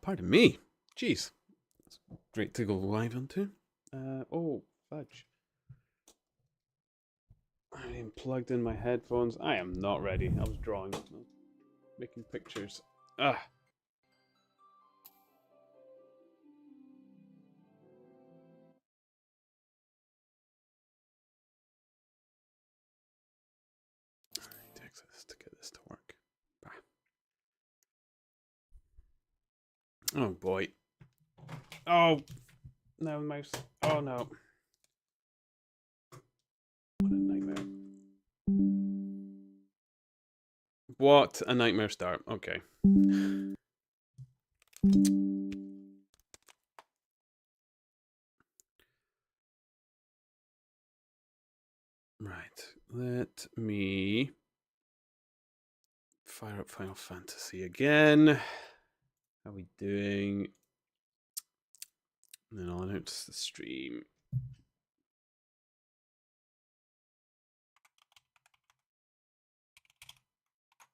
Pardon me. Jeez. It's great to go live onto. Oh, fudge. I am plugged in my headphones. I am not ready. I was drawing. Making pictures. Ah. Alright, access to get this to work. Bah. Oh boy. Oh no, mouse. Oh no. What a nightmare. What a nightmare start. Okay. Right. Let me fire up Final Fantasy again. How are we doing? And then I'll announce the stream.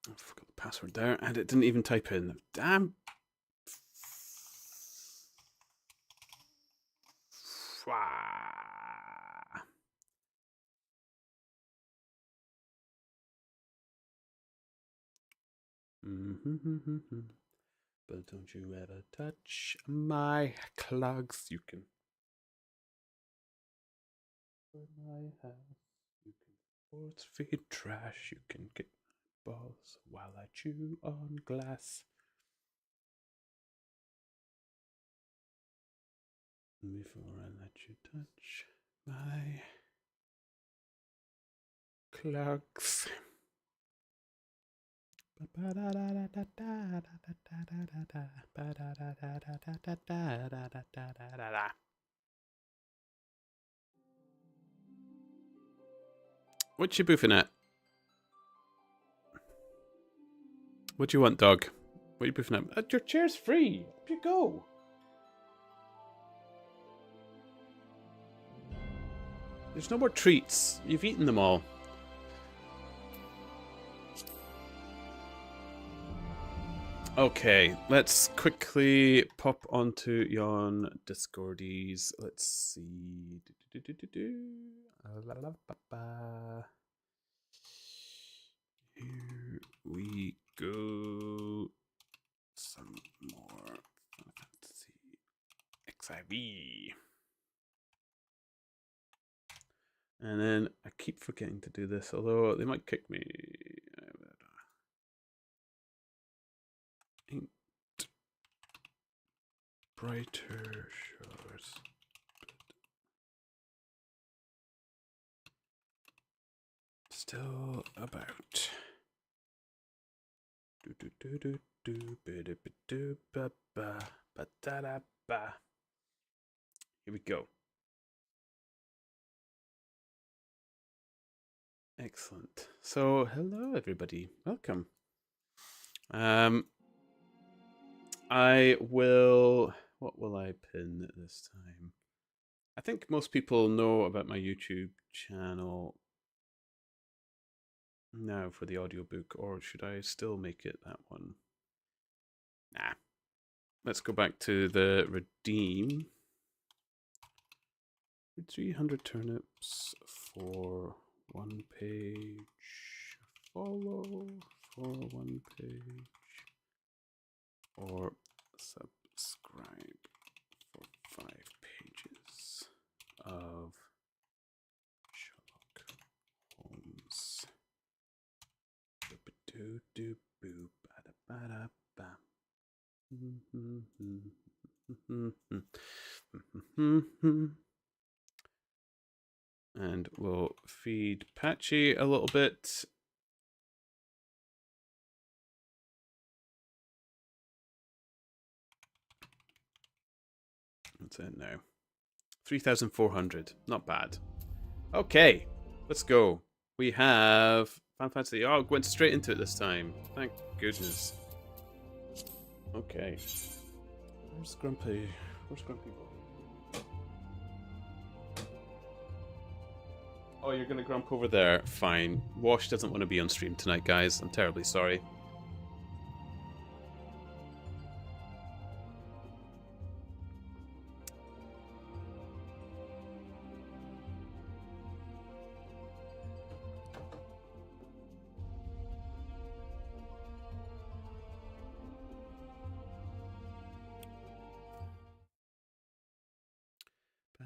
I forgot the password there, and it didn't even type in. Damn. But don't you ever touch my clogs. You can burn my house. You can force feed trash. You can get my balls while I chew on glass. Before I let you touch my clogs. What you boofing at? What do you want, dog? What are you boofing at? Your chair's free. Up you go. There's no more treats. You've eaten them all. Okay, let's quickly pop onto yon Discordies. Let's see. Here we go. Some more Final Fantasy XIV. And then I keep forgetting to do this, although they might kick me. Ain't brighter shores. Still about. Here we go. Excellent. So, hello everybody. Welcome. I will. What will I pin this time? I think most people know about my YouTube channel now for the audiobook, or should I still make it that one? Nah. Let's go back to the redeem. 300 turnips for 1 page. Follow for 1 page. Or subscribe for 5 pages of Sherlock Holmes. And we'll feed Patchy a little bit. What's it now? 3,400. Not bad. Okay, let's go. We have Final Fantasy. Oh, went straight into it this time. Thank goodness. Okay. Where's Grumpy? Where's Grumpy Boy? Oh, you're gonna grump over there. Fine. Wash doesn't want to be on stream tonight, guys. I'm terribly sorry.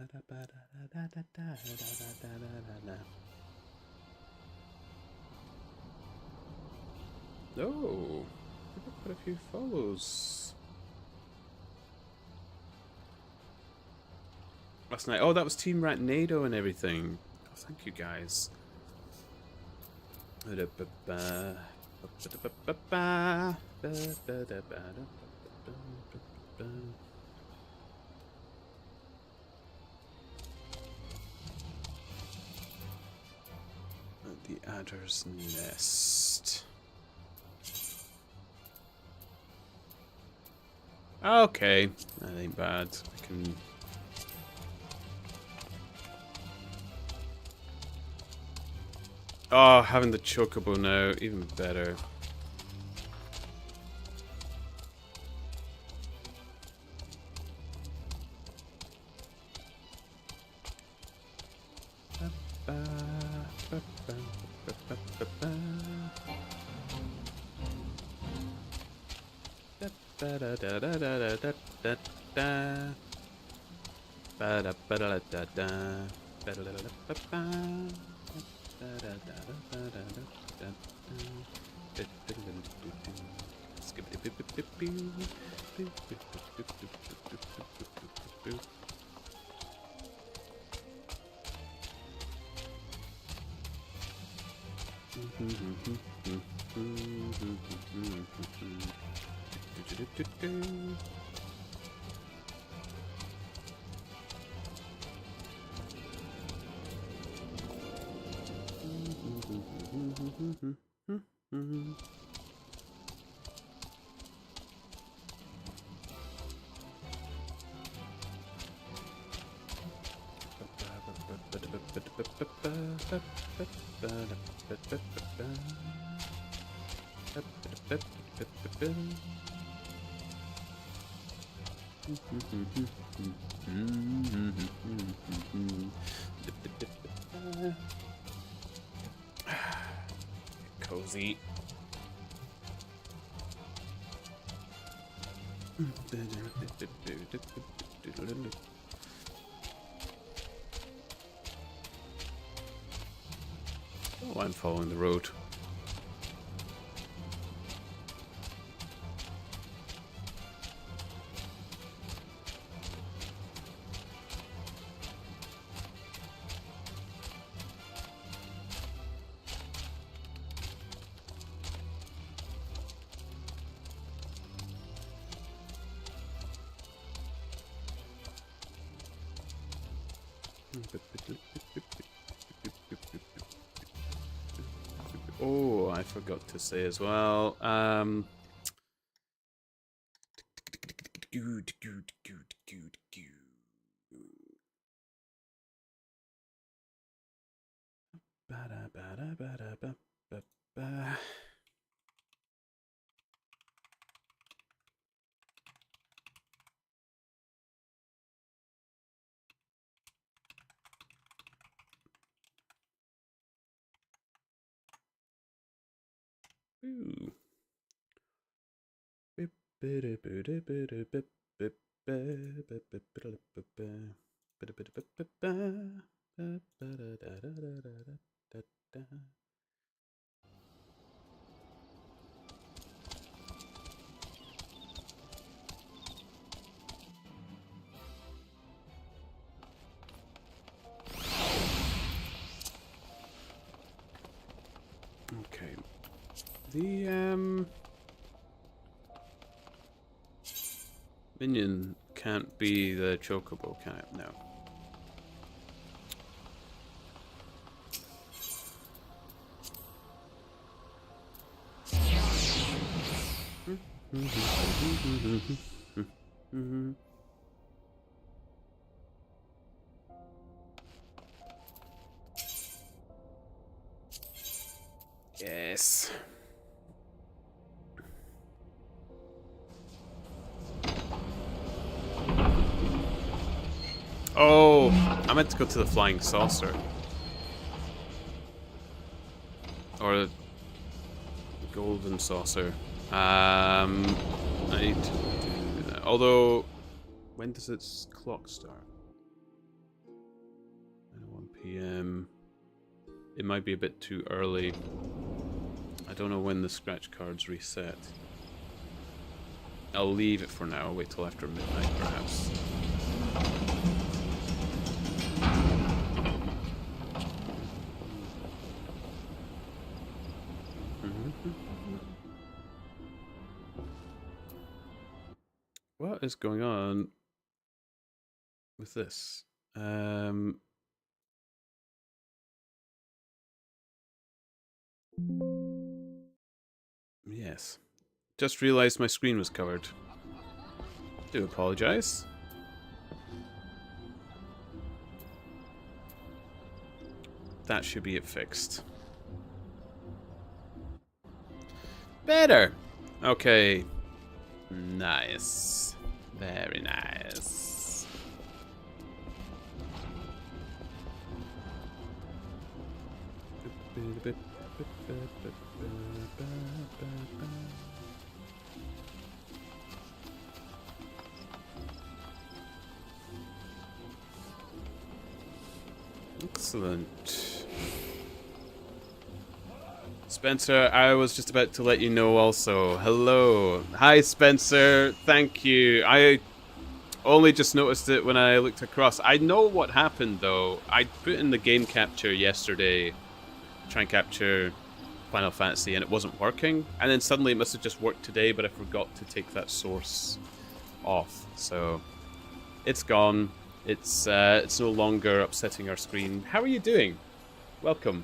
Oh, we got quite a few follows last night. Oh, that was Team Ratnado and everything. Oh, thank you guys. The adder's nest. Okay, that ain't bad. I can. Oh, having the chocobo now, even better. Cozy. Oh, I'm following the road. Oh, I forgot to say as well. Ooh. Okay. The minion can't be the chocobo, can it? No. Yes. Oh, I meant to go to the flying saucer. Or the golden saucer. I need to do that. Although, when does its clock start? PM. It might be a bit too early. I don't know when the scratch cards reset. I'll leave it for now. I'll wait till after midnight, perhaps. What is going on with this? Yes. Just realized my screen was covered. Do apologize. That should be it fixed. Better! Okay. Nice. Very nice. Excellent. Spencer, I was just about to let you know also. Hello. Hi, Spencer. Thank you. I only just noticed it when I looked across. I know what happened, though. I put in the game capture yesterday, try and capture Final Fantasy, and it wasn't working. And then suddenly it must have just worked today, but I forgot to take that source off. So it's gone. It's no longer upsetting our screen. How are you doing? Welcome.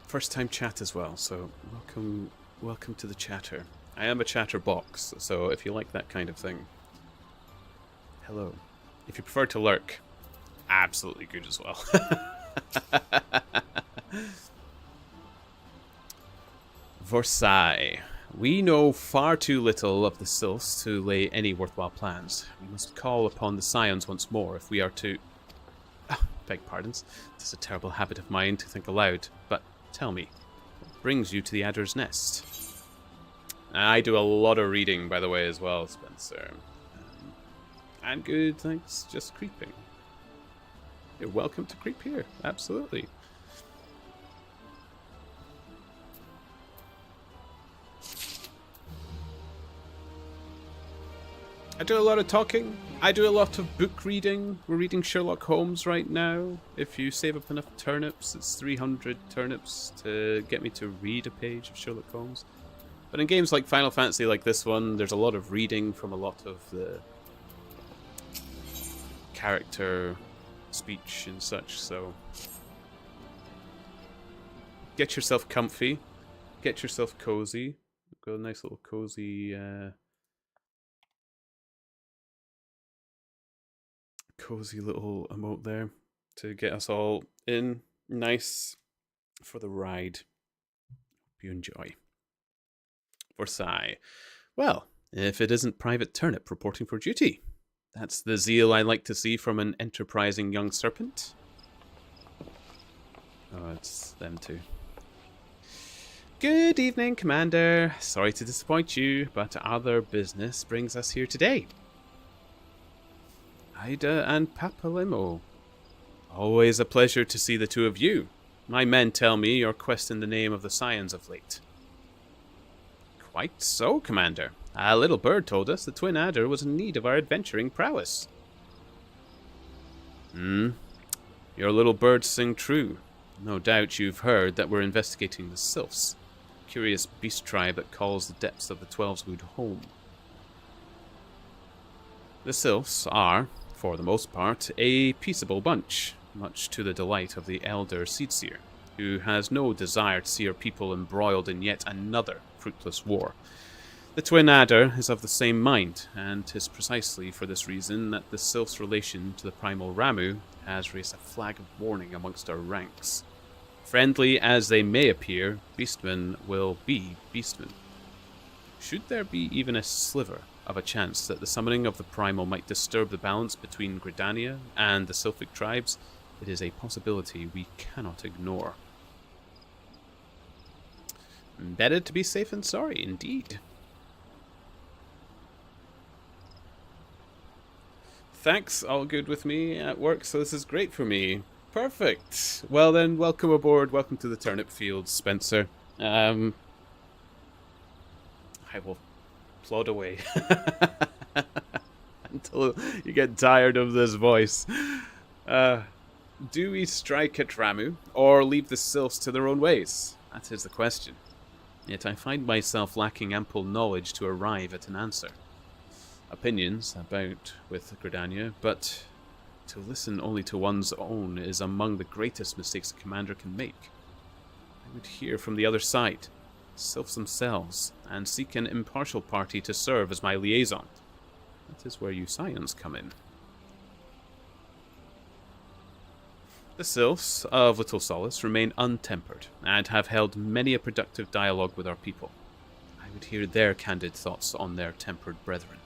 First time chat as well, so welcome to the chatter. I am a chatterbox, so if you like that kind of thing, hello. If you prefer to lurk, absolutely good as well. Versailles. We know far too little of the Sylphs to lay any worthwhile plans. We must call upon the Scions once more if we are to... beg pardons. It is a terrible habit of mine to think aloud, but tell me, what brings you to the Adder's Nest? I do a lot of reading, by the way, as well, Spencer. I'm good, thanks. Just creeping. You're welcome to creep here. Absolutely. I do a lot of talking. I do a lot of book reading. We're reading Sherlock Holmes right now. If you save up enough turnips, it's 300 turnips to get me to read a page of Sherlock Holmes. But in games like Final Fantasy like this one, there's a lot of reading from a lot of the character speech and such, so get yourself comfy, get yourself cozy. Got a nice little cozy cozy little emote there to get us all in nice for the ride. Hope you enjoy. Versailles. Well, if it isn't Private Turnip reporting for duty. That's the zeal I like to see from an enterprising young serpent. Oh, it's them too. Good evening, Commander. Sorry to disappoint you, but other business brings us here today. Ida and Papalimo. Always a pleasure to see the two of you. My men tell me you're questing the name of the Scions of late. Quite so, Commander. A little bird told us the Twin Adder was in need of our adventuring prowess. Your little birds sing true. No doubt you've heard that we're investigating the Sylphs, a curious beast tribe that calls the depths of the Twelveswood home. The Sylphs are, for the most part, a peaceable bunch, much to the delight of the elder Seedseer, who has no desire to see her people embroiled in yet another fruitless war. The Twin Adder is of the same mind, and 'tis precisely for this reason that the Sylph's relation to the primal Ramu has raised a flag of warning amongst our ranks. Friendly as they may appear, beastmen will be beastmen. Should there be even a sliver of a chance that the summoning of the primal might disturb the balance between Gridania and the Sylphic tribes, it is a possibility we cannot ignore. Better to be safe than sorry, indeed. Thanks, all good with me at work, so this is great for me. Perfect. Well then, welcome aboard. Welcome to the Turnip Fields, Spencer. I will plod away until you get tired of this voice. Do we strike at Ramu, or leave the sylphs to their own ways? That is the question. Yet I find myself lacking ample knowledge to arrive at an answer. Opinions about with Gridania, but to listen only to one's own is among the greatest mistakes a commander can make. I would hear from the other side, sylphs themselves, and seek an impartial party to serve as my liaison. That is where you scions come in. The sylphs of Little Solace remain untempered, and have held many a productive dialogue with our people. I would hear their candid thoughts on their tempered brethren.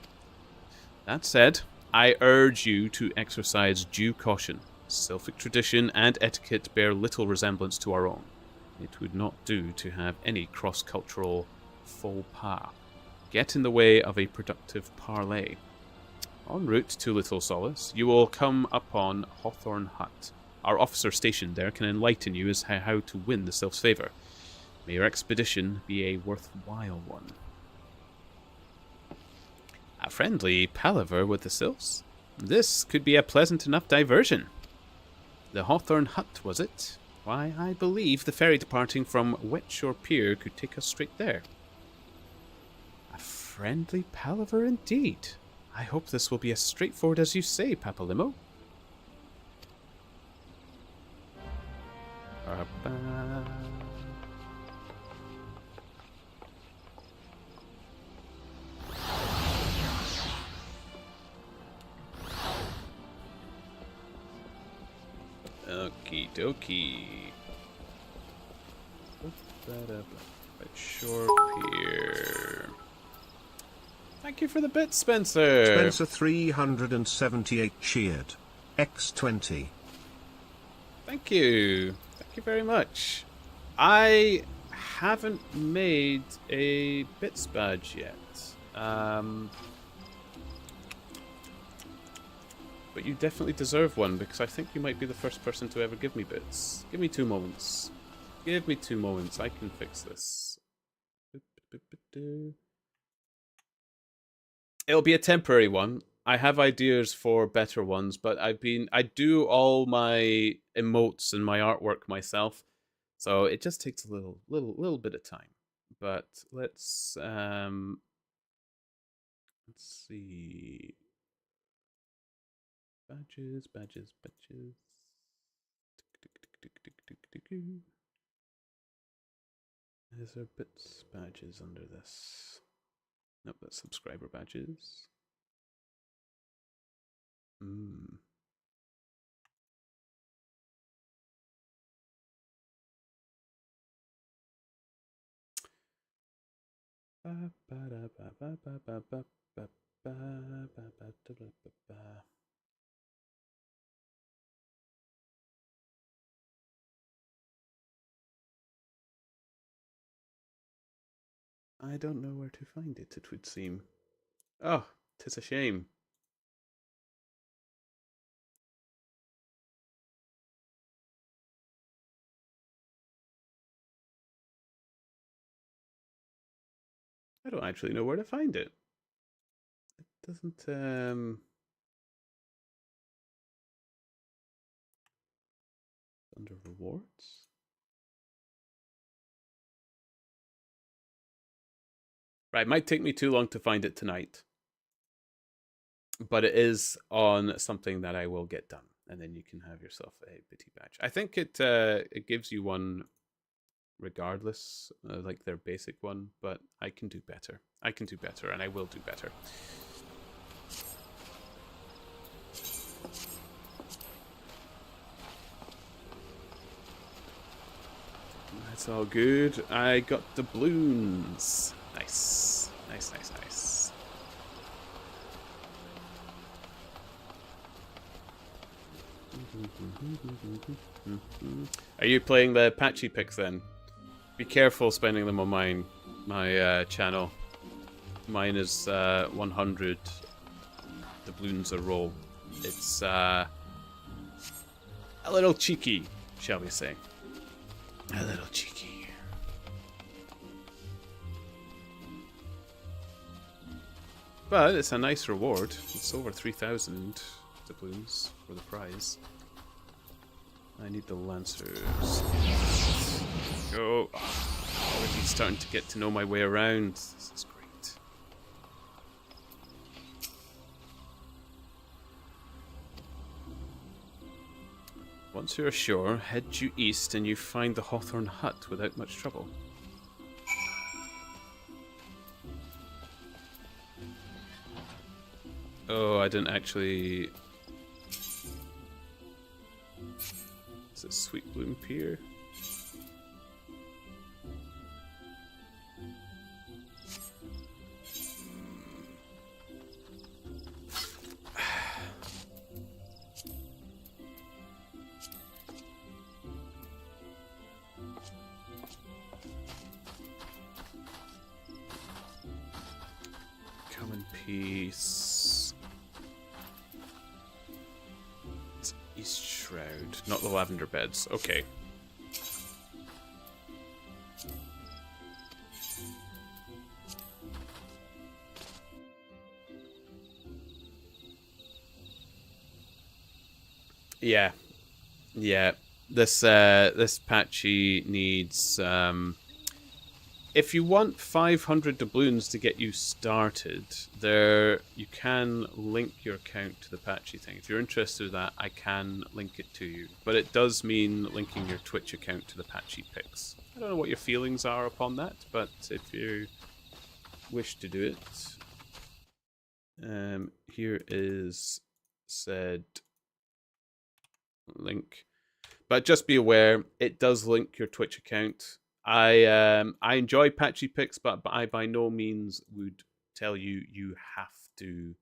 That said, I urge you to exercise due caution. Sylphic tradition and etiquette bear little resemblance to our own. It would not do to have any cross-cultural faux pas get in the way of a productive parley. En route to Little Solace, you will come upon Hawthorne Hut. Our officer stationed there can enlighten you as to how to win the sylph's favour. May your expedition be a worthwhile one. A friendly palaver with the sylphs? This could be a pleasant enough diversion. The Hawthorne Hut, was it? Why, I believe the ferry departing from Wetshore Pier could take us straight there. A friendly palaver indeed. I hope this will be as straightforward as you say, Papalimo. Okie dokie. Short Pier. Thank you for the bit, Spencer. Spencer 378 cheered. X20. Thank you. Thank you very much. I haven't made a bits badge yet. But you definitely deserve one, because I think you might be the first person to ever give me bits. Give me 2 moments. Give me 2 moments. I can fix this. It'll be a temporary one. I have ideas for better ones, but I do all my emotes and my artwork myself, so it just takes a little bit of time. But let's see. Badges. Is there bits badges under this? Nope, that's subscriber badges. I don't know where to find it, it would seem. Oh, 'tis a shame. I don't actually know where to find it. It doesn't, under rewards? Right, it might take me too long to find it tonight. But it is on something that I will get done. And then you can have yourself a bitty badge. I think it gives you one regardless, like their basic one, but I can do better. I can do better, and I will do better. That's all good. I got doubloons. Nice. Nice. Are you playing the patchy picks then? Be careful spending them on my channel. Mine is 100 doubloons a roll. It's a little cheeky, shall we say. A little cheeky. But it's a nice reward. It's over 3,000 doubloons for the prize. I need the lancers. Go. Already starting to get to know my way around. This is great. Once you're ashore, head due east and you find the Hawthorn Hut without much trouble. Oh, I didn't actually... Is it Sweet Bloom Pier? Come in peace. It's East Shroud, not the Lavender Beds. Okay. Yeah. Yeah. This patchy needs if you want 500 doubloons to get you started, there you can link your account to the patchy thing. If you're interested in that, I can link it to you. But it does mean linking your Twitch account to the patchy pics. I don't know what your feelings are upon that, but if you wish to do it, here is said link. But just be aware, it does link your Twitch account. I enjoy patchy pics, but I by no means would tell you you have to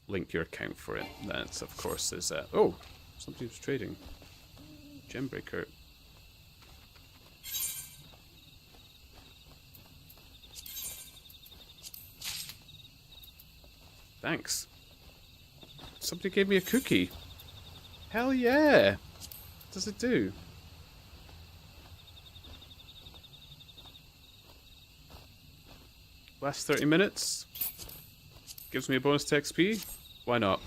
link your account for it. That's of course is oh, somebody was trading. Gembreaker. Thanks. Somebody gave me a cookie. Hell yeah! What does it do? Last 30 minutes. Gives me a bonus to XP. Why not?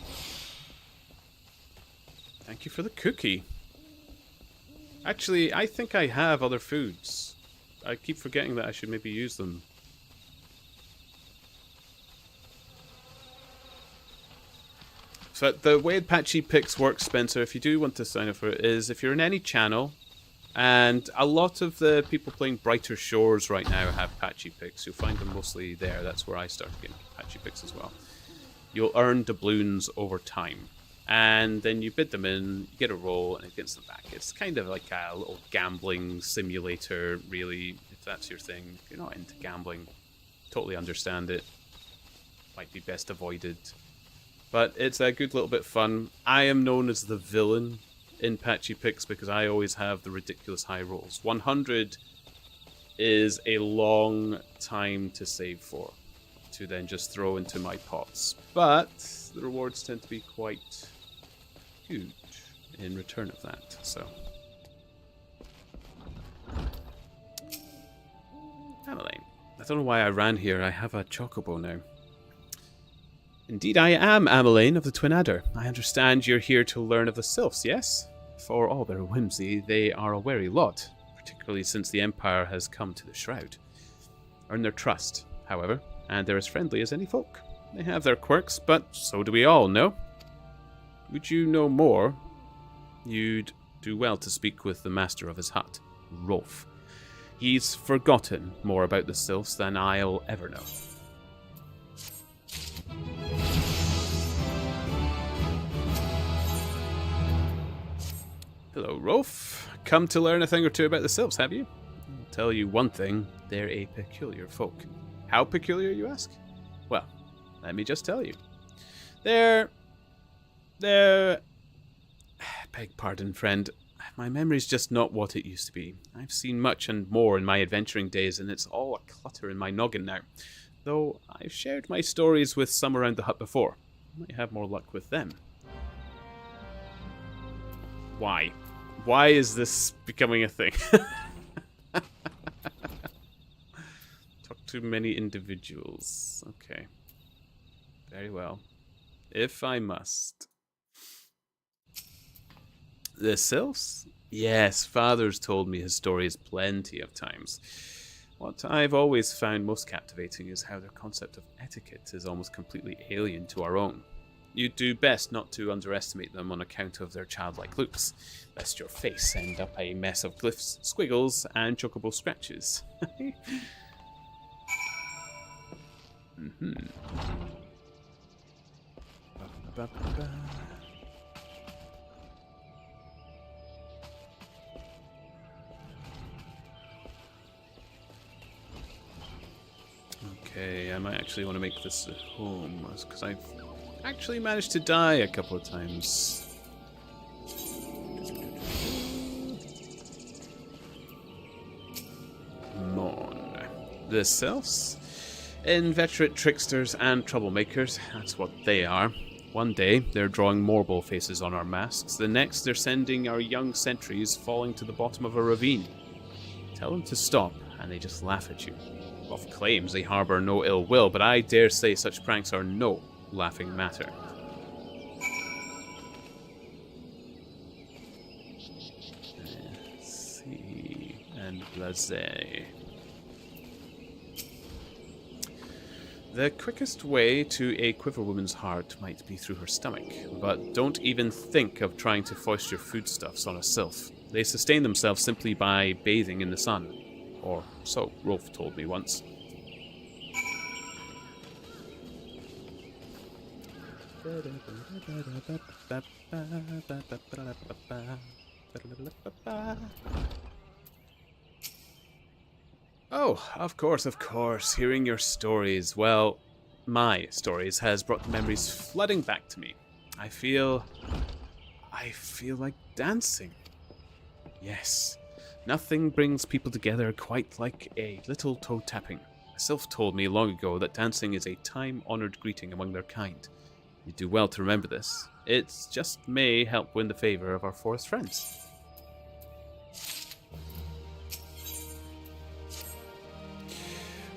Thank you for the cookie. Actually, I think I have other foods. I keep forgetting that I should maybe use them. So the way Patchy Picks works, Spencer, if you do want to sign up for it, is if you're in any channel, and a lot of the people playing Brighter Shores right now have Patchy Picks. You'll find them mostly there. That's where I started getting Patchy Picks as well. You'll earn doubloons over time. And then you bid them in, you get a roll, and it gets them back. It's kind of like a little gambling simulator, really, if that's your thing. If you're not into gambling, totally understand it. Might be best avoided. But it's a good little bit of fun. I am known as the villain in Patchy Picks because I always have the ridiculous high rolls. 100 is a long time to save for, to then just throw into my pots. But the rewards tend to be quite good in return of that, so. Ameline. I don't know why I ran here. I have a chocobo now. Indeed, I am Ameline of the Twin Adder. I understand you're here to learn of the Sylphs, yes? For all their whimsy, they are a wary lot, particularly since the Empire has come to the Shroud. Earn their trust, however, and they're as friendly as any folk. They have their quirks, but so do we all, no? Would you know more? You'd do well to speak with the master of his hut, Rolf. He's forgotten more about the Sylphs than I'll ever know. Hello, Rolf. Come to learn a thing or two about the Sylphs, have you? I'll tell you one thing, they're a peculiar folk. How peculiar, you ask? Well, let me just tell you. They're... Beg pardon, friend. My memory's just not what it used to be. I've seen much and more in my adventuring days, and it's all a clutter in my noggin now. Though I've shared my stories with some around the hut before. I might have more luck with them. Why? Why is this becoming a thing? Talk to many individuals. Okay. Very well. If I must. The sylphs? Yes, father's told me his stories plenty of times. What I've always found most captivating is how their concept of etiquette is almost completely alien to our own. You'd do best not to underestimate them on account of their childlike looks, lest your face end up a mess of glyphs, squiggles, and chocobo scratches. Okay, I might actually want to make this a home, because I've actually managed to die a couple of times. Mon. The sylphs? Inveterate tricksters and troublemakers, that's what they are. One day, they're drawing marble faces on our masks. The next, they're sending our young sentries falling to the bottom of a ravine. Tell them to stop, and they just laugh at you. Of claims they harbour no ill will, but I dare say such pranks are no laughing matter. Let's see. And blasé. The quickest way to a quiver woman's heart might be through her stomach, but don't even think of trying to foist your foodstuffs on a sylph. They sustain themselves simply by bathing in the sun. Or so Rolf told me once. Oh, of course. Hearing your stories, well, my stories has brought the memories flooding back to me. I feel like dancing. Yes, nothing brings people together quite like a little toe tapping. A sylph told me long ago that dancing is a time-honored greeting among their kind. You do well to remember this. It just may help win the favor of our forest friends.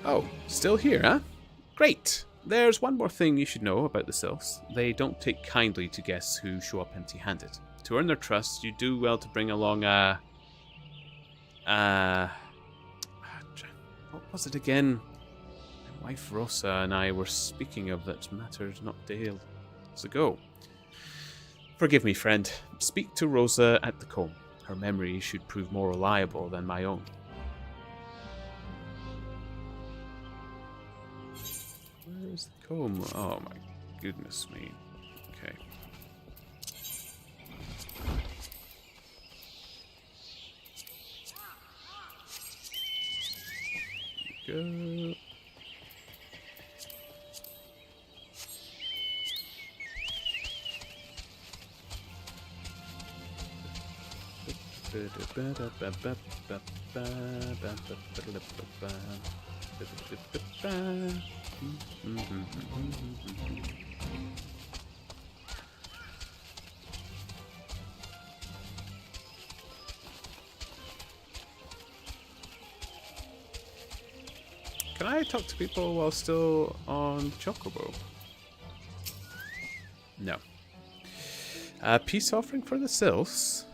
Oh, still here, huh? Great! There's one more thing you should know about the sylphs. They don't take kindly to guests who show up empty-handed. To earn their trust, you do well to bring along what was it again? My wife Rosa and I were speaking of that matter not days ago. Forgive me, friend. Speak to Rosa at the comb. Her memory should prove more reliable than my own. Where is the comb? Oh my goodness me. Okay. Go. Can I talk to people while still on Chocobo? No. Peace offering for the sylphs?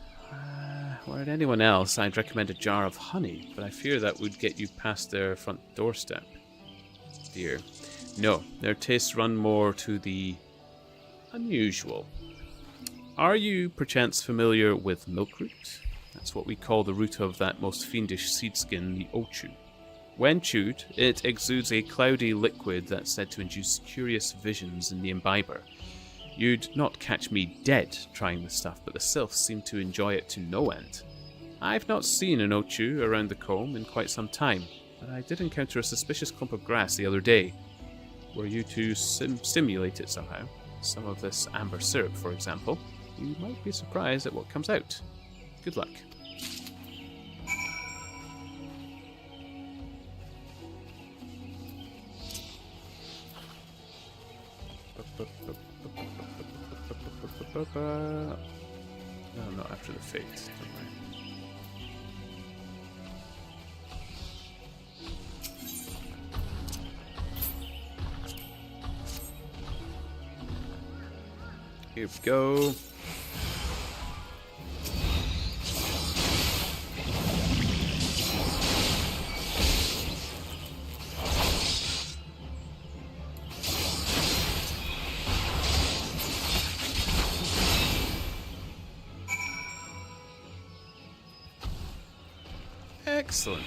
Or anyone else, I'd recommend a jar of honey, but I fear that would get you past their front doorstep. Dear. No, their tastes run more to the unusual. Are you perchance familiar with milkroot? That's what we call the root of that most fiendish seed skin, the ochu. When chewed, it exudes a cloudy liquid that's said to induce curious visions in the imbiber. You'd not catch me dead trying the stuff, but the sylphs seem to enjoy it to no end. I've not seen an ochu around the comb in quite some time, but I did encounter a suspicious clump of grass the other day. Were you to stimulate it somehow, some of this amber syrup for example, you might be surprised at what comes out. Good luck. No, not after the fate. Don't worry. Here we go. Excellent.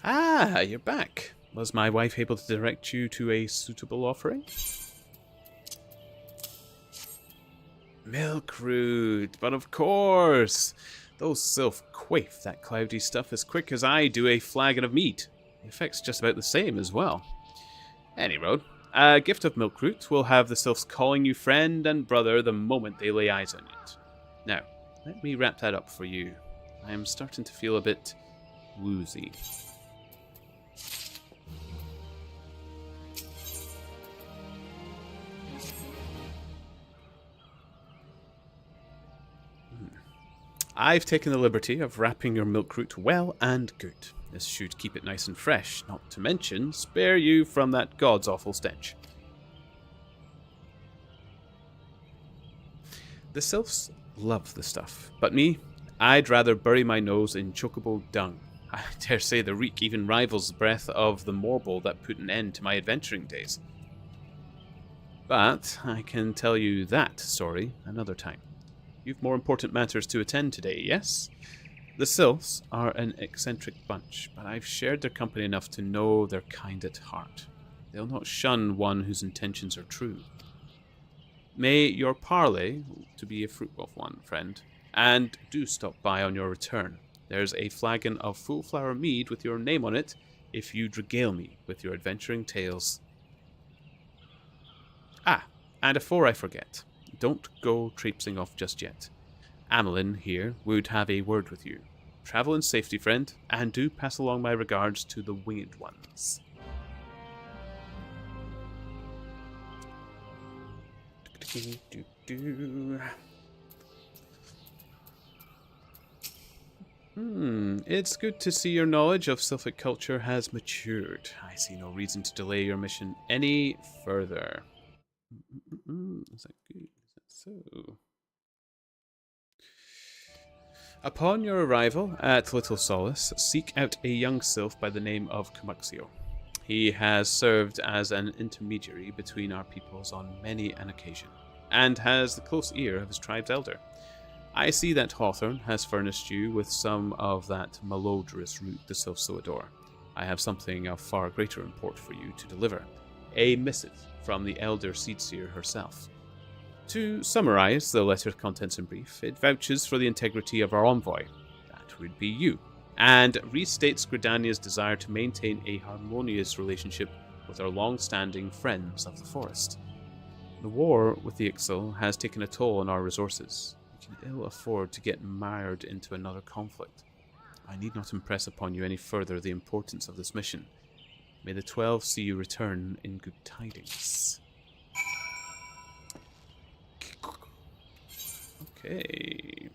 Ah, you're back. Was my wife able to direct you to a suitable offering? Milk root, but of course. Those sylph quaff that cloudy stuff as quick as I do a flagon of mead. The effect's just about the same as well. Any road, a gift of milk root will have the sylphs calling you friend and brother the moment they lay eyes on it. Now, let me wrap that up for you. I am starting to feel a bit woozy. I've taken the liberty of wrapping your milk root well and good. This should keep it nice and fresh, not to mention spare you from that god's awful stench. The sylphs love the stuff, but me, I'd rather bury my nose in chocobo dung. I dare say the reek even rivals the breath of the morble that put an end to my adventuring days. But I can tell you that story another time. You've more important matters to attend today, yes? The sylphs are an eccentric bunch, but I've shared their company enough to know they're kind at heart. They'll not shun one whose intentions are true. May your parley to be a fruitful one, friend, and do stop by on your return. There's a flagon of full flower mead with your name on it if you'd regale me with your adventuring tales. Ah, and afore I forget, don't go traipsing off just yet. Amelin here would have a word with you. Travel in safety, friend, and do pass along my regards to the winged ones. It's good to see your knowledge of Sylphic culture has matured. I see no reason to delay your mission any further. Is that good? Is that so? Upon your arrival at Little Solace, seek out a young sylph by the name of Cumuxio. He has served as an intermediary between our peoples on many an occasion, and has the close ear of his tribe's elder. I see that Hawthorne has furnished you with some of that malodorous root the sylphs so adore. I have something of far greater import for you to deliver, a missive from the elder Seedseer herself. To summarize the letter's contents in brief, it vouches for the integrity of our envoy, that would be you, and restates Gridania's desire to maintain a harmonious relationship with our long-standing friends of the forest. The war with the Ixal has taken a toll on our resources. We can ill afford to get mired into another conflict. I need not impress upon you any further the importance of this mission. May the 12 see you return in good tidings. Okay.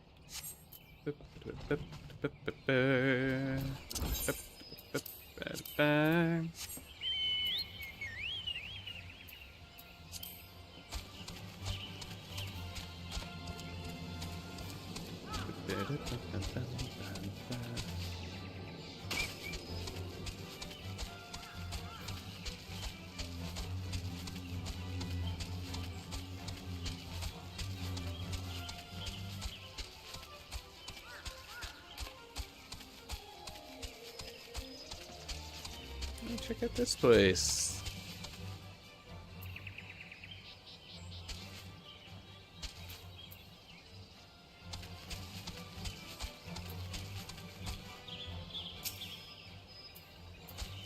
check out this place.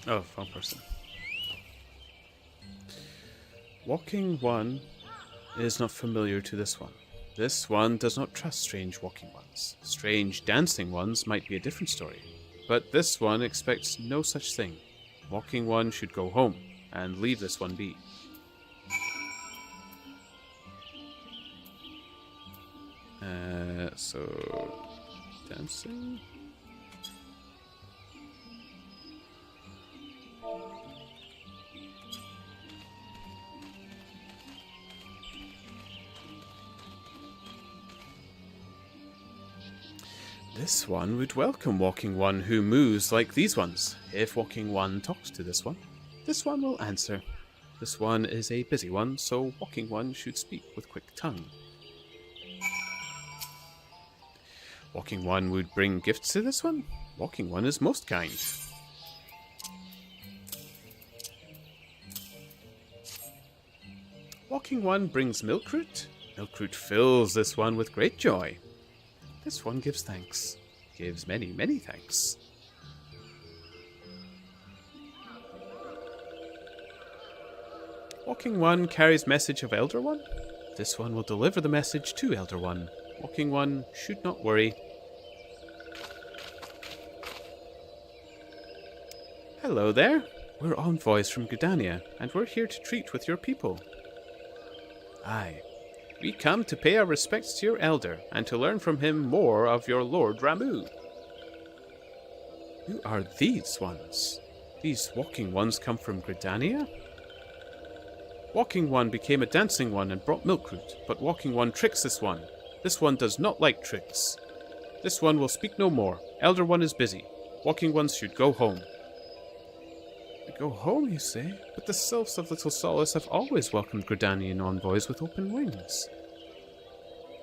Oh, wrong person. Walking one is not familiar to this one. This one does not trust strange walking ones. Strange dancing ones might be a different story. But this one expects no such thing. Walking one should go home and leave this one be. So dancing? This one would welcome walking one who moves like these ones. If walking one talks to this one will answer. This one is a busy one, so walking one should speak with quick tongue. Walking one would bring gifts to this one. Walking one is most kind. Walking one brings milkroot. Milkroot fills this one with great joy. This one gives thanks. Gives many, many thanks. Walking one carries message of Elder One. This one will deliver the message to Elder One. Walking one should not worry. Hello there. We're envoys from Gridania, and we're here to treat with your people. Aye. We come to pay our respects to your elder, and to learn from him more of your Lord Ramu. Who are these ones? These walking ones come from Gridania? Walking one became a dancing one and brought milkroot, but walking one tricks this one. This one does not like tricks. This one will speak no more. Elder one is busy. Walking ones should go home. Go home, you say? But the sylphs of Little Solace have always welcomed Gridanian envoys with open wings.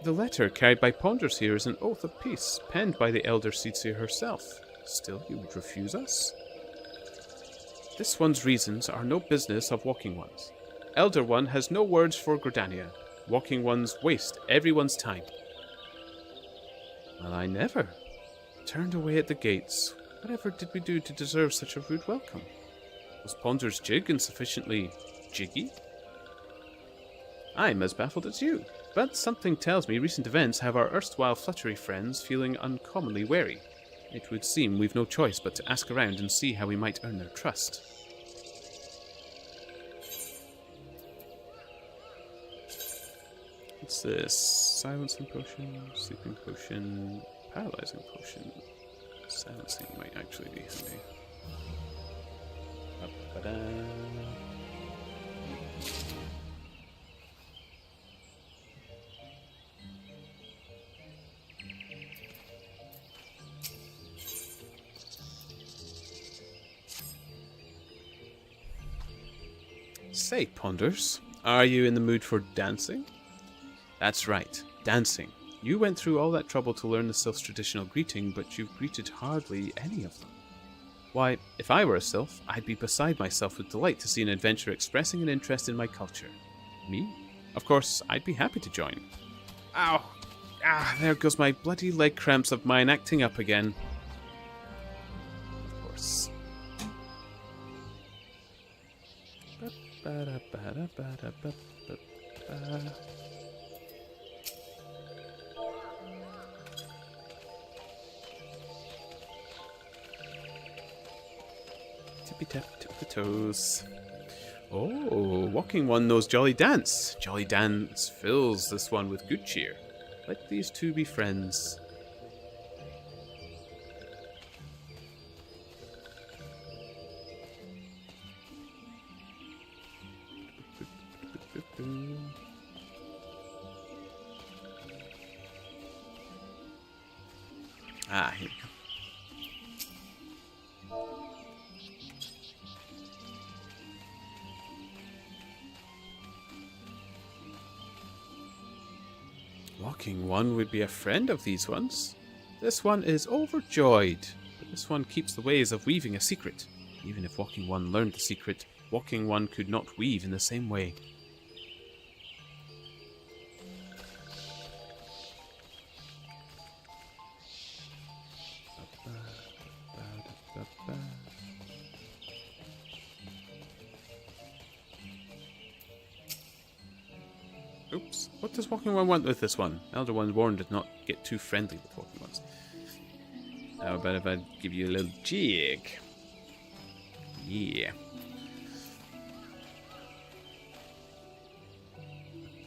The letter carried by Ponders here is an oath of peace, penned by the Elder Seedseer herself. Still, you would refuse us? This one's reasons are no business of Walking One's. Elder One has no words for Gridania. Walking Ones waste everyone's time. Well, I never. Turned away at the gates. Whatever did we do to deserve such a rude welcome? Was Ponder's jig insufficiently jiggy? I'm as baffled as you, but something tells me recent events have our erstwhile fluttery friends feeling uncommonly wary. It would seem we've no choice but to ask around and see how we might earn their trust. What's this? Silencing potion, sleeping potion, paralyzing potion. Silencing might actually be handy. Ba-ba-da. Say, Ponders, are you in the mood for dancing? That's right, dancing. You went through all that trouble to learn the Sylph's traditional greeting, but you've greeted hardly any of them. Why, if I were a Sylph, I'd be beside myself with delight to see an adventurer expressing an interest in my culture. Me? Of course, I'd be happy to join. Ow! Ah, there goes my bloody leg cramps of mine acting up again. Of course. Tippy tap, tip the toes. Oh, Walking One knows Jolly Dance. Jolly Dance fills this one with good cheer. Let these two be friends. Ah, here we go. Walking One would be a friend of these ones. This one is overjoyed, but this one keeps the ways of weaving a secret. Even if Walking One learned the secret, Walking One could not weave in the same way. Oops. What does Walking One want with this one? Elder One warned to not get too friendly with Walking Ones. How about if I give you a little jig? Yeah.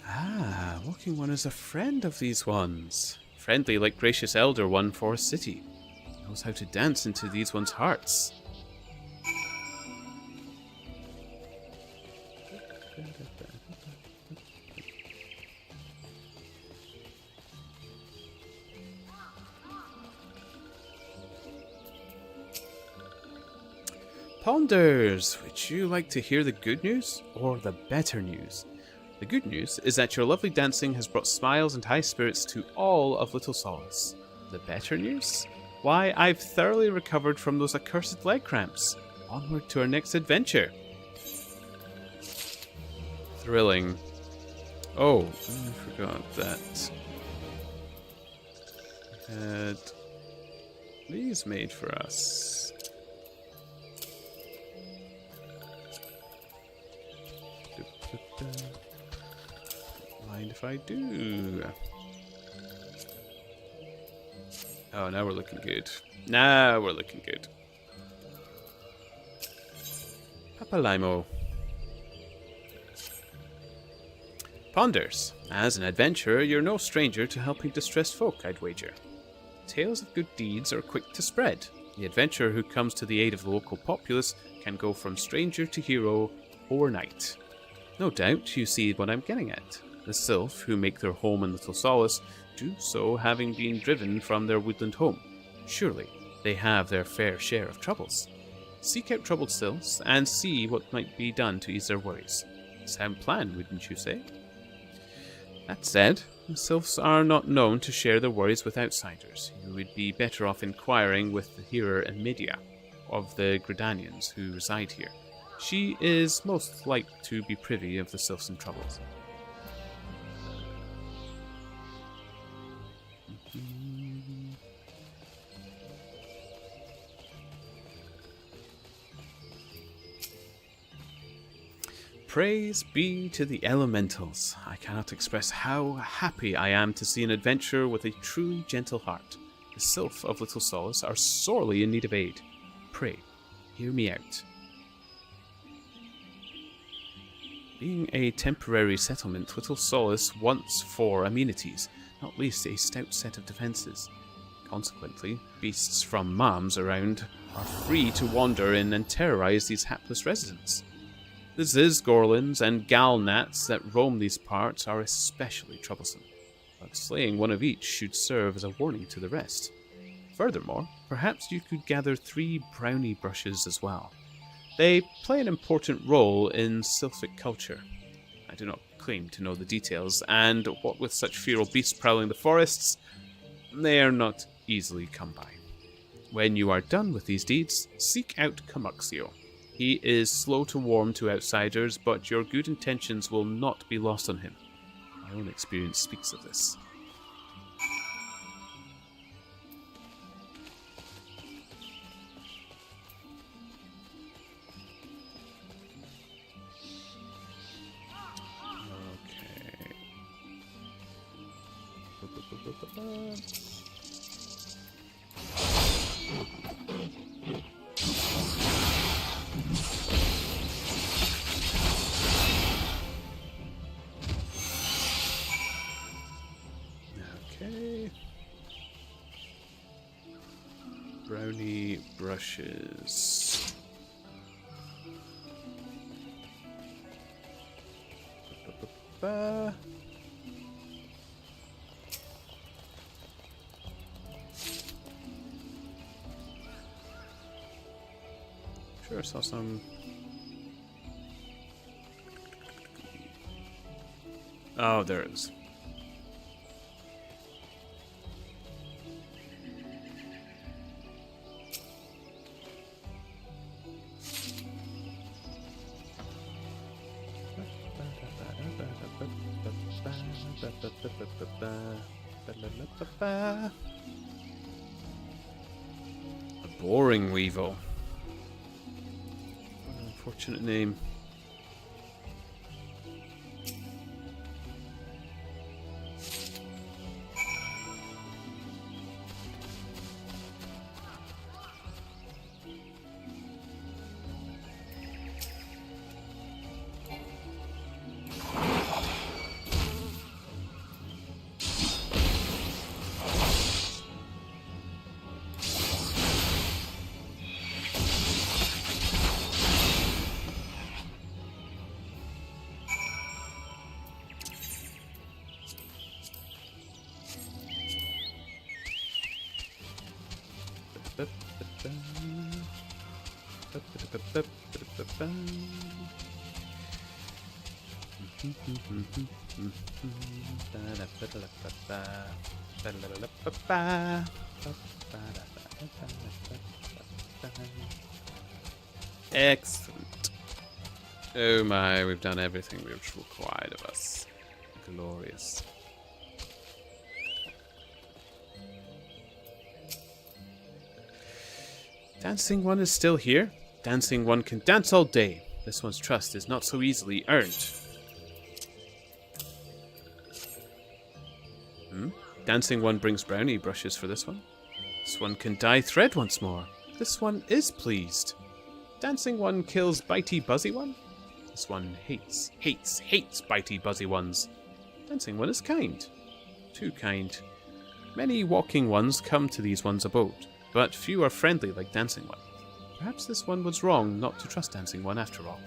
Ah, Walking One is a friend of these ones. Friendly like Gracious Elder One for a city. Knows how to dance into these ones' hearts. Ponders, would you like to hear the good news or the better news? The good news is that your lovely dancing has brought smiles and high spirits to all of Little Solace. The better news? Why, I've thoroughly recovered from those accursed leg cramps. Onward to our next adventure. Thrilling. Oh, I forgot that. We had these made for us. Mind if I do? Oh, now we're looking good. Now we're looking good. Papa Limo. Ponders. As an adventurer, you're no stranger to helping distressed folk, I'd wager. Tales of good deeds are quick to spread. The adventurer who comes to the aid of the local populace can go from stranger to hero overnight. No doubt you see what I'm getting at. The Sylph, who make their home in Little Solace, do so having been driven from their woodland home. Surely they have their fair share of troubles. Seek out troubled Sylphs and see what might be done to ease their worries. Sound plan, wouldn't you say? That said, the Sylphs are not known to share their worries with outsiders. You would be better off inquiring with the hearer Emidia of the Gridanians who reside here. She is most like to be privy of the Sylphs' troubles. Praise be to the elementals. I cannot express how happy I am to see an adventurer with a truly gentle heart. The Sylph of Little Solace are sorely in need of aid. Pray, hear me out. Being a temporary settlement, Little Solace wants 4 amenities, not least a stout set of defences. Consequently, beasts from Mams around are free to wander in and terrorise these hapless residents. The Zizgorlins and Galnats that roam these parts are especially troublesome, but slaying one of each should serve as a warning to the rest. Furthermore, perhaps you could gather 3 brownie brushes as well. They play an important role in Sylphic culture. I do not claim to know the details, and what with such feral beasts prowling the forests, they are not easily come by. When you are done with these deeds, seek out Camuxio. He is slow to warm to outsiders, but your good intentions will not be lost on him. My own experience speaks of this. Okay. Okay. Brownie brushes. Ba-ba-ba-ba. Sure, saw some. Oh, there it is. A boring weevil. What an unfortunate name. Excellent. Oh my, we've done everything which required of us. Glorious. Dancing One is still here. Dancing One can dance all day. This one's trust is not so easily earned. Dancing One brings brownie brushes for this one. This one can dye thread once more. This one is pleased. Dancing One kills bitey buzzy one. This one hates bitey buzzy ones. Dancing One is kind. Too kind. Many walking ones come to these one's abode, but few are friendly like Dancing One. Perhaps this one was wrong not to trust Dancing One after all.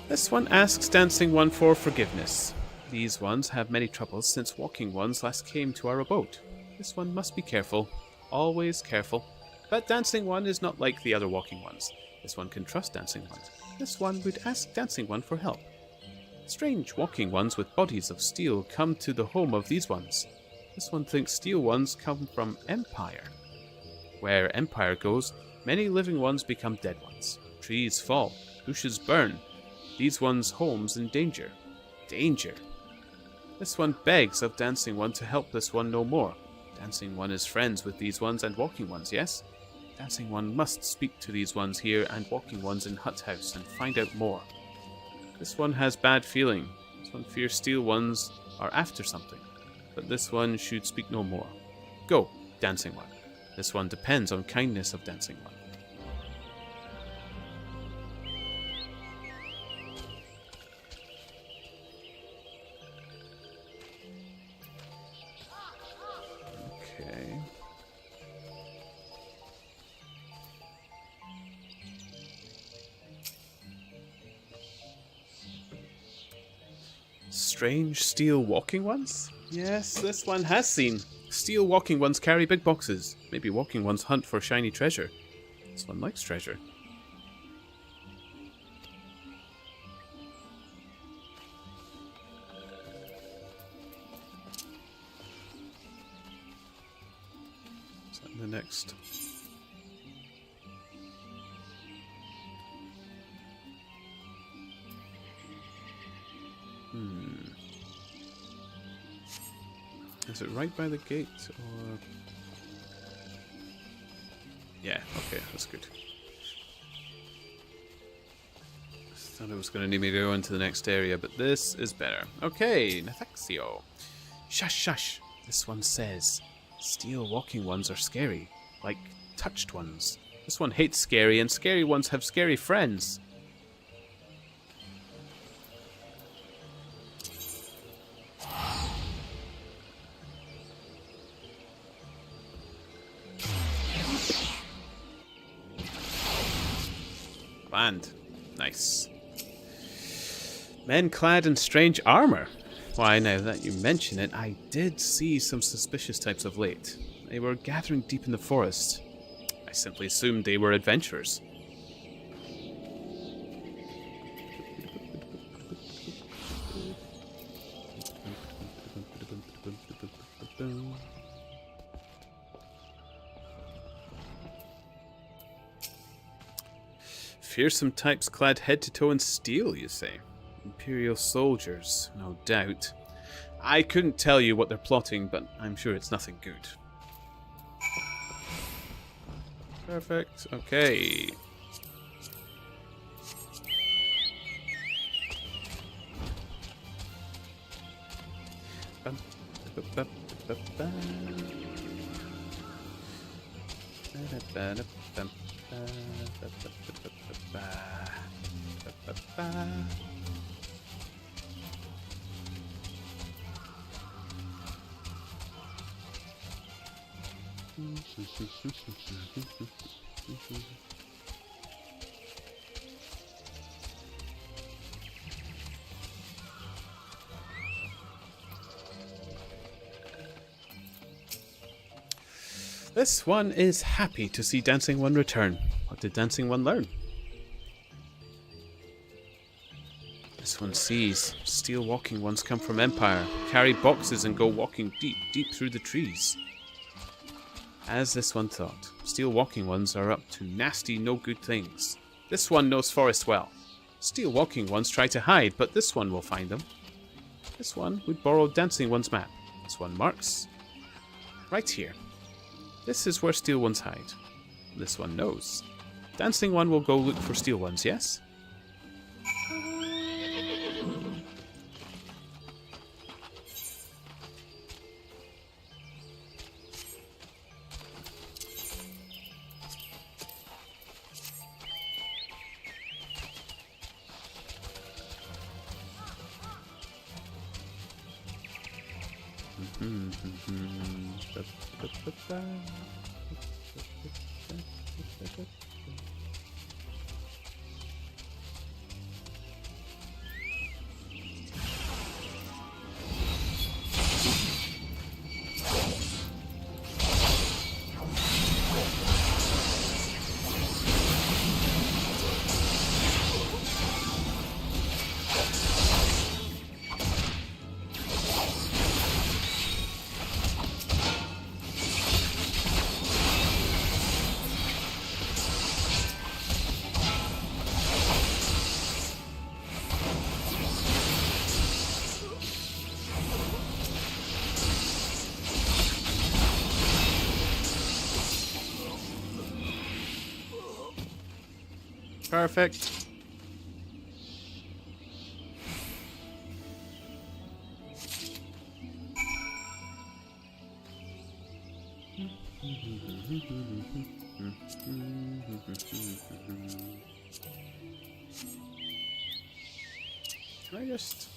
This one asks Dancing One for forgiveness. These ones have many troubles since walking ones last came to our abode. This one must be careful, always careful. But Dancing One is not like the other walking ones. This one can trust Dancing One. This one would ask Dancing One for help. Strange walking ones with bodies of steel come to the home of these ones. This one thinks steel ones come from Empire. Where Empire goes, many living ones become dead ones. Trees fall, bushes burn. These ones' homes in danger. Danger. This one begs of Dancing One to help this one no more. Dancing One is friends with these ones and walking ones, yes? Dancing One must speak to these ones here and walking ones in Hut House and find out more. This one has bad feeling. This one fears steel ones are after something. But this one should speak no more. Go, Dancing One. This one depends on kindness of Dancing One. Okay. Strange steel walking ones? Yes, this one has seen. Steel walking ones carry big boxes. Maybe walking ones hunt for shiny treasure. This one likes treasure. Is that the next? Is it right by the gate, or... Yeah, okay, that's good. I thought it was going to need me to go into the next area, but this is better. Okay, Nathaxio. Shush, shush. This one says, steel walking ones are scary, like touched ones. This one hates scary, and scary ones have scary friends. Land. Nice. Men clad in strange armor. Why, now that you mention it, I did see some suspicious types of late. They were gathering deep in the forest. I simply assumed they were adventurers. Fearsome types clad head to toe in steel, you say? Imperial soldiers, no doubt. I couldn't tell you what they're plotting, but I'm sure it's nothing good. Perfect. Okay. This one is happy to see Dancing One return. What did Dancing One learn? This one sees steel walking ones come from Empire, carry boxes and go walking deep, deep through the trees. As this one thought, steel walking ones are up to nasty, no good things. This one knows forest well. Steel walking ones try to hide, but this one will find them. This one would borrow Dancing One's map. This one marks right here. This is where steel ones hide. This one knows. Dancing One will go look for steel ones, yes? Perfect. Can I just...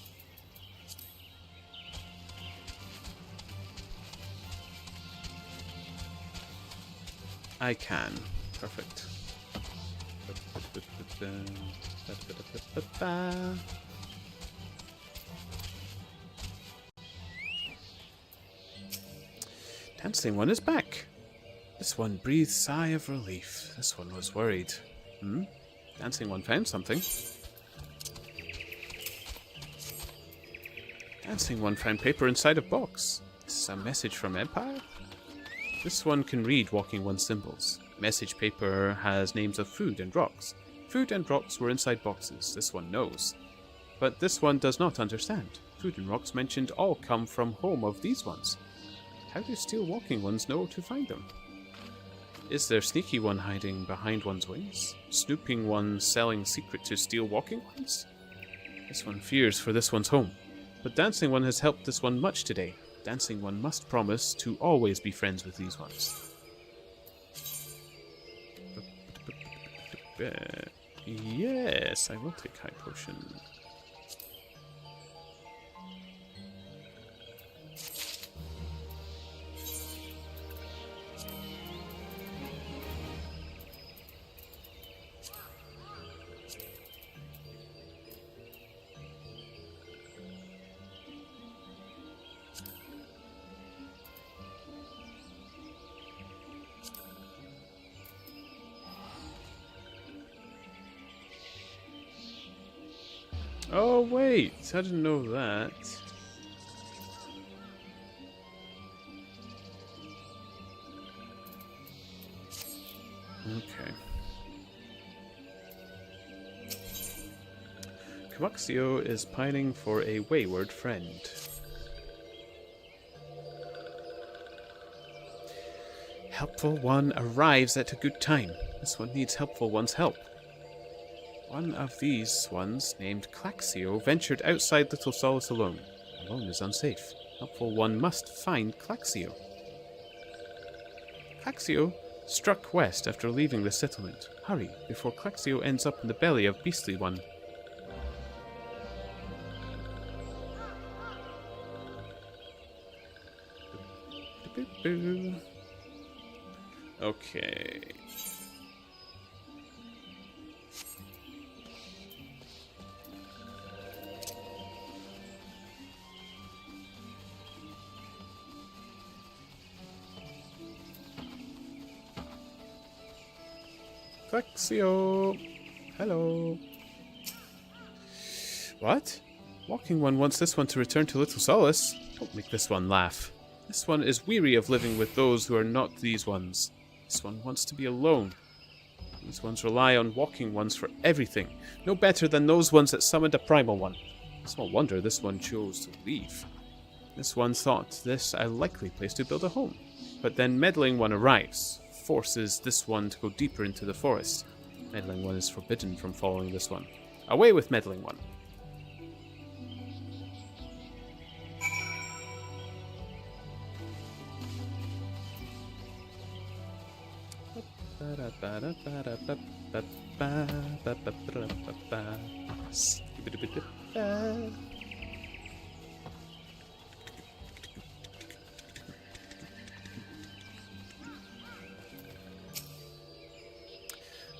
I can. Perfect. Dancing One is back. This one breathed sigh of relief. This one was worried. Dancing One found something. Dancing One found paper inside a box. This is a message from Empire? This one can read Walking One's symbols. Message paper has names of food and rocks. Food and rocks were inside boxes. This one knows. But this one does not understand. Food and rocks mentioned all come from home of these ones. How do steel walking ones know to find them? Is there sneaky one hiding behind one's wings? Snooping one selling secret to steel walking ones? This one fears for this one's home. But Dancing One has helped this one much today. Dancing One must promise to always be friends with these ones. Yes, I will take High Potion. Oh wait, I didn't know that. Okay. Coaxio is pining for a wayward friend. Helpful One arrives at a good time. This one needs Helpful One's help. One of these ones, named Claxio, ventured outside Little Solace alone. Alone is unsafe. Helpful One must find Claxio. Claxio struck west after leaving the settlement. Hurry, before Claxio ends up in the belly of Beastly One. Okay. Claxio! Hello. What? Walking One wants this one to return to Little Solace? Don't make this one laugh. This one is weary of living with those who are not these ones. This one wants to be alone. These ones rely on Walking Ones for everything, no better than those ones that summoned a Primal One. Small wonder this one chose to leave. This one thought this a likely place to build a home. But then Meddling One arrives, forces this one to go deeper into the forest. Meddling One is forbidden from following this one. Away with Meddling One.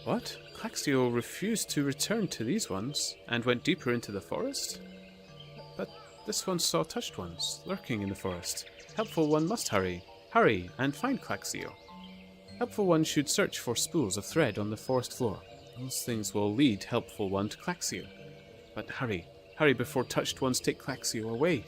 What? Claxio refused to return to these ones and went deeper into the forest? But this one saw touched ones lurking in the forest. Helpful One must hurry. Hurry and find Claxio. Helpful One should search for spools of thread on the forest floor. Those things will lead Helpful One to Claxio. But hurry. Hurry before touched ones take Claxio away.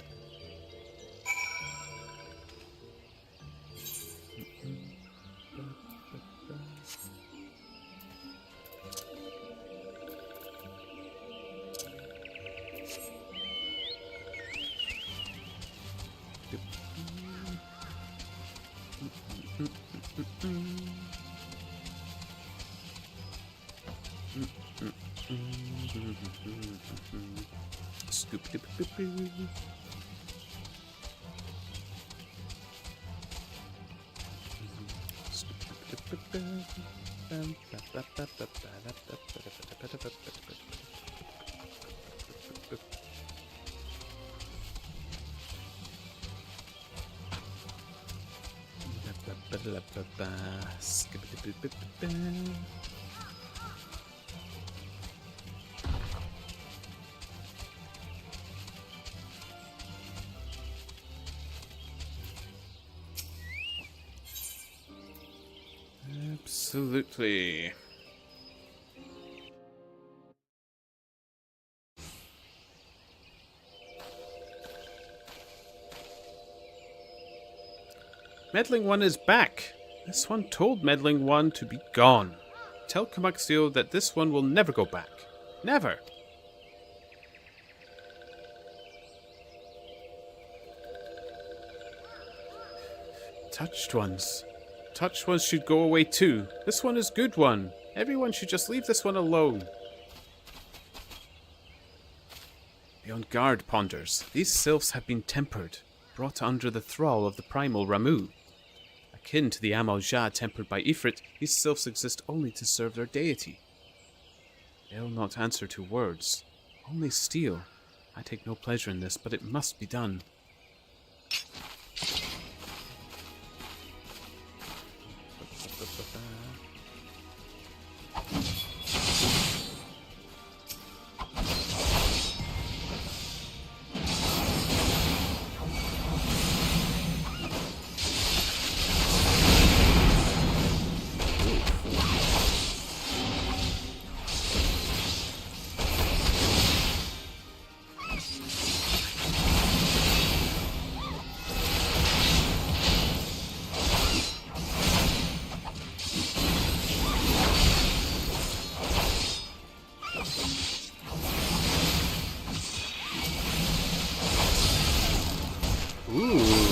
Absolutely. Meddling One is back. This one told Meddling One to be gone. Tell Coaxio that this one will never go back. Never. Touched ones. Touched ones should go away too. This one is good one. Everyone should just leave this one alone. Be on guard, Ponders. These sylphs have been tempered, brought under the thrall of the primal Ramu. Akin to the Amal Jah tempered by Ifrit, these sylphs exist only to serve their deity. They'll not answer to words, only steal. I take no pleasure in this, but it must be done. Ooh.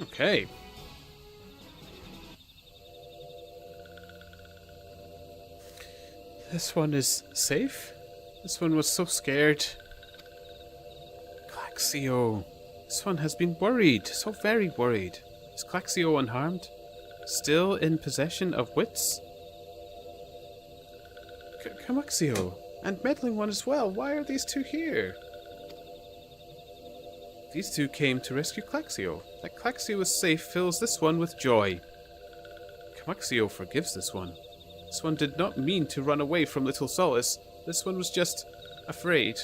Okay. This one is safe? This one was so scared. Claxio. This one has been worried. So very worried. Is Claxio unharmed? Still in possession of wits? Camaxio. And Meddling One as well. Why are these two here? These two came to rescue Claxio. That Claxio is safe fills this one with joy. Camaxio forgives this one. This one did not mean to run away from Little Solace. This one was just afraid.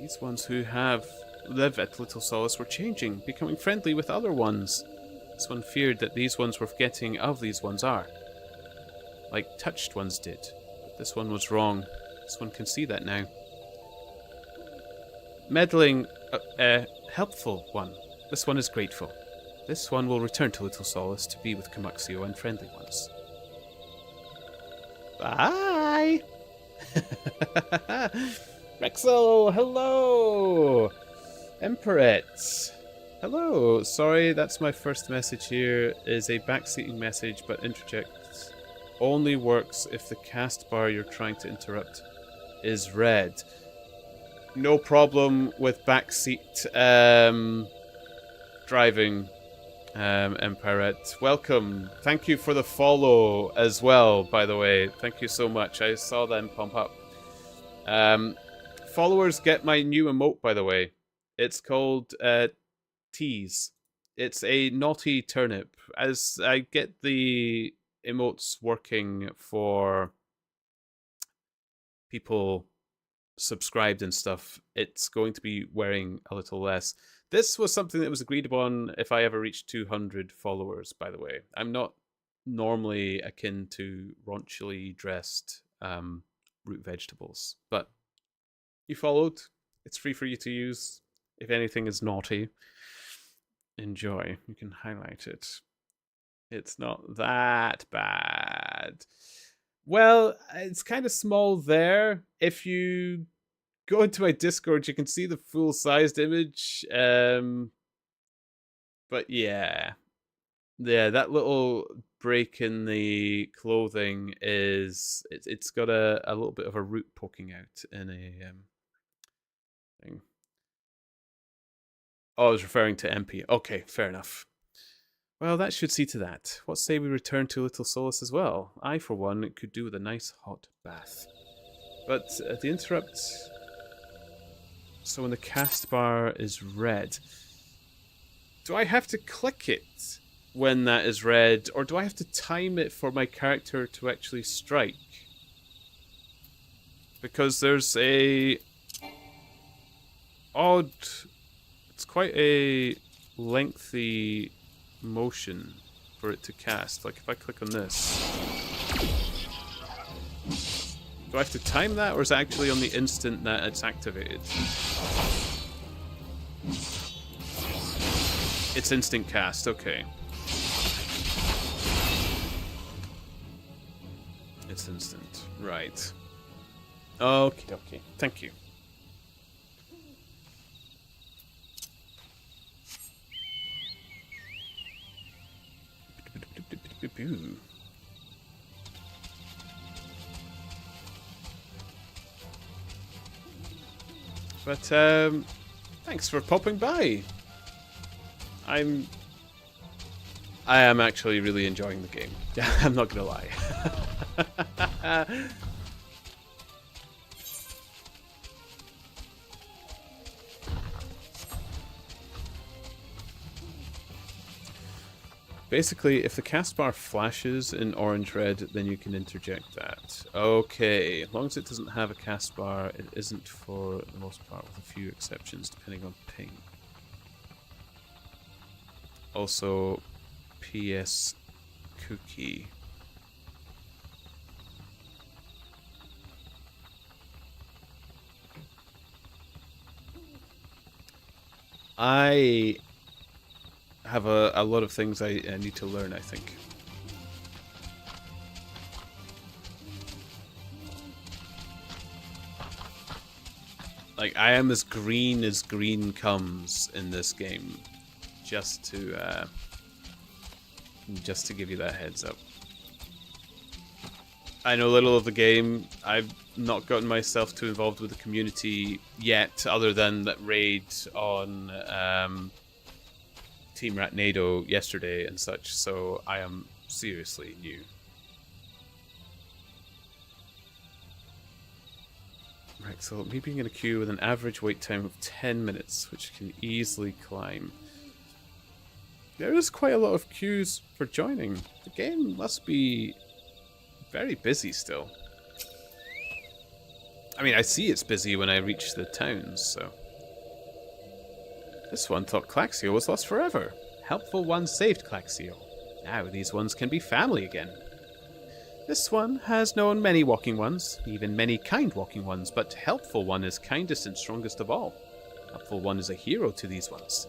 These ones who live at Little Solace were changing, becoming friendly with other ones. This one feared that these ones were forgetting of these ones are. Like touched ones did. But this one was wrong. This one can see that now. Meddling, helpful one. This one is grateful. This one will return to Little Solace to be with Camaxio and friendly ones. Bye! Rexel, hello! Emperette, hello! Sorry, that's my first message here. Is a backseating message, but interject only works if the cast bar you're trying to interrupt is red. No problem with backseat driving, Empirette. Welcome. Thank you for the follow as well, by the way. Thank you so much. I saw them pump up. Followers get my new emote, by the way. It's called Tease. It's a naughty turnip. As I get the emotes working for people subscribed and stuff, it's going to be wearing a little less. This was something that was agreed upon if I ever reached 200 followers, by the way. I'm not normally akin to raunchily dressed root vegetables, but you followed. It's free for you to use. If anything is naughty, enjoy. You can highlight it. It's not that bad. Well, it's kind of small there. If you go into my Discord, you can see the full-sized image. But yeah, that little break in the clothing is it's got a little bit of a root poking out in a thing. Oh, I was referring to MP. Okay, fair enough. Well, that should see to that. What say we return to Little Solace as well? I, for one, could do with a nice hot bath. But the interrupt... So when the cast bar is red... Do I have to click it when that is red? Or do I have to time it for my character to actually strike? Because there's a... odd It's quite a lengthy motion for it to cast. Like if I click on this, do I have to time that, or is it actually on the instant that it's activated? It's instant cast, okay. It's instant, right. Okay, okay. Thank you. But thanks for popping by. I am actually really enjoying the game. I'm not gonna lie. Basically, if the cast bar flashes in orange-red, then you can interject that. Okay, as long as it doesn't have a cast bar, it isn't for the most part, with a few exceptions, depending on ping. Also, PS cookie. I have a lot of things I need to learn, I think. Like, I am as green comes in this game. Just to give you that heads up. I know little of the game. I've not gotten myself too involved with the community yet, other than that raid on Team Ratnado yesterday and such, so I am seriously new. Right, so me being in a queue with an average wait time of 10 minutes, which can easily climb. There is quite a lot of queues for joining. The game must be very busy still. I mean, I see it's busy when I reach the towns, so... This one thought Claxio was lost forever. Helpful one saved Claxio. Now these ones can be family again. This one has known many walking ones, even many kind walking ones, but Helpful one is kindest and strongest of all. Helpful one is a hero to these ones.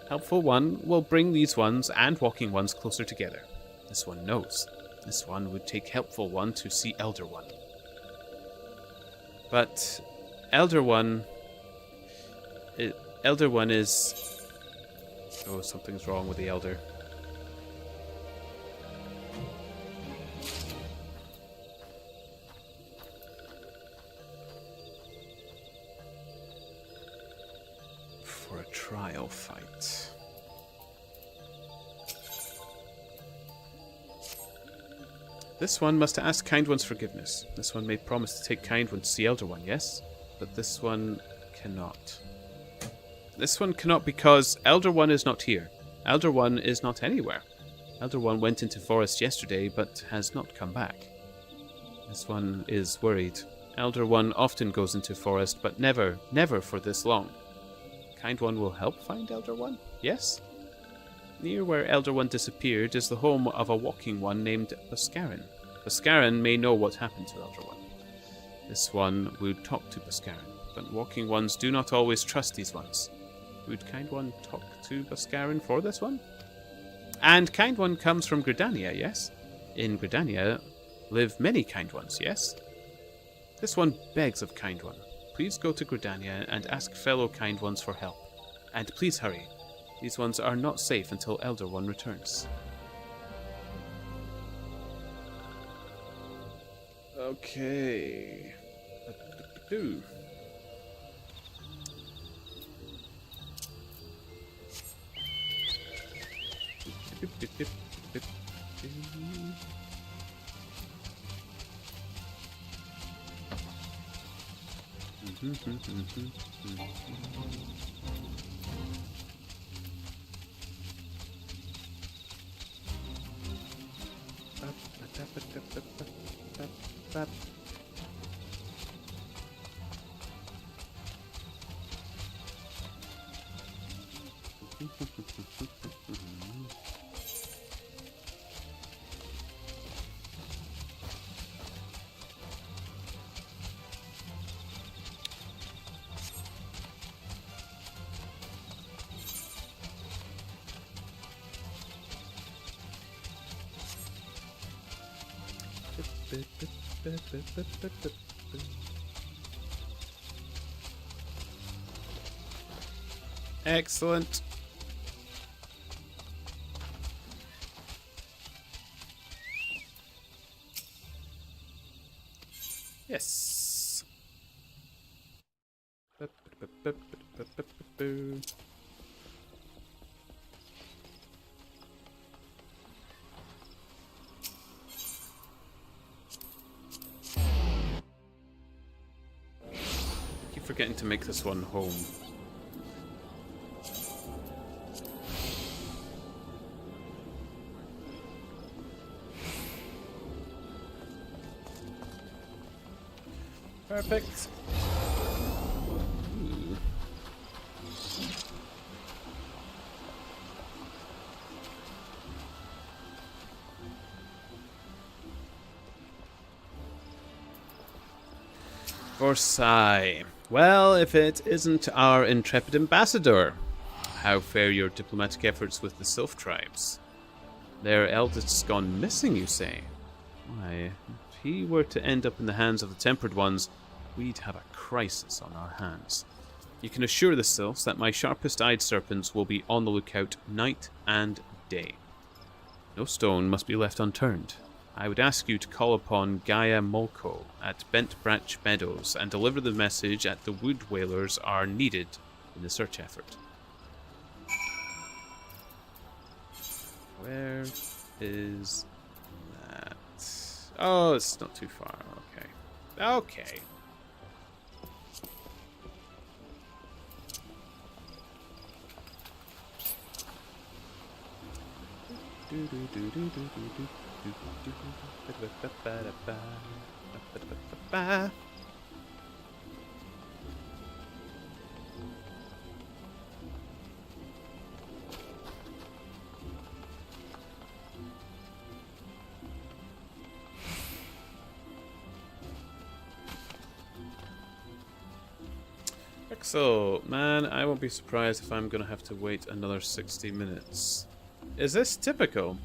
Helpful one will bring these ones and walking ones closer together. This one knows. This one would take Helpful one to see Elder one. But Elder one is... Oh, something's wrong with the Elder. For a trial fight. This one must ask Kind One's forgiveness. This one may promise to take Kind One to see Elder One, yes? But this one cannot. This one cannot because Elder One is not here. Elder One is not anywhere. Elder One went into forest yesterday, but has not come back. This one is worried. Elder One often goes into forest, but never for this long. Kind One will help find Elder One? Yes? Near where Elder One disappeared is the home of a walking one named Bhaskaran. Bhaskaran may know what happened to Elder One. This one would talk to Bhaskaran, but walking ones do not always trust these ones. Would Kind One talk to Bhaskaran for this one? And Kind One comes from Gridania, yes? In Gridania live many Kind Ones, yes? This one begs of Kind One. Please go to Gridania and ask fellow Kind Ones for help. And please hurry. These ones are not safe until Elder One returns. Okay. Excellent. Yes. Keep forgetting to make this one home. Perfect. Ooh. Versailles. Well, if it isn't our intrepid ambassador. How fare your diplomatic efforts with the Sylph tribes? Their eldest's gone missing, you say? Why, if he were to end up in the hands of the Tempered Ones, we'd have a crisis on our hands. You can assure the Sylphs that my sharpest-eyed serpents will be on the lookout night and day. No stone must be left unturned. I would ask you to call upon Gaia Molko at Bent Branch Meadows and deliver the message that the Wood Whalers are needed in the search effort. Where is that? Oh, it's not too far. Okay. Okay. So, man, I won't be surprised if I'm gonna have to wait another 60 minutes. Is this typical?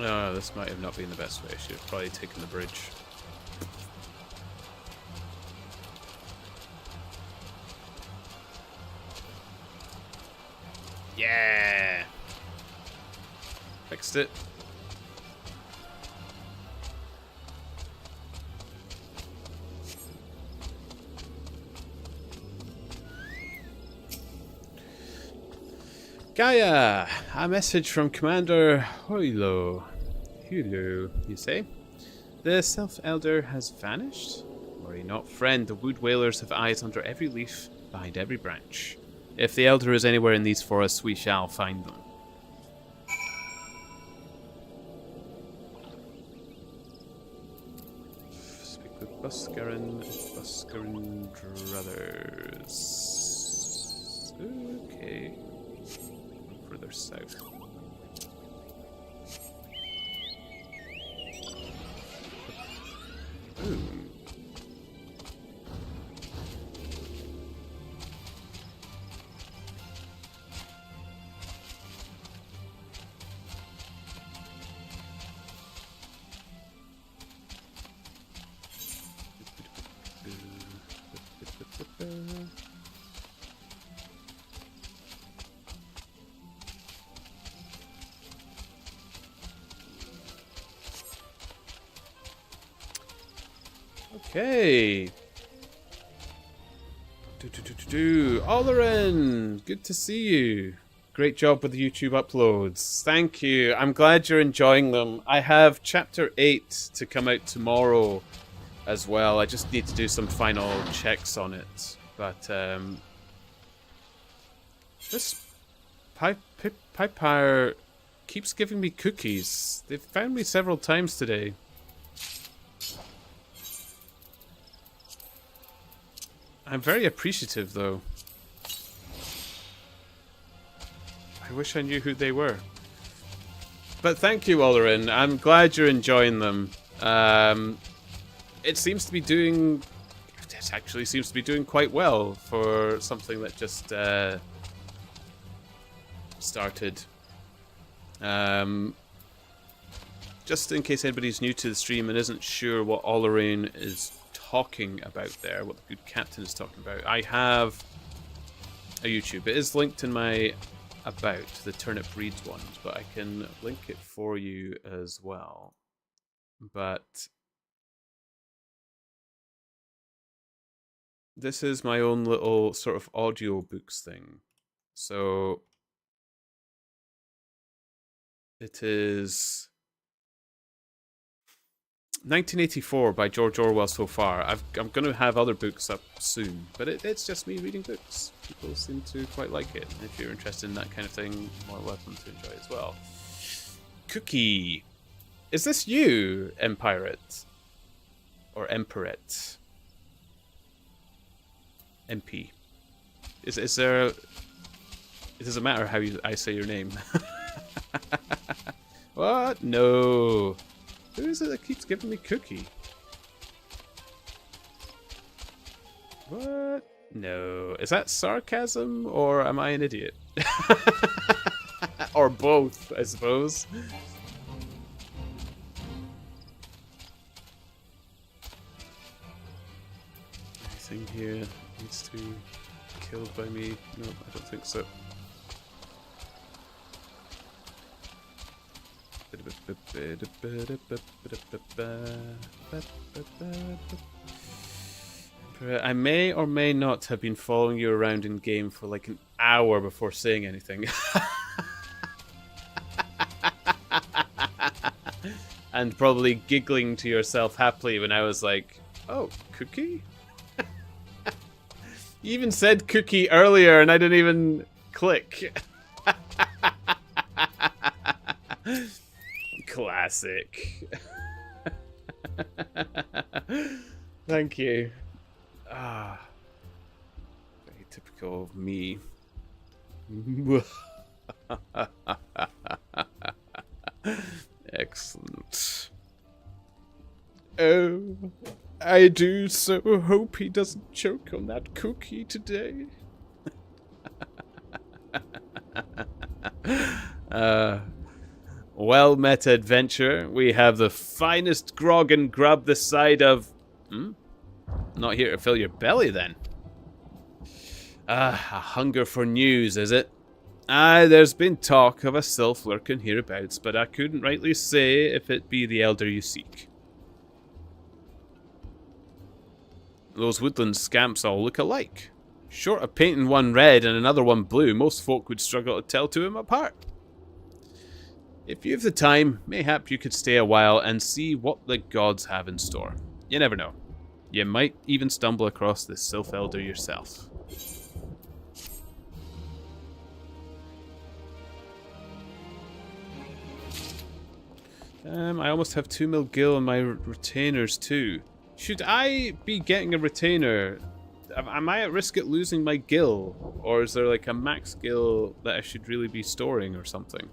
Oh, this might have not been the best way. I should have probably taken the bridge. Yeah! Fixed it. Gaia! A message from Commander Hoilo. Hello, you say? The Self-Elder has vanished? Worry not, friend. The Wood Whalers have eyes under every leaf, behind every branch. If the Elder is anywhere in these forests, we shall find them. Speak with Buskarin brothers. Okay. Further south. Ooh. Okay. Olerin, good to see you. Great job with the YouTube uploads. Thank you. I'm glad you're enjoying them. I have Chapter 8 to come out tomorrow as well. I just need to do some final checks on it. But, this Piper keeps giving me cookies. They've found me several times today. I'm very appreciative, though. I wish I knew who they were. But thank you, Olerin. I'm glad you're enjoying them. It seems to be doing... It actually seems to be doing quite well for something that just started. Just in case anybody's new to the stream and isn't sure what Olerin is talking about there, what the good captain is talking about, I have a YouTube. It is linked in my about, the Turnip Reads ones, but I can link it for you as well. But this is my own little sort of audio books thing. So it is 1984 by George Orwell so far. I'm going to have other books up soon, but it's just me reading books. People seem to quite like it. If you're interested in that kind of thing, more welcome to enjoy as well. Cookie. Is this you, Empirate? Or Emperate? MP. Is there... It doesn't matter how I say your name. What? No. Who is it that keeps giving me cookie? What? No. Is that sarcasm or am I an idiot? Or both, I suppose. Anything here needs to be killed by me? No, I don't think so. I may or may not have been following you around in game for like an hour before saying anything. And probably giggling to yourself happily when I was like, oh, cookie? You even said cookie earlier and I didn't even click. Classic. Thank you. Ah, very typical of me. Excellent. Oh, I do so hope he doesn't choke on that cookie today. Well met, adventure. We have the finest grog and grub this side of... Not here to fill your belly, then. A hunger for news, is it? Aye, there's been talk of a sylph lurking hereabouts, but I couldn't rightly say if it be the elder you seek. Those woodland scamps all look alike. Short of painting one red and another one blue, most folk would struggle to tell two of them apart. If you have the time, mayhap you could stay a while and see what the gods have in store. You never know. You might even stumble across the sylph elder yourself. I almost have 2 mil gil in my retainers too. Should I be getting a retainer? Am I at risk at losing my gil? Or is there like a max gil that I should really be storing or something?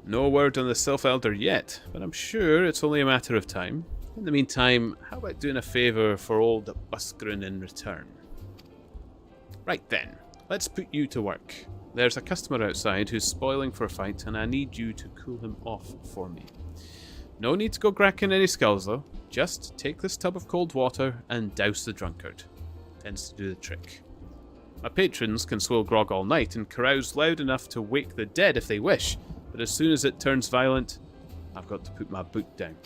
No word on the Sylph Elder yet, but I'm sure it's only a matter of time. In the meantime, how about doing a favour for old Buskrin in return? Right then, let's put you to work. There's a customer outside who's spoiling for a fight, and I need you to cool him off for me. No need to go cracking any skulls though. Just take this tub of cold water and douse the drunkard. Tends to do the trick. My patrons can swill grog all night and carouse loud enough to wake the dead if they wish, but But as soon as it turns violent, I've got to put my boot down.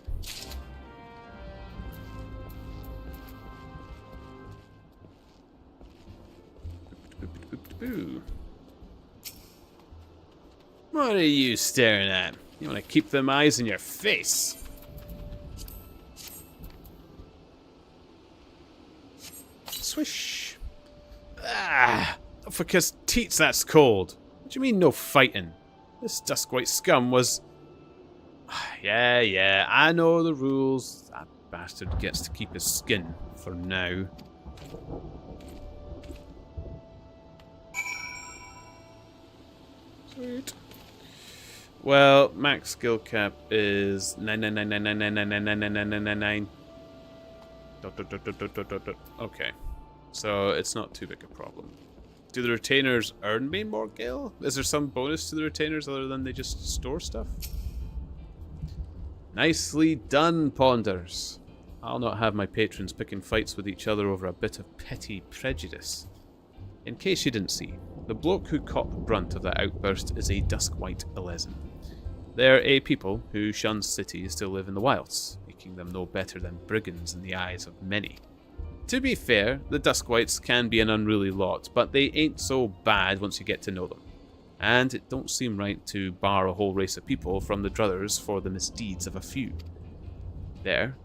What are you staring at? You want to keep them eyes in your face. Swish. Ah, for cause teats, that's cold. What do you mean no fighting? This Duskwhite scum was... Yeah, I know the rules. That bastard gets to keep his skin for now. Sweet. Well, max skill cap is 9999999999999. Okay, so it's not too big a problem. Do the retainers earn me more gil? Is there some bonus to the retainers other than they just store stuff? Nicely done, Ponders. I'll not have my patrons picking fights with each other over a bit of petty prejudice. In case you didn't see, the bloke who caught the brunt of that outburst is a Duskwhite Elezen. They're a people who shun cities to live in the wilds, making them no better than brigands in the eyes of many. To be fair, the Duskwhites can be an unruly lot, but they ain't so bad once you get to know them. And it don't seem right to bar a whole race of people from the druthers for the misdeeds of a few. There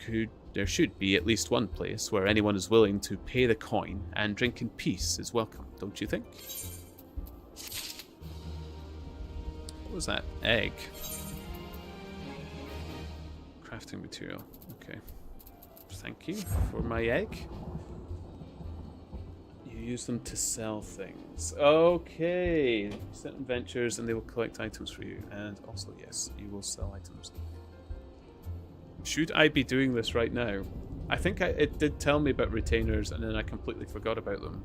should be at least one place where anyone is willing to pay the coin and drink in peace is welcome, don't you think? What was that? Egg. Crafting material. Okay. Thank you for my egg. You use them to sell things. Okay. Certain ventures and they will collect items for you. And also, yes, you will sell items. Should I be doing this right now? I think it did tell me about retainers and then I completely forgot about them.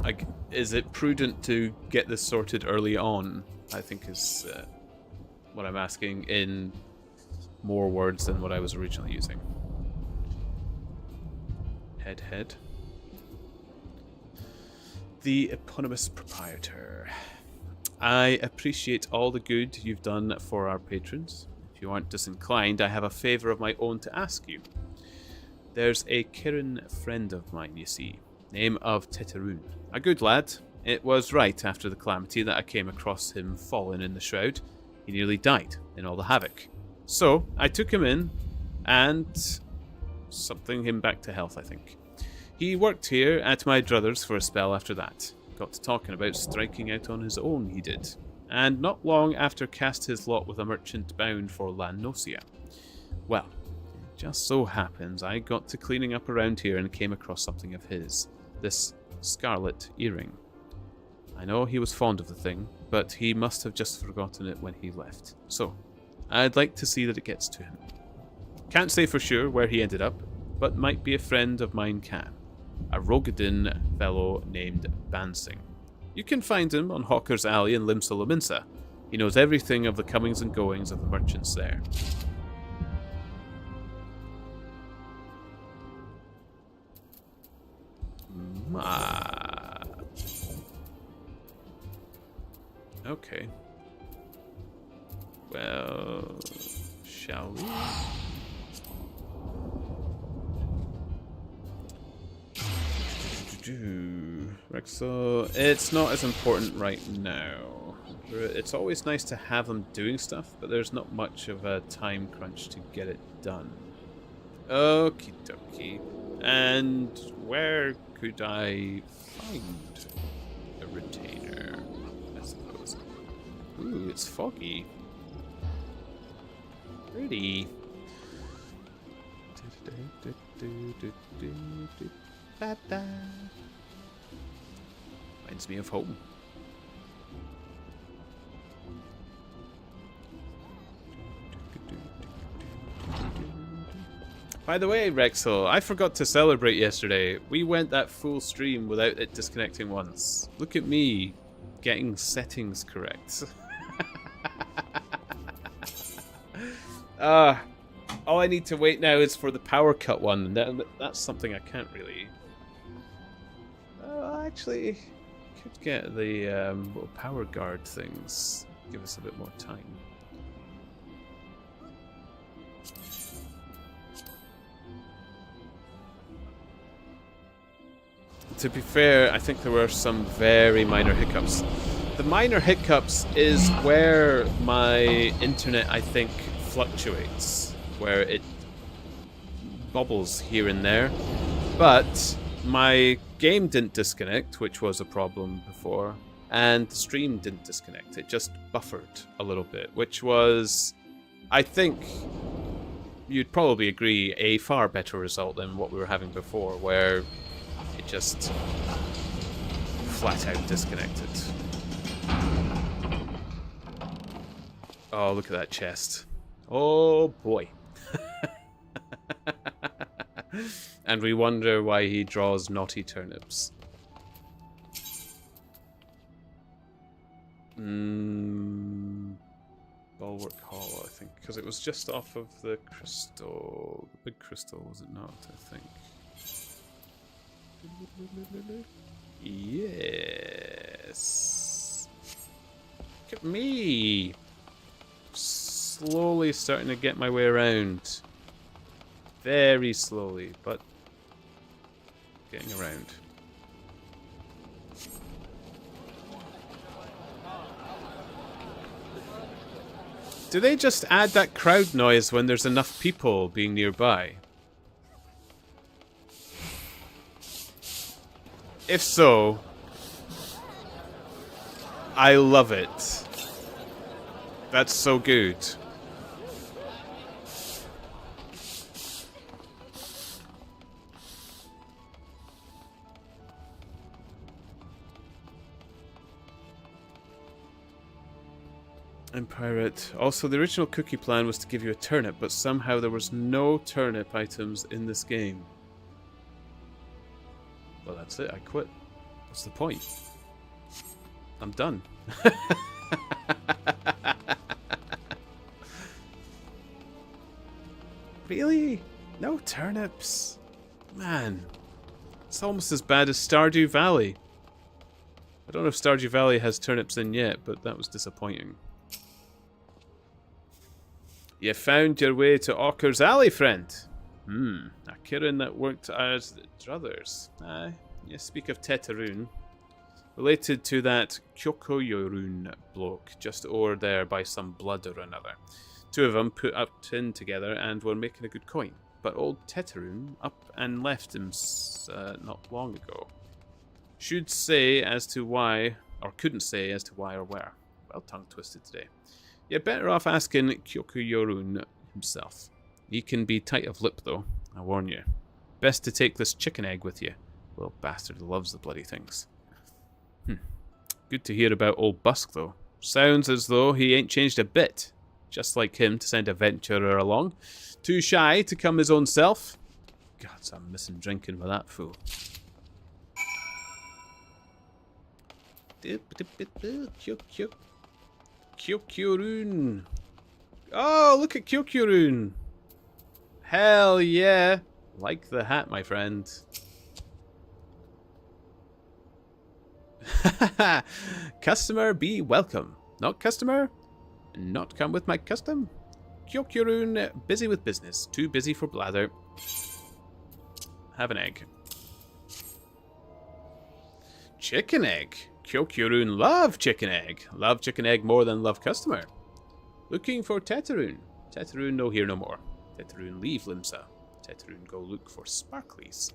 Like, is it prudent to get this sorted early on? I think is what I'm asking in more words than what I was originally using. Head. The eponymous proprietor. I appreciate all the good you've done for our patrons. If you aren't disinclined, I have a favour of my own to ask you. There's a Kirin friend of mine, you see, name of Teteroon. A good lad. It was right after the calamity that I came across him fallen in the shroud. He nearly died in all the havoc. So, I took him in and something him back to health, I think. He worked here at my druthers for a spell after that. Got to talking about striking out on his own, he did. And not long after cast his lot with a merchant bound for Lannosia. Well, it just so happens I got to cleaning up around here and came across something of his. This scarlet earring. I know he was fond of the thing, but he must have just forgotten it when he left. So, I'd like to see that it gets to him. Can't say for sure where he ended up, but might be a friend of mine can. A Rogadin fellow named Bansing. You can find him on Hawker's Alley in Limsa Lominsa. He knows everything of the comings and goings of the merchants there. Okay. Well, shall we? Rexel, it's not as important right now. It's always nice to have them doing stuff, but there's not much of a time crunch to get it done. Okie dokie. And where could I find a retainer, I suppose? Ooh, it's foggy. Pretty. Reminds me of home. By the way, Rexel, I forgot to celebrate yesterday. We went that full stream without it disconnecting once. Look at me, getting settings correct. All I need to wait now is for the power cut one. That's something I can't really... actually... Could get the little power guard things. Give us a bit more time. To be fair, I think there were some very minor hiccups. The minor hiccups is where my internet, I think, fluctuates, where it bobbles here and there. But my game didn't disconnect, which was a problem before, and the stream didn't disconnect. It just buffered a little bit, which was, I think, you'd probably agree, a far better result than what we were having before, where it just flat out disconnected. Oh, look at that chest. Oh boy. And we wonder why he draws naughty turnips. Bulwark Hall, I think, because it was just off of the crystal. The big crystal, was it not? I think. Yes. Look at me. Slowly starting to get my way around. Very slowly, but getting around. Do they just add that crowd noise when there's enough people being nearby? If so, I love it. That's so good. And pirate. Also, the original cookie plan was to give you a turnip, but somehow there was no turnip items in this game. Well, that's it. I quit. What's the point? I'm done. Really? No turnips? Man. It's almost as bad as Stardew Valley. I don't know if Stardew Valley has turnips in yet, but that was disappointing. You found your way to Ocker's Alley, friend. A Kirin that worked as druthers. Aye, you speak of Tetaroon. Related to that Kyokoyorun bloke just over there by some blood or another. Two of them put up in together and were making a good coin. But old Tetaroon up and left him not long ago. Should say as to why, or couldn't say as to why or where. Well, tongue twisted today. You're better off asking Kyokuyorun himself. He can be tight of lip, though, I warn you. Best to take this chicken egg with you. Little bastard loves the bloody things. Good to hear about old Busk, though. Sounds as though he ain't changed a bit. Just like him to send a venturer along. Too shy to come his own self. God, I'm missing drinking with that fool. Kyokurun. Oh, look at Kyokurun. Hell yeah. Like the hat, my friend. Customer be welcome. Not customer? Not come with my custom? Kyokurun, busy with business. Too busy for blather. Have an egg. Chicken egg. Kyokurun love chicken egg. Love chicken egg more than love customer. Looking for Tetaroon. Tetaroon no here no more. Tetaroon leave Limsa. Tetaroon go look for sparklies.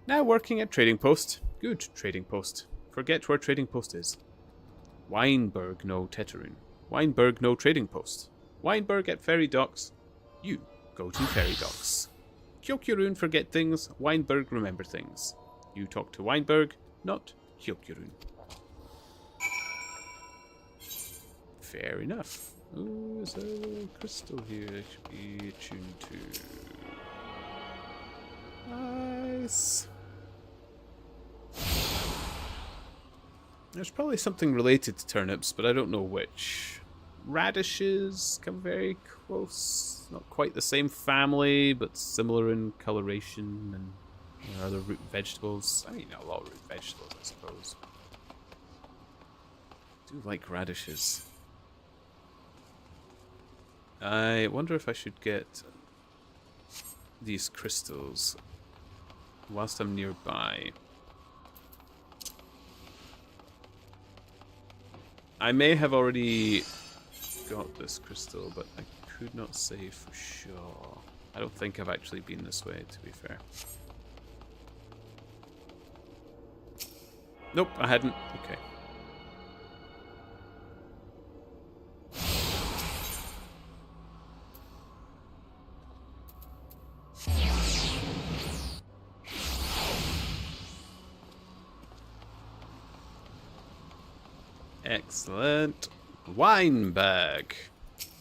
Now working at trading post. Good trading post. Forget where trading post is. Weinberg no Tetaroon. Weinberg no trading post. Weinberg at ferry docks. You go to ferry docks. Kyokurun forget things. Weinberg remember things. You talk to Weinberg, not Kyokurun. Fair enough. Oh, there's a crystal here I should be attuned to. Nice. There's probably something related to turnips, but I don't know which. Radishes come very close. Not quite the same family, but similar in coloration and other root vegetables. I mean, a lot of root vegetables, I suppose. do like radishes. I wonder if I should get these crystals whilst I'm nearby. I may have already got this crystal, but I could not say for sure. I don't think I've actually been this way, to be fair. Nope, I hadn't. Okay. Excellent. Wine bag.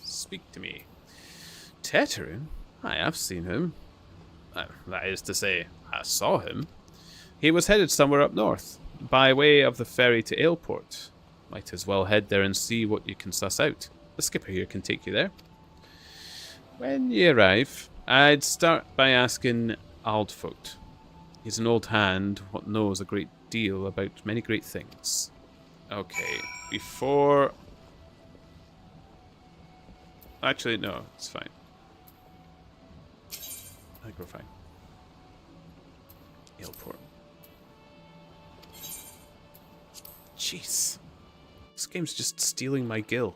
Speak to me. Teterin? I have seen him. That is to say, I saw him. He was headed somewhere up north, by way of the ferry to Aleport. Might as well head there and see what you can suss out. The skipper here can take you there. When you arrive, I'd start by asking Aldfoot. He's an old hand, what knows a great deal about many great things. Okay, before... Actually, no, it's fine. I think we're fine. Aleport. Jeez. This game's just stealing my gil.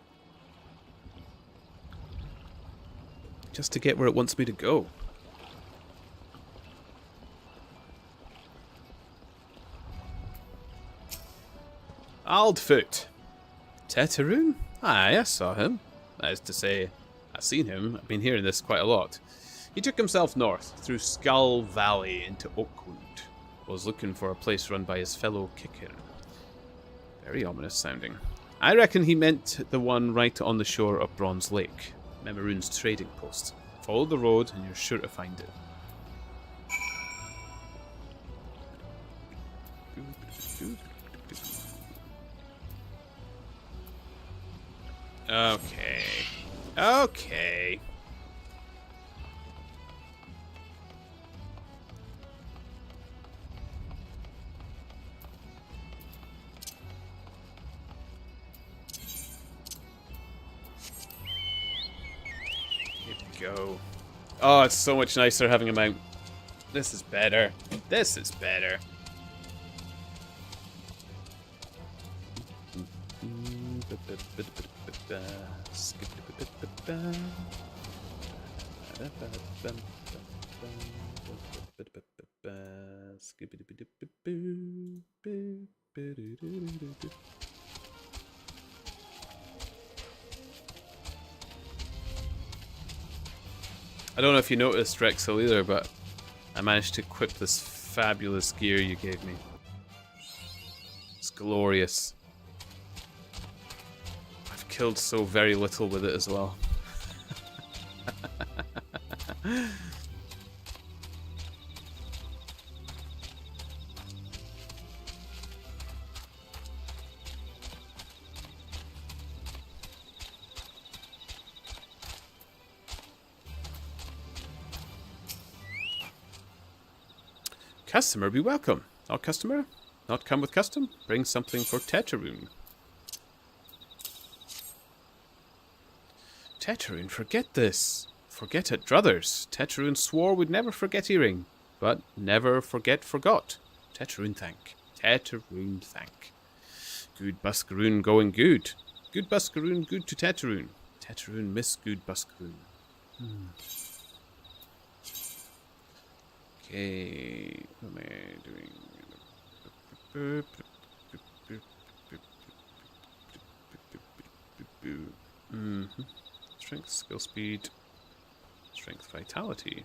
Just to get where it wants me to go. Aldfoot. Teteroon? Aye, I saw him. That is to say, I've seen him. I've been hearing this quite a lot. He took himself north, through Skull Valley into Oakwood. Was looking for a place run by his fellow kicker. Very ominous sounding. I reckon he meant the one right on the shore of Bronze Lake. Memoroon's trading post. Follow the road and you're sure to find it. Okay. Okay. Here we go. Oh, it's so much nicer having him out. This is better. This is better. I don't know if you noticed, Drexel, either, but I managed to equip this fabulous gear you gave me. It's glorious. I've killed so very little with it as well. Customer, be welcome. Not customer? Not come with custom? Bring something for Teteroon. Teteroon, forget this. Forget it, druthers. Teteroon swore we'd never forget earring, but never forgot. Teteroon thank. Teteroon thank. Good Buscaroon going good. Good Buscaroon good to Teteroon. Teteroon miss good Buscaroon. Okay, what am I doing? Strength, skill speed, strength, vitality.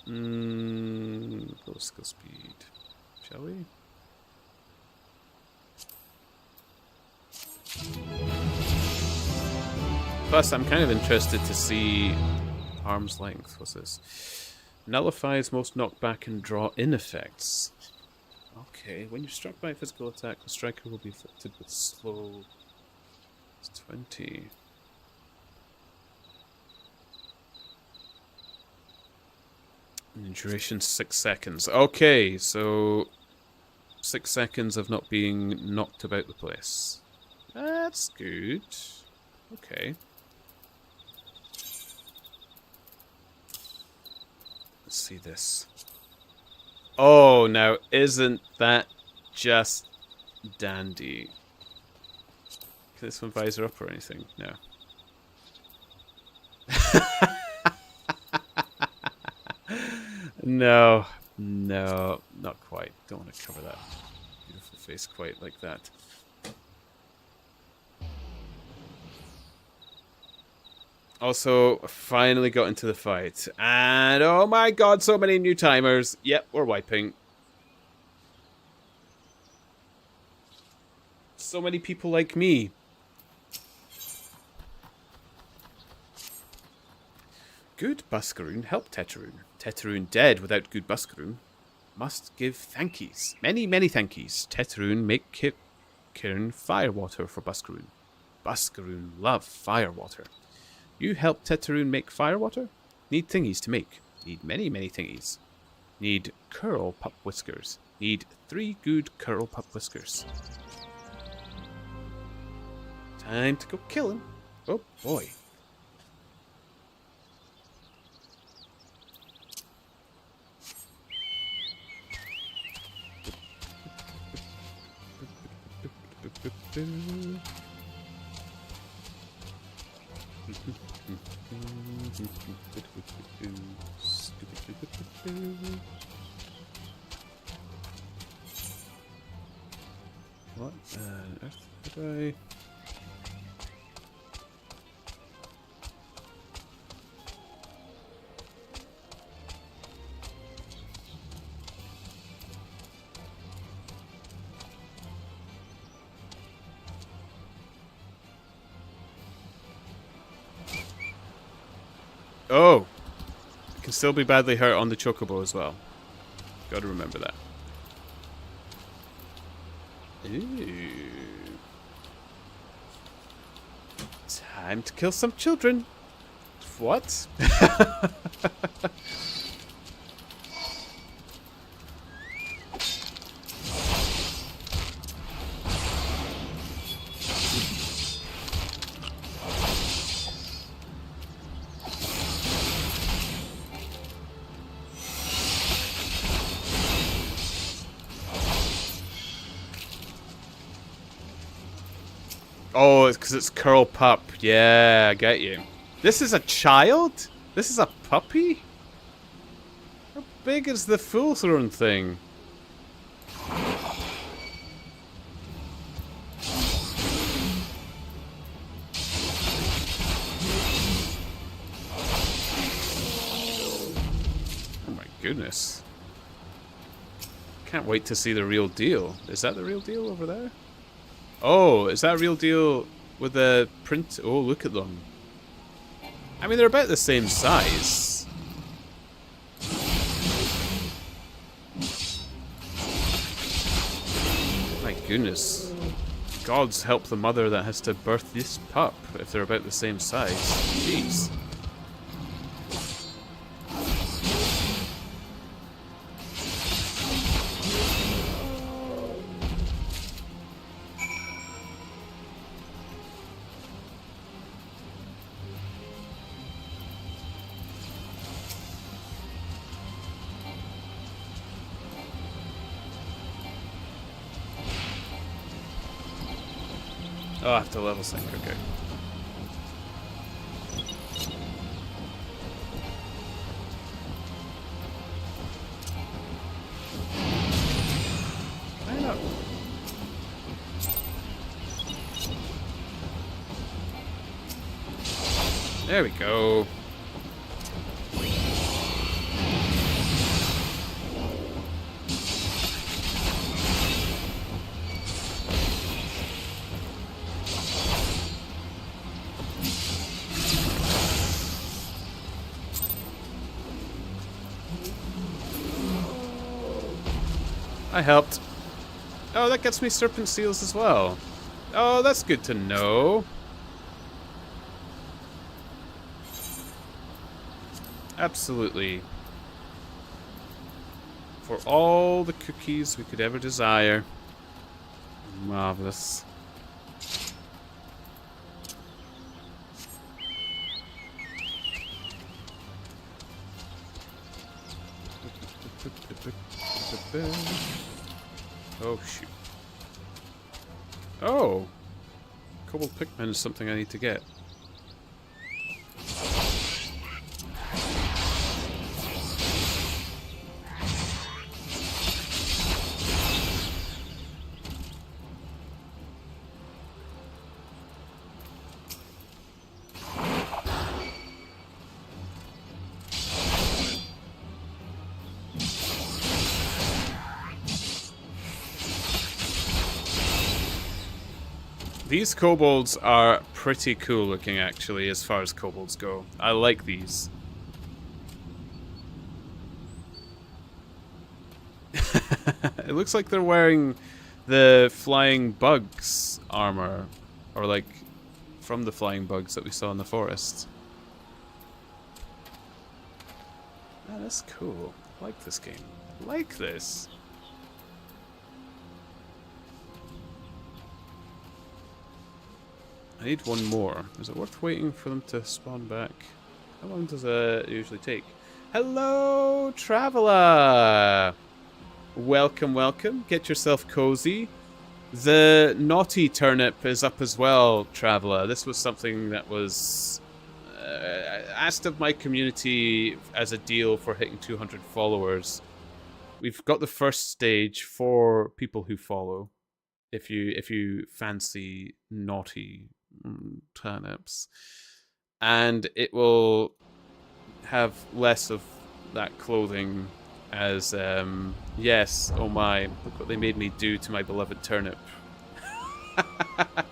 Go skill speed, shall we? Plus, I'm kind of interested to see arm's length. What's this? Nullifies most knockback and draw-in effects. Okay, when you're struck by a physical attack, the striker will be afflicted with slow. It's 20. And duration 6 seconds. Okay, so 6 seconds of not being knocked about the place. That's good. Okay. Let's see this. Oh, now isn't that just dandy? Can this one visor up or anything? No. No, no, not quite. Don't want to cover that beautiful face quite like that. Also, finally got into the fight. And oh my god, so many new timers. Yep, we're wiping. So many people like me. Good Buscaroon help Teteroon. Teteroon dead without good Buscaroon. Must give thankies. Many, many thankies. Teteroon make Kirin firewater for Buscaroon. Buscaroon love firewater. You help Teteroon make firewater? Need thingies to make. Need many, many thingies. Need curl pup whiskers. Need 3 good curl pup whiskers. Time to go kill him. Oh boy. What on earth did I... Oh! It can still be badly hurt on the chocobo as well. Gotta remember that. Ooh. Time to kill some children. What? Oh, it's because it's Curl Pup. Yeah, I get you. This is a child? This is a puppy? How big is the full thrown thing? Oh my goodness. Can't wait to see the real deal. Is that the real deal over there? Oh, is that a real deal with the print? Oh, look at them. I mean, they're about the same size. My goodness. Gods help the mother that has to birth this pup if they're about the same size. Jeez. Oh, I have to level sync, okay. I know. There we go. I helped. Oh, that gets me serpent seals as well. Oh, that's good to know. Absolutely. for all the cookies we could ever desire. Marvelous. Oh, shoot. Oh! Cobalt Pikmin is something I need to get. These kobolds are pretty cool looking, actually, as far as kobolds go. I like these. It looks like they're wearing the flying bugs armor, or like from the flying bugs that we saw in the forest. Oh, that's cool. I like this game. I like this. I need one more. Is it worth waiting for them to spawn back? How long does it usually take? Hello, traveler! Welcome, welcome. Get yourself cozy. The naughty turnip is up as well, traveler. This was something that was asked of my community as a deal for hitting 200 followers. We've got the first stage for people who follow. If you fancy naughty turnips, and it will have less of that clothing as yes, oh my, look what they made me do to my beloved turnip.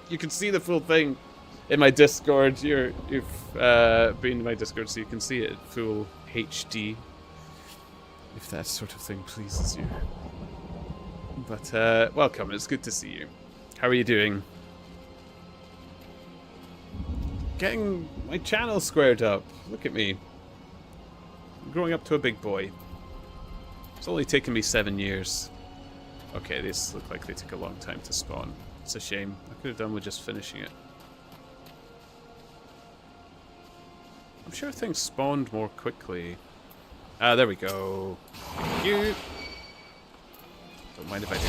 You can see the full thing in my Discord. You've been in my Discord, so you can see it at full HD, if that sort of thing pleases you. But welcome, it's good to see you. How are you doing? Getting my channel squared up. Look at me. I'm growing up to a big boy. It's only taken me 7 years. Okay, these look like they took a long time to spawn. It's a shame. I could have done with just finishing it. I'm sure things spawned more quickly. Ah, there we go. Thank you. Don't mind if I do.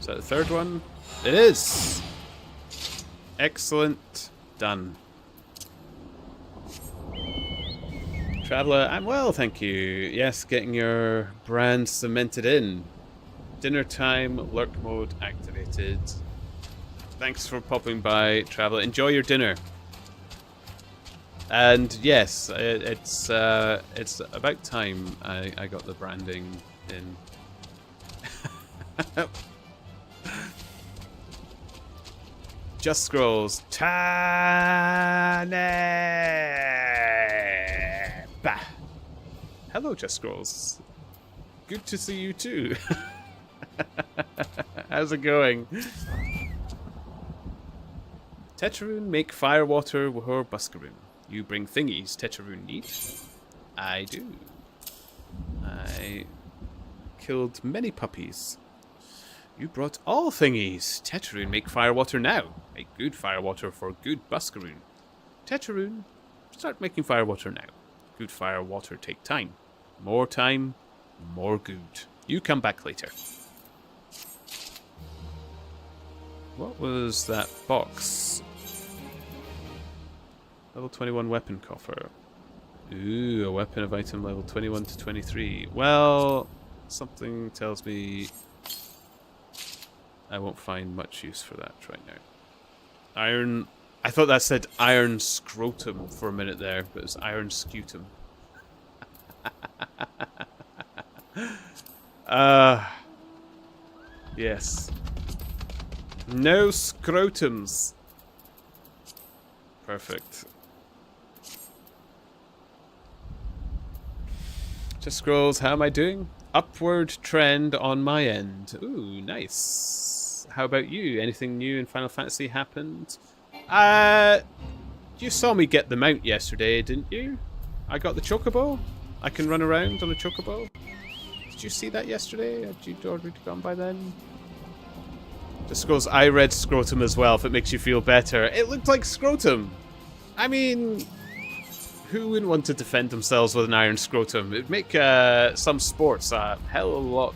Is that the third one? It is! Excellent. Done. Traveller, I'm well, thank you. Yes, getting your brand cemented in. Dinner time, lurk mode activated. Thanks for popping by, Traveller. Enjoy your dinner. And yes, it's about time I got the branding in. Just Scrolls. Turnip! Hello, Just Scrolls. Good to see you too. How's it going? Tetraroon make firewater or Buscaroon. You bring thingies Tetraroon need. I do. I killed many puppies. You brought all thingies. Tetraroon make firewater now. Make good firewater for good Buscaroon. Tetraroon, start making firewater now. Good firewater take time. More time, more good. You come back later. What was that box? Level 21 weapon coffer. Ooh, a weapon of item level 21 to 23. Well, something tells me I won't find much use for that right now. Iron... I thought that said iron scrotum for a minute there, but it's iron scutum. Yes. No scrotums. Perfect. Just Scrolls, how am I doing? Upward trend on my end. Ooh, nice. How about you? Anything new in Final Fantasy happened? You saw me get the mount yesterday, didn't you? I got the chocobo. I can run around on a chocobo. Did you see that yesterday? Had you already gone by then? Just goes, I read scrotum as well, if it makes you feel better. It looked like scrotum. I mean, who wouldn't want to defend themselves with an iron scrotum? It'd make some sports a hell of a lot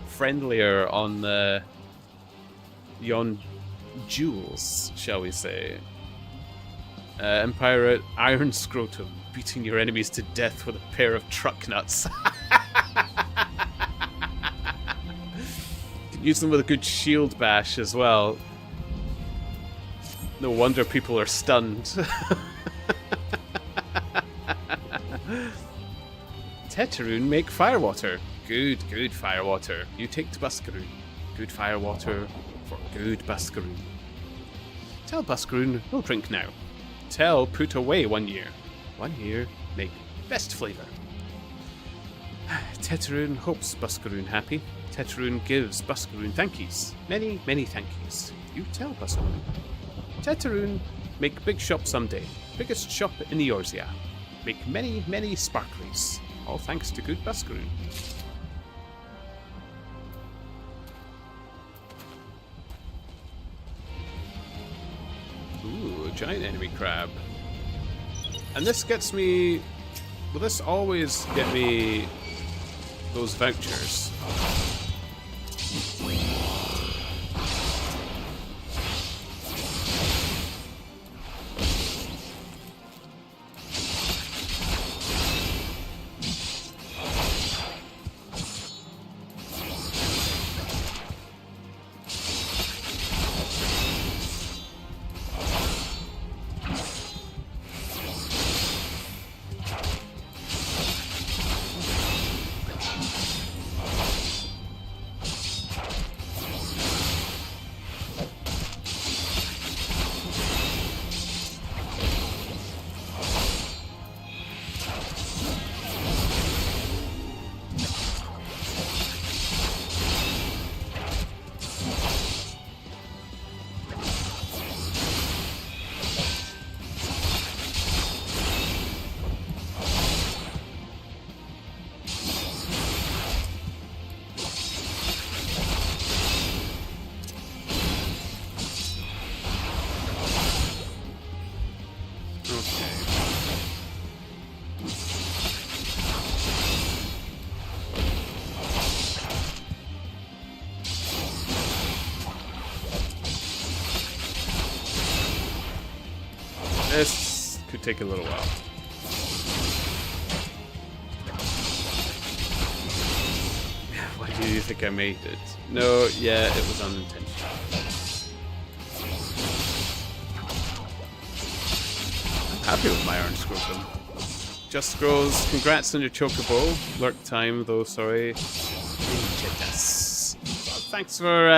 friendlier on yon jewels, shall we say. Empire iron scrotum, beating your enemies to death with a pair of truck nuts. Use them with a good shield bash as well. No wonder people are stunned. Teteroon make firewater. Good firewater. You take to Buscaroon. Good firewater for good Buscaroon. Tell Buscaroon we'll drink now. Tell put away 1 year. 1 year make best flavour. Teteroon hopes Buscaroon happy. Teteroon gives Buscaroon thankies. Many thankies. You tell Buscaroon. Teteroon make big shop someday. Biggest shop in the Eorzea. Make many sparklies. All thanks to good Buscaroon. Ooh, a giant enemy crab. And this gets me... Will this always get me those vouchers? This could take a little while. Why do you think I made it? No, yeah, it was unintentional. I'm happy with my orange scrotum. Just Scrolls, congrats on your chocobo. Lurk time, though, sorry. Thanks for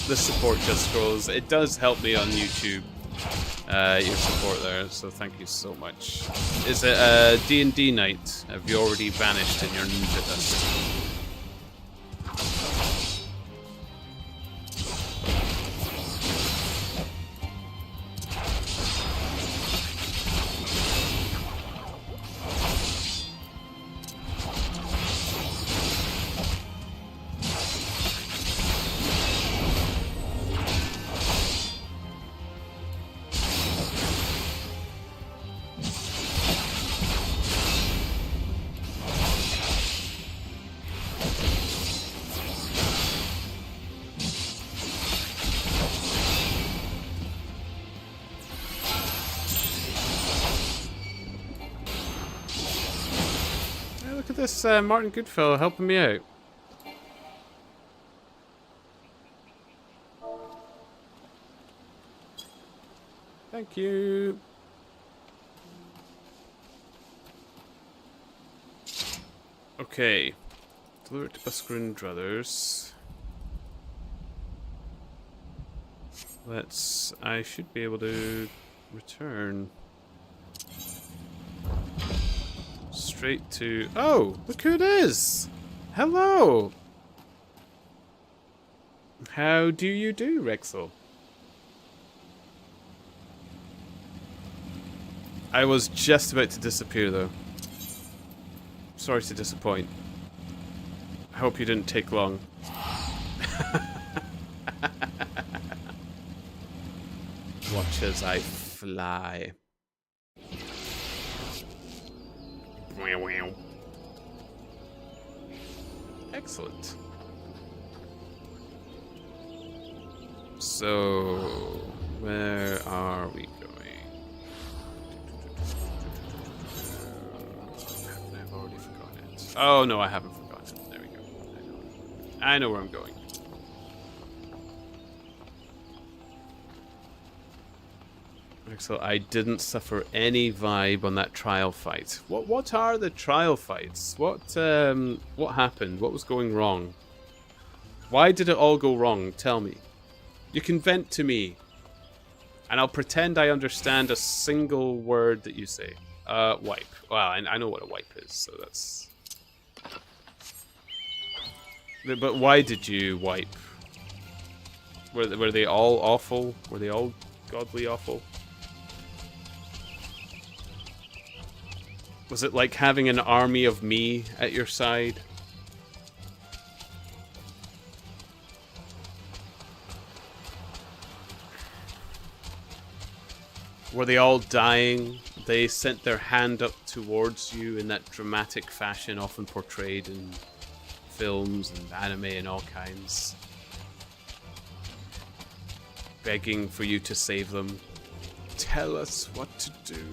the support, Just Scrolls. It does help me on YouTube. Your support there, so thank you so much. Is it a D&D night? Have you already vanished in your ninja dust? Look at this Martin Goodfellow helping me out. Thank you. Okay. Deliver to Buscaroon Druthers. I should be able to return straight to... Oh, look who it is! Hello! How do you do, Rexel? I was just about to disappear, though. Sorry to disappoint. I hope you didn't take long. Watch as I fly. Excellent. So, where are we going? I've already forgotten it. Oh no, I haven't forgotten it. There we go. I know where I'm going. So I didn't suffer any vibe on that trial fight. What are the trial fights? What happened? What was going wrong? Why did it all go wrong? Tell me. You can vent to me, and I'll pretend I understand a single word that you say. Wipe. Well, I know what a wipe is, so that's... But why did you wipe? Were they all awful? Were they all godly awful? Was it like having an army of me at your side? Were they all dying? They sent their hand up towards you in that dramatic fashion often portrayed in films and anime and all kinds. Begging for you to save them. Tell us what to do.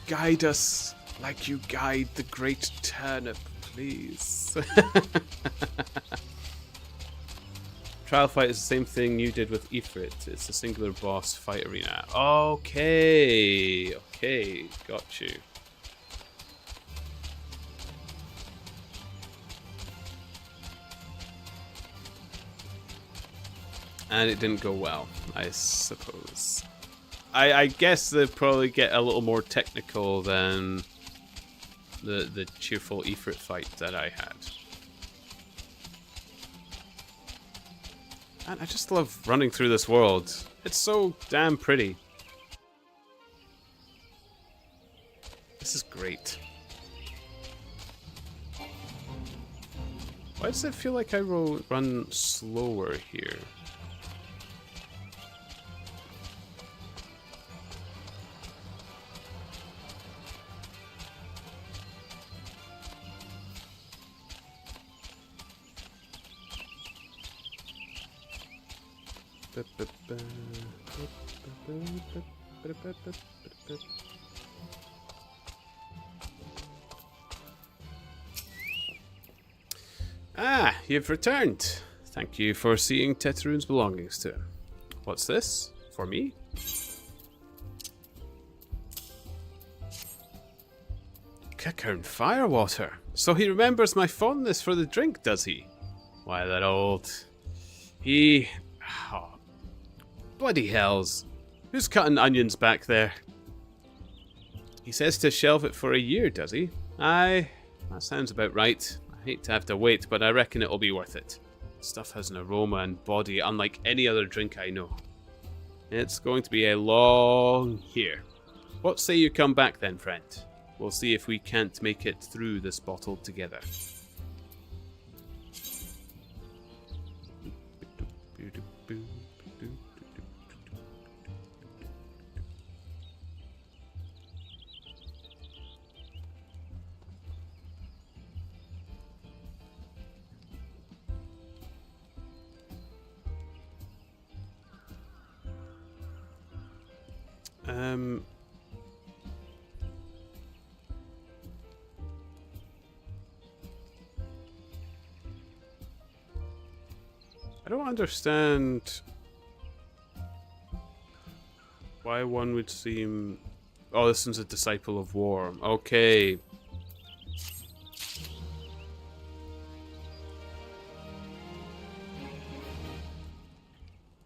Guide us like you guide the great Turnip, please. Trial fight is the same thing you did with Ifrit. It's a singular boss fight arena. Okay, got you. And it didn't go well, I suppose. I guess they probably get a little more technical than the cheerful Ifrit fight that I had. And I just love running through this world. It's so damn pretty. This is great. Why does it feel like I will run slower here? Ah, you've returned. Thank you for seeing Tetrarune's belongings to him. What's this? For me? Kickern Firewater. So he remembers my fondness for the drink, does he? Why, that old... He... Oh, bloody hells. Who's cutting onions back there? He says to shelve it for a year, does he? Aye, that sounds about right. I hate to have to wait, but I reckon it'll be worth it. Stuff has an aroma and body unlike any other drink I know. It's going to be a long year. What say you come back then, friend? We'll see if we can't make it through this bottle together. I don't understand why one would seem... Oh, this one's a disciple of war. Okay.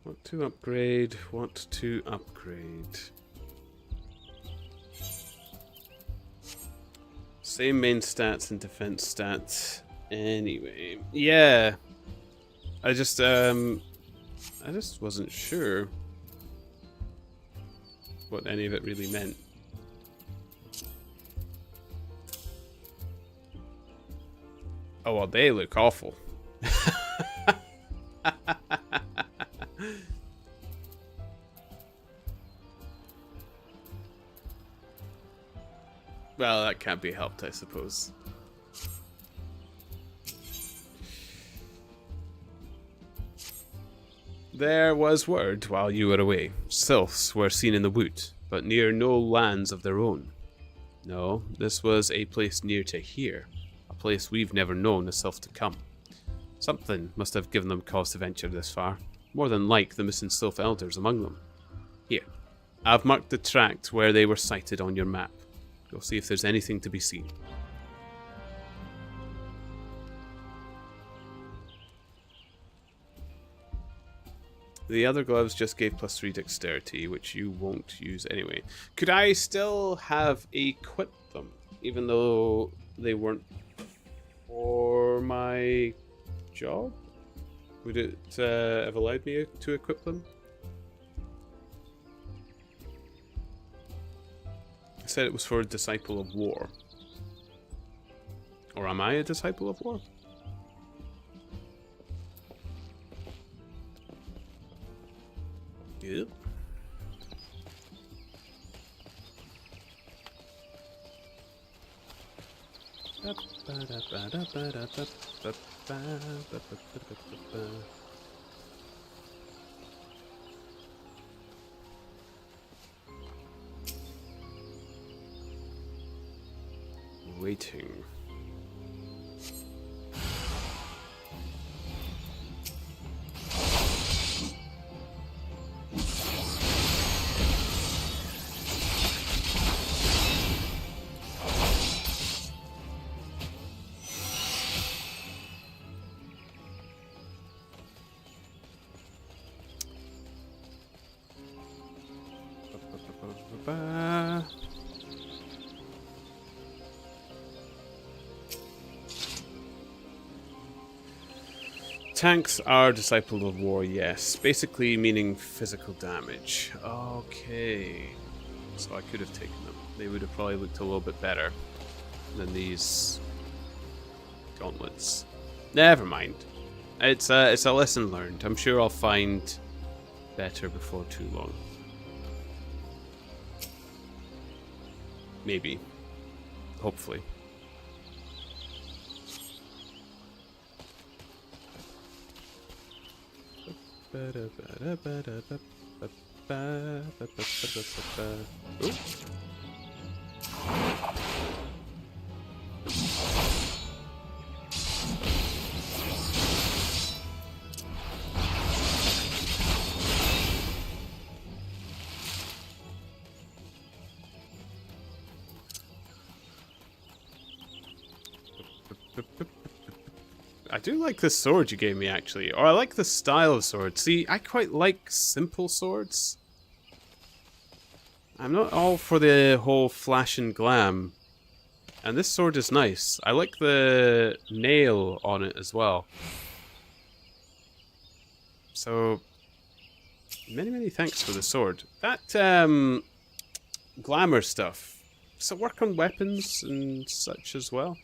Want to upgrade, want to upgrade. Same main stats and defense stats. Anyway, yeah. I just, I just wasn't sure what any of it really meant. Oh, well, they look awful. Well, that can't be helped, I suppose. There was word while you were away. Sylphs were seen in the wood, but near no lands of their own. No, this was a place near to here. A place we've never known a sylph to come. Something must have given them cause to venture this far. More than like the missing sylph elders among them. Here, I've marked the tract where they were sighted on your map. Go see if there's anything to be seen. The other gloves just gave +3 dexterity, which you won't use anyway. Could I still have equipped them, even though they weren't for my job? Would it have allowed me to equip them? I said it was for a Disciple of War. Or am I a Disciple of War? Yep. Waiting. Tanks are Disciple of War, yes. Basically meaning physical damage. Okay. So I could have taken them. They would have probably looked a little bit better than these gauntlets. Never mind. It's a lesson learned. I'm sure I'll find better before too long. Maybe. Hopefully. Ooh. I do like the sword you gave me, actually. Or I like the style of sword. See, I quite like simple swords. I'm not all for the whole flash and glam. And this sword is nice. I like the nail on it as well. So, many thanks for the sword. That, glamour stuff. Does it work on weapons and such as well?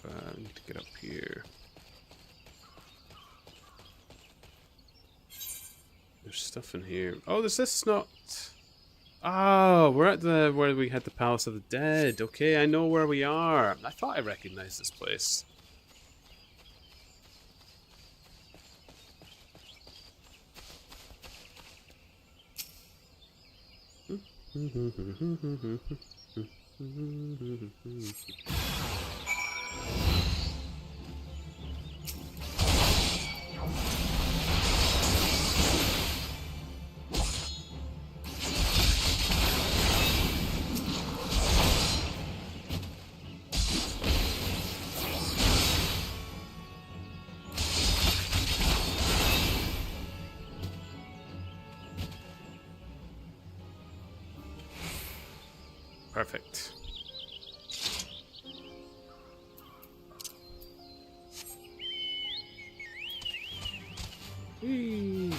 I need to get up here. There's stuff in here. Oh, is this not... Oh, we're at the where we had the Palace of the Dead. Okay, I know where we are. I thought I recognized this place. Perfect. Whee.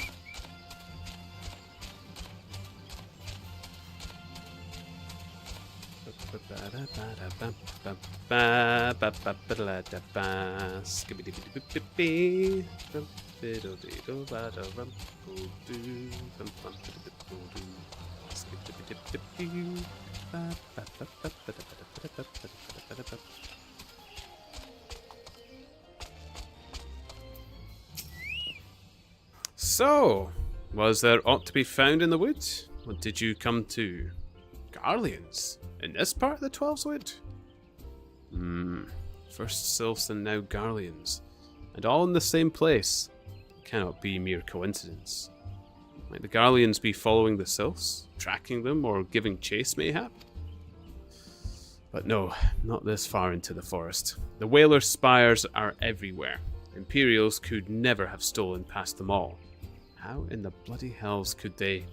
So, was there aught to be found in the woods? What did you come to? Garleans? In this part of the Twelves Wood? First sylphs and now Garleans. And all in the same place. Cannot be mere coincidence. Might the Garleans be following the sylphs? Tracking them or giving chase mayhap? But no, not this far into the forest. The Whaler's spires are everywhere. Imperials could never have stolen past them all. How in the bloody hells could they?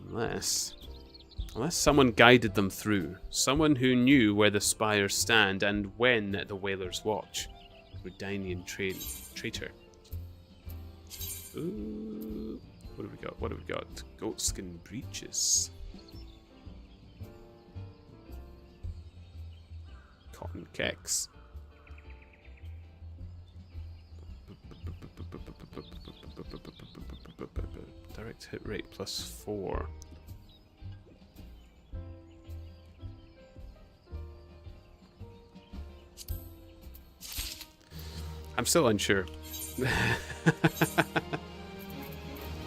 Unless someone guided them through. Someone who knew where the spires stand and when the Whalers watch. Rudinian traitor. Ooh, what have we got? What have we got? Goatskin breeches. Cotton kecks. Direct hit rate +4. I'm still unsure.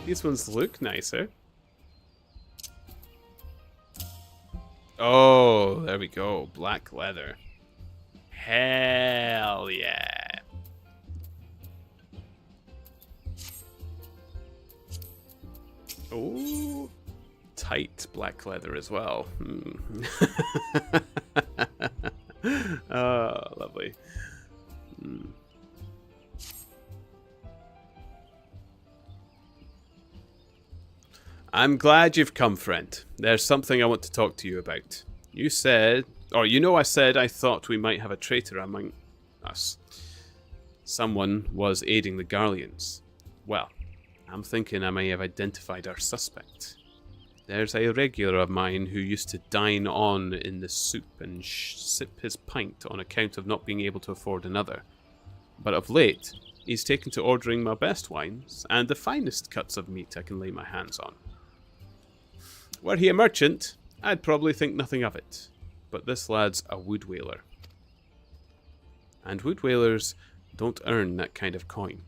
These ones look nicer. Oh, there we go. Black leather. Hell yeah. Oh, tight black leather as well. Oh, lovely. I'm glad you've come, friend. There's something I want to talk to you about. You said, or you know I said I thought we might have a traitor among us. Someone was aiding the Garleans. Well, I'm thinking I may have identified our suspect. There's a regular of mine who used to dine on in the soup and sip his pint on account of not being able to afford another. But of late, he's taken to ordering my best wines and the finest cuts of meat I can lay my hands on. Were he a merchant, I'd probably think nothing of it. But this lad's a wood whaler. And wood whalers don't earn that kind of coin.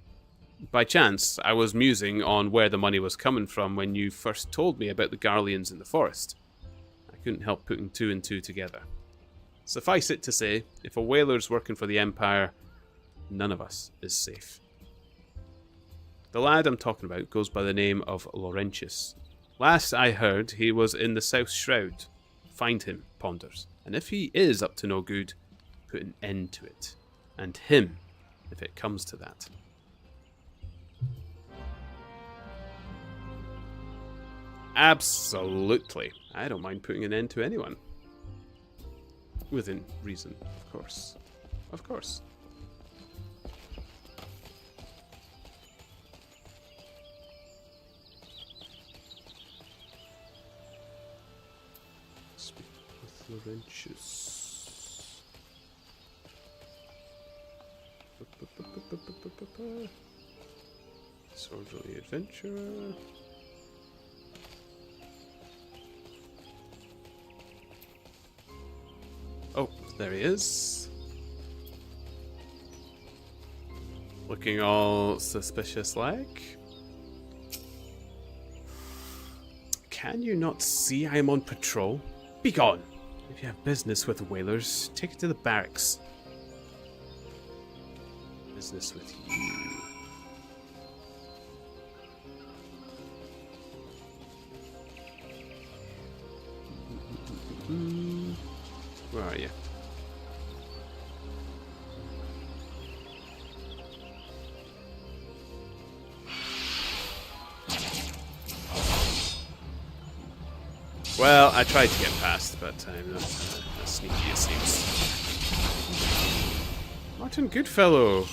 By chance, I was musing on where the money was coming from when you first told me about the Garleans in the forest. I couldn't help putting two and two together. Suffice it to say, if a whaler's working for the Empire, none of us is safe. The lad I'm talking about goes by the name of Laurentius. Last I heard, he was in the South Shroud. Find him, Ponders. And if he is up to no good, put an end to it. And him, if it comes to that. Absolutely. I don't mind putting an end to anyone. Within reason, of course. Of course. Speak with Laurentius. Soldierly adventurer. Oh, there he is. Looking all suspicious like. Can you not see I am on patrol? Begone! If you have business with the whalers, take it to the barracks. Business with you. Where are you? Well, I tried to get past, but I'm not as sneaky as seems. Martin Goodfellow.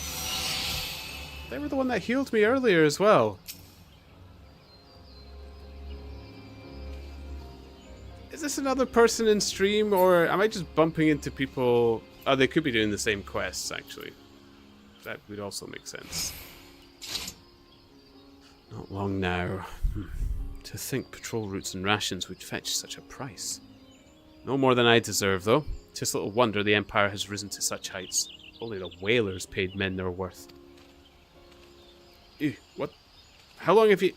They were the one that healed me earlier as well. Is this another person in stream, or am I just bumping into people? Oh, they could be doing the same quests, actually. That would also make sense. Not long now. To think patrol routes and rations would fetch such a price. No more than I deserve, though. Tis little wonder the Empire has risen to such heights. Only the whalers paid men their worth. Ew, what? How long have you...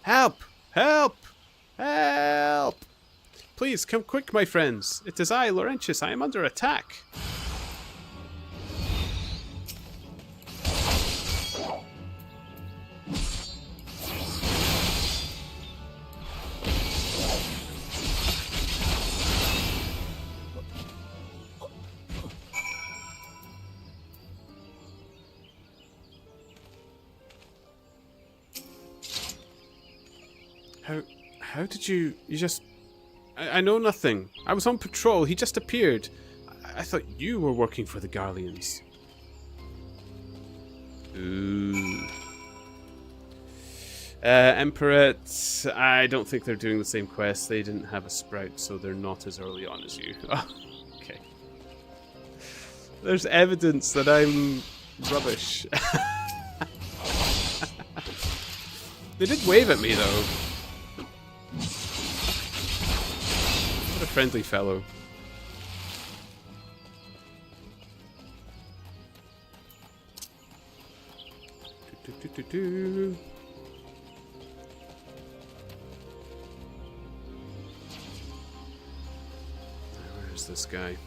Help! Help! Help! Please, come quick, my friends. It is I, Laurentius. I am under attack. How did you just... I know nothing. I was on patrol. He just appeared. I thought you were working for the Garleans. Ooh. Emperate, I don't think they're doing the same quest. They didn't have a sprout, so they're not as early on as you. Oh, okay. There's evidence that I'm rubbish. They did wave at me, though. What a friendly fellow. Where's this guy?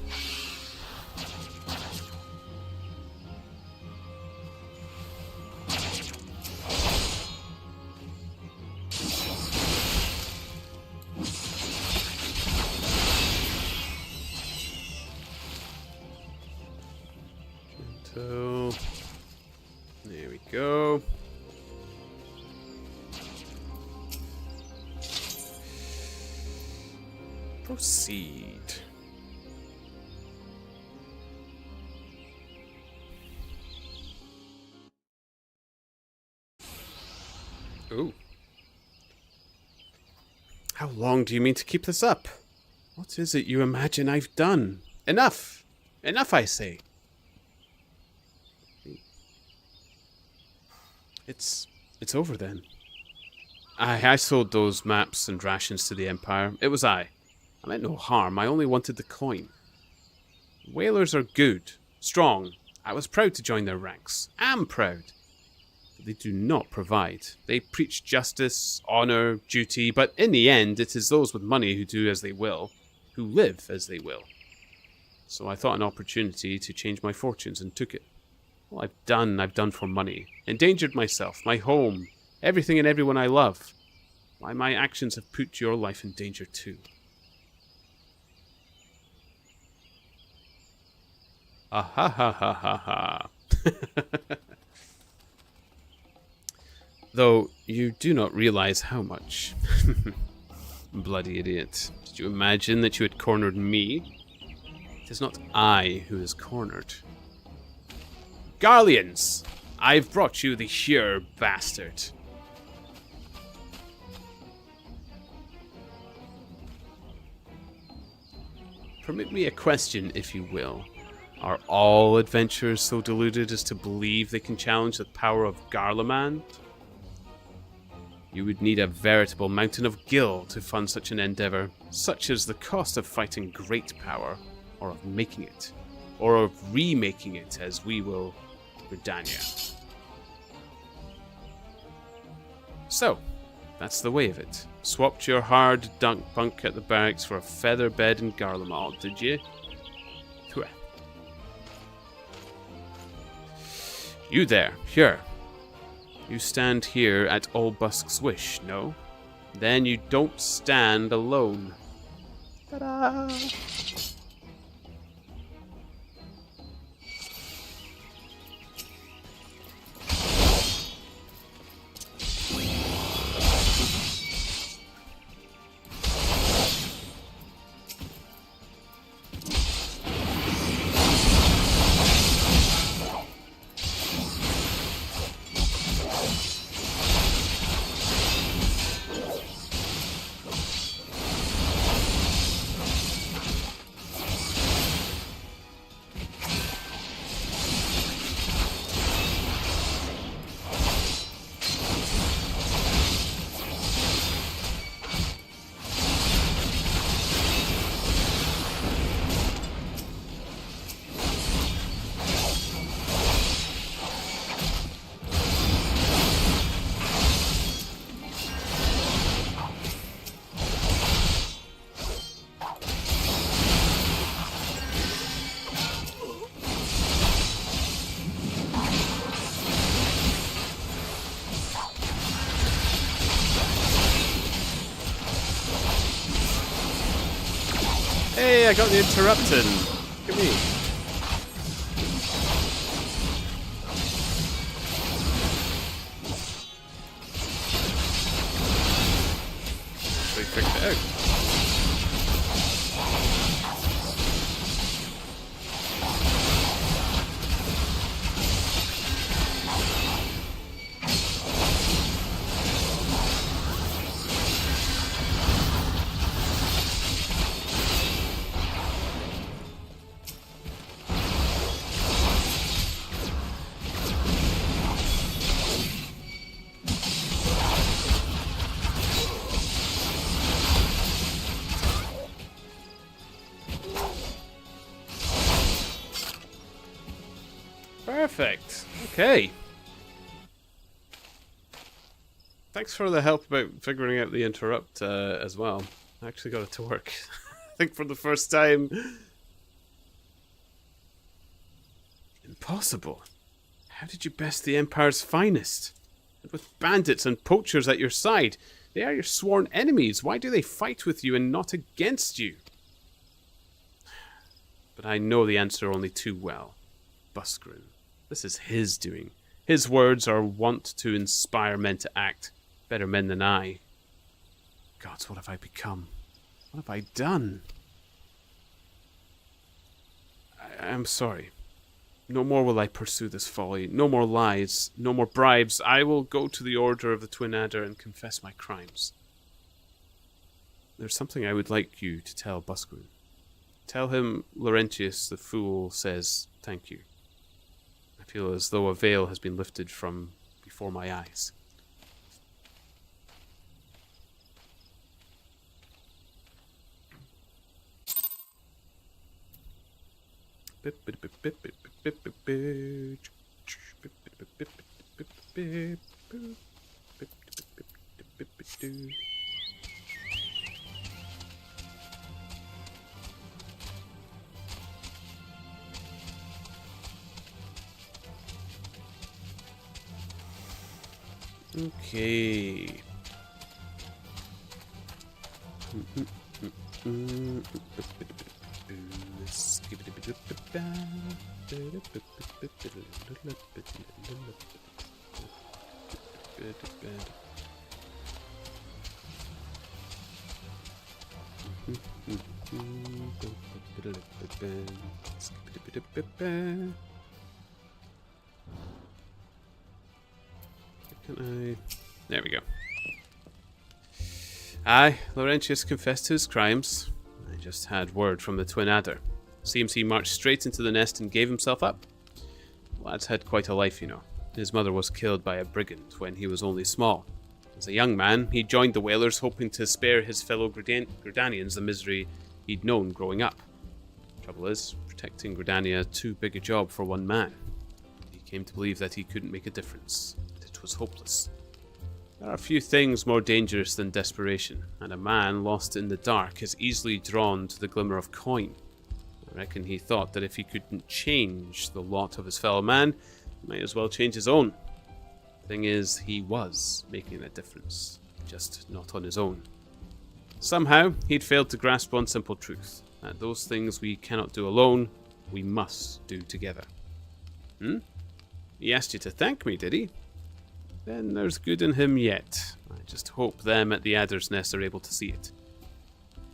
Gentle. There we go. Proceed. Ooh. How long do you mean to keep this up? What is it you imagine I've done? Enough! Enough, I say. It's over then. I sold those maps and rations to the Empire. It was I meant no harm. I only wanted the coin. Whalers are good, strong. I was proud to join their ranks. Am proud. But they do not provide. They preach justice, honor, duty, but in the end, it is those with money who do as they will, who live as they will. So I thought an opportunity to change my fortunes and took it. All I've done for money. Endangered myself, my home, everything and everyone I love. Why, my actions have put your life in danger too. Ah ha ha ha ha ha. Though you do not realize how much. Bloody idiot. Did you imagine that you had cornered me? It is not I who is cornered. Garleans! I've brought you the here bastard. Permit me a question, if you will. Are all adventurers so deluded as to believe they can challenge the power of Garlemand? You would need a veritable mountain of gil to fund such an endeavor. Such is the cost of fighting great power, or of making it, or of remaking it, as we will Redania. So, that's the way of it. Swapped your hard dunk bunk at the barracks for a feather bed in Garlemald, did you? Twah. You there, here. You stand here at Olbusk's wish, no? Then you don't stand alone. Ta-da! Hey, I got the interrupting. Look at me. We figured it out. Perfect. Okay. Thanks for the help about figuring out the interrupt as well. I actually got it to work. I think for the first time. Impossible. How did you best the Empire's finest? And with bandits and poachers at your side. They are your sworn enemies. Why do they fight with you and not against you? But I know the answer only too well. Busgrin. This is his doing. His words are wont to inspire men to act. Better men than I. Gods, what have I become? What have I done? I am sorry. No more will I pursue this folly. No more lies. No more bribes. I will go to the Order of the Twin Adder and confess my crimes. There's something I would like you to tell Busgrin. Tell him Laurentius the Fool says thank you. I feel as though a veil has been lifted from before my eyes. Okay. There we go. Aye, Laurentius confessed to his crimes. I just had word from the Twin Adder. Seems he marched straight into the nest and gave himself up. Lad's had quite a life, you know. His mother was killed by a brigand when he was only small. As a young man, he joined the Whalers hoping to spare his fellow Gridanians the misery he'd known growing up. Trouble is, protecting Gridania too big a job for one man. He came to believe that he couldn't make a difference. It was hopeless. There are few things more dangerous than desperation, and a man lost in the dark is easily drawn to the glimmer of coin. I reckon he thought that if he couldn't change the lot of his fellow man, he might as well change his own. Thing is, he was making a difference, just not on his own. Somehow, he'd failed to grasp one simple truth, that those things we cannot do alone, we must do together. He asked you to thank me, did he? Then there's good in him yet. I just hope them at the Adder's Nest are able to see it.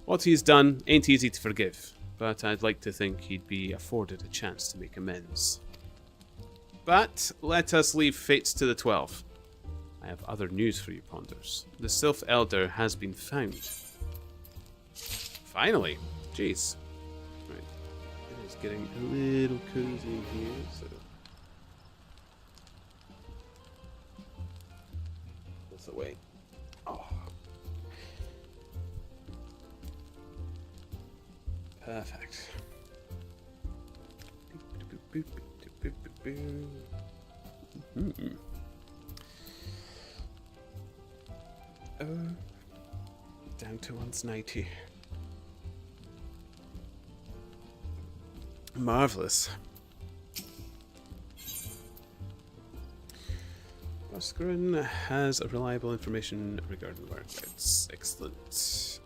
What he's done ain't easy to forgive, but I'd like to think he'd be afforded a chance to make amends. But let us leave fates to the 12. I have other news for you, Ponders. The Sylph Elder has been found. Finally! Jeez. Right. It is getting a little cozy in here, so... this away. Oh. Perfect. Down to 190. Marvelous. Busgrin has reliable information regarding whereabouts. Excellent.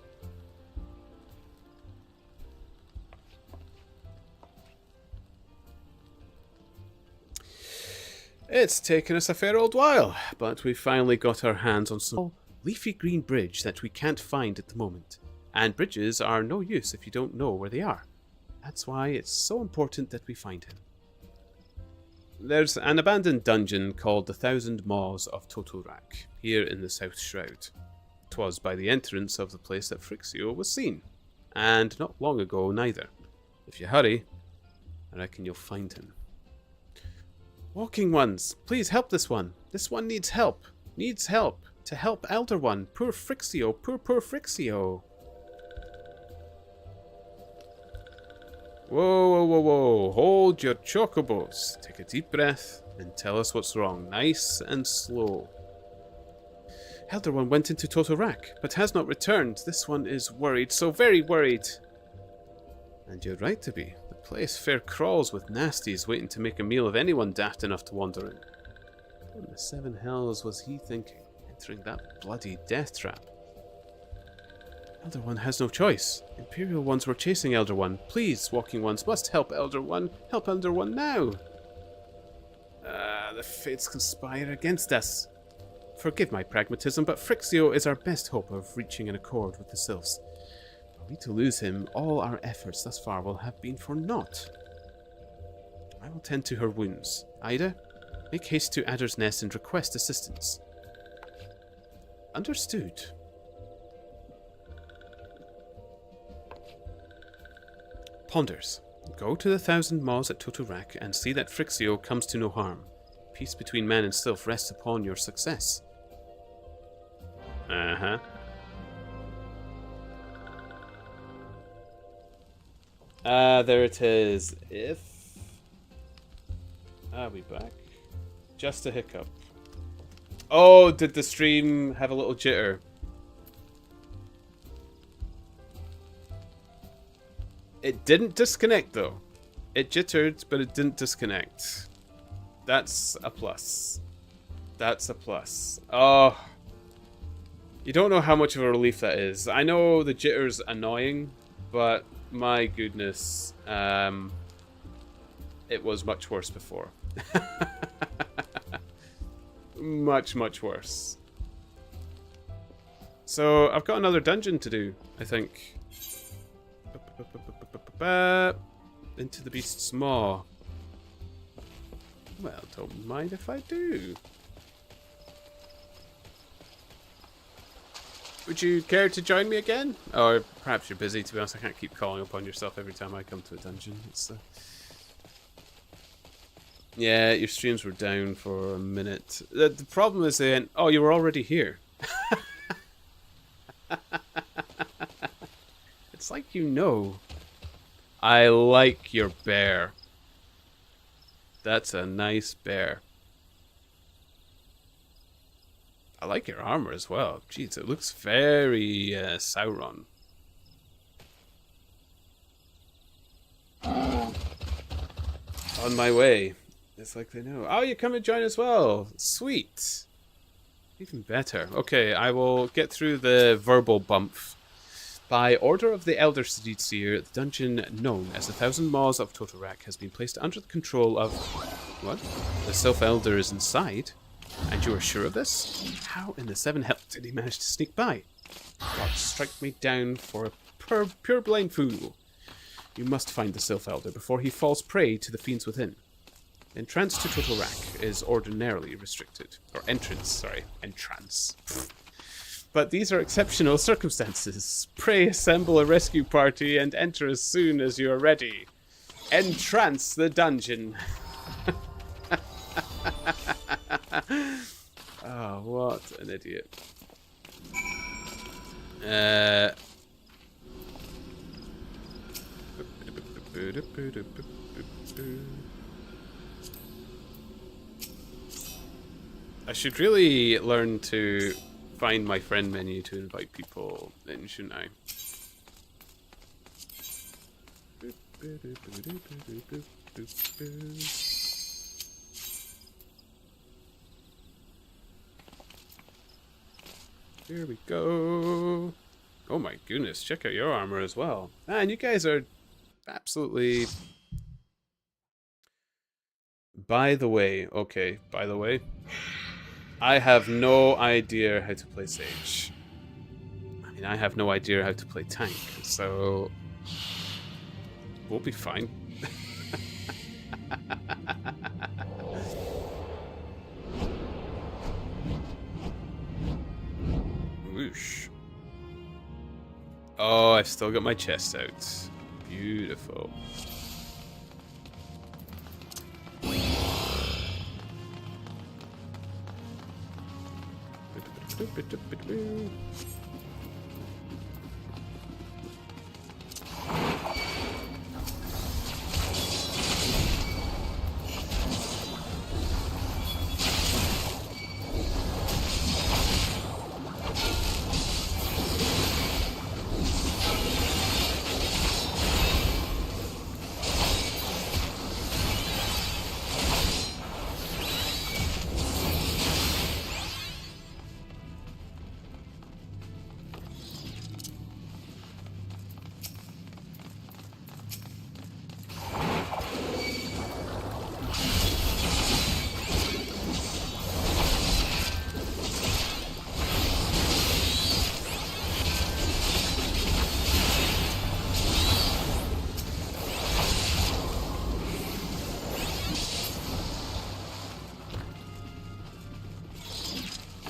It's taken us a fair old while, but we finally got our hands on some leafy green bridge that we can't find at the moment. And bridges are no use if you don't know where they are. That's why it's so important that we find him. There's an abandoned dungeon called the Thousand Maws of Totorak, here in the South Shroud. 'Twas by the entrance of the place that Frixio was seen, and not long ago neither. If you hurry, I reckon you'll find him. Walking ones, please help this one. This one needs help. Needs help. To help Elder One. Poor Frixio. Poor Frixio. Whoa. Hold your chocobos. Take a deep breath and tell us what's wrong. Nice and slow. Elder One went into Totorak, but has not returned. This one is worried, so very worried. And you're right to be. The place fair crawls with nasties waiting to make a meal of anyone daft enough to wander in. What in the seven hells was he thinking, entering that bloody death trap? Elder One has no choice. Imperial ones were chasing Elder One. Please, walking ones, must help Elder One. Help Elder One now. The fates conspire against us. Forgive my pragmatism, but Frixio is our best hope of reaching an accord with the sylphs. Were we to lose him, all our efforts thus far will have been for naught. I will tend to her wounds. Ida, make haste to Adder's Nest and request assistance. Understood. Ponders. Go to the Thousand Maws at Totorak and see that Frixio comes to no harm. Peace between man and sylph rests upon your success. Uh-huh. There it is. If... Are we back? Just a hiccup. Oh, did the stream have a little jitter? It didn't disconnect, though. It jittered, but it didn't disconnect. That's a plus. That's a plus. Oh. You don't know how much of a relief that is. I know the jitter's annoying, but my goodness. It was much worse before. Much worse. So, I've got another dungeon to do, I think. Into the Beast's Maw. Well, don't mind if I do. Would you care to join me again? Or perhaps you're busy, to be honest. I can't keep calling upon yourself every time I come to a dungeon. It's Yeah, your streams were down for a minute. The problem is then... Oh, you were already here. It's like you know. I like your bear. That's a nice bear. I like your armor as well. Jeez, it looks very Sauron. On my way. It's like they know. Oh, you come and join as well. Sweet. Even better. Okay, I will get through the verbal bump. By order of the Elder Seer, the dungeon known as the Thousand Maws of Totorak has been placed under the control of... What? The Sylph Elder is inside? And you are sure of this? How in the seven hells did he manage to sneak by? God, strike me down for a pure-blind fool. You must find the Sylph Elder before he falls prey to the fiends within. Entrance to Totorak is ordinarily restricted. Or entrance, sorry. Entrance. But these are exceptional circumstances. Pray assemble a rescue party and enter as soon as you are ready. Entrance the dungeon. Oh, what an idiot. I should really learn to find my friend menu to invite people in, shouldn't I? Here we go. Oh my goodness, check out your armor as well. Man, you guys are absolutely By the way, okay, by the way, I have no idea how to play Sage. I mean, I have no idea how to play tank, so we'll be fine. Whoosh. Oh, I've still got my chest out. Beautiful.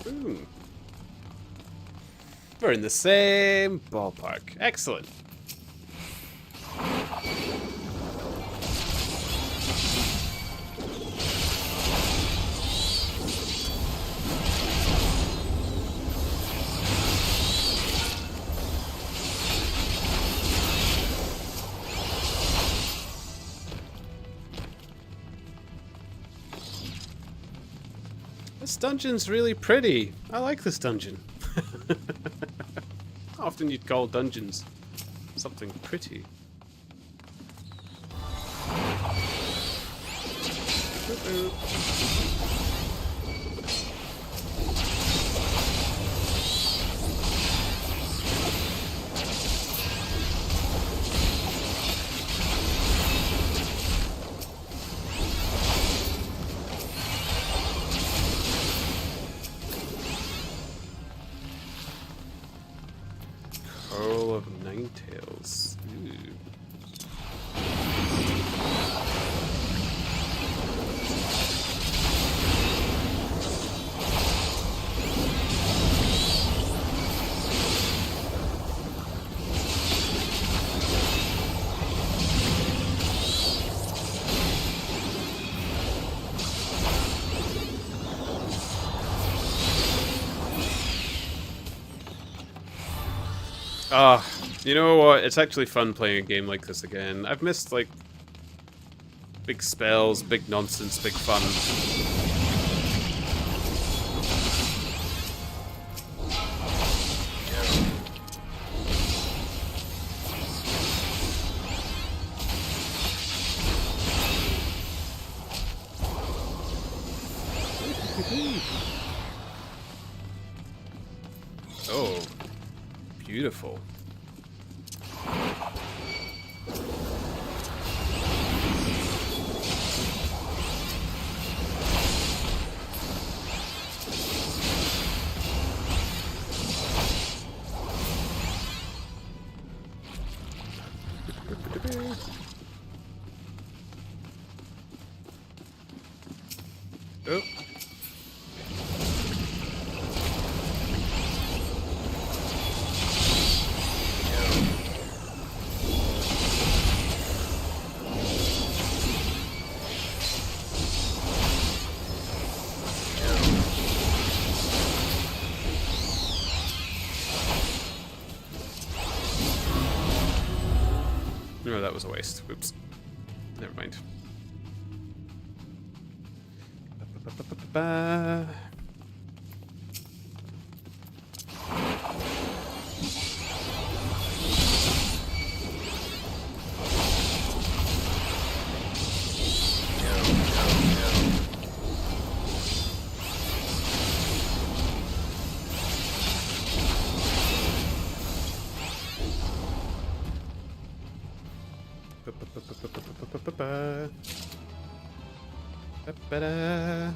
Ooh. We're in the same ballpark. Excellent. This dungeon's really pretty. I like this dungeon. Often you'd call dungeons something pretty. Curl of Ninetales. Ooh. Ah, you know what? It's actually fun playing a game like this again. I've missed, like, big spells, big nonsense, big fun. Oh, beautiful. Oh. No, that was a waste. Oops. Never mind. Ba-ba-ba-ba-ba. Ba-ba-ba-ba-ba-ba-ba-ba. Ba-ba-da.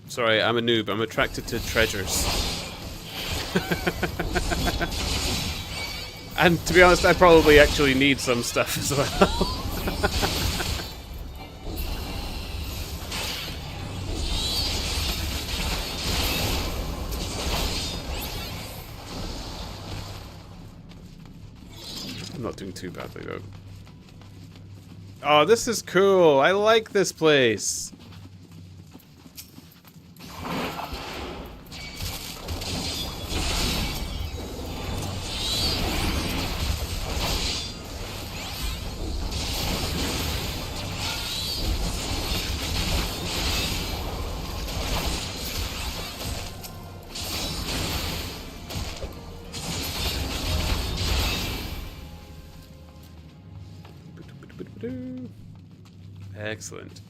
Sorry, I'm a noob. I'm attracted to treasures. And to be honest, I probably actually need some stuff as well. I'm not doing too badly though. Oh, this is cool. I like this place. Excellent.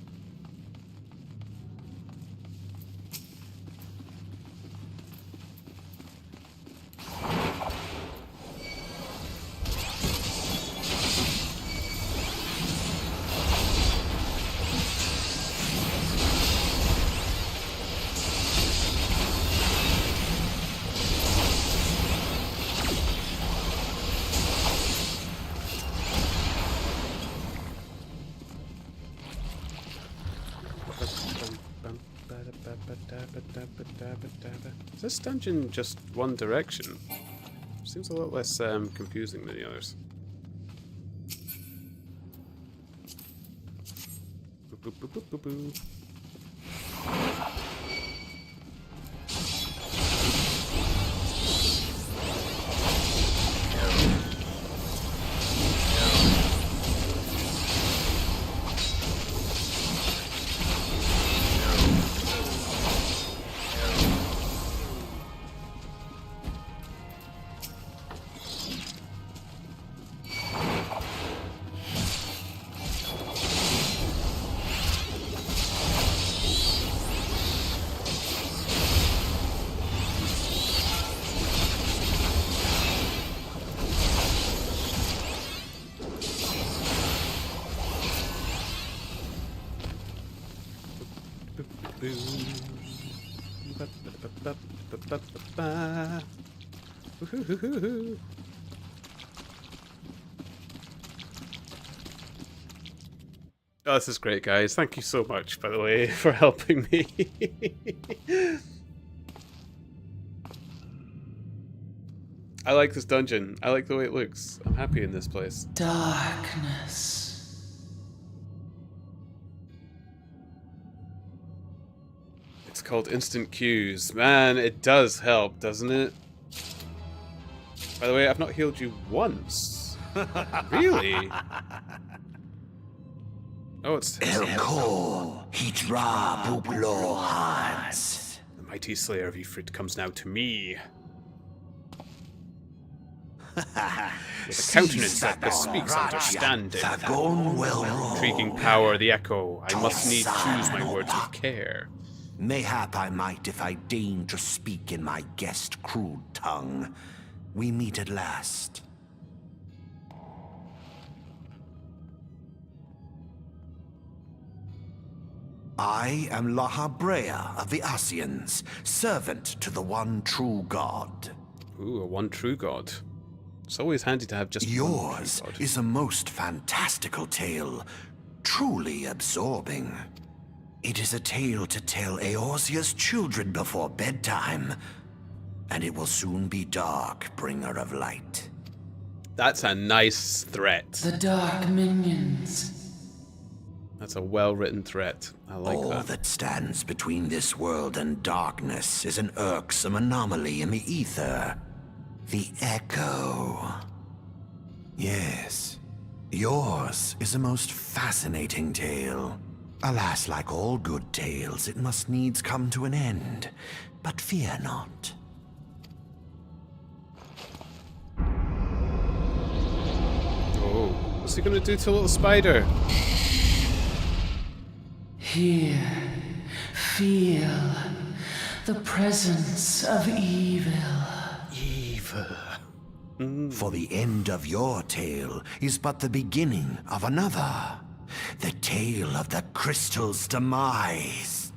Is this dungeon just one direction? Seems a lot less confusing than the others. Boop, boop, boop, boop, boop, boop. Oh, this is great, guys. Thank you so much, by the way, for helping me. I like this dungeon. I like the way it looks. I'm happy in this place. Darkness. It's called Instant Cues. Man, it does help, doesn't it? By the way, I've not healed you once. Really? Oh, it's... Elko, Hidra Bublo Hans. The mighty slayer of Ifrit comes now to me. With a countenance that bespeaks understanding. Intriguing power, the echo. I must needs choose my words with care. Mayhap I might if I deign to speak in my guest crude tongue. We meet at last. I am Lahabrea of the Asians, servant to the one true god. Ooh, a one true god. It's always handy to have just one Yours true god. is a most fantastical tale, truly absorbing. It is a tale to tell Eorzea's children before bedtime, and it will soon be dark, bringer of light. That's a nice threat. The dark minions. That's a well-written threat. I like All that. that stands between this world and darkness is an irksome anomaly in the ether. The Echo. Yes, yours is a most fascinating tale. Alas, like all good tales, it must needs come to an end. But fear not. Oh, what's he gonna do to a little spider? Here, feel the presence of evil. Evil. For the end of your tale is but the beginning of another. The tale of the crystal's demise.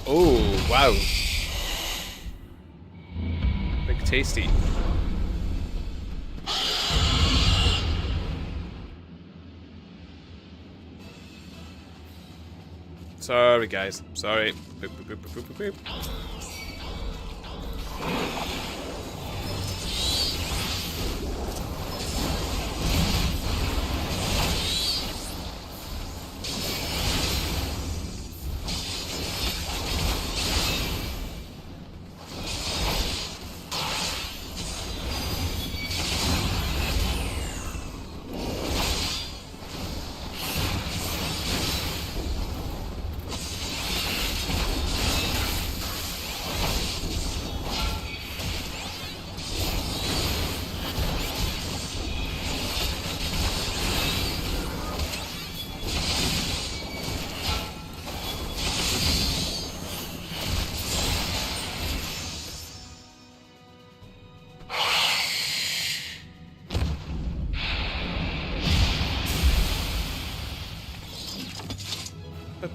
Oh, wow. Big tasty. Sorry, guys. Sorry. Boop, boop, boop, boop, boop, boop.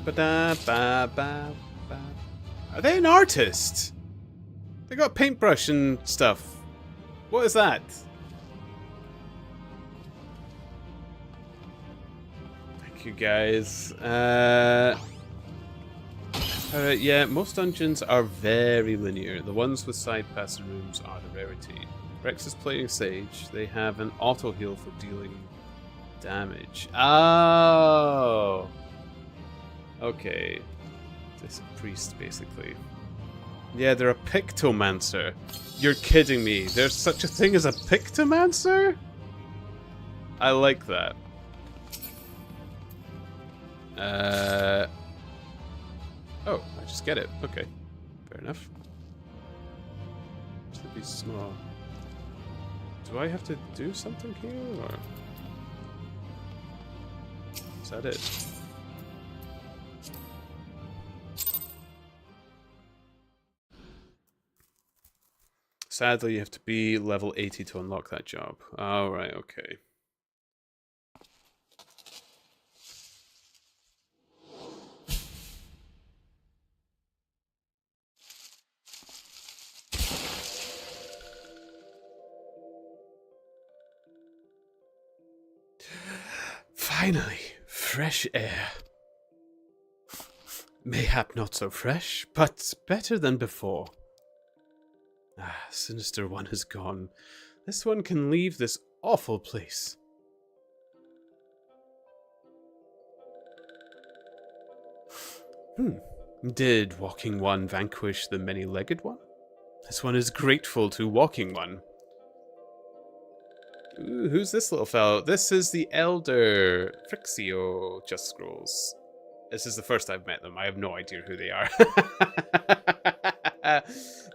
Ba-da-ba-ba-ba. Are they an artist? They got paintbrush and stuff. What is that? Thank you, guys. Yeah, most dungeons are very linear. The ones with side passing rooms are the rarity. Rex is playing Sage. They have an auto heal for dealing damage. Oh! Okay. This is a priest, basically. Yeah, they're a Pictomancer. You're kidding me. There's such a thing as a Pictomancer? I like that. Oh, I just get it. Okay. Fair enough. Should be small. Do I have to do something here, or... Is that it? Sadly, you have to be level 80 to unlock that job. Alright, okay. Finally, fresh air. Mayhap not so fresh, but better than before. Ah, Sinister One has gone. This one can leave this awful place. Did Walking One vanquish the Many-Legged One? This one is grateful to Walking One. Ooh, who's this little fellow? This is the Elder Frixio Just Scrolls. This is the first I've met them. I have no idea who they are.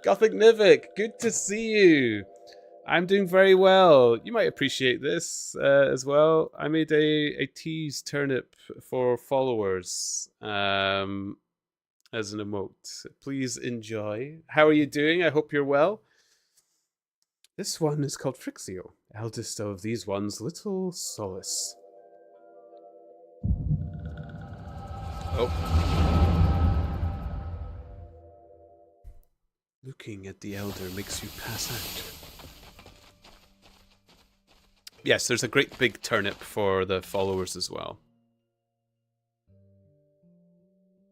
Gothic Nivik, good to see you. I'm doing very well. You might appreciate this as well. I made a tease turnip for followers. as an emote. Please enjoy. How are you doing? I hope you're well. This one is called Frixio, eldest of these ones, Little Solace. Oh. Looking at the elder makes you pass out. Yes, there's a great big turnip for the followers as well.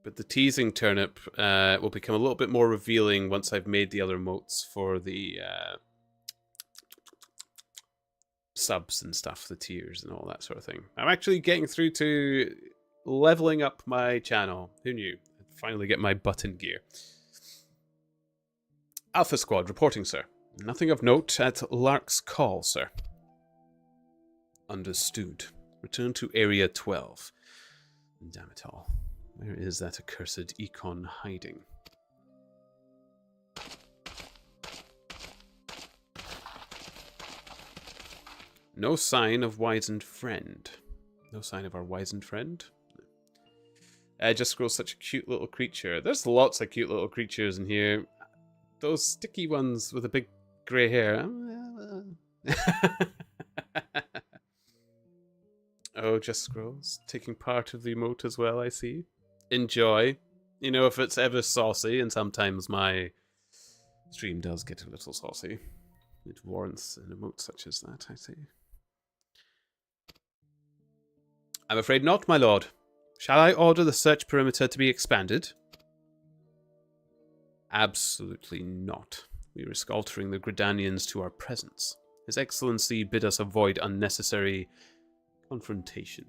But the teasing turnip will become a little bit more revealing once I've made the other motes for the subs and stuff, the tiers and all that sort of thing. I'm actually getting through to leveling up my channel. Who knew? I'd finally get my button gear. Alpha Squad reporting, sir. Nothing of note at Lark's call, sir. Understood. Return to Area 12. Damn it all. Where is that accursed Econ hiding? No sign of wizened friend. No sign of our wizened friend? Just scrolls such a cute little creature. There's lots of cute little creatures in here. Those sticky ones with the big grey hair. Oh, just scrolls. Taking part of the emote as well, I see. Enjoy. You know, if it's ever saucy, and sometimes my stream does get a little saucy, it warrants an emote such as that, I see. I'm afraid not, my lord. Shall I order the search perimeter to be expanded? Absolutely not. We risk altering the Gridanians to our presence. His Excellency bid us avoid unnecessary confrontation.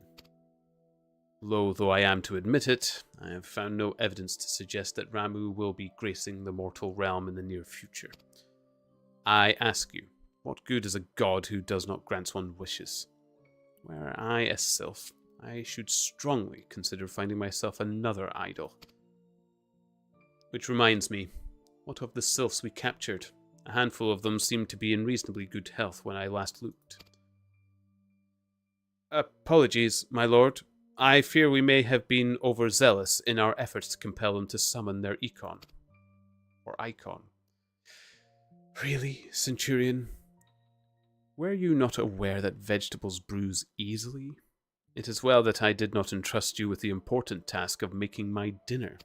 Low though I am to admit it, I have found no evidence to suggest that Ramu will be gracing the mortal realm in the near future. I ask you, what good is a god who does not grant one wishes? Were I a sylph, I should strongly consider finding myself another idol. Which reminds me, what of the sylphs we captured? A handful of them seemed to be in reasonably good health when I last looked. Apologies, my lord. I fear we may have been overzealous in our efforts to compel them to summon their econ. Or icon. Really, Centurion? Were you not aware that vegetables bruise easily? It is well that I did not entrust you with the important task of making my dinner.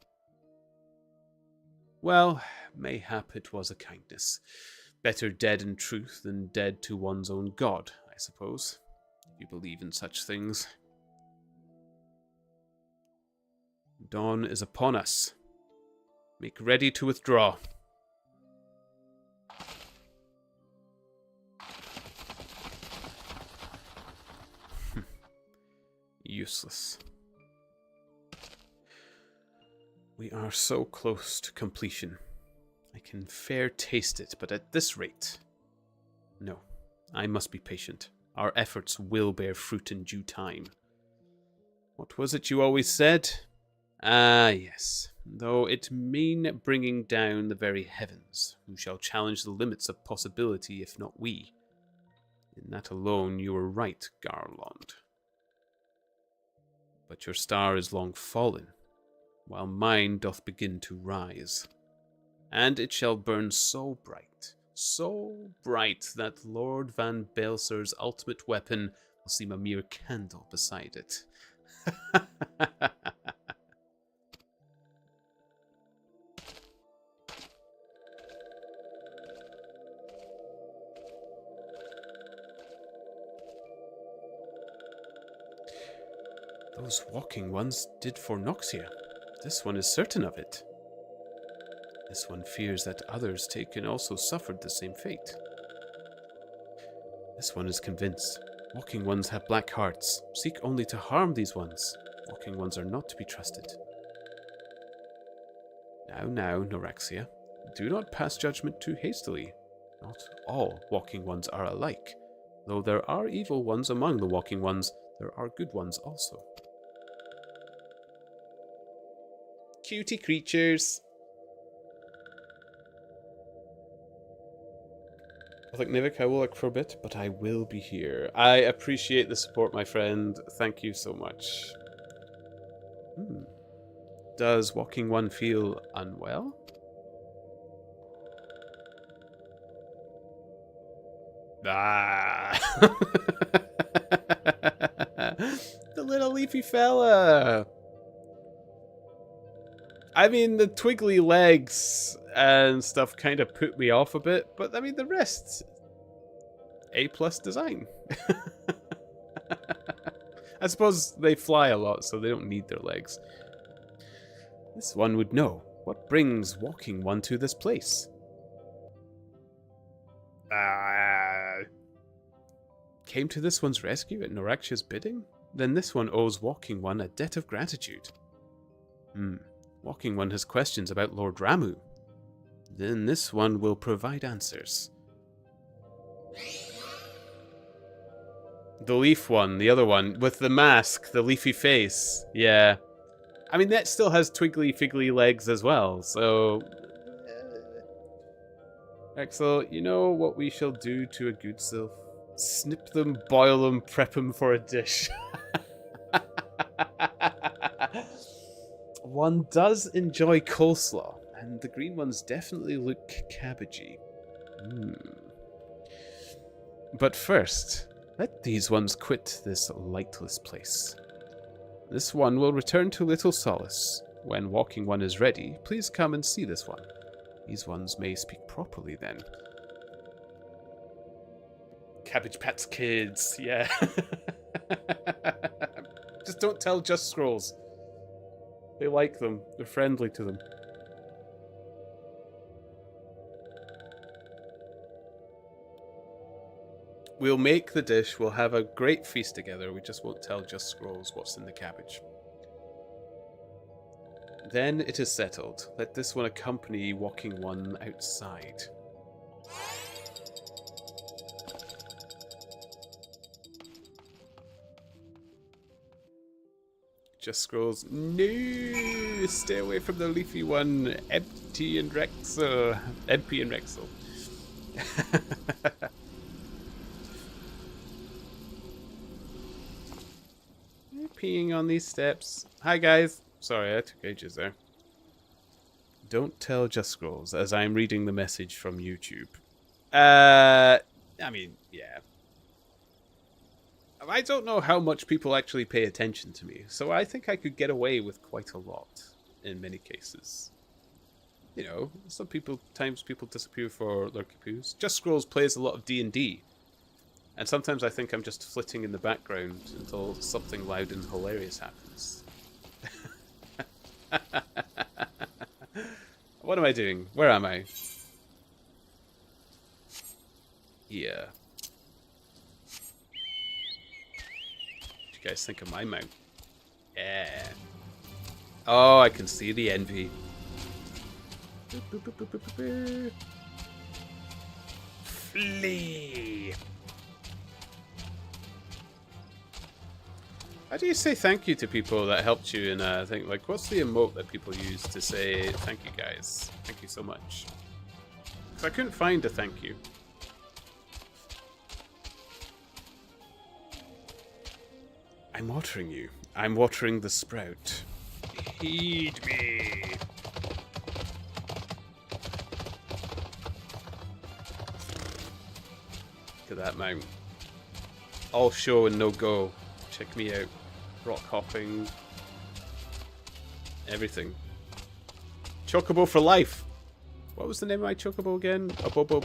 Well, mayhap it was a kindness. Better dead in truth than dead to one's own god, I suppose, if you believe in such things. Dawn is upon us. Make ready to withdraw. Useless. We are so close to completion. I can fair taste it, but at this rate... No, I must be patient. Our efforts will bear fruit in due time. What was it you always said? Ah, yes. Though it mean bringing down the very heavens, who shall challenge the limits of possibility if not we? In that alone you were right, Garlond. But your star is long fallen, while mine doth begin to rise. And it shall burn so bright, that Lord Van Belser's ultimate weapon will seem a mere candle beside it. Those walking ones did for Noxia. This one is certain of it. This one fears that others taken also suffered the same fate. This one is convinced. Walking ones have black hearts. Seek only to harm these ones. Walking ones are not to be trusted. Now, Noraxia. Do not pass judgment too hastily. Not all walking ones are alike. Though there are evil ones among the walking ones, there are good ones also. Cutie creatures. I think Nivik, I will look for a bit, but I will be here. I appreciate the support, my friend. Thank you so much. Does walking one feel unwell? Ah! The little leafy fella! I mean, the twiggly legs and stuff kind of put me off a bit, but I mean, the rest... A+ design. I suppose they fly a lot, so they don't need their legs. This one would know. What brings walking one to this place? Came to this one's rescue at Noraxia's bidding? Then this one owes walking one a debt of gratitude. Walking one has questions about Lord Ramu. Then this one will provide answers. The leaf one, the other one, with the mask, the leafy face. Yeah. I mean, that still has twiggly, figgly legs as well, so... Axel, you know what we shall do to a good sylph? Snip them, boil them, prep them for a dish. One does enjoy coleslaw, and the green ones definitely look cabbagey. But first, let these ones quit this lightless place. This one will return to Little Solace. When walking one is ready, please come and see this one. These ones may speak properly then. Cabbage Patch Kids, yeah. Just don't tell Just Scrolls. They like them. They're friendly to them. We'll make the dish, we'll have a great feast together, we just won't tell Just Scrolls what's in the cabbage. Then it is settled. Let this one accompany walking one outside. Just Scrolls, no! Stay away from the leafy one, Empty and Rexel. MP and Rexel. Peeing on these steps. Hi guys. Sorry, I took ages there. Don't tell Just Scrolls, as I'm reading the message from YouTube. I mean, yeah. I don't know how much people actually pay attention to me, so I think I could get away with quite a lot, in many cases. You know, times people disappear for lurky poos. Just Scrolls plays a lot of D&D, and sometimes I think I'm just flitting in the background until something loud and hilarious happens. What am I doing? Where am I? Here. What do you guys think of my mount? Yeah. Oh, I can see the envy. Flee! How do you say thank you to people that helped you in a thing? Like, what's the emote that people use to say thank you guys? Thank you so much. Because I couldn't find a thank you. I'm watering you. I'm watering the sprout. Heed me. Look at that mount. All show and no go. Check me out. Rock hopping. Everything. Chocobo for life. What was the name of my chocobo again? Abobo.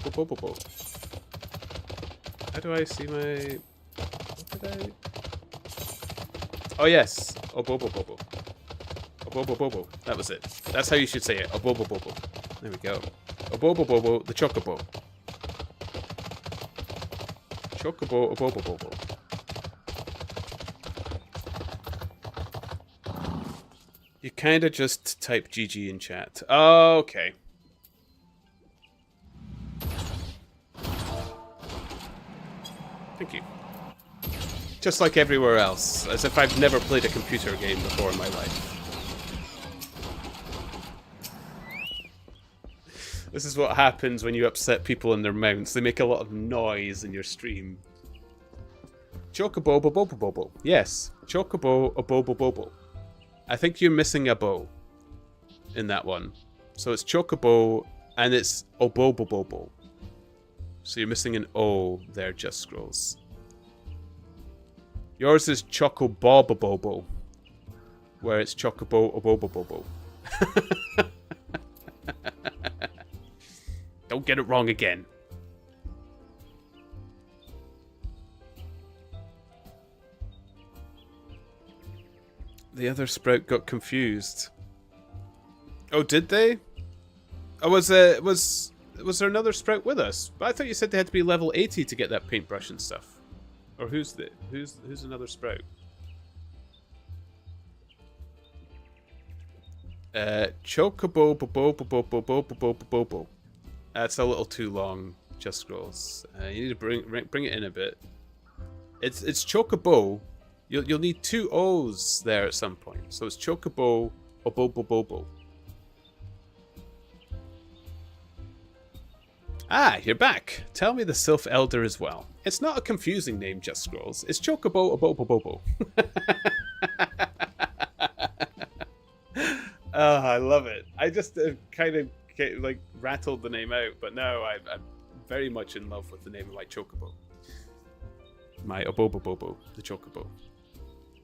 How do I see my... What did I... Oh yes. Obobo. Obobo. That was it. That's how you should say it. Obobo. There we go. Obobo, the chocobo. Chocobo, Obobo. You kinda just type GG in chat. Oh, okay. Thank you. Just like everywhere else, as if I've never played a computer game before in my life. This is what happens when you upset people in their mounts. They make a lot of noise in your stream. Chocobo, Bobo. Yes, Chocobo, Bobo. I think you're missing a bow. in that one. So it's Chocobo and it's Obobobobo. So you're missing an O there, Just Scrolls. Yours is Chocobobobobo, where it's Chocobo Obobobobo. Don't get it wrong again. The other sprout got confused. Oh, did they? Oh, was there another sprout with us? But I thought you said they had to be level 80 to get that paintbrush and stuff. Or who's another sprout? Chocobo bo bo bo bo bo bo bo bo bo. That's a little too long. Just Scrolls. You need to bring it in a bit. It's Chocobo. You'll need two O's there at some point. So it's Chocobo Obobobobo. Ah, you're back. Tell me the Sylph Elder as well. It's not a confusing name, Just Scrolls. It's Chocobo Obobobobo. Oh, I love it. I just kind of like rattled the name out, but no, I'm very much in love with the name of my Chocobo. My Obobobobo, the Chocobo.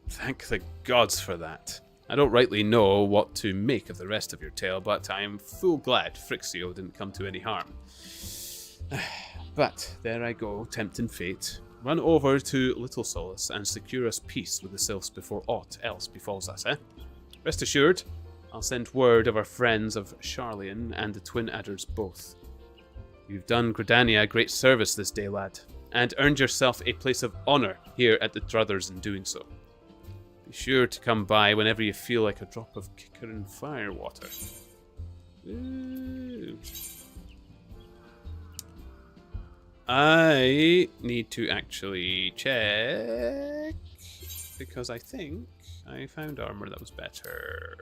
Thank the gods for that. I don't rightly know what to make of the rest of your tale, but I am full glad Frixio didn't come to any harm. But there I go, tempting fate. Run over to Little Solace and secure us peace with the Sylphs before aught else befalls us, eh? Rest assured, I'll send word of our friends of Charlian and the Twin Adders both. You've done Gridania great service this day, lad, and earned yourself a place of honour here at the Druthers in doing so. Be sure to come by whenever you feel like a drop of Kikarin firewater. Ooh. I need to actually check, because I think I found armor that was better.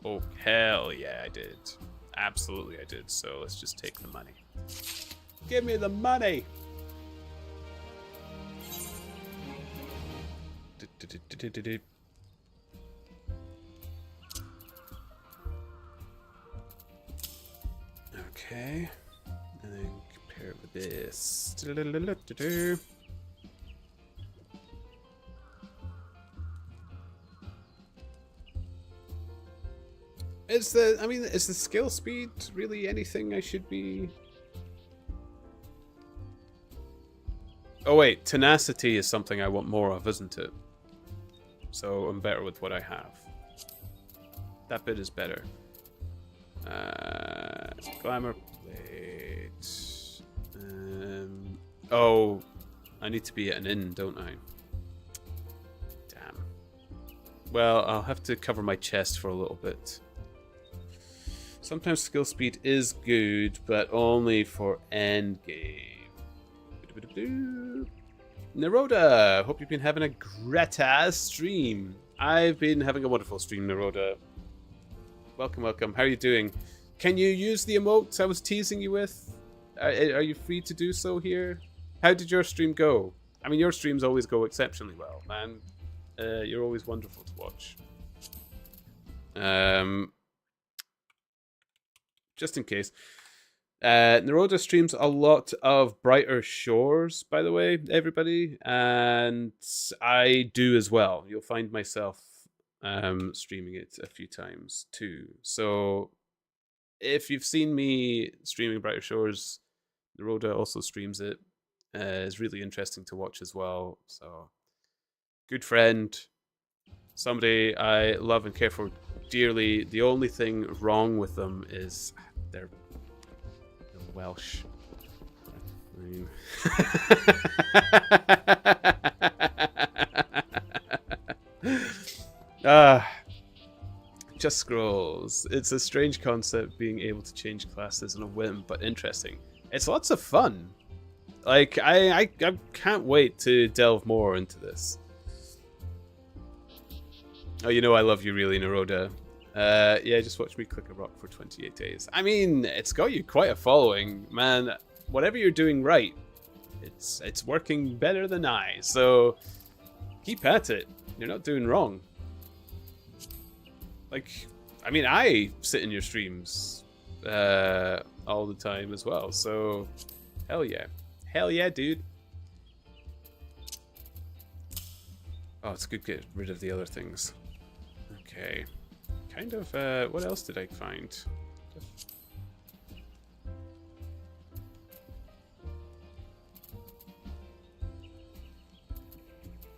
Oh, hell yeah, I did. Absolutely I did. So let's just take the money. Give me the money! Okay. And then compare it with this. Is the skill speed really anything I should be... Oh wait, tenacity is something I want more of, isn't it? So I'm better with what I have. That bit is better. Glamour plate. Oh, I need to be at an inn, don't I? Damn. Well, I'll have to cover my chest for a little bit. Sometimes skill speed is good, but only for endgame. Neroda, hope you've been having a great stream. I've been having a wonderful stream, Neroda. Welcome, welcome. How are you doing? Can you use the emotes I was teasing you with? Are you free to do so here? How did your stream go? I mean, your streams always go exceptionally well, man. You're always wonderful to watch. Just in case. Neroda streams a lot of Brighter Shores, by the way, everybody. And I do as well. You'll find myself streaming it a few times too. So if you've seen me streaming Brighter Shores, Neroda also streams it. It's really interesting to watch as well. So good friend, somebody I love and care for dearly. The only thing wrong with them is they're Welsh. I mean... Just Scrolls. It's a strange concept being able to change classes on a whim, but interesting. It's lots of fun. Like, I can't wait to delve more into this. Oh, you know I love you really, Neroda. Yeah, just watch me click a rock for 28 days. I mean, it's got you quite a following, man. Whatever you're doing right, it's working better than I. So keep at it. You're not doing wrong. Like, I mean, I sit in your streams all the time as well, so hell yeah. Hell yeah, dude. Oh, it's good to get rid of the other things. Okay. Kind of, what else did I find?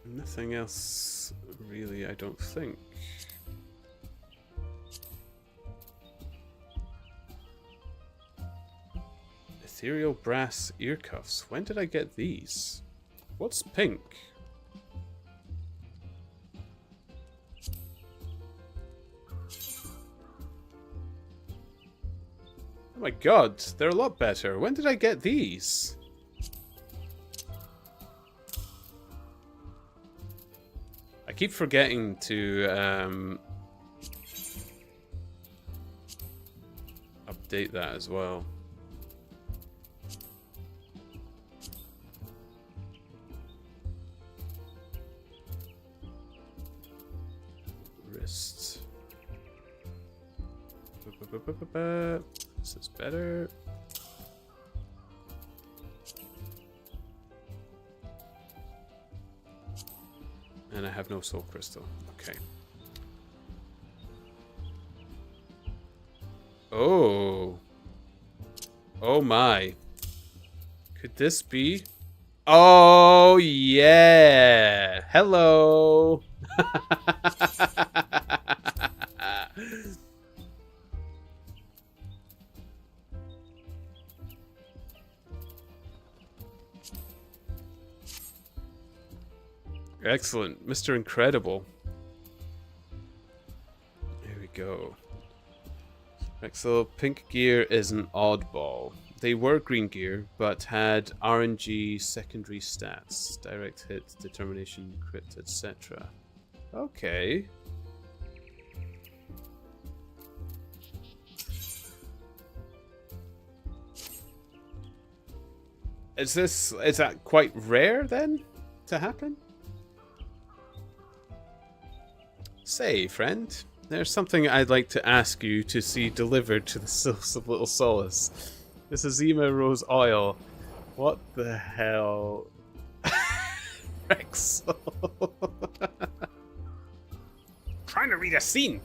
Nothing else, really, I don't think. Ethereal brass ear cuffs. When did I get these? What's pink? Oh my god, they're a lot better. When did I get these? I keep forgetting to update that as well. Wrists. This is better. And I have no soul crystal. Okay. Oh. Oh my. Could this be? Oh yeah. Hello. Excellent. Mr. Incredible. Here we go. So pink gear is an oddball. They were green gear, but had RNG secondary stats. Direct hit, determination, crit, etc. Okay. Is that quite rare then to happen? Say, friend, there's something I'd like to ask you to see delivered to the Sylphs of Little Solace. This is Ema Rose Oil. What the hell? Rexel. Trying to read a scene.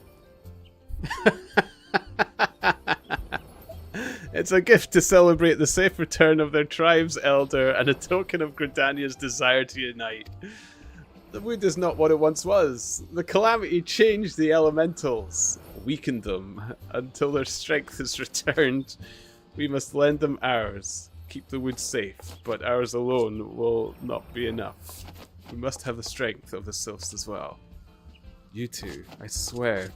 It's a gift to celebrate the safe return of their tribe's elder and a token of Gridania's desire to unite. The wood is not what it once was. The calamity changed the elementals, weakened them, until their strength is returned. We must lend them ours, keep the wood safe, but ours alone will not be enough. We must have the strength of the sylphs as well. You two, I swear.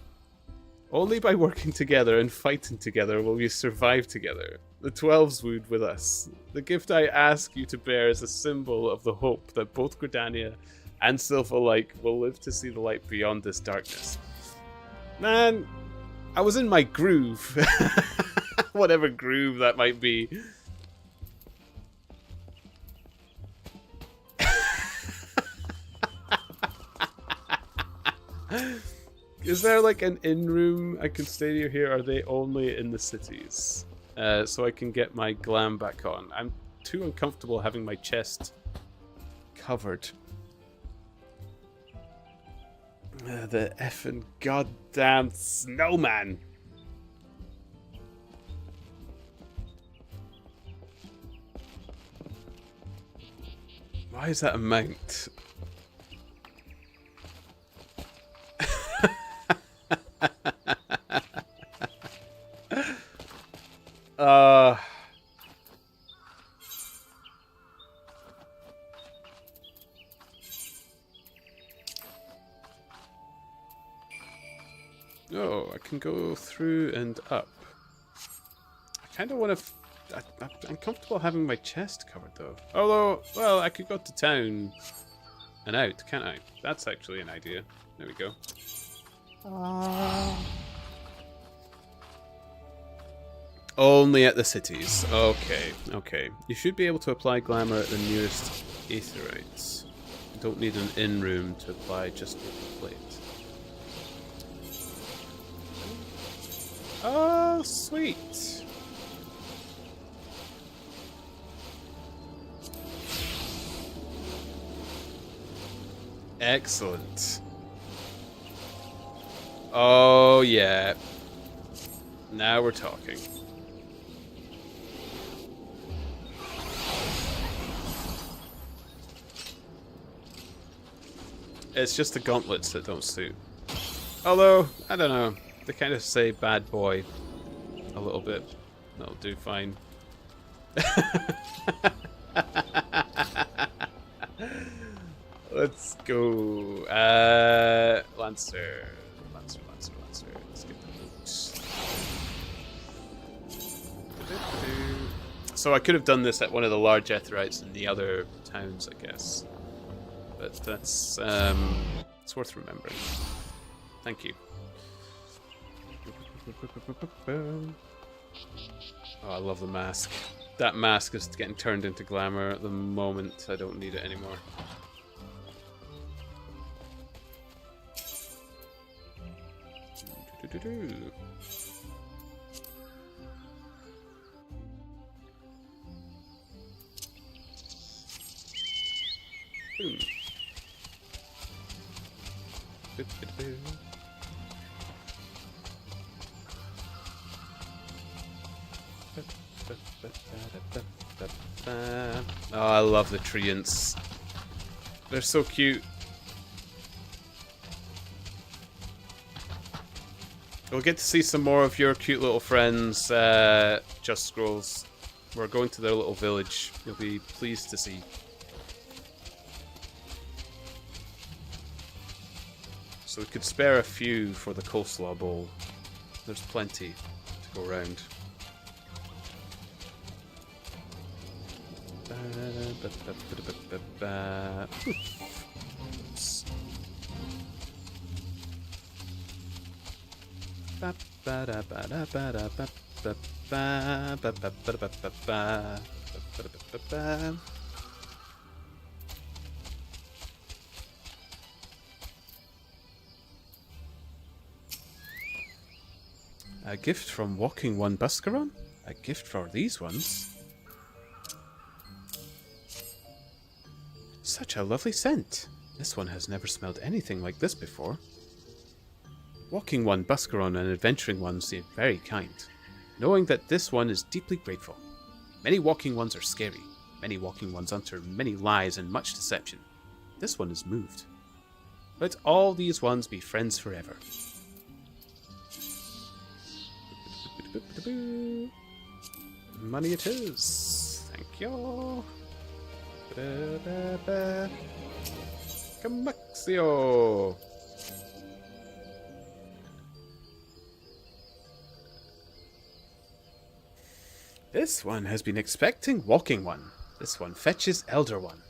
Only by working together and fighting together will we survive together. The 12's wood with us. The gift I ask you to bear is a symbol of the hope that both Gridania and Sylph alike will live to see the light beyond this darkness. Man, I was in my groove. Whatever groove that might be. Is there like an in-room I can stay near here? Are they only in the cities? So I can get my glam back on. I'm too uncomfortable having my chest covered. The effing goddamn snowman. Why is that a mount? Oh, I can go through and up. I kind of want to... I'm comfortable having my chest covered, though. Although, well, I could go to town and out, can't I? That's actually an idea. There we go. Only at the cities. Okay, okay. You should be able to apply glamour at the nearest aetherites. You don't need an in-room to apply just with the plate. Oh, sweet. Excellent. Oh, yeah. Now we're talking. It's just the gauntlets that don't suit. Although, I don't know. They kind of say bad boy a little bit. That'll do fine. Let's go. Lancer. Lancer. Let's get the boots. So I could have done this at one of the large Etherites in the other towns, I guess. But that's it's worth remembering. Thank you. Oh, I love the mask. That mask is getting turned into glamour at the moment. I don't need it anymore. Boom. Oh, I love the treants. They're so cute. We'll get to see some more of your cute little friends, Just Scrolls. We're going to their little village. You'll be pleased to see. So we could spare a few for the coleslaw bowl. There's plenty to go around. A gift from Walking One Buscaron? A gift for these ones? Such a lovely scent. This one has never smelled anything like this before. Walking One Buscaron and Adventuring One seem very kind, knowing that this one is deeply grateful. Many Walking Ones are scary. Many Walking Ones utter many lies and much deception. This one is moved. Let all these ones be friends forever. Money it is. Thank you. Camaxio. This one has been expecting Walking One. This one fetches Elder One.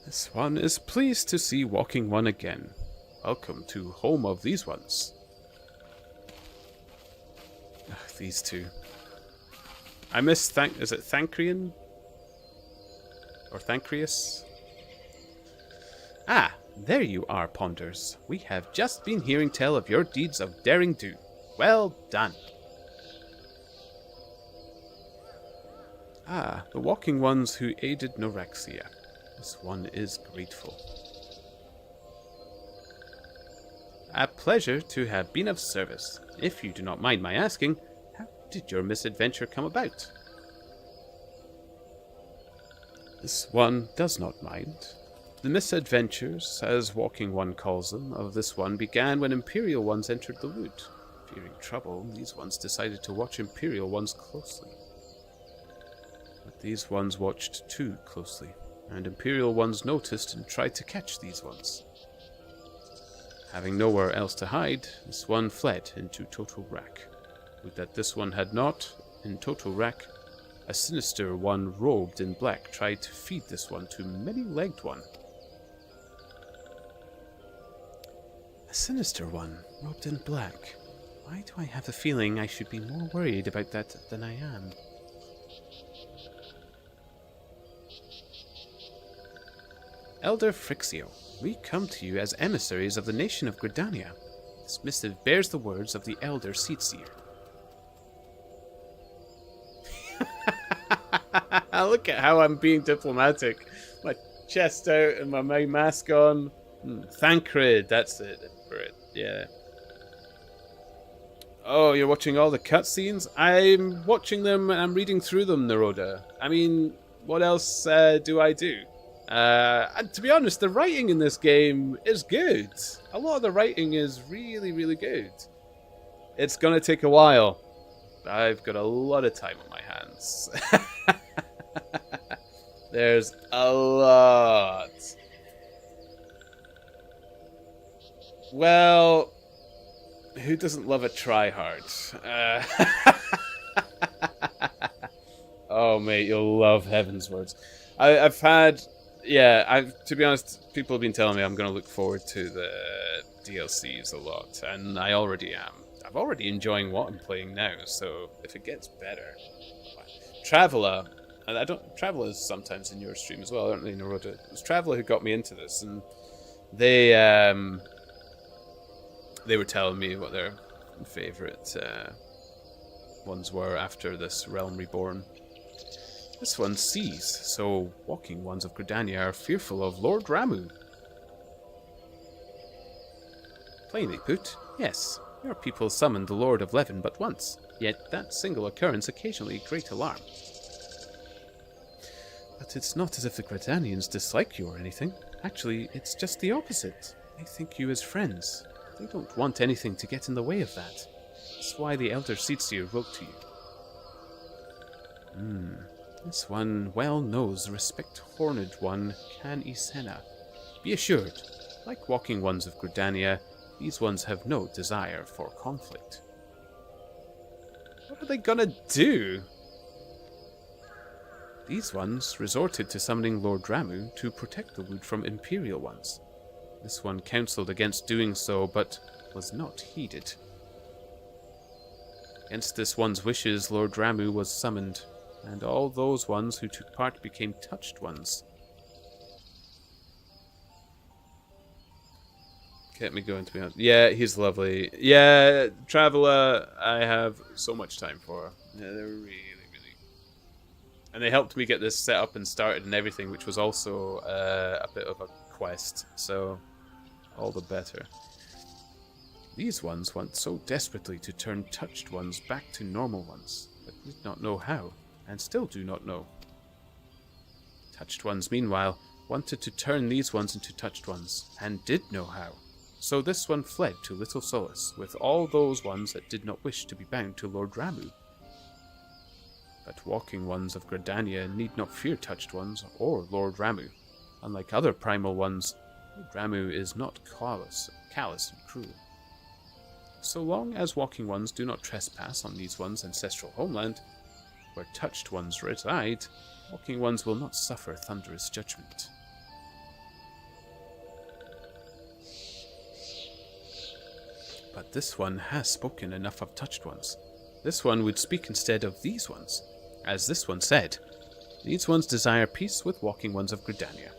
This one is pleased to see Walking One again. Welcome to home of these ones. Ugh, these two. I miss is it Thancrean? Or Thancreus? Ah, there you are, Ponders. We have just been hearing tell of your deeds of daring do. Well done. Ah, the Walking Ones who aided Norexia. This one is grateful. A pleasure to have been of service. If you do not mind my asking, how did your misadventure come about? This one does not mind. The misadventures, as Walking One calls them, of this one began when Imperial Ones entered the wood. Fearing trouble, these ones decided to watch Imperial Ones closely. But these ones watched too closely, and Imperial Ones noticed and tried to catch these ones. Having nowhere else to hide, this one fled into Total Rack. Would that this one had not, in Total Rack, a sinister one robed in black tried to feed this one to many-legged one. A sinister one, robed in black. Why do I have the feeling I should be more worried about that than I am? Elder Frixio, we come to you as emissaries of the nation of Gridania. This missive bears the words of the Elder Seedseer. Look at how I'm being diplomatic. My chest out and my mask on. Thancred, that's it. Yeah. Oh, you're watching all the cutscenes? I'm watching them and I'm reading through them, Naroda. I mean, what else do I do? And to be honest, the writing in this game is good. A lot of the writing is really, really good. It's gonna take a while. I've got a lot of time on my hands. There's a lot. Well, who doesn't love a try-hard? Oh, mate, you'll love Heaven's Words. I've had... Yeah, to be honest, people have been telling me I'm going to look forward to the DLCs a lot, and I already am. I'm already enjoying what I'm playing now, so if it gets better... Traveler... Traveler's sometimes in your stream as well, aren't they, Naroda? It was Traveler who got me into this, and they were telling me what their favourite ones were after this Realm Reborn. This one sees, so walking ones of Gridania are fearful of Lord Ramu. Plainly put, yes, your people summoned the Lord of Levin but once, yet that single occurrence occasionally great alarm. But it's not as if the Gridanians dislike you or anything. Actually, it's just the opposite. They think you as friends. They don't want anything to get in the way of that. That's why the Elder Seedseer wrote to you. This one well knows the respect Horned One Can Isena. Be assured, like walking ones of Gridania, these ones have no desire for conflict. What are they gonna do? These ones resorted to summoning Lord Ramu to protect the wood from Imperial ones. This one counseled against doing so, but was not heeded. Against this one's wishes, Lord Ramu was summoned, and all those ones who took part became touched ones. Kept me going, to be honest. Yeah, he's lovely. Yeah, Traveler, I have so much time for. Yeah, they're really... And they helped me get this set up and started and everything, which was also a bit of a quest, so all the better. These ones want so desperately to turn touched ones back to normal ones, but did not know how, and still do not know. Touched ones, meanwhile, wanted to turn these ones into touched ones, and did know how. So this one fled to Little Solace, with all those ones that did not wish to be bound to Lord Ramu. But walking ones of Gridania need not fear touched ones or Lord Ramu. Unlike other primal ones, Lord Ramu is not callous and cruel. So long as walking ones do not trespass on these ones' ancestral homeland, where touched ones reside, walking ones will not suffer thunderous judgment. But this one has spoken enough of touched ones. This one would speak instead of these ones. As this one said, these ones desire peace with walking ones of Gridania,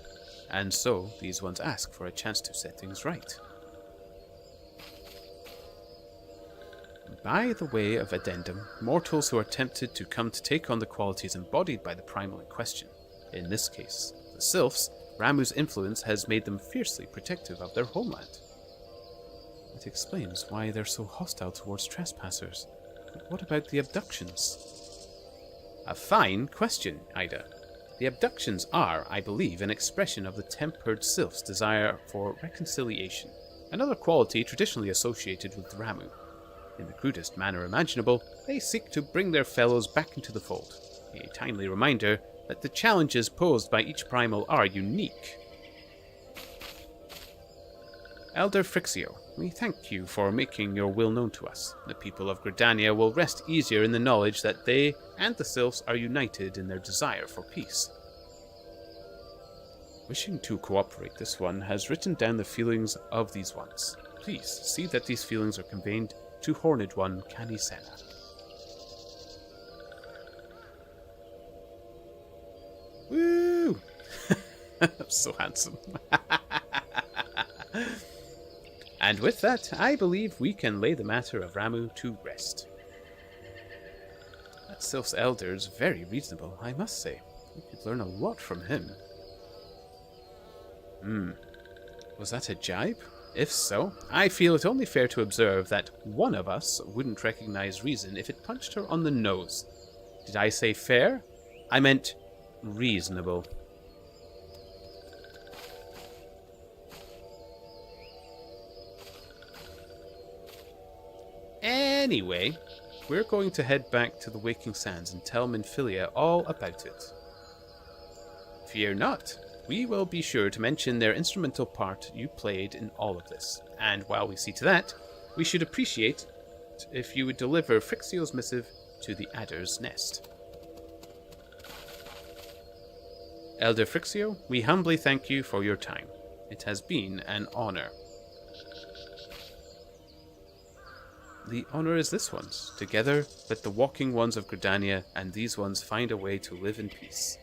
and so these ones ask for a chance to set things right. By the way of addendum, mortals who are tempted to come to take on the qualities embodied by the primal in question, in this case, the Sylphs, Ramu's influence has made them fiercely protective of their homeland. It explains why they're so hostile towards trespassers. But what about the abductions? A fine question, Ida. The abductions are, I believe, an expression of the tempered Sylph's desire for reconciliation, another quality traditionally associated with Ramu. In the crudest manner imaginable, they seek to bring their fellows back into the fold. A timely reminder that the challenges posed by each primal are unique. Elder Frixio, we thank you for making your will known to us. The people of Gridania will rest easier in the knowledge that they and the Sylphs are united in their desire for peace. Wishing to cooperate, this one has written down the feelings of these ones. Please see that these feelings are conveyed to Horned One Kanisena. Woo! So handsome. And with that, I believe we can lay the matter of Ramu to rest. That Sylph's elder is very reasonable, I must say. We could learn a lot from him. Was that a jibe? If so, I feel it only fair to observe that one of us wouldn't recognize reason if it punched her on the nose. Did I say fair? I meant reasonable. Anyway, we're going to head back to the Waking Sands and tell Minfilia all about it. Fear not. We will be sure to mention their instrumental part you played in all of this. And while we see to that, we should appreciate if you would deliver Frixio's missive to the Adder's Nest. Elder Frixio, we humbly thank you for your time. It has been an honor. The honor is this one's. Together, let the walking ones of Gridania and these ones find a way to live in peace.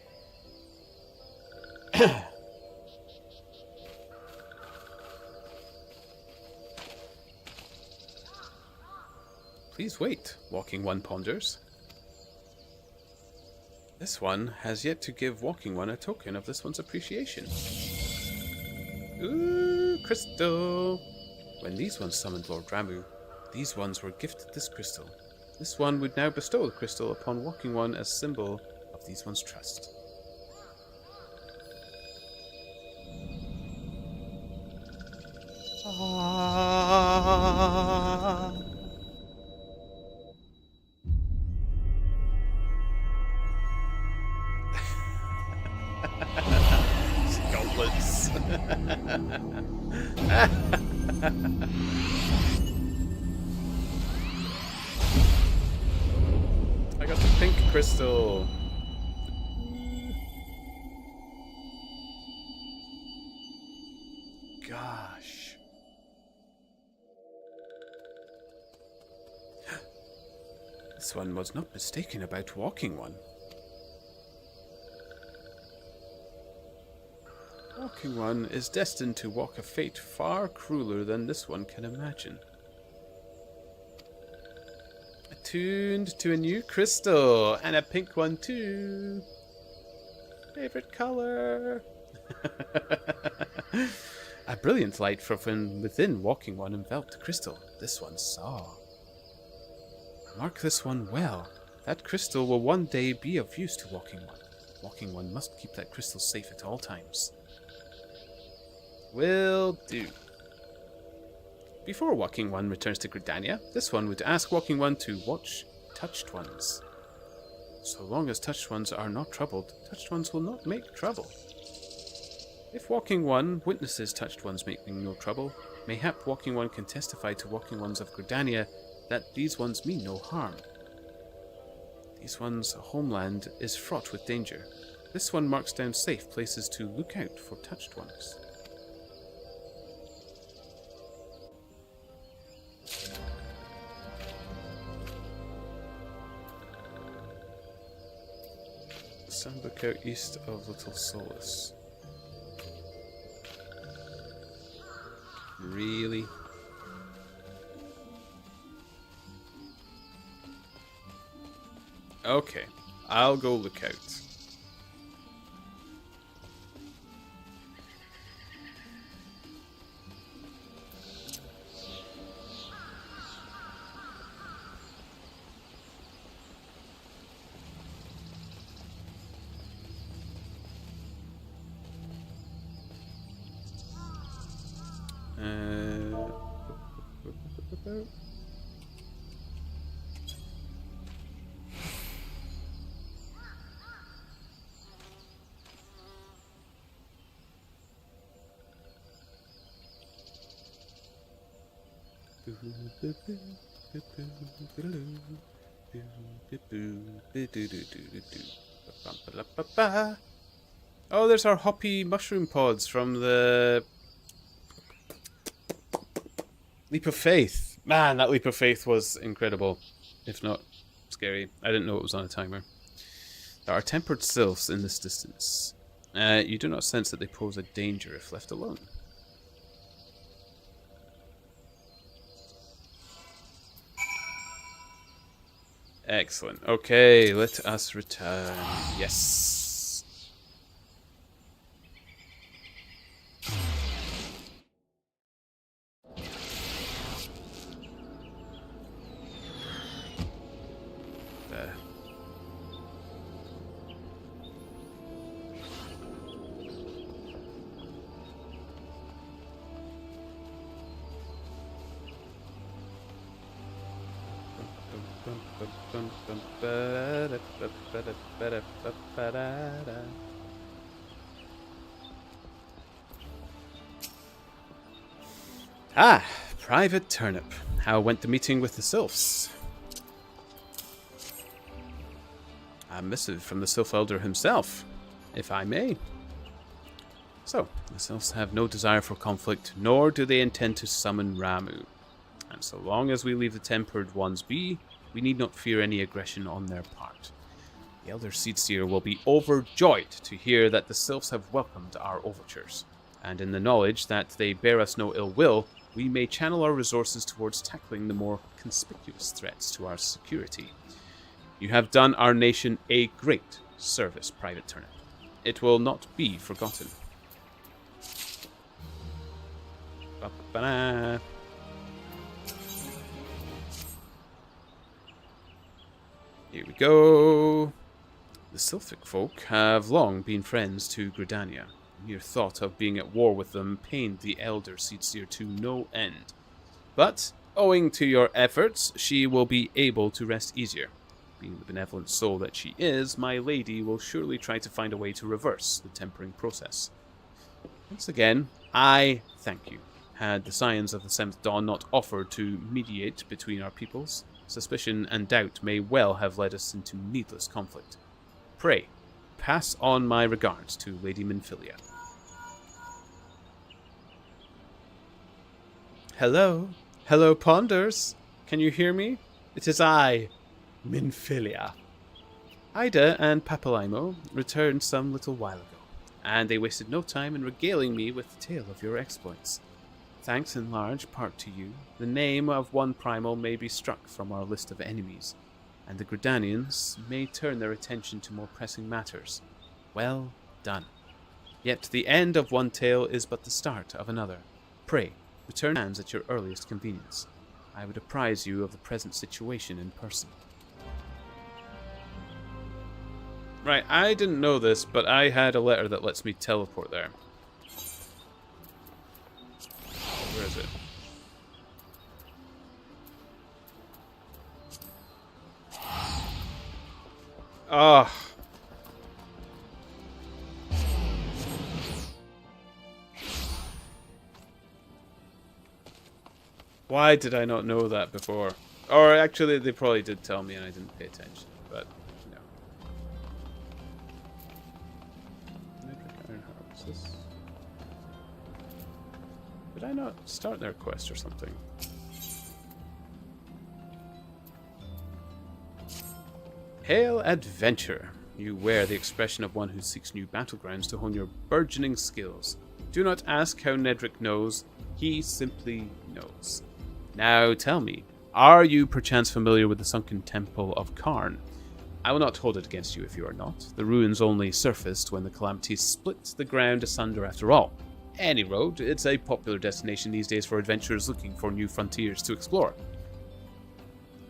Please wait, Walking One ponders. This one has yet to give Walking One a token of this one's appreciation. Ooh, crystal! When these ones summoned Lord Ramu, these ones were gifted this crystal. This one would now bestow the crystal upon Walking One as symbol of these ones' trust. Gauntlets. I got the pink crystal. Gosh. This one was not mistaken about Walking One. Walking One is destined to walk a fate far crueler than this one can imagine. Attuned to a new crystal, and a pink one too. Favorite color. A brilliant light from within Walking One enveloped the crystal. This one saw. Mark this one well. That crystal will one day be of use to Walking One. Walking One must keep that crystal safe at all times. Will do. Before Walking One returns to Gridania, this one would ask Walking One to watch Touched Ones. So long as Touched Ones are not troubled, Touched Ones will not make trouble. If Walking One witnesses Touched Ones making no trouble, mayhap Walking One can testify to Walking Ones of Gridania that these ones mean no harm. These ones' homeland is fraught with danger. This one marks down safe places to look out for Touched Ones. Sandbrook east of Little Solace. Really? Okay, I'll go look out. Oh, there's our hoppy mushroom pods from the Leap of Faith. Man, that Leap of Faith was incredible, if not scary. I didn't know it was on a timer. There are tempered sylphs in this distance. You do not sense that they pose a danger if left alone. Excellent. Okay, let us return. Yes. There. Ah, Private Turnip. How went the meeting with the Sylphs? A missive from the Sylph Elder himself, if I may. So, the Sylphs have no desire for conflict, nor do they intend to summon Ramu. And so long as we leave the Tempered Ones be, we need not fear any aggression on their part. The Elder Seedseer will be overjoyed to hear that the Sylphs have welcomed our overtures, and in the knowledge that they bear us no ill will, we may channel our resources towards tackling the more conspicuous threats to our security. You have done our nation a great service, Private Turnip. It will not be forgotten. Ba-ba-da. Here we go. The Sylphic folk have long been friends to Gridania. Mere thought of being at war with them pained the Elder Seedseer to no end. But, owing to your efforts, she will be able to rest easier. Being the benevolent soul that she is, my lady will surely try to find a way to reverse the tempering process. Once again, I thank you. Had the Scions of the Seventh Dawn not offered to mediate between our peoples, suspicion and doubt may well have led us into needless conflict. Pray, pass on my regards to Lady Minfilia. Hello? Hello, Ponders? Can you hear me? It is I, Minfilia. Ida and Papalaimo returned some little while ago, and they wasted no time in regaling me with the tale of your exploits. Thanks in large part to you, the name of one primal may be struck from our list of enemies, and the Gridanians may turn their attention to more pressing matters. Well done. Yet the end of one tale is but the start of another. Pray, return hands at your earliest convenience. I would apprise you of the present situation in person. Right, I didn't know this, but I had a letter that lets me teleport there. Where is it? Ah. Why did I not know that before? Or actually, they probably did tell me and I didn't pay attention, but no. What's this? Did I not start their quest or something? Hail Adventure! You wear the expression of one who seeks new battlegrounds to hone your burgeoning skills. Do not ask how Nedrick knows, he simply knows. Now tell me, are you perchance familiar with the sunken temple of Karn? I will not hold it against you if you are not. The ruins only surfaced when the calamities split the ground asunder after all. Any road, it's a popular destination these days for adventurers looking for new frontiers to explore.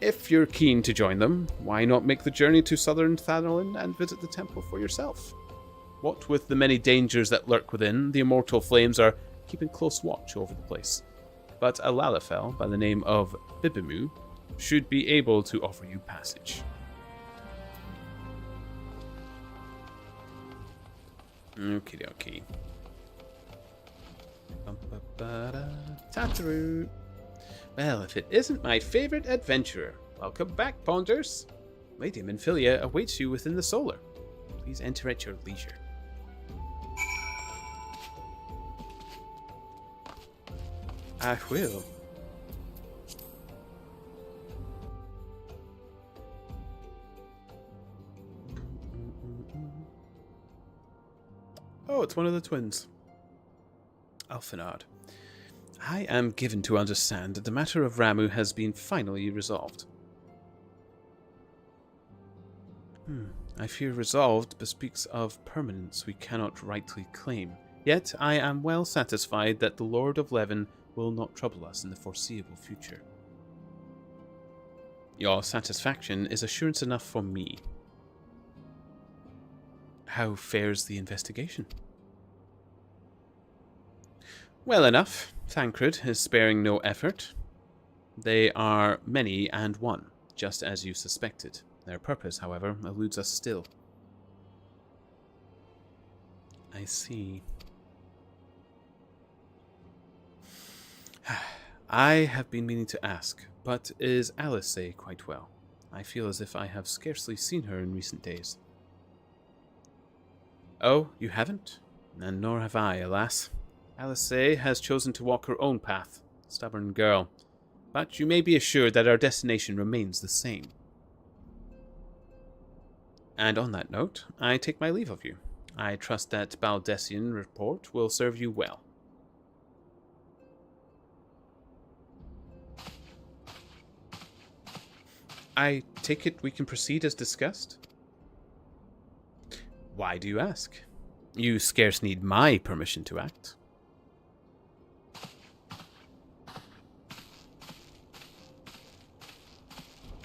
If you're keen to join them, why not make the journey to southern Thanalan and visit the temple for yourself? What with the many dangers that lurk within, the immortal flames are keeping close watch over the place. But a Lalafell by the name of Bibimu should be able to offer you passage. Okie dokie. Tataru. Well, if it isn't my favorite adventurer. Welcome back, Ponders. Lady Minfilia awaits you within the solar. Please enter at your leisure. I will. Oh, it's one of the twins. Alphanard. I am given to understand that the matter of Ramu has been finally resolved. I fear resolved bespeaks of permanence we cannot rightly claim. Yet I am well satisfied that the Lord of Leven will not trouble us in the foreseeable future. Your satisfaction is assurance enough for me. How fares the investigation? Well enough. Thancred is sparing no effort. They are many and one, just as you suspected. Their purpose, however, eludes us still. I see. I have been meaning to ask, but is Alice quite well? I feel as if I have scarcely seen her in recent days. Oh, you haven't? And nor have I, alas. Alice has chosen to walk her own path. Stubborn girl. But you may be assured that our destination remains the same. And on that note, I take my leave of you. I trust that Baldessian report will serve you well. I take it we can proceed as discussed? Why do you ask? You scarce need my permission to act.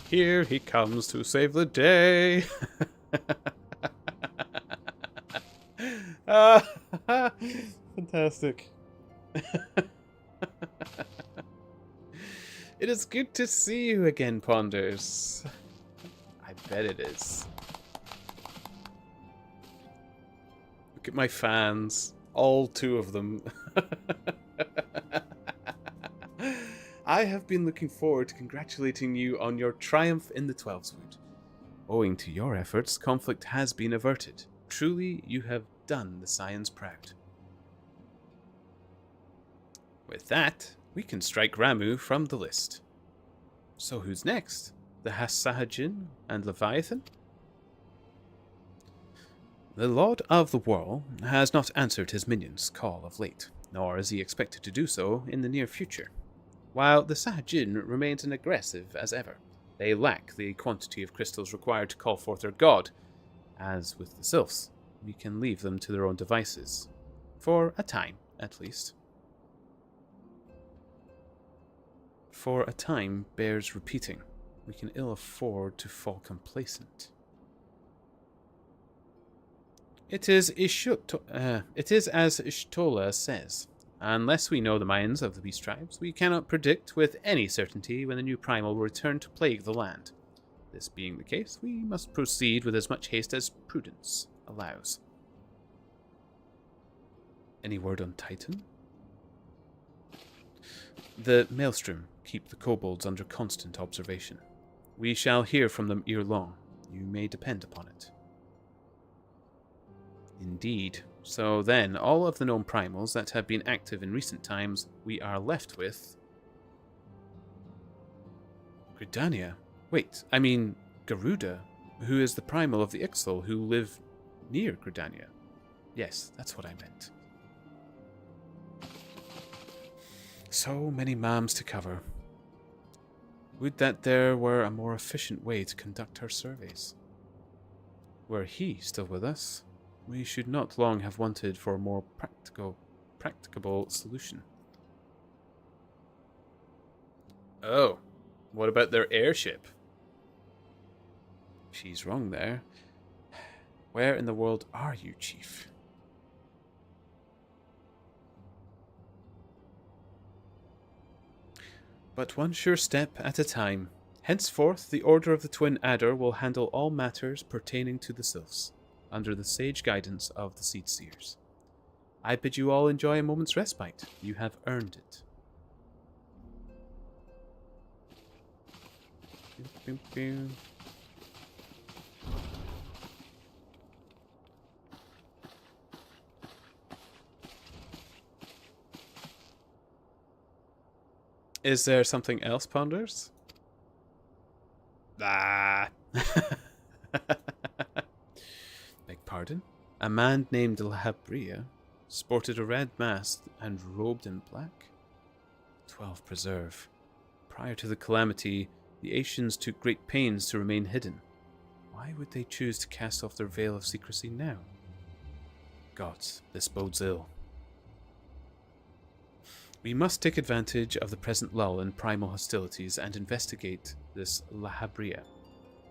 Here he comes to save the day. Fantastic. It is good to see you again, Ponders. I bet it is. Look at my fans. All 2 of them. I have been looking forward to congratulating you on your triumph in the Twelveswood. Owing to your efforts, conflict has been averted. Truly, you have done the Scions proud. With that, we can strike Ramu from the list. So who's next? The Sahajin and Leviathan? The Lord of the Whirl has not answered his minions' call of late, nor is he expected to do so in the near future. While the Sahajin remains as aggressive as ever, they lack the quantity of crystals required to call forth their god. As with the Sylphs, we can leave them to their own devices. For a time, at least. For a time bears repeating. We can ill afford to fall complacent. It is as Ishtola says. Unless we know the minds of the beast tribes, we cannot predict with any certainty when the new primal will return to plague the land. This being the case, we must proceed with as much haste as prudence allows. Any word on Titan? The Maelstrom keep the kobolds under constant observation. We shall hear from them ere long. You may depend upon it. Indeed. So then, all of the known primals that have been active in recent times, we are left with... Gridania. Wait, I mean Garuda, who is the primal of the Ixal who live near Gridania. Yes, that's what I meant. So many mams to cover. Would that there were a more efficient way to conduct our surveys. Were he still with us, we should not long have wanted for a more practicable solution. Oh, what about their airship? She's wrong there. Where in the world are you, Chief? But one sure step at a time. Henceforth, the Order of the Twin Adder will handle all matters pertaining to the Sylphs, under the sage guidance of the Seed Seers. I bid you all enjoy a moment's respite. You have earned it. Boom, boom, boom. Is there something else, Ponders? Ah. Beg pardon? A man named Lahabria sported a red mask and robed in black. 12 Preserve. Prior to the calamity, the Asians took great pains to remain hidden. Why would they choose to cast off their veil of secrecy now? Gods, this bodes ill. We must take advantage of the present lull in primal hostilities and investigate this Lahabria.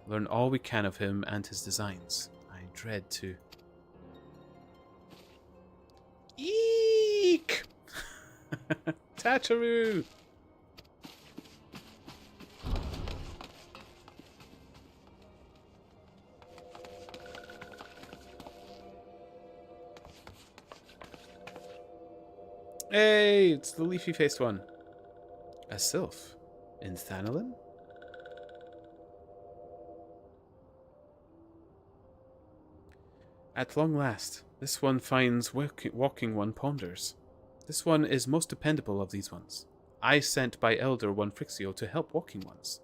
Learn all we can of him and his designs. I dread to... Eek! Tataru! Hey, it's the leafy-faced one. A sylph in Thanalin? At long last, this one finds walking one ponders. This one is most dependable of these ones. I sent by Elder one Frixio to help walking ones.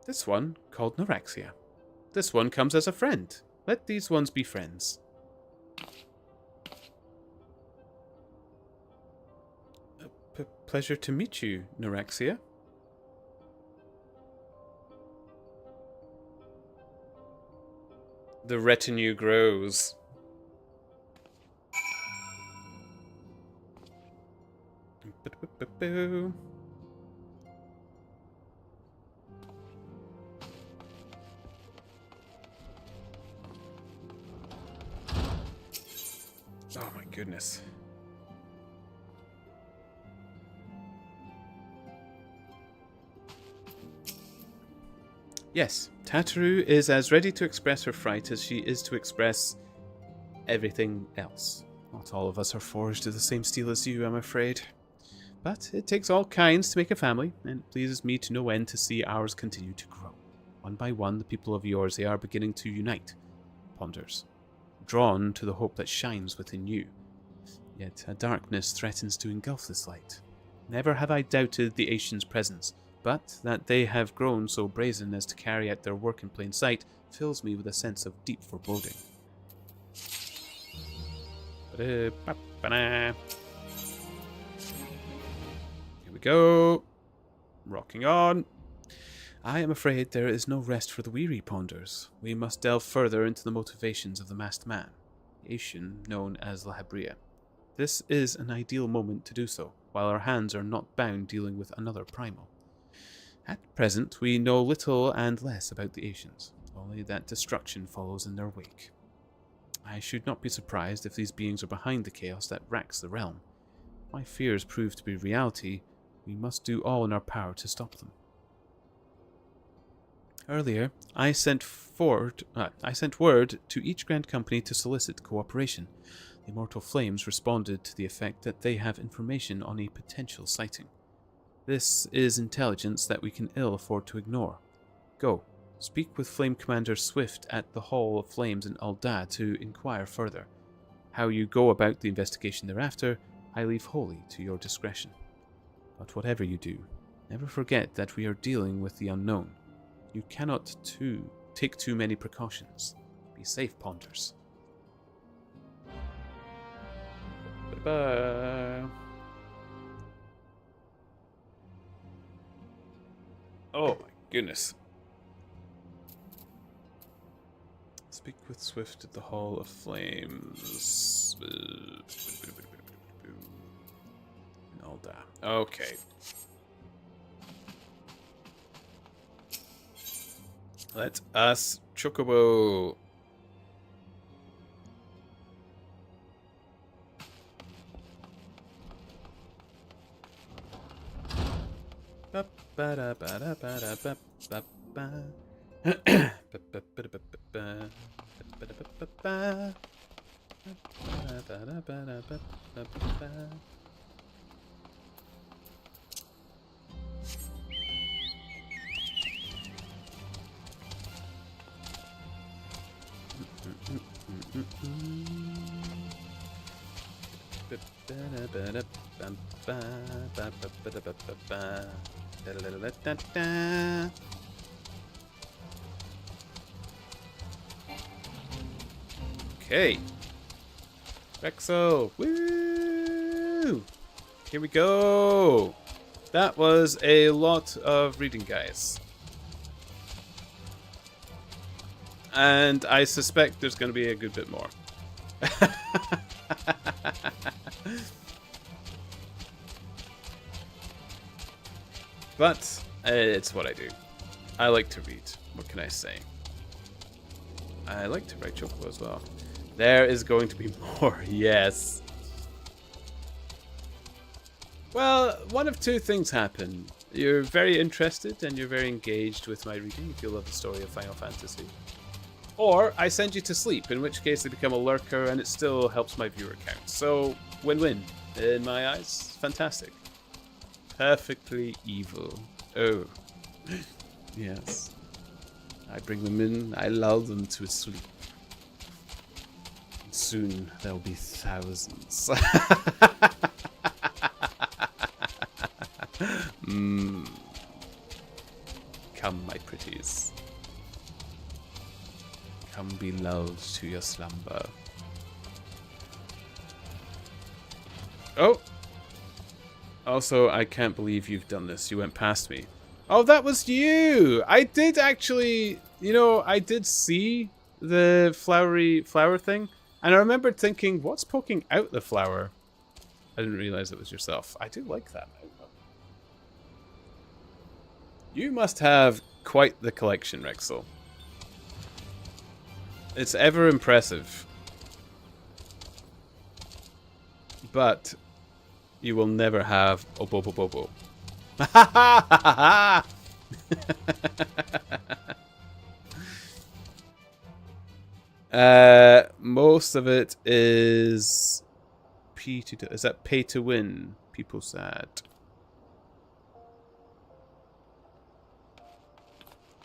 This one called Noraxia. This one comes as a friend. Let these ones be friends. Pleasure to meet you, Noraxia. The retinue grows. Boo. Oh my goodness. Yes, Tataru is as ready to express her fright as she is to express everything else. Not all of us are forged to the same steel as you, I'm afraid. But it takes all kinds to make a family, and it pleases me to no end to see ours continue to grow. One by one, the people of yours, they are beginning to unite, Ponders, drawn to the hope that shines within you. Yet a darkness threatens to engulf this light. Never have I doubted the Asians' presence, but that they have grown so brazen as to carry out their work in plain sight fills me with a sense of deep foreboding. Here we go. Rocking on. I am afraid there is no rest for the weary, Ponders. We must delve further into the motivations of the masked man, the Asian known as Lahabria. This is an ideal moment to do so, while our hands are not bound dealing with another primal. At present, we know little and less about the Asians, only that destruction follows in their wake. I should not be surprised if these beings are behind the chaos that racks the realm. If my fears prove to be reality, we must do all in our power to stop them. Earlier, I sent word to each Grand Company to solicit cooperation. The Immortal Flames responded to the effect that they have information on a potential sighting. This is intelligence that we can ill afford to ignore. Go, speak with Flame Commander Swift at the Hall of Flames in Ul'dah to inquire further. How you go about the investigation thereafter, I leave wholly to your discretion. But whatever you do, never forget that we are dealing with the unknown. You cannot take too many precautions. Be safe, Ponders. Bye-bye. Oh my goodness. Speak with Swift at the Hall of Flames. Ul'dah. Okay. Let us chocobo. Okay. Rexo. Woo! Here we go. That was a lot of reading, guys. And I suspect there's going to be a good bit more. But it's what I do. I like to read. What can I say? I like to write Chocobo as well. There is going to be more. Yes. Well, one of two things happen. You're very interested and you're very engaged with my reading if you love the story of Final Fantasy. Or I send you to sleep, in which case they become a lurker and it still helps my viewer count. So, win-win. In my eyes, fantastic. Perfectly evil. Oh. Yes. I bring them in, I lull them to sleep. Soon there'll be thousands. Come, my pretties. Come be lulled to your slumber. Oh! Also, I can't believe you've done this. You went past me. Oh, that was you! I did actually... You know, I did see the flower thing. And I remembered thinking, what's poking out the flower? I didn't realize it was yourself. I do like that. You must have quite the collection, Rexel. It's ever impressive. But you will never have Obobobobo. Most of it is is that pay to win? People said.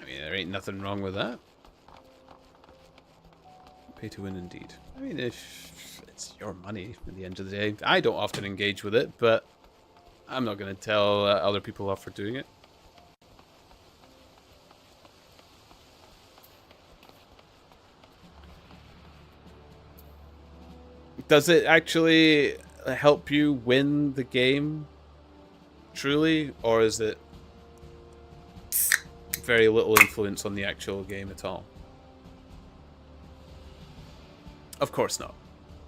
I mean, there ain't nothing wrong with that. Pay to win indeed. I mean, if it's your money at the end of the day. I don't often engage with it, but I'm not going to tell other people off for doing it. Does it actually help you win the game? Truly? Or is it very little influence on the actual game at all? Of course not.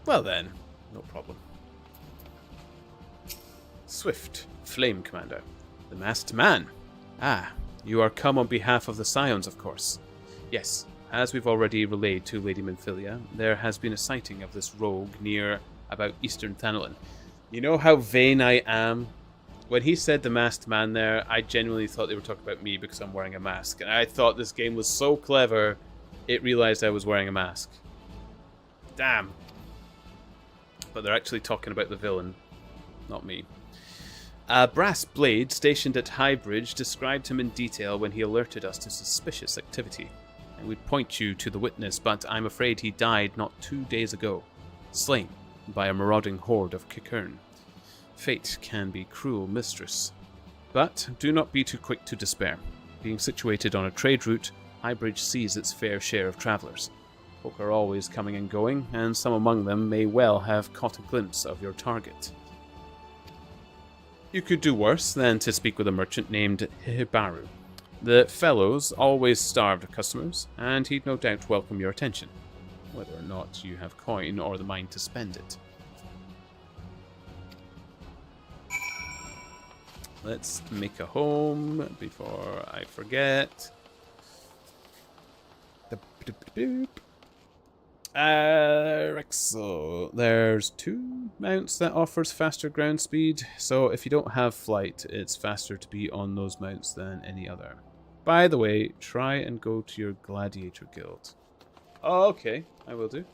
Well then, no problem. Swift, Flame Commander. The Masked Man. Ah, you are come on behalf of the Scions, of course. Yes, as we've already relayed to Lady Minfilia, there has been a sighting of this rogue near about Eastern Thanalan. You know how vain I am? When he said the Masked Man there, I genuinely thought they were talking about me because I'm wearing a mask. And I thought this game was so clever, it realized I was wearing a mask. Damn. But they're actually talking about the villain, not me. A brass blade stationed at Highbridge described him in detail when he alerted us to suspicious activity. I would point you to the witness, but I'm afraid he died not 2 days ago, slain by a marauding horde of Kikern. Fate can be cruel mistress. But do not be too quick to despair. Being situated on a trade route, Highbridge sees its fair share of travellers. Folk are always coming and going, and some among them may well have caught a glimpse of your target. You could do worse than to speak with a merchant named Hibaru. The fellows always starved customers, and he'd no doubt welcome your attention, whether or not you have coin or the mind to spend it. Let's make a home before I forget. Rexel. There's 2 mounts that offers faster ground speed, so if you don't have flight, it's faster to be on those mounts than any other. By the way, try and go to your gladiator guild. Oh, okay, I will do.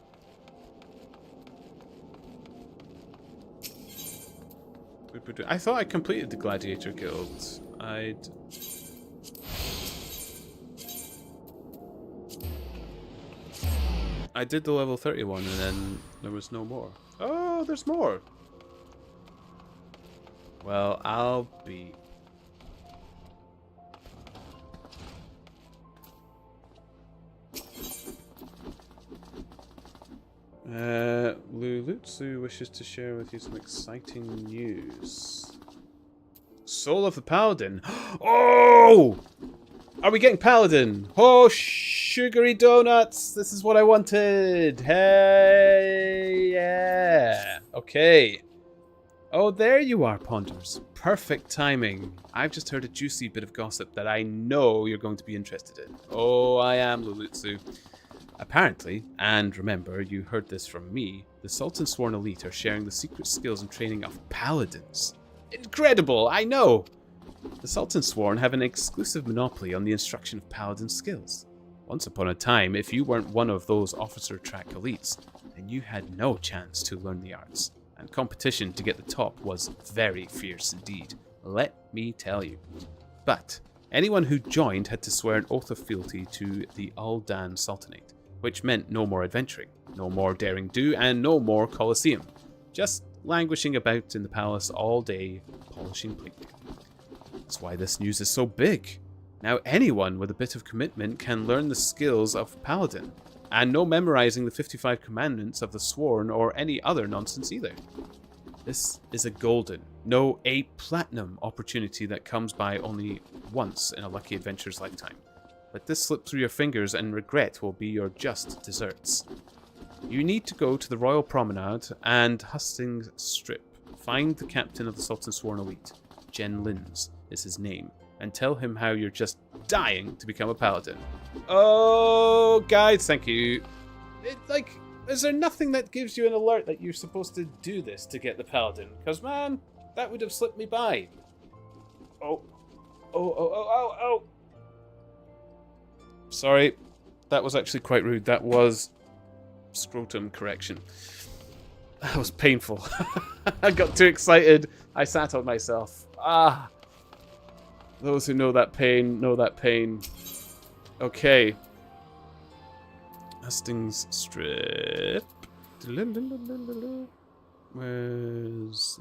I thought I completed the gladiator guild. I did the level 31 and then there was no more. Oh, there's more. Well, I'll be... Lulutsu wishes to share with you some exciting news. Soul of the Paladin. Oh! Are we getting Paladin? Oh, sugary donuts! This is what I wanted! Hey, yeah! Okay. Oh, there you are, Ponders. Perfect timing. I've just heard a juicy bit of gossip that I know you're going to be interested in. Oh, I am, Lulutsu. Apparently, and remember, you heard this from me, the Sultan Sworn Elite are sharing the secret skills and training of Paladins. Incredible, I know! The Sultan Sworn have an exclusive monopoly on the instruction of Paladin skills. Once upon a time, if you weren't one of those officer track elites, then you had no chance to learn the arts, and competition to get the top was very fierce indeed, let me tell you. But anyone who joined had to swear an oath of fealty to the Aldan Sultanate, which meant no more adventuring, no more daring do, and no more Colosseum. Just languishing about in the palace all day, polishing plate. That's why this news is so big. Now anyone with a bit of commitment can learn the skills of Paladin, and no memorizing the 55 commandments of the Sworn or any other nonsense either. This is a golden, no, a platinum opportunity that comes by only once in a lucky adventurer's lifetime. Let this slip through your fingers and regret will be your just desserts. You need to go to the Royal Promenade and Hustings Strip. Find the captain of the Sultan Sworn Elite, Jen Lins is his name, and tell him how you're just dying to become a paladin. Oh, guys, thank you. Is there nothing that gives you an alert that you're supposed to do this to get the paladin? Because, man, that would have slipped me by. Oh. Sorry, that was actually quite rude. That was scrotum correction. That was painful. I got too excited. I sat on myself. Those who know that pain know that pain. Okay. Hustings Strip. Where's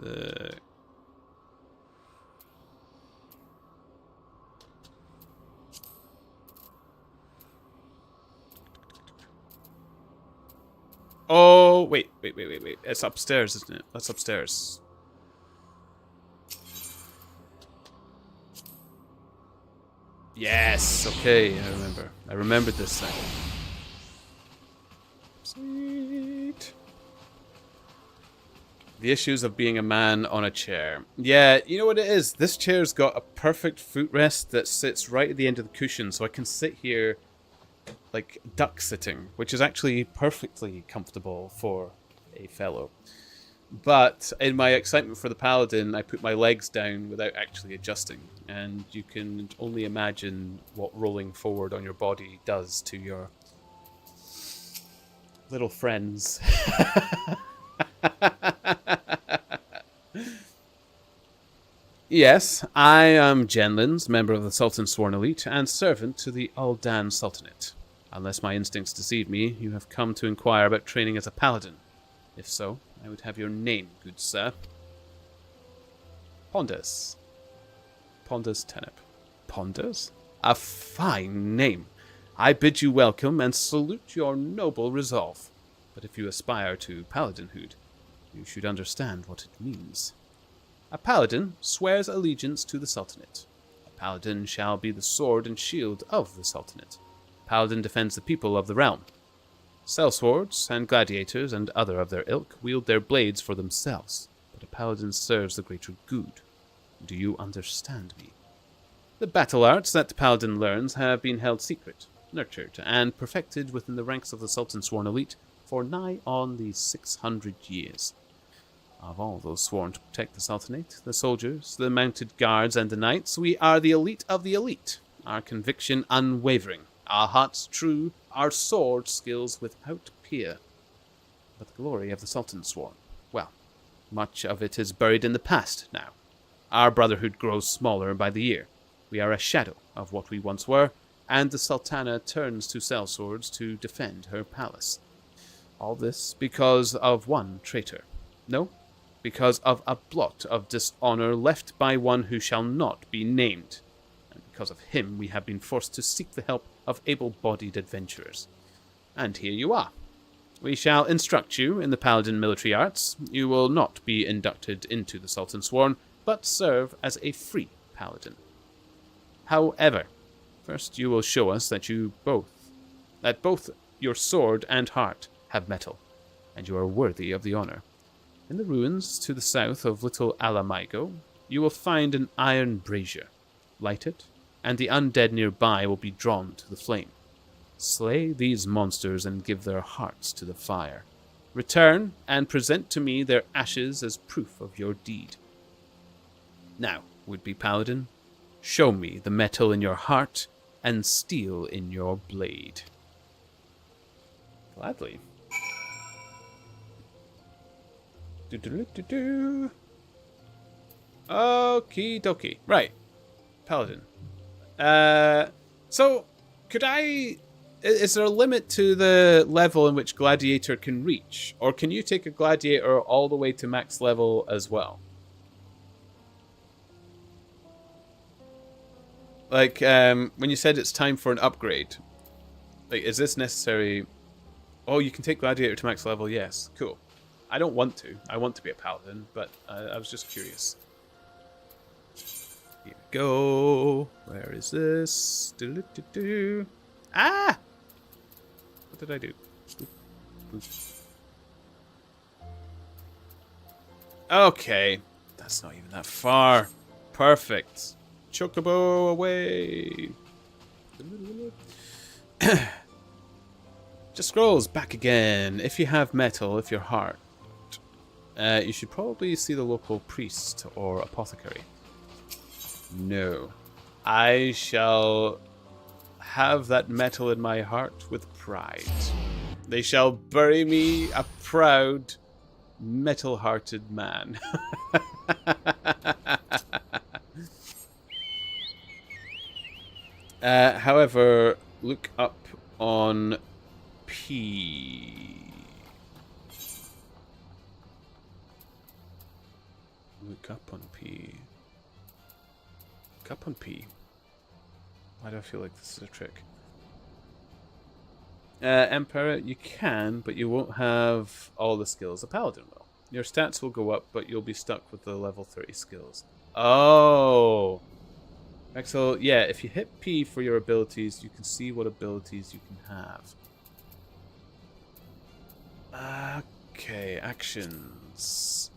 Oh, wait. It's upstairs, isn't it? That's upstairs. Yes, okay, I remembered this thing. Sweet. The issues of being a man on a chair. Yeah, you know what it is? This chair's got a perfect footrest that sits right at the end of the cushion, so I can sit here like duck sitting, which is actually perfectly comfortable for a fellow. But in my excitement for the paladin, I put my legs down without actually adjusting, and you can only imagine what rolling forward on your body does to your little friends. Yes, I am Jenlins, member of the Sultan Sworn Elite, and servant to the Aldan Sultanate. Unless my instincts deceive me, you have come to inquire about training as a paladin. If so, I would have your name, good sir. Ponders. Ponders Turnip. Ponders? A fine name. I bid you welcome and salute your noble resolve. But if you aspire to paladinhood, you should understand what it means. A paladin swears allegiance to the Sultanate. A paladin shall be the sword and shield of the Sultanate. A paladin defends the people of the realm. Sellswords and gladiators and other of their ilk wield their blades for themselves, but a paladin serves the greater good. Do you understand me? The battle arts that the paladin learns have been held secret, nurtured, and perfected within the ranks of the Sultan Sworn Elite for nigh on the 600 years. Of all those sworn to protect the Sultanate, the soldiers, the mounted guards, and the knights, we are the elite of the elite, our conviction unwavering, our hearts true, our sword skills without peer. But the glory of the Sultan Sworn, well, much of it is buried in the past now. Our brotherhood grows smaller by the year. We are a shadow of what we once were, and the Sultana turns to sellswords to defend her palace. All this because of one traitor. No, because of a blot of dishonor left by one who shall not be named. And because of him we have been forced to seek the help of able-bodied adventurers. And here you are. We shall instruct you in the Paladin military arts. You will not be inducted into the Sultan's Sworn, but serve as a free Paladin. However, first you will show us that both your sword and heart have metal, and you are worthy of the honor. In the ruins to the south of Little Alamigo, you will find an iron brazier. Light it, and the undead nearby will be drawn to the flame. Slay these monsters and give their hearts to the fire. Return and present to me their ashes as proof of your deed. Now, would-be Paladin, show me the metal in your heart and steel in your blade. Gladly. Do-do-do-do-do. Okie dokie. Right. Paladin. So, could I... Is there a limit to the level in which Gladiator can reach? Or can you take a Gladiator all the way to max level as well? Like, when you said it's time for an upgrade, like, is this necessary? Oh, you can take Gladiator to max level, yes. Cool. I don't want to. I want to be a Paladin, but I was just curious. Here we go. Where is this? Do-do-do-do. Ah! What did I do? Boop, boop. Okay. That's not even that far. Perfect. Chocobo away. Just scrolls back again. If you have metal, if you're heart, you should probably see the local priest or apothecary. No. I shall have that metal in my heart with pride. They shall bury me a proud, metal-hearted man. However, look up on P. Look up on P. Look up on P. Why do I feel like this is a trick? Emperor, you can, but you won't have all the skills a Paladin will. Your stats will go up, but you'll be stuck with the level 30 skills. Oh! Axel, yeah, if you hit P for your abilities, you can see what abilities you can have. Okay, actions.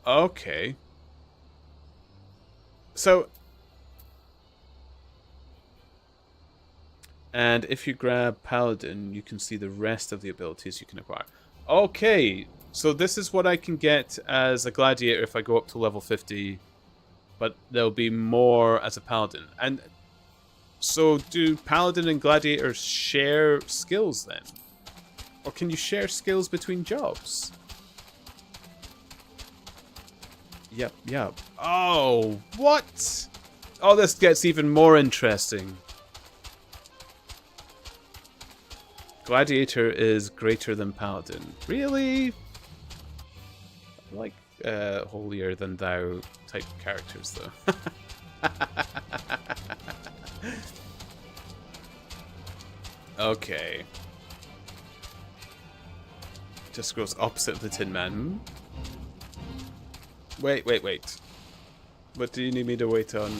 Okay. So... And if you grab Paladin, you can see the rest of the abilities you can acquire. Okay, so this is what I can get as a Gladiator if I go up to level 50. But there'll be more as a Paladin. And so do Paladin and Gladiator share skills then? Or can you share skills between jobs? Yep. Oh, what? Oh, this gets even more interesting. Gladiator is greater than Paladin. Really? I like holier than thou type characters though. Okay. Just goes opposite of the Tin Man. Wait. What do you need me to wait on?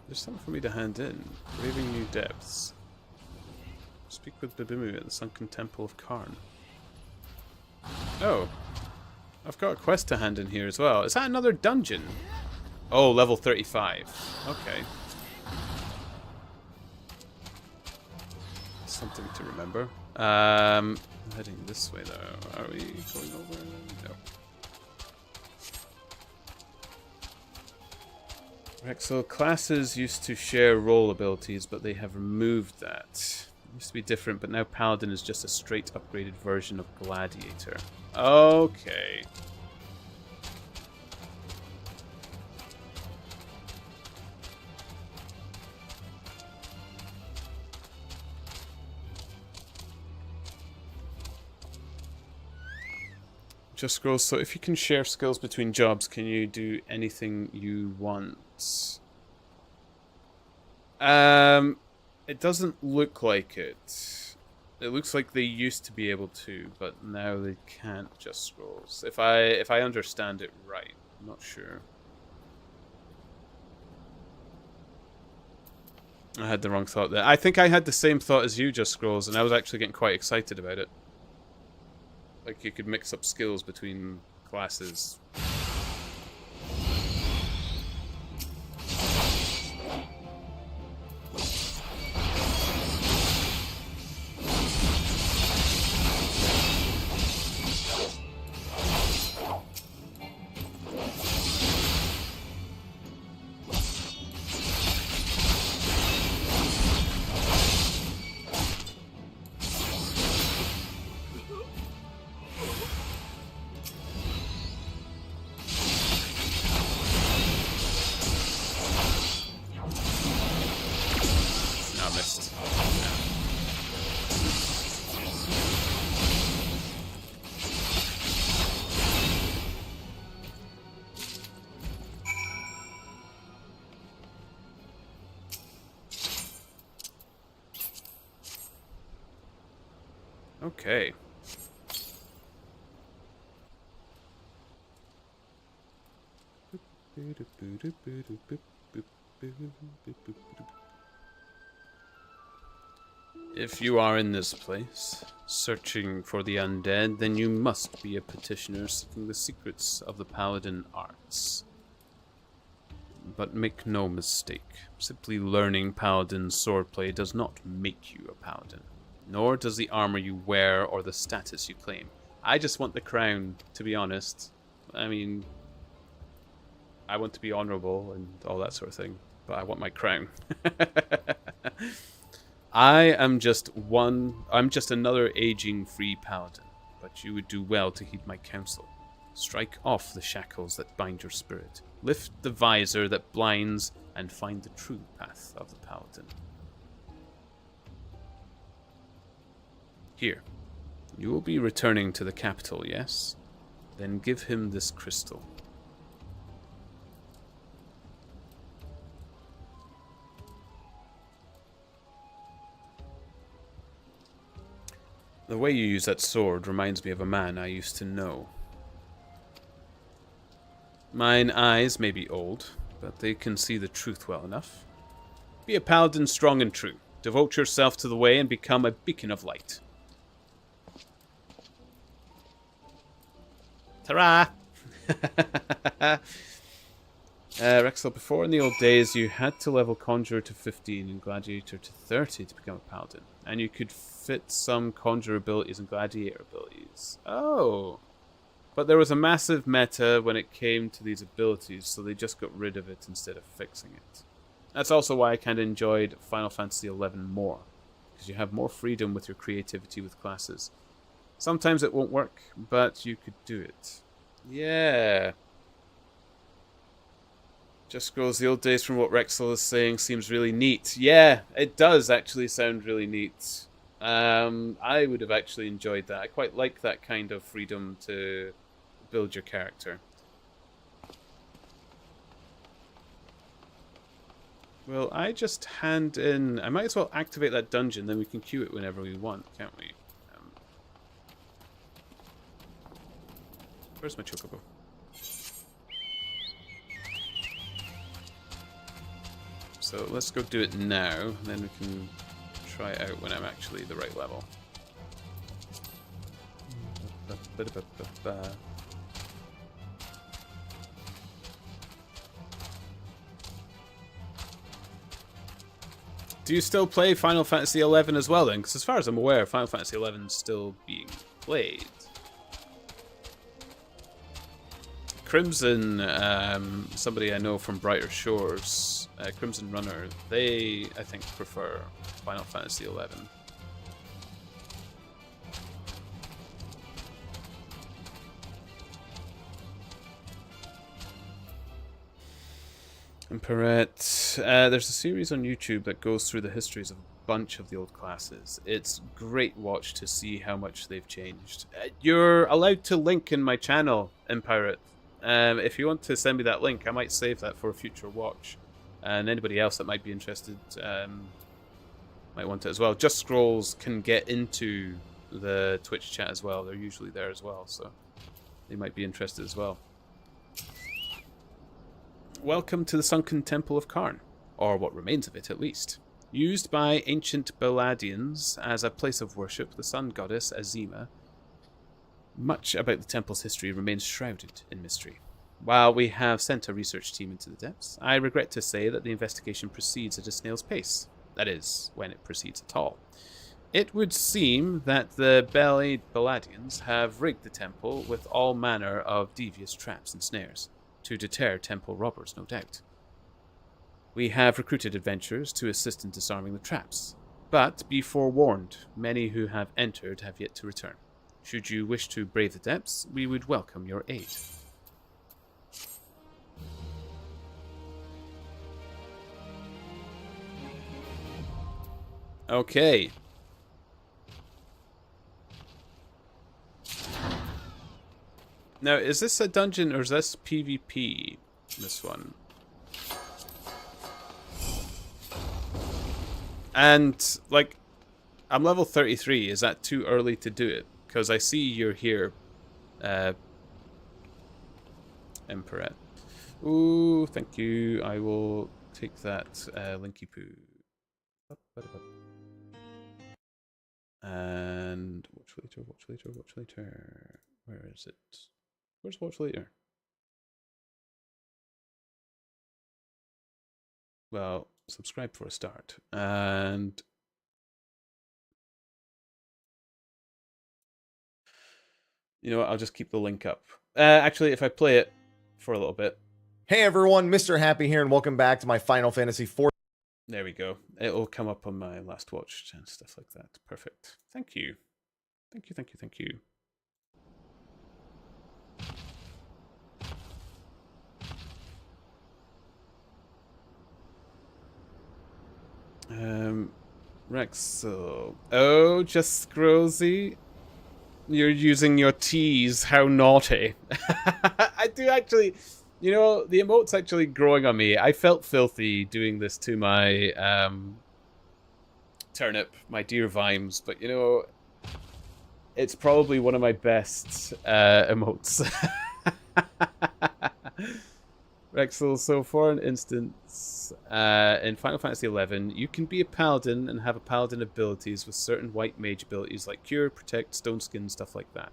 There's something for me to hand in. Braving New Depths. Speak with Bibimu at the Sunken Temple of Karn. Oh. I've got a quest to hand in here as well. Is that another dungeon? Oh, level 35. Okay. Something to remember. I'm heading this way though. Are we going over? No. So classes used to share role abilities, but they have removed that. It used to be different, but now Paladin is just a straight upgraded version of Gladiator. Okay. Just scrolls. So if you can share skills between jobs, can you do anything you want? It doesn't look like it. It looks like they used to be able to, but now they can't. Just scrolls. If I understand it right, I'm not sure. I had the wrong thought there. I think I had the same thought as you, Just Scrolls, and I was actually getting quite excited about it. Like you could mix up skills between classes. Okay. If you are in this place, searching for the undead, then you must be a petitioner seeking the secrets of the paladin arts. But make no mistake, simply learning paladin swordplay does not make you a paladin, nor does the armor you wear or the status you claim. I just want the crown, to be honest. I mean, I want to be honorable and all that sort of thing, but I want my crown. I'm just another aging free paladin, but you would do well to heed my counsel. Strike off the shackles that bind your spirit. Lift the visor that blinds and find the true path of the paladin. Here, you will be returning to the capital, yes? Then give him this crystal. The way you use that sword reminds me of a man I used to know. Mine eyes may be old, but they can see the truth well enough. Be a paladin strong and true. Devote yourself to the way and become a beacon of light. Ta-ra! Rexel, before in the old days, you had to level Conjurer to 15 and Gladiator to 30 to become a Paladin. And you could fit some Conjurer abilities and Gladiator abilities. Oh! But there was a massive meta when it came to these abilities, so they just got rid of it instead of fixing it. That's also why I kind of enjoyed Final Fantasy XI more, because you have more freedom with your creativity with classes. Sometimes it won't work, but you could do it. Yeah. Just Scrolls, the old days from what Rexel is saying seems really neat. Yeah, it does actually sound really neat. I would have actually enjoyed that. I quite like that kind of freedom to build your character. Well, I just hand in... I might as well activate that dungeon, then we can queue it whenever we want, can't we? Where's my chocobo? So let's go do it now, and then we can try it out when I'm actually the right level. Do you still play Final Fantasy XI as well then? Because as far as I'm aware, Final Fantasy XI is still being played. Crimson, somebody I know from Brighter Shores, Crimson Runner, they, I think, prefer Final Fantasy XI. And Perret, there's a series on YouTube that goes through the histories of bunch of the old classes. It's great watch to see how much they've changed. You're allowed to link in my channel, Empirate. If you want to send me that link, I might save that for a future watch. And anybody else that might be interested might want it as well. Just Scrolls can get into the Twitch chat as well. They're usually there as well, so they might be interested as well. Welcome to the Sunken Temple of Karn, or what remains of it at least. Used by ancient Baladians as a place of worship, the sun goddess Azima, much about the temple's history remains shrouded in mystery. While we have sent a research team into the depths, I regret to say that the investigation proceeds at a snail's pace. That is, when it proceeds at all. It would seem that the Baladians have rigged the temple with all manner of devious traps and snares, to deter temple robbers, no doubt. We have recruited adventurers to assist in disarming the traps, but be forewarned, many who have entered have yet to return. Should you wish to brave the depths, we would welcome your aid. Okay. Now, is this a dungeon or is this PvP? This one. And, like, I'm level 33. Is that too early to do it? Because I see you're here, Emperor. Ooh, thank you. I will take that Linky Poo. And watch later, watch later, watch later. Where is it? Where's watch later? Well, subscribe for a start. And you know what? I'll just keep the link up. Actually, if I play it for a little bit. Hey everyone, Mr. Happy here, and welcome back to my Final Fantasy IV. There we go. It'll come up on my last watch and stuff like that. Perfect. Thank you. Thank you, thank you, thank you. Rexel. Oh, just Scrollsy. You're using your T's. How naughty. I do actually... You know, the emote's actually growing on me. I felt filthy doing this to my Turnip, my dear Vimes, but you know, it's probably one of my best emotes. Rexel, so for an instance, in Final Fantasy XI, you can be a paladin and have a paladin abilities with certain white mage abilities like Cure, Protect, Stone Skin, stuff like that.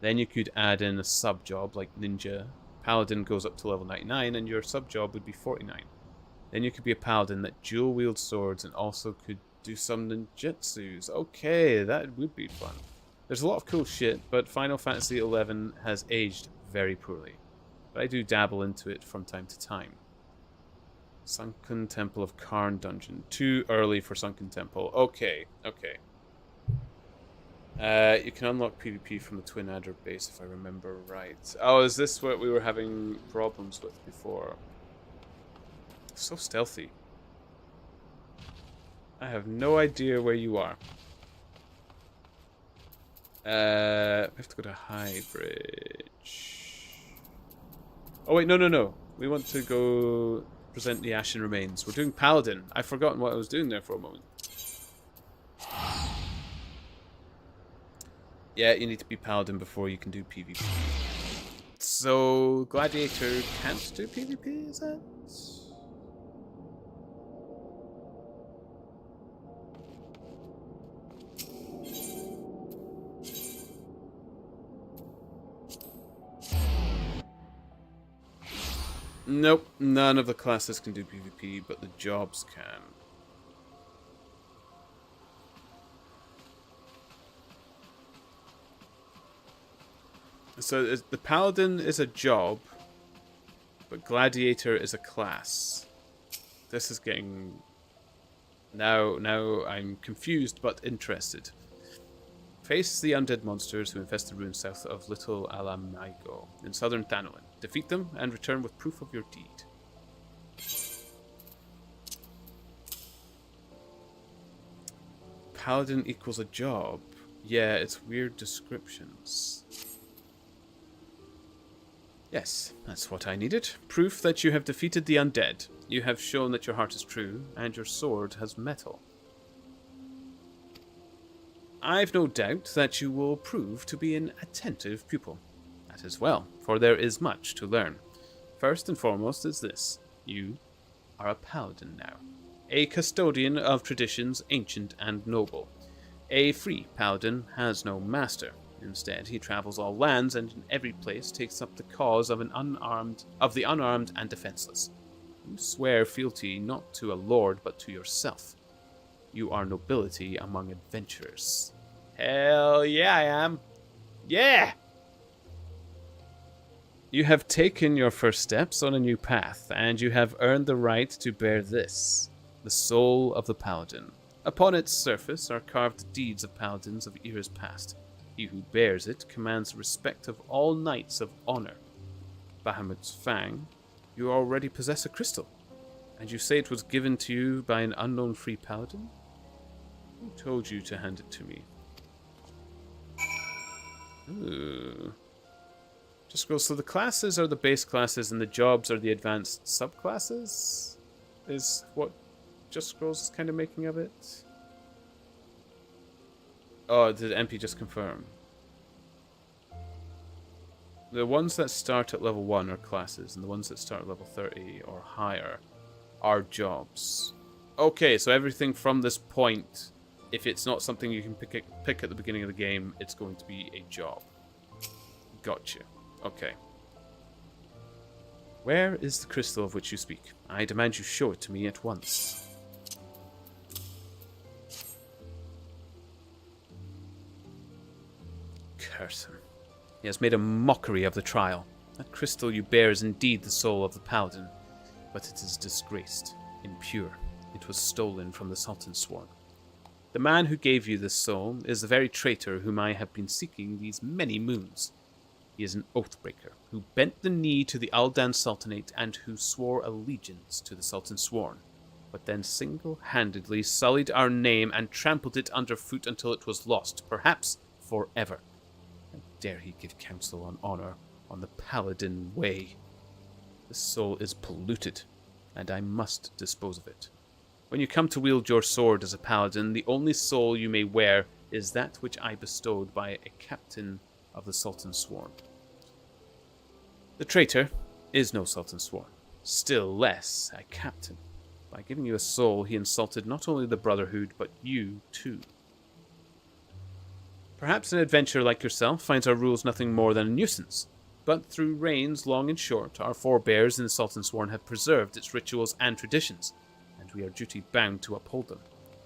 Then you could add in a sub-job like Ninja. Paladin goes up to level 99 and your sub-job would be 49. Then you could be a paladin that dual-wields swords and also could do some ninjutsus. Okay, that would be fun. There's a lot of cool shit, but Final Fantasy XI has aged very poorly. But I do dabble into it from time to time. Sunken Temple of Karn dungeon. Too early for Sunken Temple. Okay, okay. You can unlock PvP from the Twin Adder base, if I remember right. Oh, is this what we were having problems with before? So stealthy. I have no idea where you are. We have to go to High Bridge. Oh wait, no, no, no. We want to go present the Ashen Remains. We're doing Paladin. I've forgotten what I was doing there for a moment. Yeah, you need to be Paladin before you can do PvP. So, Gladiator can't do PvP, is that? Nope, none of the classes can do PvP, but the jobs can. So the Paladin is a job, but Gladiator is a class. This is getting... Now I'm confused but interested. Face the undead monsters who infest the ruins south of Little Alamaigo in southern Thanoin. Defeat them and return with proof of your deed. Paladin equals a job. Yeah, it's weird descriptions. Yes, that's what I needed. Proof that you have defeated the undead. You have shown that your heart is true, and your sword has metal. I've no doubt that you will prove to be an attentive pupil. That as well, for there is much to learn. First and foremost is this. You are a paladin now. A custodian of traditions ancient and noble. A free paladin has no master. Instead, he travels all lands and in every place takes up the cause of the unarmed and defenseless. You swear fealty not to a lord but to yourself. You are nobility among adventurers. Hell yeah, I am. Yeah! You have taken your first steps on a new path, and you have earned the right to bear this, the soul of the paladin. Upon its surface are carved the deeds of paladins of eras past. He who bears it commands the respect of all knights of honor. Bahamut's Fang, you already possess a crystal, and you say it was given to you by an unknown free paladin? Who told you to hand it to me? Ooh. Just goes, so the classes are the base classes and the jobs are the advanced subclasses? Is what Just Scrolls is kind of making of it? Oh, did MP just confirm? The ones that start at level 1 are classes, and the ones that start at level 30 or higher are jobs. Okay, so everything from this point, if it's not something you can pick at the beginning of the game, it's going to be a job. Gotcha. Okay. Where is the crystal of which you speak? I demand you show it to me at once. Curse him. He has made a mockery of the trial. That crystal you bear is indeed the soul of the paladin, but it is disgraced, impure. It was stolen from the Sultan's sworn. The man who gave you this soul is the very traitor whom I have been seeking these many moons. He is an oathbreaker who bent the knee to the Aldan Sultanate and who swore allegiance to the Sultan Sworn, but then single-handedly sullied our name and trampled it underfoot until it was lost, perhaps forever. How dare he give counsel on honor, on the paladin way? This soul is polluted, and I must dispose of it. When you come to wield your sword as a paladin, the only soul you may wear is that which I bestowed by a captain of the Sultan Sworn. The traitor is no Sultan Sworn, still less a captain. By giving you a soul, he insulted not only the Brotherhood, but you too. Perhaps an adventurer like yourself finds our rules nothing more than a nuisance, but through reigns long and short, our forebears in the Sultan Sworn have preserved its rituals and traditions, and we are duty-bound to uphold them,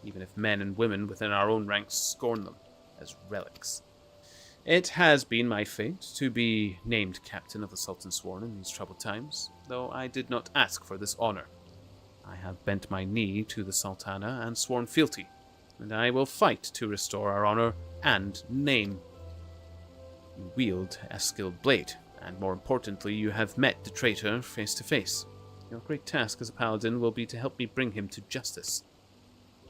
even if men and women within our own ranks scorn them as relics. It has been my fate to be named captain of the Sultan Sworn in these troubled times, though I did not ask for this honor. I have bent my knee to the Sultana and sworn fealty, and I will fight to restore our honor and name. You wield a skilled blade, and more importantly, you have met the traitor face to face. Your great task as a paladin will be to help me bring him to justice.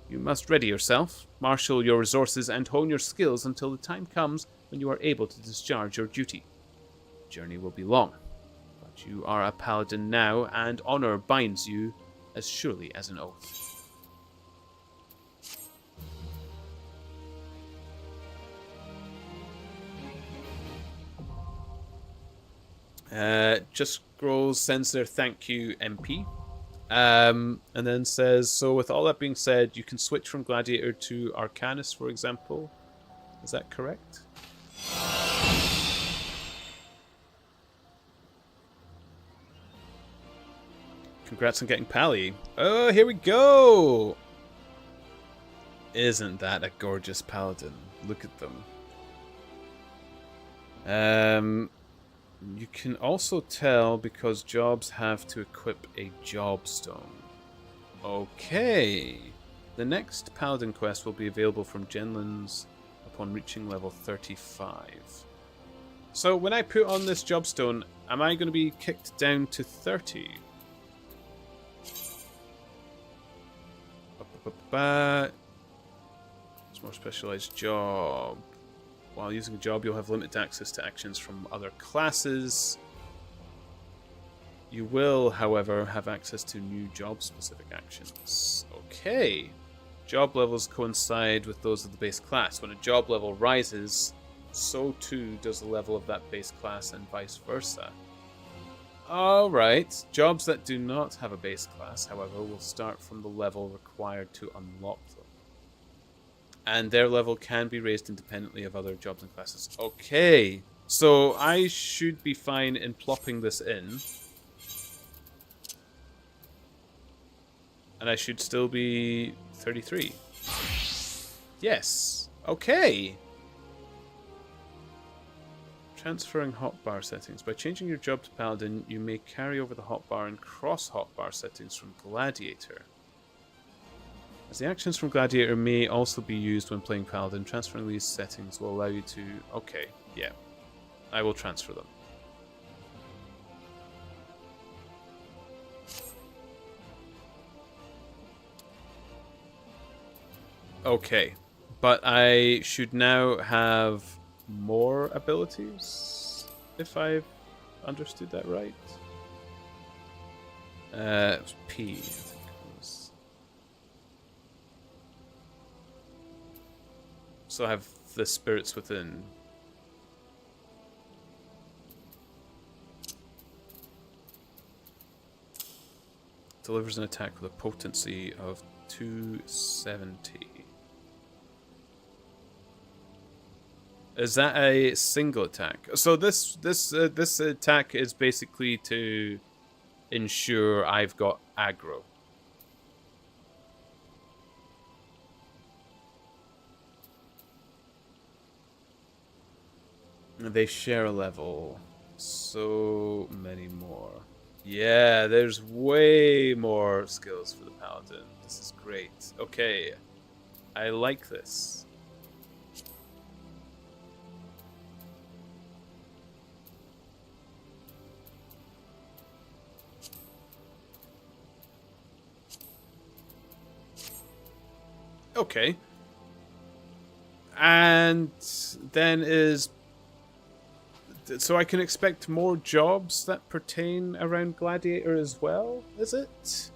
You must ready yourself, marshal your resources, and hone your skills until the time comes when you are able to discharge your duty. The journey will be long, but you are a paladin now, and honor binds you as surely as an oath. Just Scrolls sends their thank you MP. And then says, so with all that being said, you can switch from Gladiator to Arcanist, for example. Is that correct? Congrats on getting Pally. Oh, here we go! Isn't that a gorgeous paladin? Look at them. You can also tell because jobs have to equip a job stone. Okay. The next paladin quest will be available from Genlands upon reaching level 35. So when I put on this job stone, am I going to be kicked down to 30? Let's more specialized job. While using a job, you'll have limited access to actions from other classes. You will, however, have access to new job-specific actions. Okay. Job levels coincide with those of the base class. When a job level rises, so too does the level of that base class and vice versa. Alright. Jobs that do not have a base class, however, will start from the level required to unlock them. And their level can be raised independently of other jobs and classes. Okay. So I should be fine in plopping this in. And I should still be 33. Yes. Okay. Transferring hotbar settings. By changing your job to Paladin, you may carry over the hotbar and cross hotbar settings from Gladiator. As the actions from Gladiator may also be used when playing Paladin, transferring these settings will allow you to... Okay, yeah. I will transfer them. Okay, but I should now have more abilities, if I've understood that right. It was P, I think it was. So I have the spirits within. Delivers an attack with a potency of 270. Is that a single attack? So this attack is basically to ensure I've got aggro. They share a level. So many more. Yeah, there's way more skills for the Paladin. This is great. Okay. I like this. Okay. And then is... So I can expect more jobs that pertain around Gladiator as well, is it?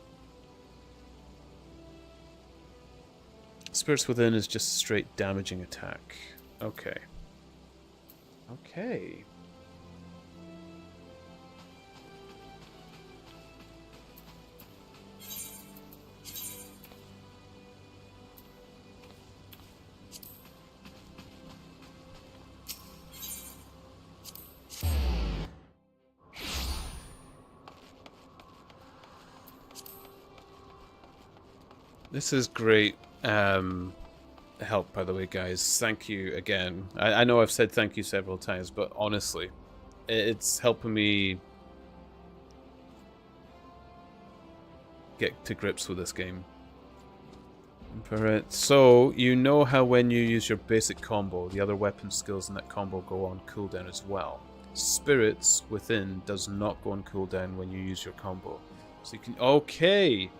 Spirits Within is just straight damaging attack. Okay. Okay. This is great help, by the way, guys. Thank you again. I know I've said thank you several times, but honestly, it's helping me get to grips with this game. So, you know how when you use your basic combo, the other weapon skills in that combo go on cooldown as well. Spirits Within does not go on cooldown when you use your combo. So you can... Okay!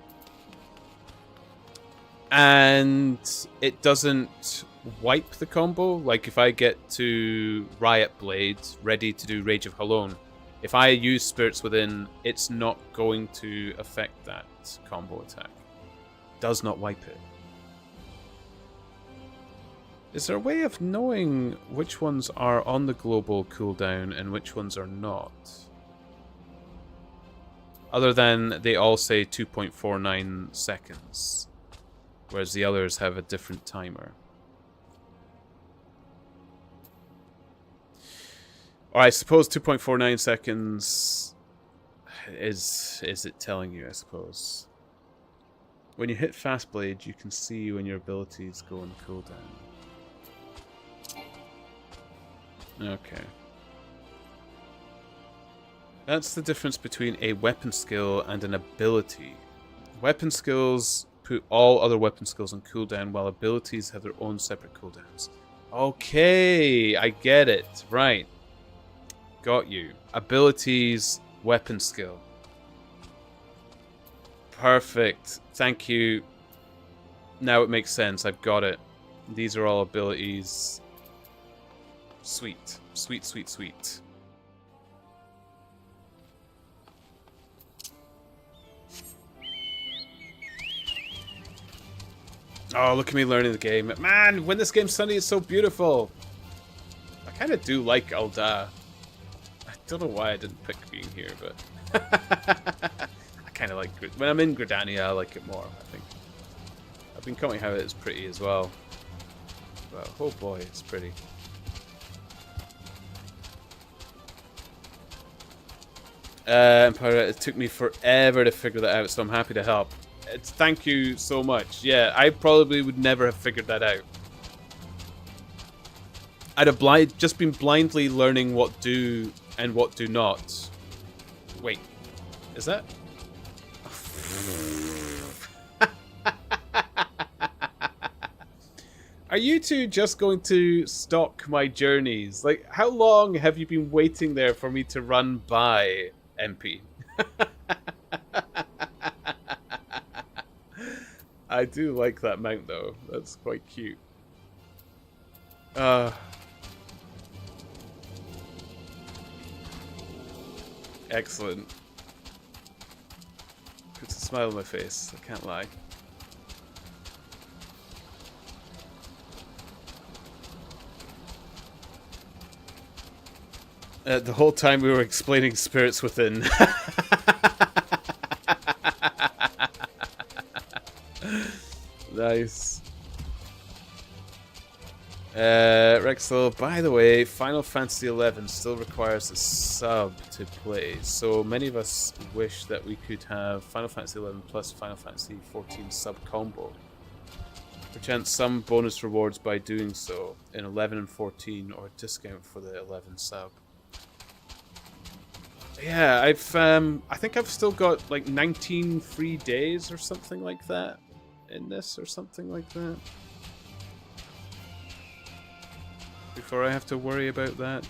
And it doesn't wipe the combo. Like if I get to Riot Blade, ready to do Rage of Halone, if I use Spirits Within, it's not going to affect that combo attack. Does not wipe it. Is there a way of knowing which ones are on the global cooldown and which ones are not? Other than they all say 2.49 seconds. Whereas the others have a different timer. Or I suppose 2.49 seconds is it telling you, I suppose. When you hit Fast Blade, you can see when your abilities go on cooldown. Okay. That's the difference between a weapon skill and an ability. Weapon skills put all other weapon skills on cooldown, while abilities have their own separate cooldowns. Okay, I get it. Right. Got you. Abilities, weapon skill. Perfect. Thank you. Now it makes sense. I've got it. These are all abilities. Sweet. Sweet, sweet, sweet. Oh, look at me learning the game. Man, when this game's sunny, it's so beautiful. I kind of do like Alda. I don't know why I didn't pick being here, but... I kind of like... When I'm in Gridania, I like it more, I think. I've been commenting how it's pretty as well. But, oh boy, it's pretty. Empire, it took me forever to figure that out, so I'm happy to help. Thank you so much. Yeah, I probably would never have figured that out. I'd have just been blindly learning what do and what do not. Wait, is that? Are you two just going to stalk my journeys? Like, how long have you been waiting there for me to run by, MP? I do like that mount, though. That's quite cute. Excellent. Puts a smile on my face, I can't lie. The whole time we were explaining spirits within. Nice. Rexel, by the way, Final Fantasy XI still requires a sub to play, so many of us wish that we could have Final Fantasy XI plus Final Fantasy XIV sub combo. Perchance some bonus rewards by doing so in 11 and 14, or a discount for the 11 sub. Yeah, I think I've still got like 19 free days or something like that in this, or something like that, before I have to worry about that.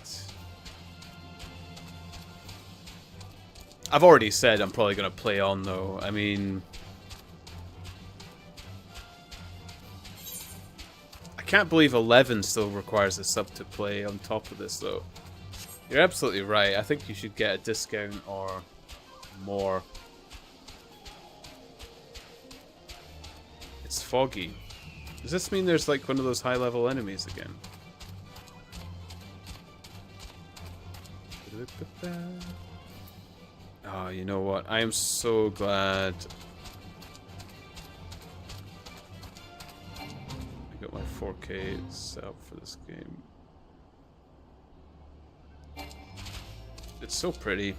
I've already said I'm probably going to play on, though. I mean, I can't believe 11 still requires a sub to play on top of this, though. You're absolutely right. I think you should get a discount or more. It's foggy. Does this mean there's like one of those high-level enemies again? Oh, you know what? I am so glad I got my 4K set up for this game. It's so pretty.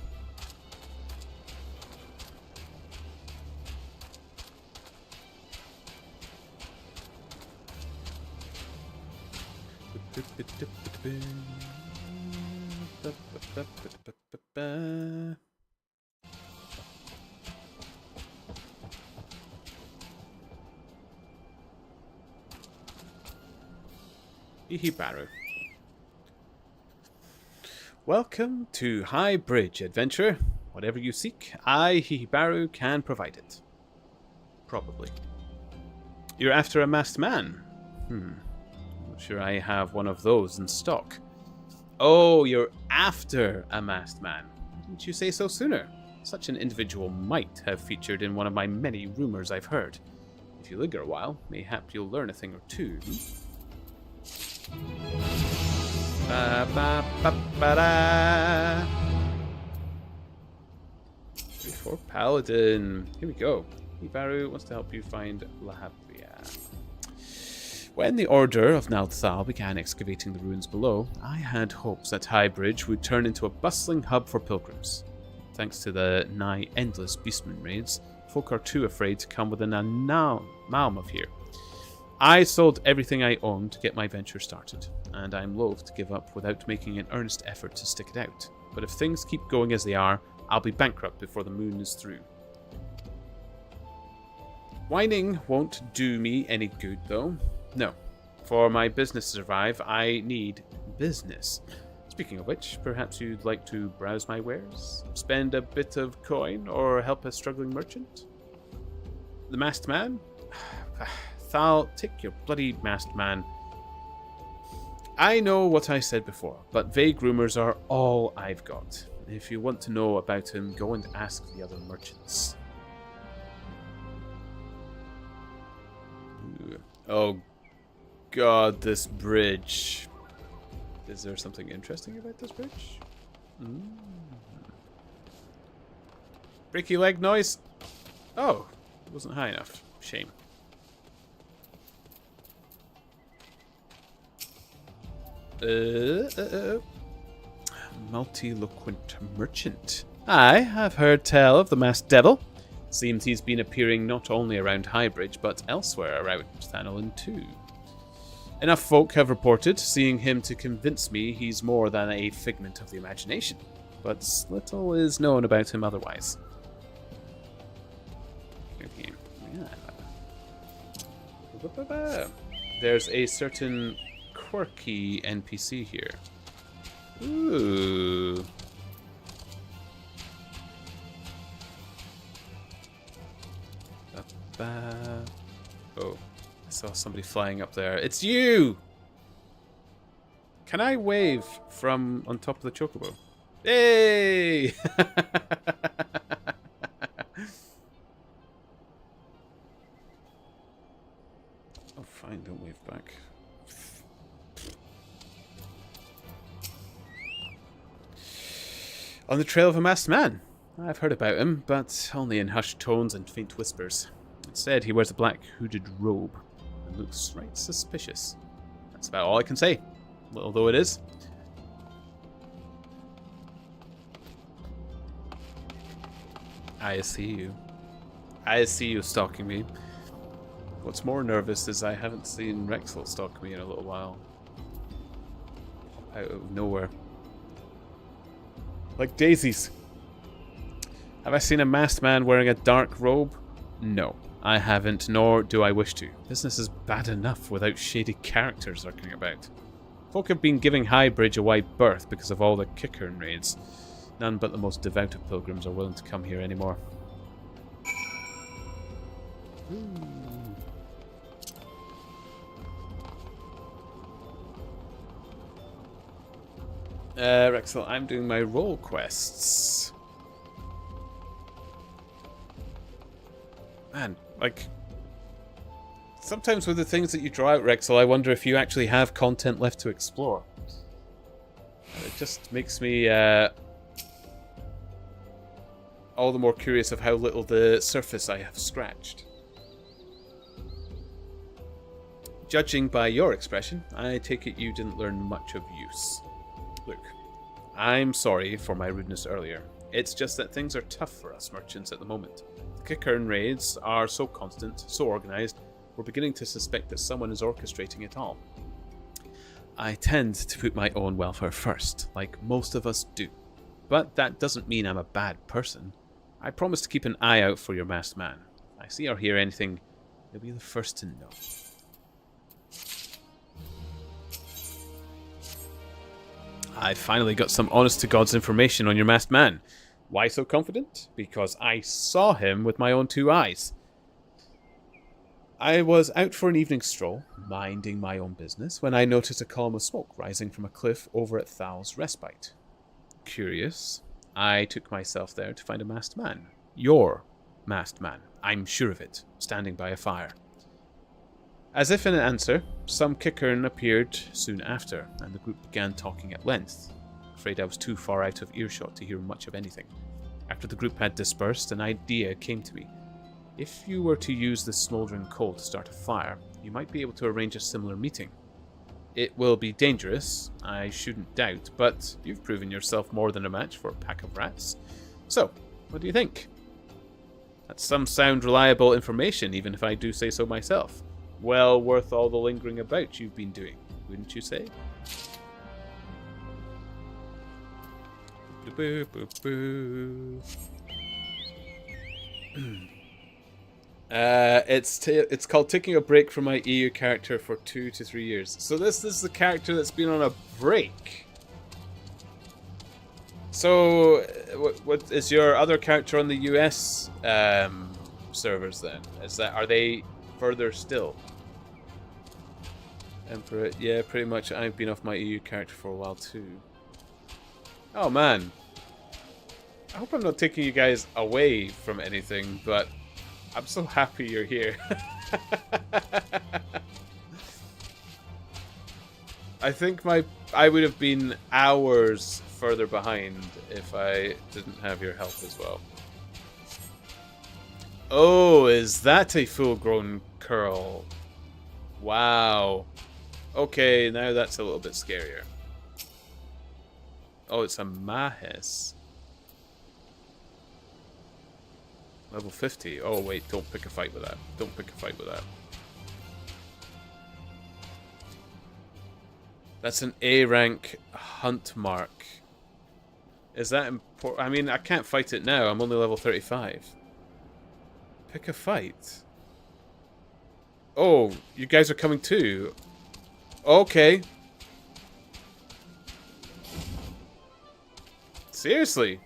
Ihibaru. Welcome to High Bridge, adventure. Whatever you seek, I, Hihibaru, can provide it. Probably. You're after a masked man? Not sure I have one of those in stock. Oh, you're after a masked man. Didn't you say so sooner? Such an individual might have featured in one of my many rumors I've heard. If you linger a while, mayhap you'll learn a thing or two. Ba-ba-ba-ba-da. 34 Paladin. Here we go. Ibaru wants to help you find Lahavia. When the Order of Nalthal began excavating the ruins below, I had hopes that Highbridge would turn into a bustling hub for pilgrims. Thanks to the nigh endless beastman raids, folk are too afraid to come within a mile of here. I sold everything I owned to get my venture started, and I'm loath to give up without making an earnest effort to stick it out. But if things keep going as they are, I'll be bankrupt before the moon is through. Whining won't do me any good, though. No. For my business to survive, I need business. Speaking of which, perhaps you'd like to browse my wares? Spend a bit of coin, or help a struggling merchant? The masked man? Thal, take your bloody masked man. I know what I said before, but vague rumors are all I've got. If you want to know about him, go and ask the other merchants. Oh god, this bridge. Is there something interesting about this bridge? Breaky leg noise? Oh, it wasn't high enough. Shame. Multiloquent merchant. Aye, I've heard tell of the masked devil. Seems he's been appearing not only around Highbridge, but elsewhere around Thanolin too. Enough folk have reported seeing him to convince me he's more than a figment of the imagination, but little is known about him otherwise. Okay. Yeah. There's a certain quirky NPC here. Ooh. Oh, I saw somebody flying up there. It's you! Can I wave from on top of the chocobo? Hey! Oh, fine, don't wave back. On the trail of a masked man. I've heard about him, but only in hushed tones and faint whispers. It's said he wears a black hooded robe and looks right suspicious. That's about all I can say, little though it is. I see you. I see you stalking me. What's more nervous is I haven't seen Rexel stalk me in a little while. Out of nowhere. Like daisies. Have I seen a masked man wearing a dark robe? No, I haven't, nor do I wish to. Business is bad enough without shady characters lurking about. Folk have been giving Highbridge a wide berth because of all the Kickern raids. None but the most devout of pilgrims are willing to come here anymore. Rexel, I'm doing my role quests. Man, like, sometimes with the things that you draw out, Rexel, I wonder if you actually have content left to explore. It just makes me all the more curious of how little the surface I have scratched. Judging by your expression, I take it you didn't learn much of use. Look, I'm sorry for my rudeness earlier. It's just that things are tough for us merchants at the moment. The Kickern raids are so constant, so organized, we're beginning to suspect that someone is orchestrating it all. I tend to put my own welfare first, like most of us do. But that doesn't mean I'm a bad person. I promise to keep an eye out for your masked man. If I see or hear anything, you'll be the first to know. I finally got some honest-to-God's information on your masked man. Why so confident? Because I saw him with my own two eyes. I was out for an evening stroll, minding my own business, when I noticed a column of smoke rising from a cliff over at Thal's Respite. Curious, I took myself there to find a masked man. Your masked man, I'm sure of it, standing by a fire. As if in an answer, some Kickern appeared soon after, and the group began talking at length. Afraid I was too far out of earshot to hear much of anything. After the group had dispersed, an idea came to me. If you were to use this smouldering coal to start a fire, you might be able to arrange a similar meeting. It will be dangerous, I shouldn't doubt, but you've proven yourself more than a match for a pack of rats. So, what do you think? That's some sound reliable information, even if I do say so myself. Well worth all the lingering about you've been doing, wouldn't you say? It's called taking a break from my EU character for 2 to 3 years. So this is the character that's been on a break. So what is your other character on the US servers then? Are they further still? Emperor, yeah, pretty much. I've been off my EU character for a while too. Oh man. I hope I'm not taking you guys away from anything, but I'm so happy you're here. I think I would have been hours further behind if I didn't have your help as well. Oh, is that a full-grown curl? Wow. Okay, now that's a little bit scarier. Oh, it's a Mahes. Level 50. Oh, wait, don't pick a fight with that. Don't pick a fight with that. That's an A rank hunt mark. Is that important? I mean, I can't fight it now. I'm only level 35. Pick a fight. Oh, you guys are coming too. Okay. Seriously?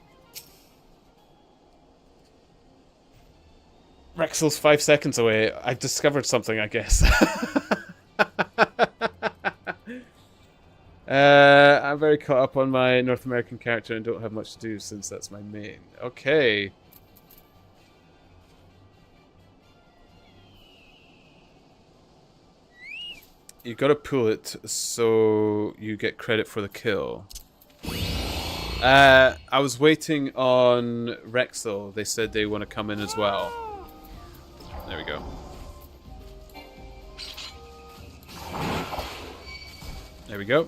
Rexel's 5 seconds away. I've discovered something, I guess. I'm very caught up on my North American character and don't have much to do since that's my main. Okay. You gotta pull it so you get credit for the kill. I was waiting on Rexel. They said they want to come in as well. There we go. There we go.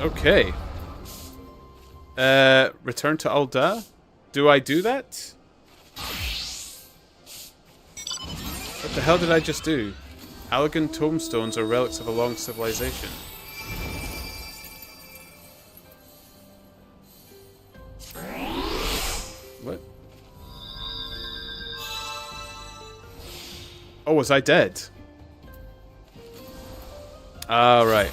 Okay. Return to Alda? Do I do that? What the hell did I just do? Allegan tombstones are relics of a long civilization. What? Oh, was I dead? Ah, right.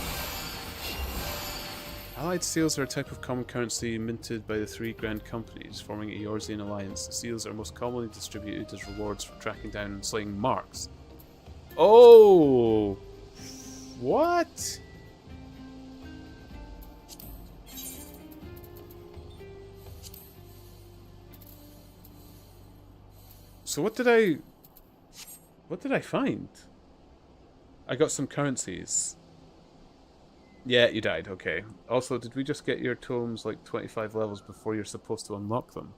Allied seals are a type of common currency minted by the 3 grand companies, forming a Eorzean alliance. The seals are most commonly distributed as rewards for tracking down and slaying marks. Oh! What? So what did I find? I got some currencies. Yeah, you died, okay. Also, did we just get your tomes like 25 levels before you're supposed to unlock them?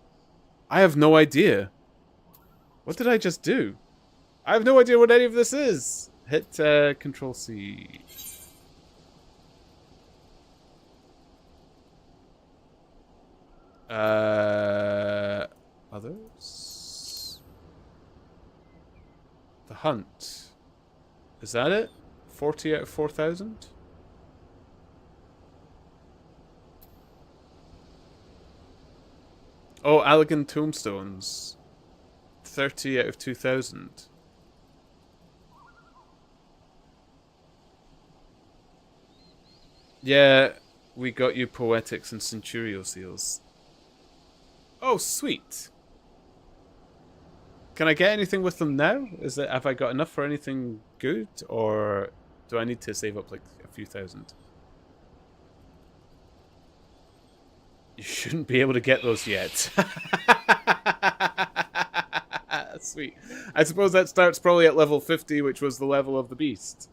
I have no idea. What did I just do? I have no idea what any of this is. Hit Control C. Others? The hunt. Is that it? 40 out of 4,000? Oh, Allegan tombstones. 30 out of 2,000. Yeah, we got you Poetics and Centurio seals. Oh, sweet. Can I get anything with them now? Have I got enough for anything good? Or do I need to save up like a few thousand? You shouldn't be able to get those yet. Sweet. I suppose that starts probably at level 50, which was the level of the beast.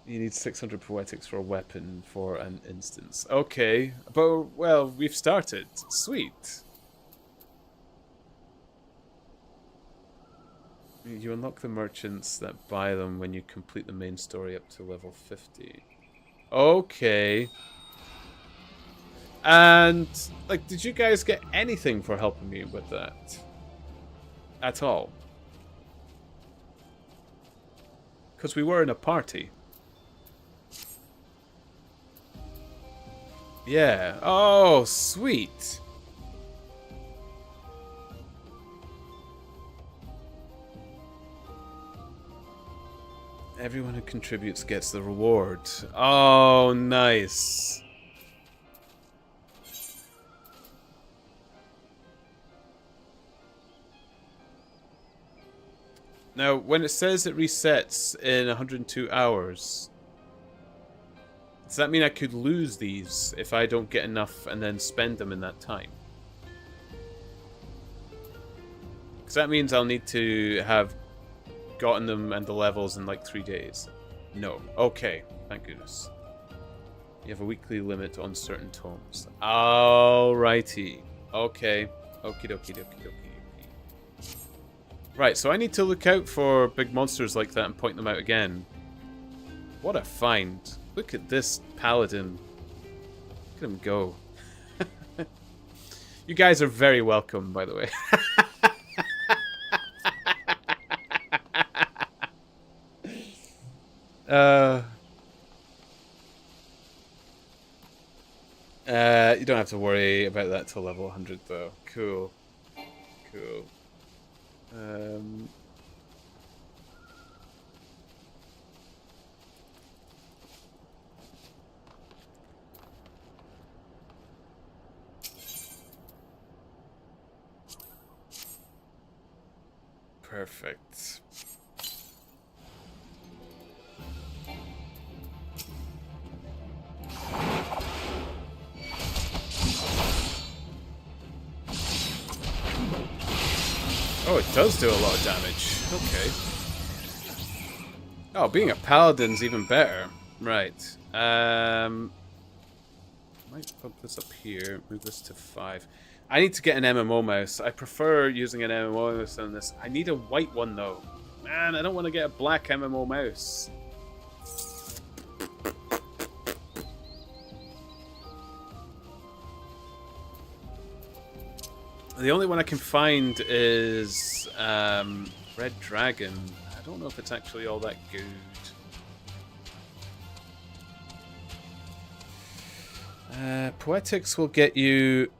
You need 600 poetics for a weapon for an instance. Okay, but, well, we've started. Sweet. You unlock the merchants that buy them when you complete the main story up to level 50. Okay. And, like, did you guys get anything for helping me with that? At all? Because we were in a party. Yeah. Oh, sweet. Everyone who contributes gets the reward. Oh, nice. Now, when it says it resets in 102 hours, does that mean I could lose these if I don't get enough and then spend them in that time? Because that means I'll need to have gotten them and the levels in like 3 days. No. Okay. Thank goodness. You have a weekly limit on certain tomes. Alrighty. Okay. Okie dokie dokie dokie. Right, so I need to look out for big monsters like that and point them out again. What a find. Look at this paladin. Look at him go. You guys are very welcome, by the way. You don't have to worry about that till level 100 though. Cool. Cool. Perfect. Oh, it does do a lot of damage. Okay. Oh, being a paladin's even better. Right. Might put this up here. Move this to 5. I need to get an MMO mouse. I prefer using an MMO mouse on this. I need a white one though. Man, I don't want to get a black MMO mouse. The only one I can find is Red Dragon. I don't know if it's actually all that good. Poetics will get you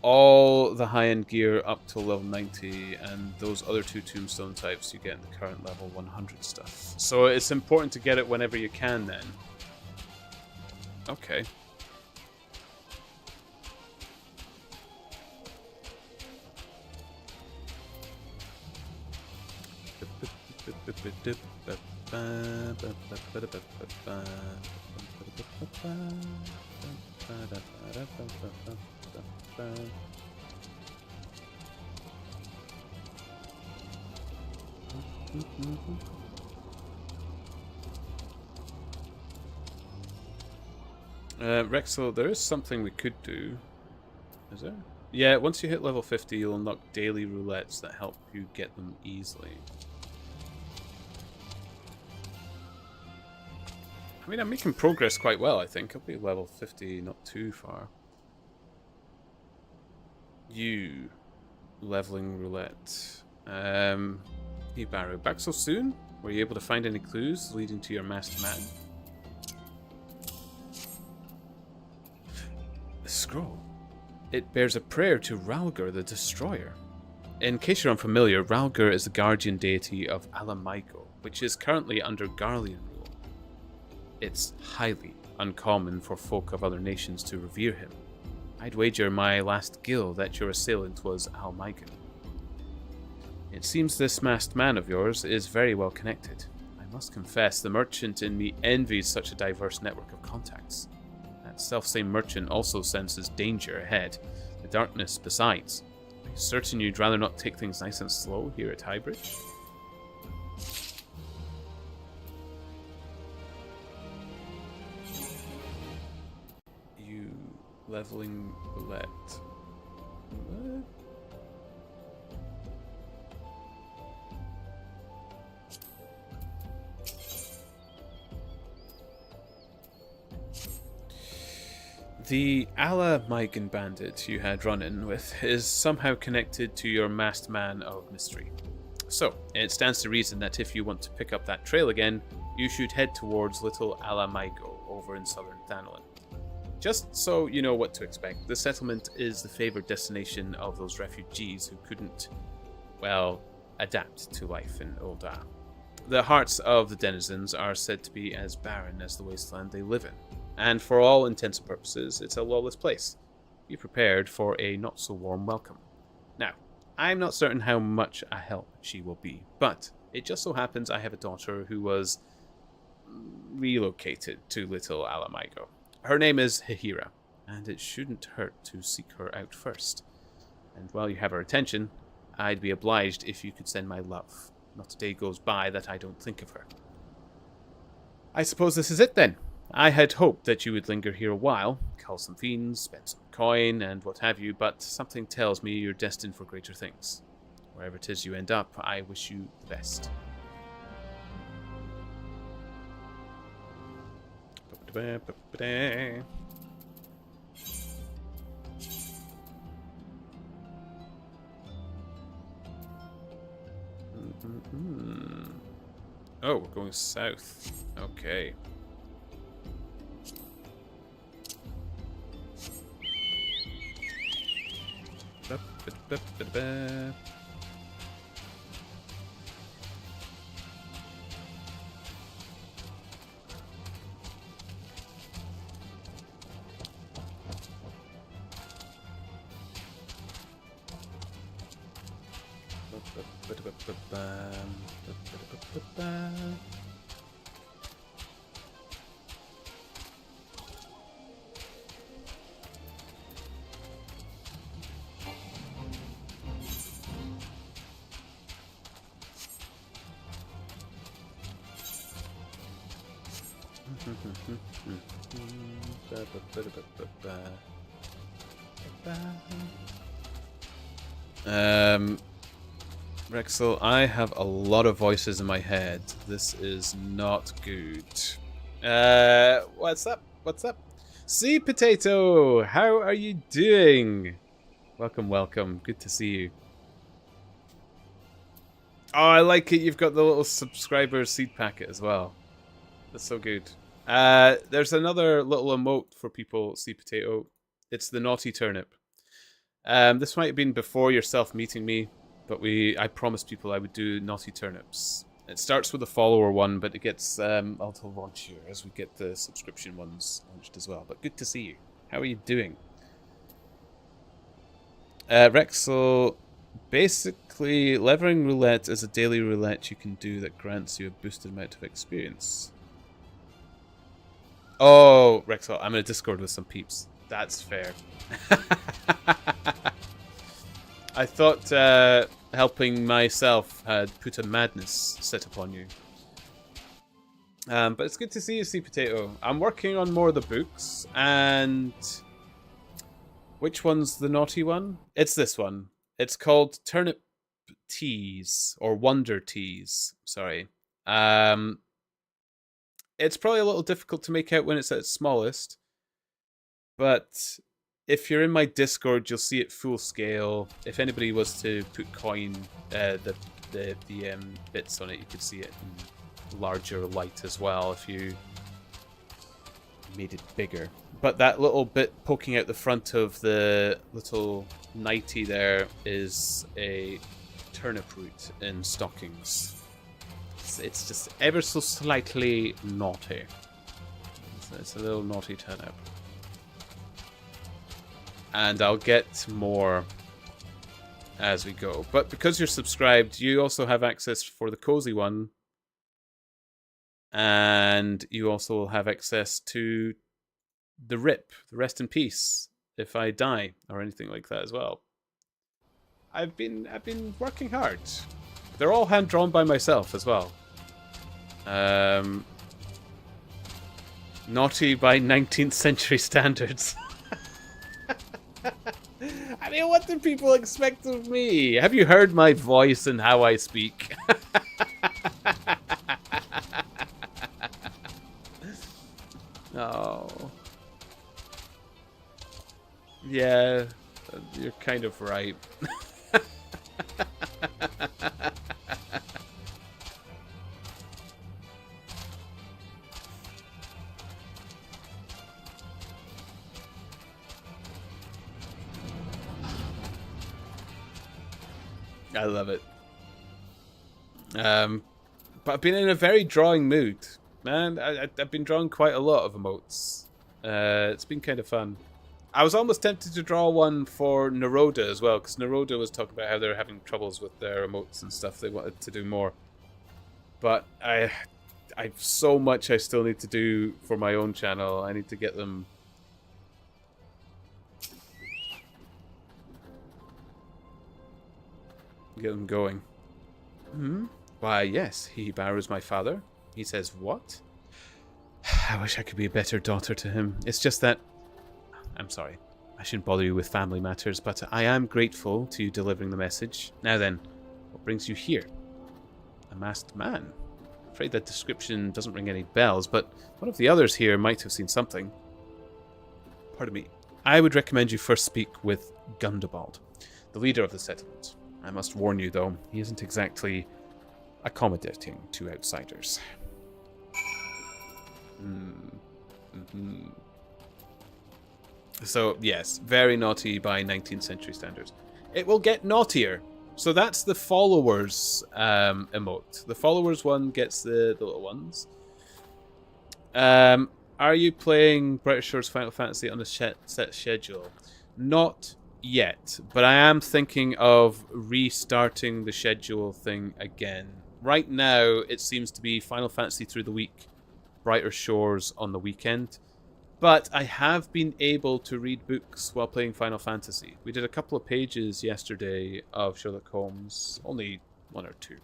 all the high-end gear up to level 90, and those other 2 tombstone types you get in the current level 100 stuff. So it's important to get it whenever you can then. Okay. Rexel, there is something we could do. Is there? Yeah, once you hit level 50, you'll unlock daily roulettes that help you get them easily. I mean, I'm making progress quite well, I think. I'll be level 50 not too far. You. Leveling roulette. Hey, Barrow. Back so soon? Were you able to find any clues leading to your masked man? The scroll. It bears a prayer to Ralgur the Destroyer. In case you're unfamiliar, Ralgur is the guardian deity of Alamaiko, which is currently under Garlean rule. It's highly uncommon for folk of other nations to revere him. I'd wager my last guill that your assailant was Almaigan. It seems this masked man of yours is very well connected. I must confess, the merchant in me envies such a diverse network of contacts. That selfsame merchant also senses danger ahead, the darkness besides. Are you certain you'd rather not take things nice and slow here at Highbridge? You leveling roulette. What? The Alamaiko bandit you had run-in with is somehow connected to your masked man of mystery. So, it stands to reason that if you want to pick up that trail again, you should head towards Little Alamaiko over in southern Thanalan. Just so you know what to expect, the settlement is the favoured destination of those refugees who couldn't, well, adapt to life in Ul'dah. The hearts of the denizens are said to be as barren as the wasteland they live in, and for all intents and purposes, it's a lawless place. Be prepared for a not-so-warm welcome. Now, I'm not certain how much a help she will be, but it just so happens I have a daughter who was relocated to Little Alamigo. Her name is Hihira, and it shouldn't hurt to seek her out first. And while you have her attention, I'd be obliged if you could send my love. Not a day goes by that I don't think of her. I suppose this is it then. I had hoped that you would linger here a while, kill some fiends, spend some coin, and what have you, but something tells me you're destined for greater things. Wherever it is you end up, I wish you the best. Oh, we're going south. Okay. Rexel, I have a lot of voices in my head. This is not good. What's up? What's up? Sea Potato, how are you doing? Welcome, welcome. Good to see you. Oh, I like it. You've got the little subscriber seed packet as well. That's so good. There's another little emote for people, Sea Potato. It's the naughty turnip. This might have been before yourself meeting me, but I promised people I would do naughty turnips. It starts with a follower one, but it gets a little launchier as we get the subscription ones launched as well. But good to see you. How are you doing? Rexel, basically, levering roulette is a daily roulette you can do that grants you a boosted amount of experience. Oh, Rexel, I'm in a Discord with some peeps. That's fair. I thought helping myself had put a madness set upon you. But it's good to see you, Sea Potato. I'm working on more of the books, and... Which one's the naughty one? It's this one. It's called Turnip Teas, or Wonder Teas, sorry. It's probably a little difficult to make out when it's at its smallest, but if you're in my Discord, you'll see it full scale. If anybody was to put coin, the bits on it, you could see it in larger light as well if you made it bigger. But that little bit poking out the front of the little nightie there is a turnip root in stockings. It's just ever so slightly naughty. It's a little naughty turnip. And I'll get more as we go. But because you're subscribed, you also have access for the cozy one. And you also will have access to the RIP, the rest in peace, if I die, or anything like that as well. I've been working hard. They're all hand drawn by myself as well. Naughty by 19th century standards. I mean, what do people expect of me? Have you heard my voice and how I speak? Oh. Yeah, you're kind of right. I love it. But I've been in a very drawing mood, man. I've been drawing quite a lot of emotes. It's been kind of fun. I was almost tempted to draw one for Naroda as well, because Naroda was talking about how they're having troubles with their emotes and stuff. They wanted to do more. But I've so much I still need to do for my own channel. I need to get them... going. Hmm? Why, yes, he borrows my father. He says, what? I wish I could be a better daughter to him. It's just that... I'm sorry. I shouldn't bother you with family matters, but I am grateful to you delivering the message. Now then, what brings you here? A masked man. I'm afraid that description doesn't ring any bells, but one of the others here might have seen something. Pardon me. I would recommend you first speak with Gundabald, the leader of the settlement. I must warn you, though, he isn't exactly accommodating to outsiders. So, yes, very naughty by 19th century standards. It will get naughtier. So that's the followers emote. The followers one gets the little ones. Are you playing Brighter Shores Final Fantasy on a set schedule? Not yet, but I am thinking of restarting the schedule thing again. Right now, it seems to be Final Fantasy through the week, Brighter Shores on the weekend. But I have been able to read books while playing Final Fantasy. We did a couple of pages yesterday of Sherlock Holmes, only one or two.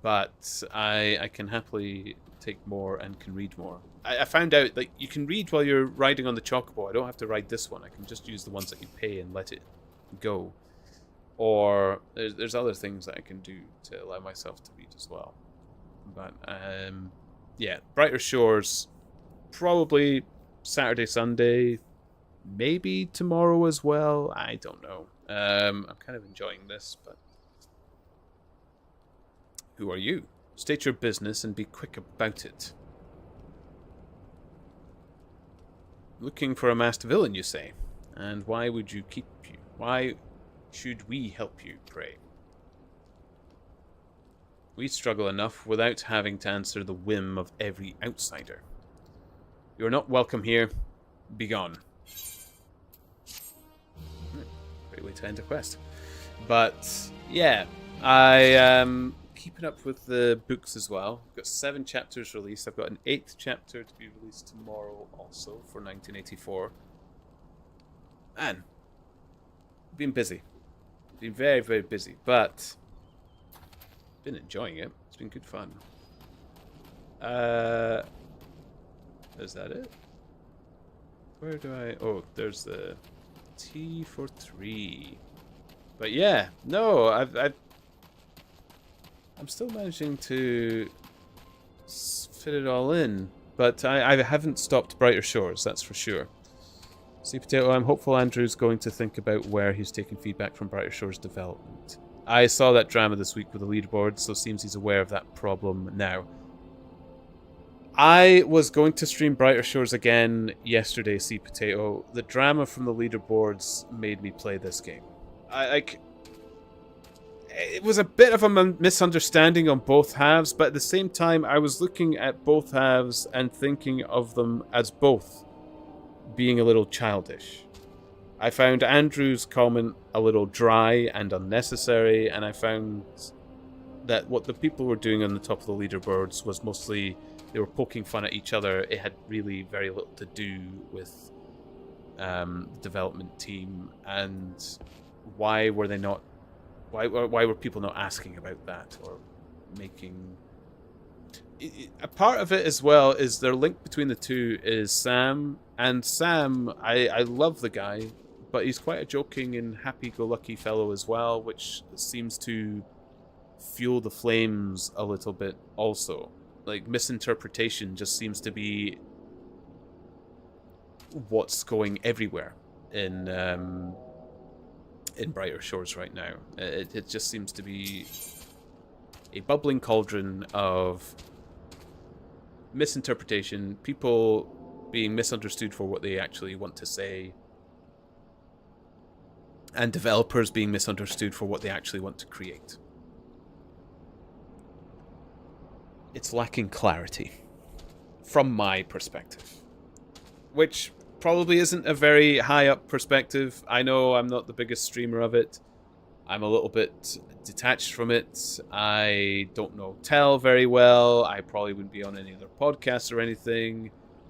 But I can happily take more and can read more. I found out that you can read while you're riding on the chocobo. I don't have to ride this one. I can just use the ones that you pay and let it go. Or there's other things that I can do to allow myself to read as well. But yeah, Brighter Shores, probably Saturday, Sunday, maybe tomorrow as well. I don't know. I'm kind of enjoying this, but who are you? State your business and be quick about it. Looking for a masked villain, you say? And why would you keep you? Why should we help you, pray? We struggle enough without having to answer the whim of every outsider. You are not welcome here. Be gone. Great way to end a quest. But, yeah, I am keeping up with the books as well. I've got 7 chapters released. I've got an 8th chapter to be released tomorrow also for 1984. Man, been busy. Been very, very busy, but been enjoying it. It's been good fun. Is that it? Where do I... Oh, there's the T for 3. But yeah, no, I'm still managing to fit it all in. But I haven't stopped Brighter Shores, that's for sure. Sea Potato, I'm hopeful Andrew's going to think about where he's taking feedback from Brighter Shores development. I saw that drama this week with the leaderboard, so it seems he's aware of that problem now. I was going to stream Brighter Shores again yesterday, Sea Potato. The drama from the leaderboards made me play this game. It was a bit of a misunderstanding on both halves, but at the same time, I was looking at both halves and thinking of them as both being a little childish. I found Andrew's comment a little dry and unnecessary, and I found that what the people were doing on the top of the leaderboards was mostly they were poking fun at each other. It had really very little to do with the development team, and why were they not? Why were people not asking about that or making? A part of it as well is their link between the two is Sam, and Sam, I love the guy, but he's quite a joking and happy-go-lucky fellow as well, which seems to fuel the flames a little bit also. Like, misinterpretation just seems to be what's going everywhere in Brighter Shores right now. It just seems to be a bubbling cauldron of misinterpretation, people being misunderstood for what they actually want to say, and developers being misunderstood for what they actually want to create. it's lacking clarity from my perspective, which probably isn't a very high up perspective. I know I'm not the biggest streamer of it. I'm a little bit detached from it. I don't know Tell very well. I probably wouldn't be on any other podcasts or anything.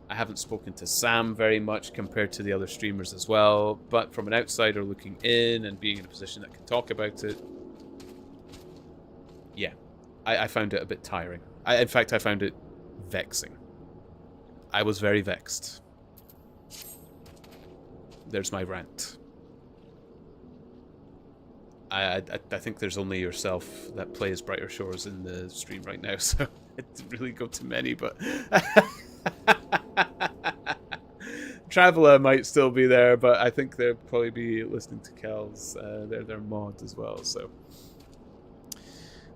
I haven't spoken to Sam very much compared to the other streamers as well. But from an outsider looking in and being in a position that can talk about it, yeah, I found it a bit tiring. In fact, I found it vexing. I was very vexed. There's my rant. I think there's only yourself that plays Brighter Shores in the stream right now, so I didn't really go to many, but... Traveller might still be there, but I think they'll probably be listening to Kel's. They're their mod as well, so...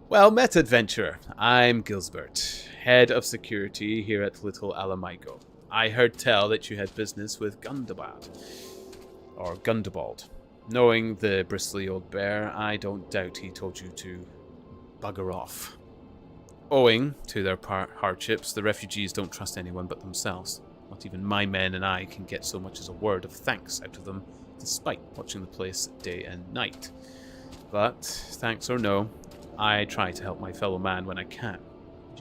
Well, Meta Adventurer, I'm Gilsbert, head of security here at Little Alamigo. I heard tell that you had business with Gundabad, or Gundabald. Knowing the bristly old bear, I don't doubt he told you to bugger off. Owing to their hardships, the refugees don't trust anyone but themselves. Not even my men and I can get so much as a word of thanks out of them, despite watching the place day and night. But, thanks or no, I try to help my fellow man when I can.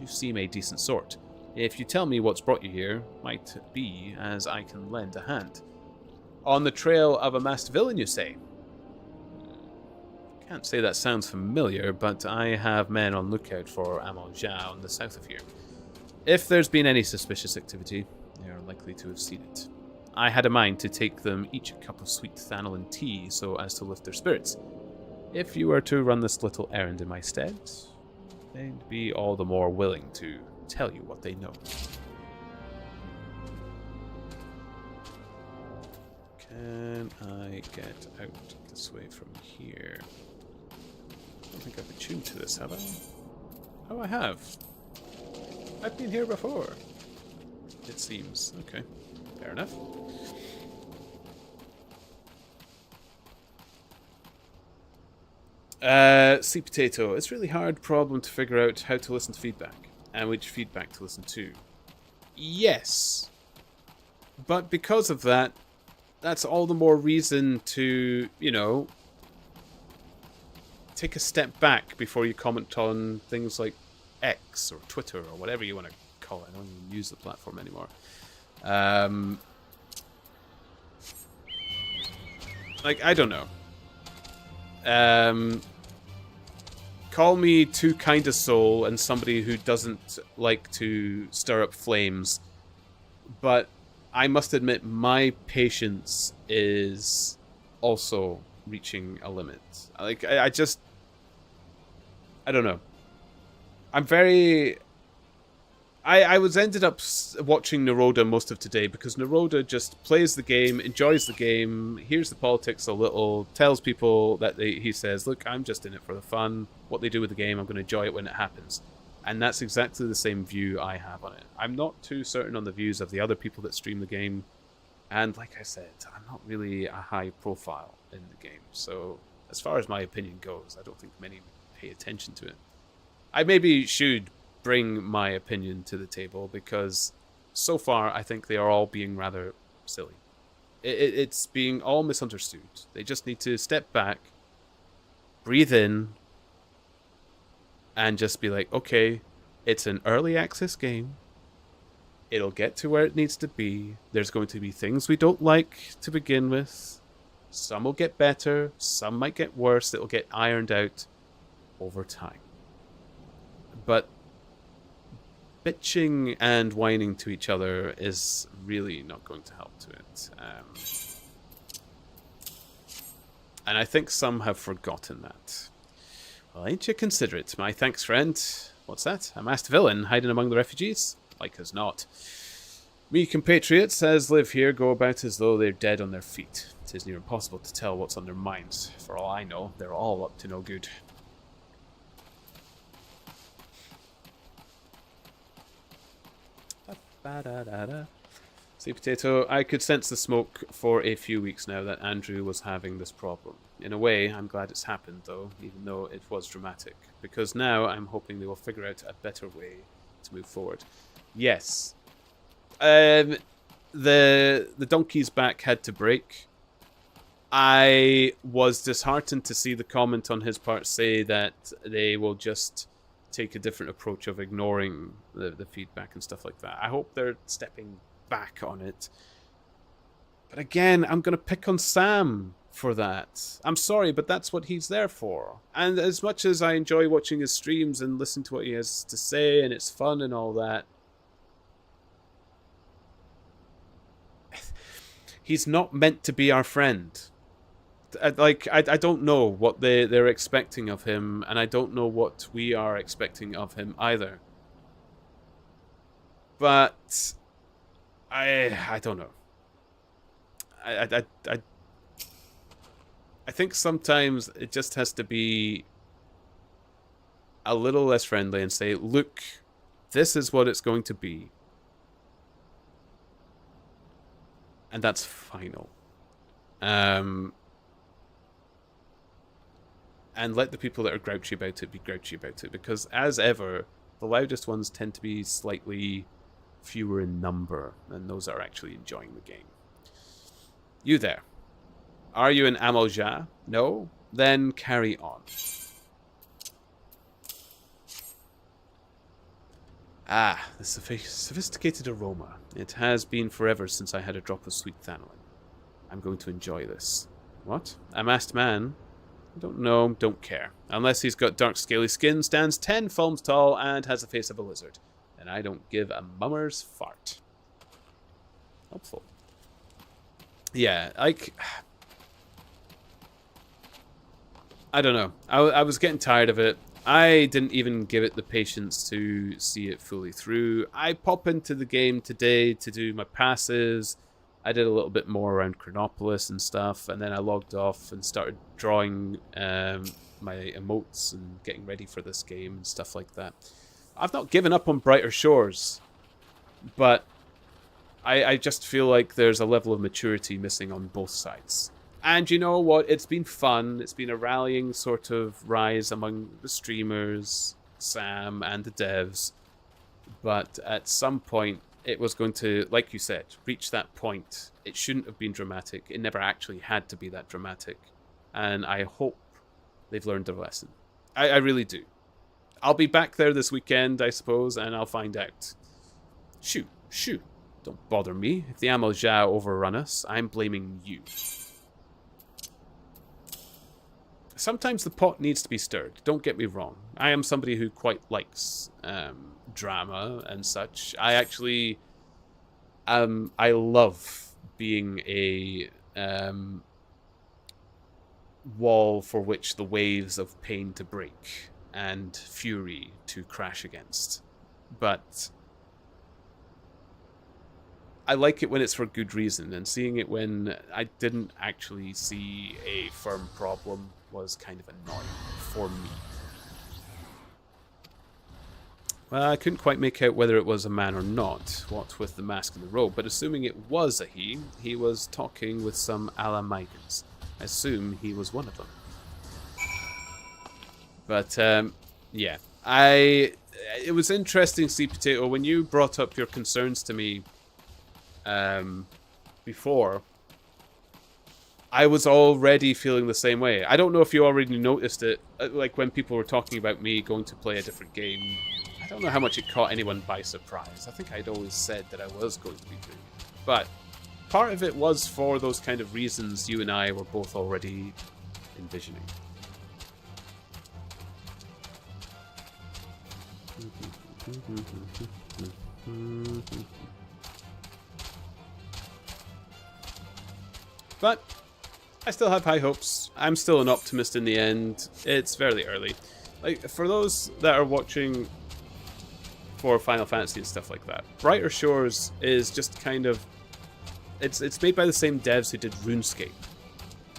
You seem a decent sort. If you tell me what's brought you here, might be as I can lend a hand. On the trail of a masked villain, you say? Can't say that sounds familiar, but I have men on lookout for Amonja on the south of here. If there's been any suspicious activity, they are likely to have seen it. I had a mind to take them each a cup of sweet thanalan tea so as to lift their spirits. If you were to run this little errand in my stead, they'd be all the more willing to tell you what they know. Can I get out this way from here? I don't think I've attuned to this, have I? Oh, I have. I've been here before. It seems. Okay. Fair enough. Sweet Potato. It's a really hard problem to figure out how to listen to feedback and which feedback to listen to. Yes. But because of that, that's all the more reason to, take a step back before you comment on things like X or Twitter or whatever you want to call it. I don't even use the platform anymore. I don't know. Call me too kind a soul and somebody who doesn't like to stir up flames, but I must admit my patience is also reaching a limit. I don't know. I'm very... I was ended up watching Naroda most of today because Naroda just plays the game, enjoys the game, hears the politics a little, tells people that he says, look, I'm just in it for the fun. What they do with the game, I'm going to enjoy it when it happens. And that's exactly the same view I have on it. I'm not too certain on the views of the other people that stream the game. And like I said, I'm not really a high profile in the game. So as far as my opinion goes, I don't think many pay attention to it. I maybe should bring my opinion to the table because so far I think they are all being rather silly. It's being all misunderstood. They just need to step back, breathe in, and just be like, okay, it's an early access game. It'll get to where it needs to be. There's going to be things we don't like to begin with. Some will get better. Some might get worse. It'll get ironed out over time. But bitching and whining to each other is really not going to help to it. And I think some have forgotten that. Well, ain't you considerate, my thanks, friend. What's that? A masked villain hiding among the refugees? Like as not. Me compatriots, as live here, go about as though they're dead on their feet. It is near impossible to tell what's on their minds. For all I know, they're all up to no good. Sweet Potato, I could sense the smoke for a few weeks now that Andrew was having this problem. In a way, I'm glad it's happened, though, even though it was dramatic, because now I'm hoping they will figure out a better way to move forward. Yes. The donkey's back had to break. I was disheartened to see the comment on his part say that they will just take a different approach of ignoring the feedback and stuff like that. I hope they're stepping back on it. But again, I'm going to pick on Sam for that. I'm sorry, but that's what he's there for. And as much as I enjoy watching his streams and listen to what he has to say, and it's fun and all that, he's not meant to be our friend. I don't know what they're expecting of him, and I don't know what we are expecting of him either. But I don't know. I think sometimes it just has to be a little less friendly and say, look, this is what it's going to be. And that's final. And let the people that are grouchy about it be grouchy about it. Because, as ever, the loudest ones tend to be slightly fewer in number than those that are actually enjoying the game. You there. Are you an Amalja? No? Then carry on. Ah, the sophisticated aroma. It has been forever since I had a drop of sweet thanaline. I'm going to enjoy this. What? A masked man? I don't know, don't care. Unless he's got dark scaly skin, stands 10 palms tall, and has the face of a lizard. And I don't give a mummer's fart. Helpful. Yeah, like... I don't know. I was getting tired of it. I didn't even give it the patience to see it fully through. I pop into the game today to do my passes. I did a little bit more around Chronopolis and stuff, and then I logged off and started drawing my emotes and getting ready for this game and stuff like that. I've not given up on Brighter Shores, but I just feel like there's a level of maturity missing on both sides. And you know what? It's been fun. It's been a rallying sort of rise among the streamers, Sam, and the devs. But at some point, it was going to, like you said, reach that point. It shouldn't have been dramatic. It never actually had to be that dramatic. And I hope they've learned their lesson. I really do. I'll be back there this weekend, I suppose, and I'll find out. Shoo. Don't bother me. If the Amalja overrun us, I'm blaming you. Sometimes the pot needs to be stirred. Don't get me wrong. I am somebody who quite likes drama and such. I actually, I love being a wall for which the waves of pain to break and fury to crash against. But I like it when it's for good reason, and seeing it when I didn't actually see a firm problem was kind of annoying for me. Well, I couldn't quite make out whether it was a man or not, what with the mask and the robe, but assuming it was a he was talking with some Alamigans. I assume he was one of them. But, yeah. It was interesting, Sea Potato, when you brought up your concerns to me before, I was already feeling the same way. I don't know if you already noticed it, like when people were talking about me going to play a different game. I don't know how much it caught anyone by surprise. I think I'd always said that I was going to be doing it. But part of it was for those kind of reasons you and I were both already envisioning. But I still have high hopes. I'm still an optimist in the end. It's fairly early. Like, for those that are watching for Final Fantasy and stuff like that, Brighter Shores is just kind of... It's made by the same devs who did RuneScape.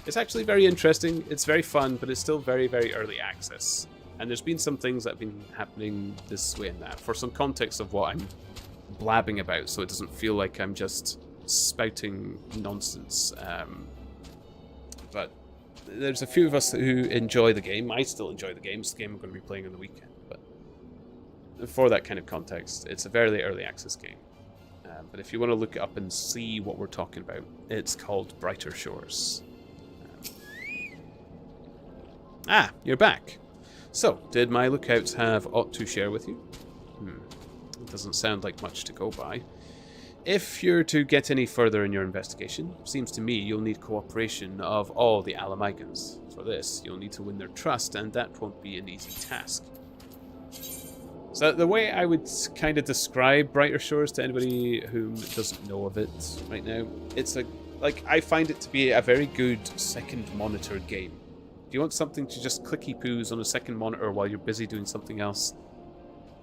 It's actually very interesting, it's very fun, but it's still very, very early access. And there's been some things that have been happening this way and that. For some context of what I'm blabbing about, so it doesn't feel like I'm just spouting nonsense. But there's a few of us who enjoy the game. I still enjoy the game. It's the game I'm going to be playing on the weekend. But for that kind of context, it's a very early access game. But if you want to look it up and see what we're talking about, it's called Brighter Shores. You're back. So, did my lookouts have aught to share with you? It doesn't sound like much to go by. If you're to get any further in your investigation, seems to me you'll need cooperation of all the Alamigans. For this, you'll need to win their trust, and that won't be an easy task. So the way I would kind of describe Brighter Shores to anybody who doesn't know of it right now, it's I find it to be a very good second monitor game. If you want something to just clicky poos on a second monitor while you're busy doing something else,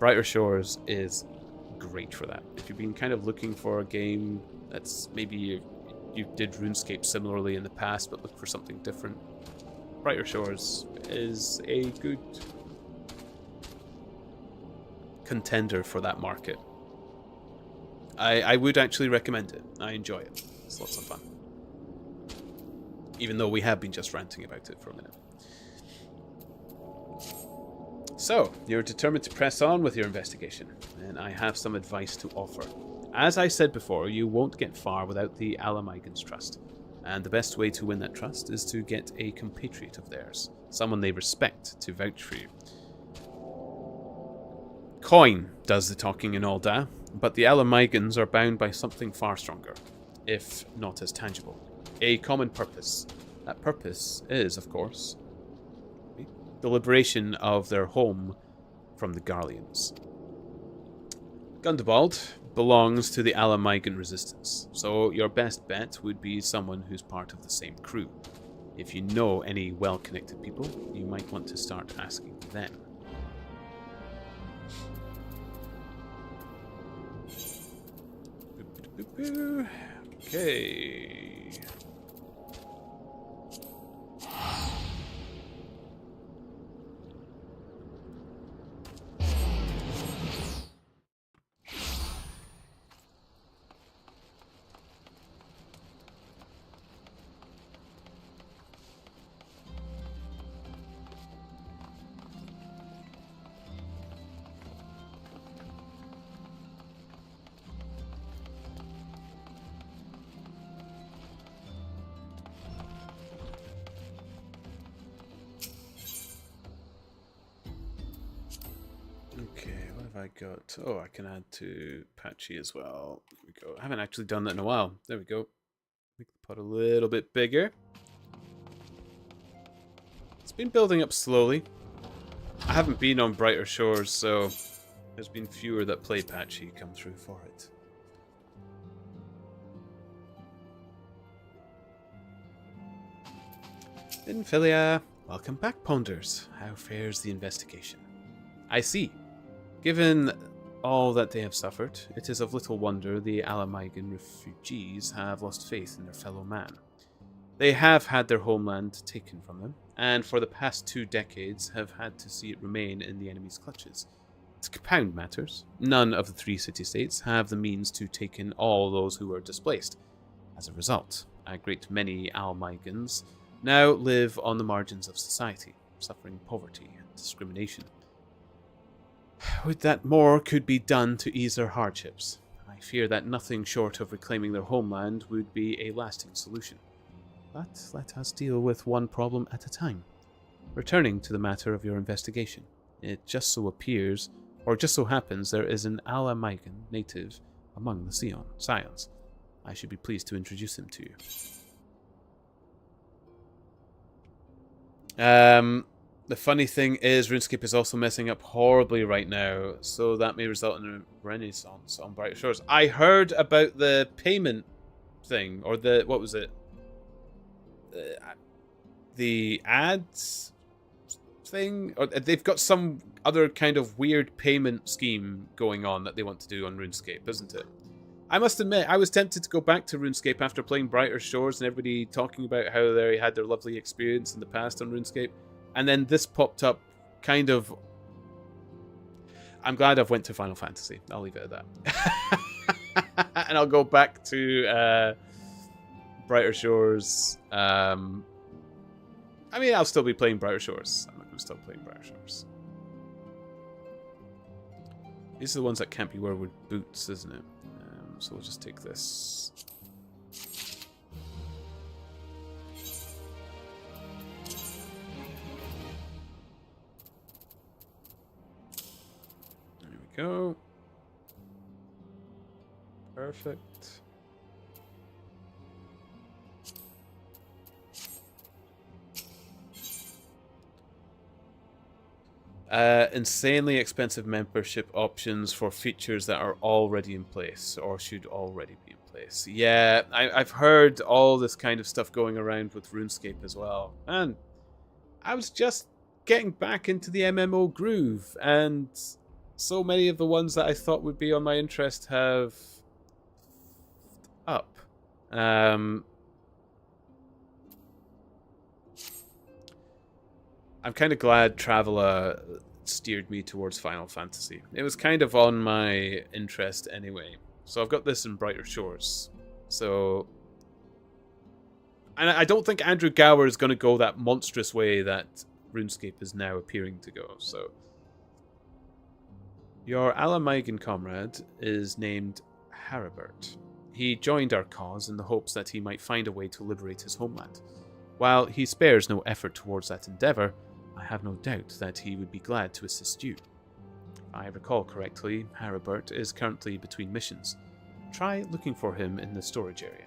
Brighter Shores is great for that. If you've been kind of looking for a game that's maybe you did RuneScape similarly in the past but look for something different, Brighter Shores is a good contender for that market. I would actually recommend it. I enjoy it. It's lots of fun. Even though we have been just ranting about it for a minute. So, you're determined to press on with your investigation, and I have some advice to offer. As I said before, you won't get far without the Alamigans' trust, and the best way to win that trust is to get a compatriot of theirs, someone they respect, to vouch for you. Coin does the talking in Alda, but the Alamigans are bound by something far stronger, if not as tangible. A common purpose. That purpose is, of course, the liberation of their home from the Garleans. Gundobald belongs to the Alamigan resistance, so your best bet would be someone who's part of the same crew. If you know any well-connected people, you might want to start asking them. Okay. I got? Oh, I can add to Patchy as well. There we go. I haven't actually done that in a while. There we go. Make the pot a little bit bigger. It's been building up slowly. I haven't been on Brighter Shores, so there's been fewer that play Patchy come through for it. Infilia, welcome back, Ponders. How fares the investigation? I see. Given all that they have suffered, it is of little wonder the Alamigan refugees have lost faith in their fellow man. They have had their homeland taken from them, and for the past 2 decades have had to see it remain in the enemy's clutches. To compound matters, none of the 3 city-states have the means to take in all those who were displaced. As a result, a great many Alamigans now live on the margins of society, suffering poverty and discrimination. Would that more could be done to ease their hardships. I fear that nothing short of reclaiming their homeland would be a lasting solution. But let us deal with one problem at a time. Returning to the matter of your investigation, it just so appears, or just so happens, there is an Alamigan native among the Scions. I should be pleased to introduce him to you. The funny thing is, RuneScape is also messing up horribly right now, so that may result in a renaissance on Brighter Shores. I heard about the payment thing, or the, what was it? The ads thing? Or they've got some other kind of weird payment scheme going on that they want to do on RuneScape, isn't it? I must admit, I was tempted to go back to RuneScape after playing Brighter Shores and everybody talking about how they had their lovely experience in the past on RuneScape. And then this popped up, kind of. I'm glad I've went to Final Fantasy. I'll leave it at that. And I'll go back to Brighter Shores. I mean, I'll still be playing Brighter Shores. I'm not going to stop playing Brighter Shores. These are the ones that can't be worn with boots, isn't it? So we'll just take this. There we go. Perfect. Insanely expensive membership options for features that are already in place or should already be in place. Yeah, I've heard all this kind of stuff going around with RuneScape as well. And I was just getting back into the MMO groove, and so many of the ones that I thought would be on my interest have up. I'm kind of glad Traveler steered me towards Final Fantasy. It was kind of on my interest anyway. So I've got this in Brighter Shores. So... And I don't think Andrew Gower is going to go that monstrous way that RuneScape is now appearing to go, so... Your Alamigan comrade is named Haribert. He joined our cause in the hopes that he might find a way to liberate his homeland. While he spares no effort towards that endeavour, I have no doubt that he would be glad to assist you. If I recall correctly, Haribert is currently between missions. Try looking for him in the storage area.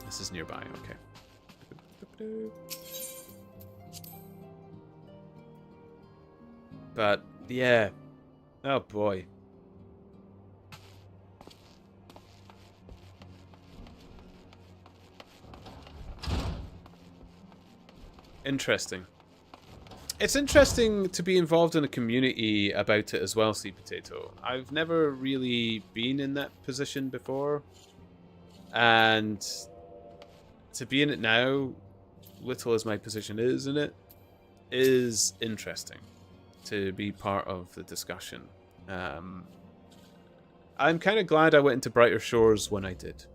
This is nearby, okay. But, yeah. Oh boy. Interesting. It's interesting to be involved in a community about it as well, Sea Potato. I've never really been in that position before. And to be in it now, little as my position is in it, is interesting to be part of the discussion. I'm kind of glad I went into Brighter Shores when I did.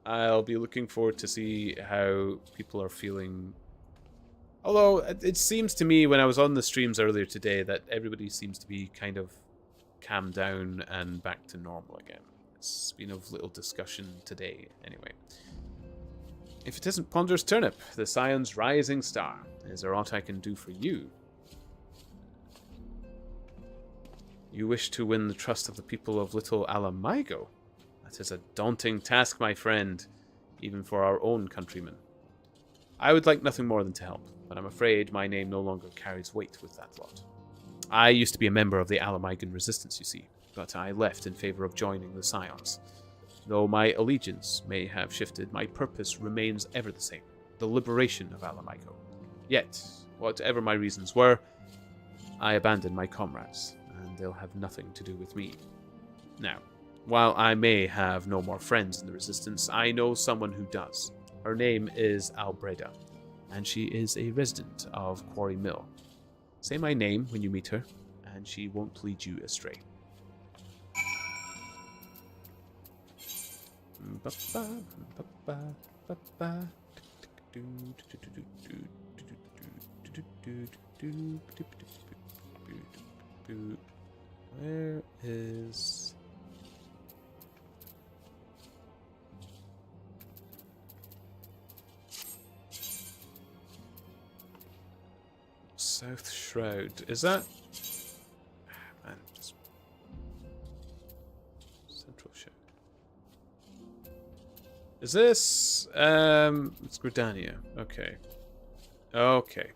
I'll be looking forward to see how people are feeling. Although, it seems to me when I was on the streams earlier today that everybody seems to be kind of calmed down and back to normal again. It's been of little discussion today, anyway. If it isn't Ponderous Turnip, the Scion's rising star, is there aught I can do for you? You wish to win the trust of the people of Little Alamigo? That is a daunting task, my friend, even for our own countrymen. I would like nothing more than to help, but I'm afraid my name no longer carries weight with that lot. I used to be a member of the Alamigan Resistance, you see, but I left in favor of joining the Scions. Though my allegiance may have shifted, my purpose remains ever the same, the liberation of Alamigo. Yet, whatever my reasons were, I abandoned my comrades, and they'll have nothing to do with me. Now, while I may have no more friends in the Resistance, I know someone who does. Her name is Albreda, and she is a resident of Quarry Mill. Say my name when you meet her, and she won't lead you astray. Where is... South Shroud. Is that... Man, just... Central Shroud. Is this... It's Gridania. Okay. Okay.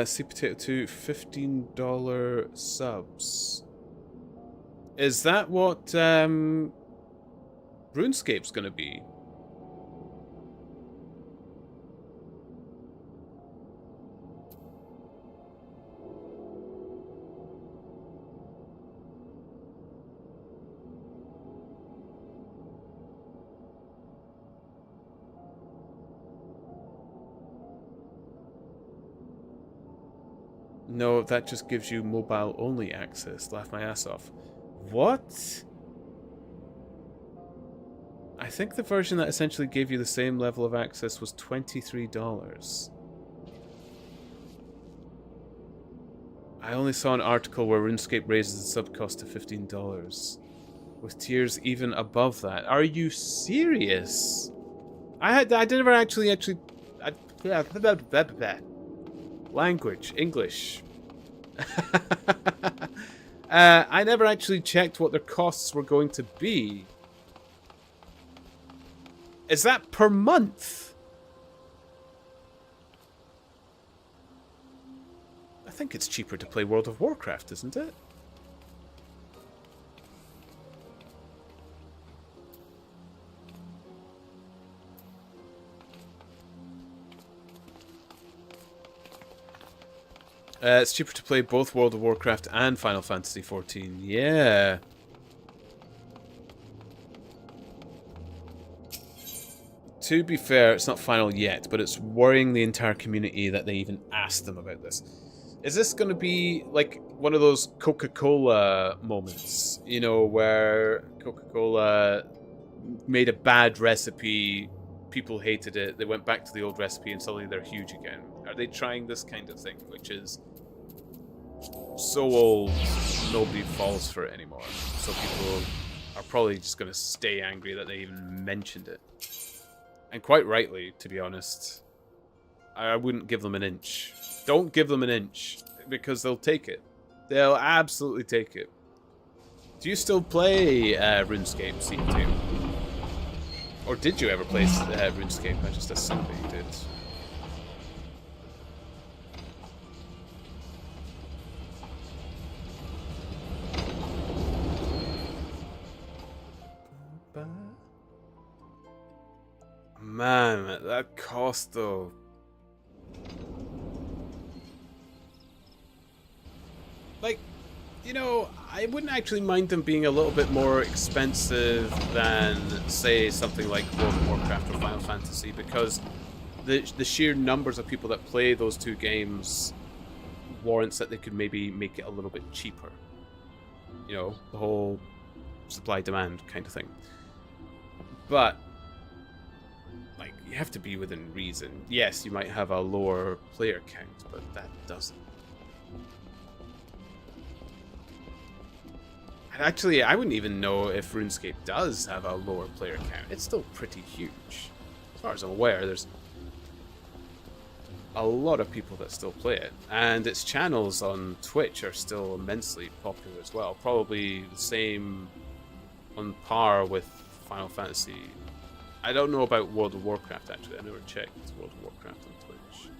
Sea Potato 2, $15 subs. Is that what RuneScape's gonna be? No, that just gives you mobile-only access. Laugh my ass off. What? I think the version that essentially gave you the same level of access was $23. I only saw an article where RuneScape raises the sub cost to $15, with tiers even above that. Are you serious? I never actually language, English. I never actually checked what their costs were going to be. Is that per month? I think it's cheaper to play World of Warcraft, isn't it? It's cheaper to play both World of Warcraft and Final Fantasy XIV. Yeah. To be fair, it's not final yet, but it's worrying the entire community that they even asked them about this. Is this going to be like one of those Coca-Cola moments, you know, where Coca-Cola made a bad recipe, people hated it, they went back to the old recipe and suddenly they're huge again? Are they trying this kind of thing, which is so old, nobody falls for it anymore? So people are probably just going to stay angry that they even mentioned it. And quite rightly, to be honest. I wouldn't give them an inch. Don't give them an inch, because they'll take it. They'll absolutely take it. Do you still play RuneScape C2? Or did you ever play RuneScape? I just assumed that you did. Man, that cost though. Like, you know, I wouldn't actually mind them being a little bit more expensive than, say, something like World of Warcraft or Final Fantasy, because the sheer numbers of people that play those two games warrants that they could maybe make it a little bit cheaper. You know, the whole supply-demand kind of thing. But like, you have to be within reason. Yes, you might have a lower player count, but that doesn't. And actually, I wouldn't even know if RuneScape does have a lower player count. It's still pretty huge. As far as I'm aware, there's a lot of people that still play it. And its channels on Twitch are still immensely popular as well. Probably the same, on par with Final Fantasy. I don't know about World of Warcraft, actually. I never checked World of Warcraft on Twitch.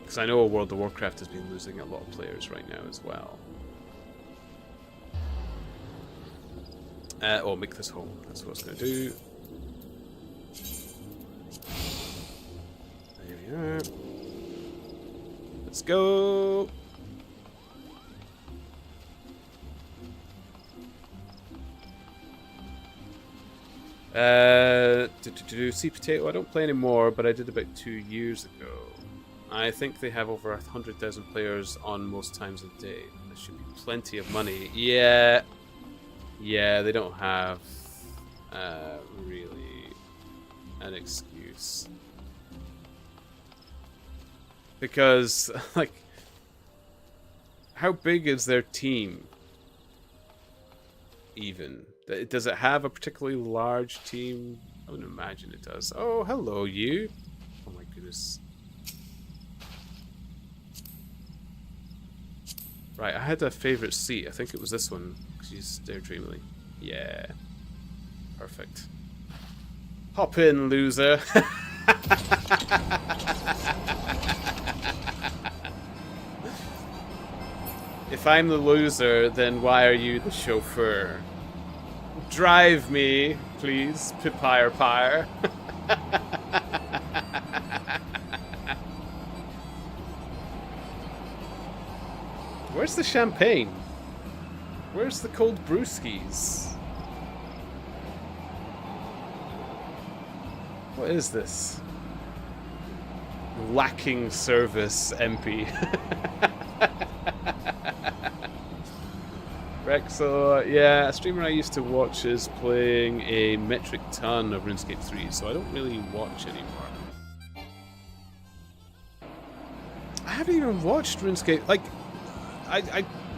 Because I know World of Warcraft has been losing a lot of players right now as well. Oh, make this home. That's what I was going to do. There we are. Let's go. Sea Potato, I don't play anymore, but I did about 2 years ago. I think they have over 100,000 players on most times of the day. There should be plenty of money. Yeah, they don't have really an excuse. Because, like, how big is their team? Even. Does it have a particularly large team? I would imagine it does. Oh, hello, you. Oh my goodness. Right, I had a favorite seat. I think it was this one. She's daydreamily. Yeah. Perfect. Hop in, loser. If I'm the loser, then why are you the chauffeur? Drive me, please, Pipire Pyre. Where's the champagne? Where's the cold brewskis? What is this? Lacking service MP. Rexel, yeah, a streamer I used to watch is playing a metric ton of RuneScape 3, so I don't really watch anymore. I haven't even watched RuneScape. Like,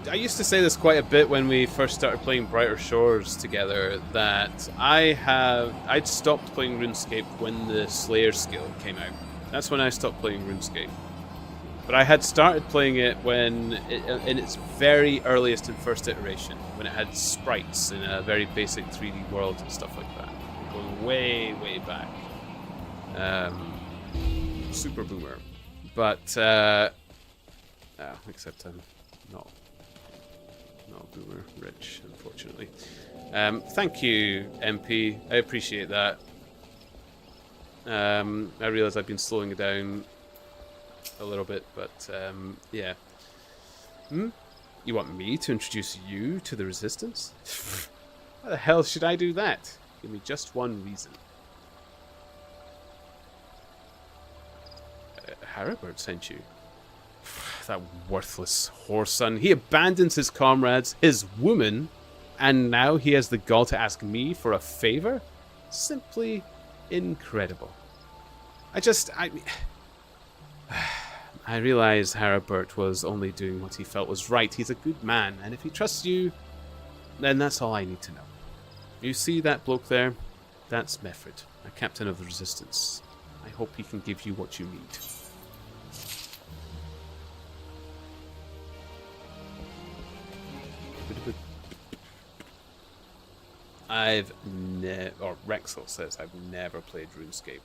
I used to say this quite a bit when we first started playing Brighter Shores together, that I'd stopped playing RuneScape when the Slayer skill came out. That's when I stopped playing RuneScape. But I had started playing it when, in its very earliest and first iteration, when it had sprites in a very basic 3D world and stuff like that. Going way, way back. Super boomer. But, except I'm not boomer rich, unfortunately. Thank you, MP. I appreciate that. I realise I've been slowing it down a little bit, but yeah. You want me to introduce you to the Resistance? How the hell should I do that? Give me just one reason. Haribert sent you. That worthless whoreson. He abandons his comrades, his woman, and now he has the gall to ask me for a favor? Simply incredible. I realize Haribert was only doing what he felt was right. He's a good man, and if he trusts you, then that's all I need to know. You see that bloke there? That's Meffred, a captain of the Resistance. I hope he can give you what you need. Or Rexel says, I've never played RuneScape.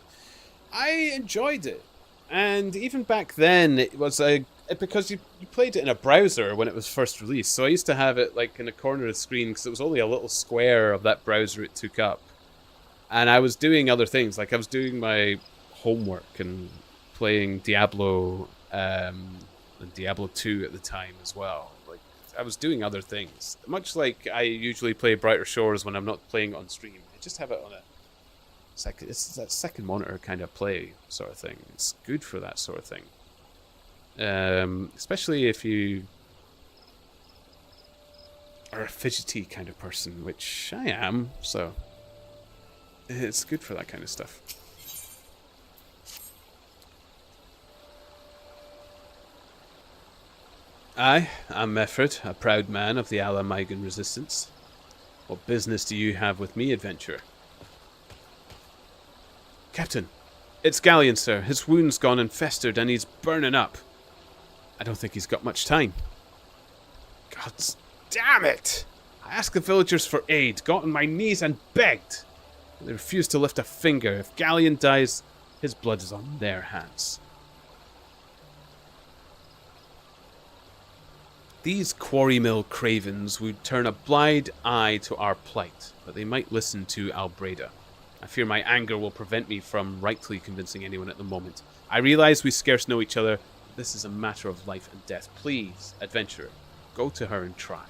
I enjoyed it. And even back then, it was because you played it in a browser when it was first released. So I used to have it like in a corner of the screen because it was only a little square of that browser it took up. And I was doing other things, like I was doing my homework and playing Diablo and Diablo 2 at the time as well. Like I was doing other things, much like I usually play Brighter Shores when I'm not playing on stream. I just have it on it's that second monitor kind of play sort of thing. It's good for that sort of thing. Especially if you are a fidgety kind of person, which I am, so it's good for that kind of stuff. I'm Meffred, a proud man of the Ala Maigan Resistance. What business do you have with me, adventurer? Captain, it's Galleon, sir. His wound's gone and festered, and he's burning up. I don't think he's got much time. God damn it! I asked the villagers for aid, got on my knees and begged. They refused to lift a finger. If Galleon dies, his blood is on their hands. These quarry mill cravens would turn a blind eye to our plight, but they might listen to Albreda. I fear my anger will prevent me from rightly convincing anyone at the moment. I realize we scarce know each other, but this is a matter of life and death. Please, adventurer, go to her and try.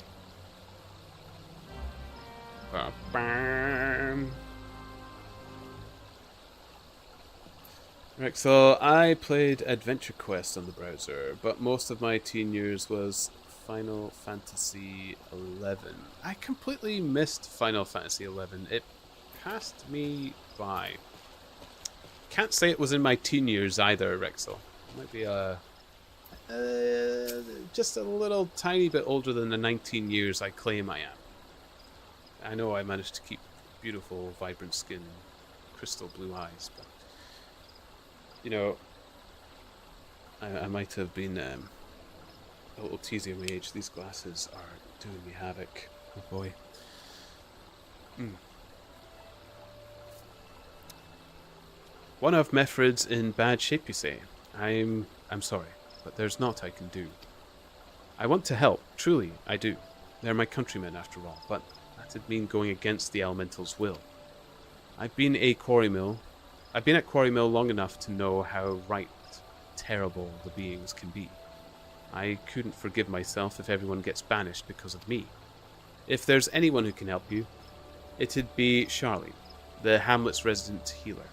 Right, so I played Adventure Quest on the browser, but most of my teen years was Final Fantasy XI. I completely missed Final Fantasy XI. It passed me by. Can't say it was in my teen years either, Rexel. It might be just a little tiny bit older than the 19 years I claim I am. I know I managed to keep beautiful, vibrant skin, crystal blue eyes, but you know, I might have been a little teasy of my age. These glasses are doing me havoc. Oh boy. One of Meffred's in bad shape, you say? I'm sorry, but there's naught I can do. I want to help, truly, I do. They're my countrymen, after all, but that'd mean going against the elemental's will. I've been at Quarry Mill long enough to know how terrible the beings can be. I couldn't forgive myself if everyone gets banished because of me. If there's anyone who can help you, it'd be Charlie, the hamlet's resident healer.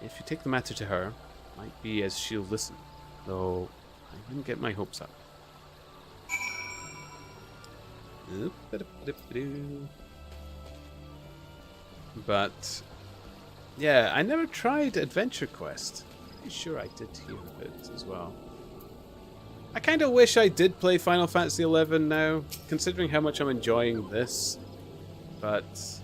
If you take the matter to her, might be as she'll listen, though I wouldn't get my hopes up. But yeah, I never tried Adventure Quest. Pretty sure I did hear of it as well. I kind of wish I did play Final Fantasy XI now, considering how much I'm enjoying this. But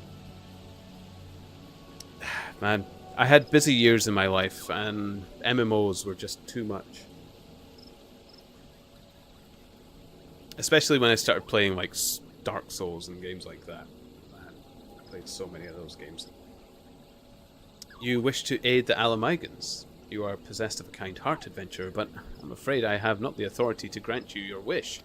man, I had busy years in my life, and MMOs were just too much. Especially when I started playing like Dark Souls and games like that. Man, I played so many of those games. You wish to aid the Alamigans. You are possessed of a kind heart, adventurer, but I'm afraid I have not the authority to grant you your wish.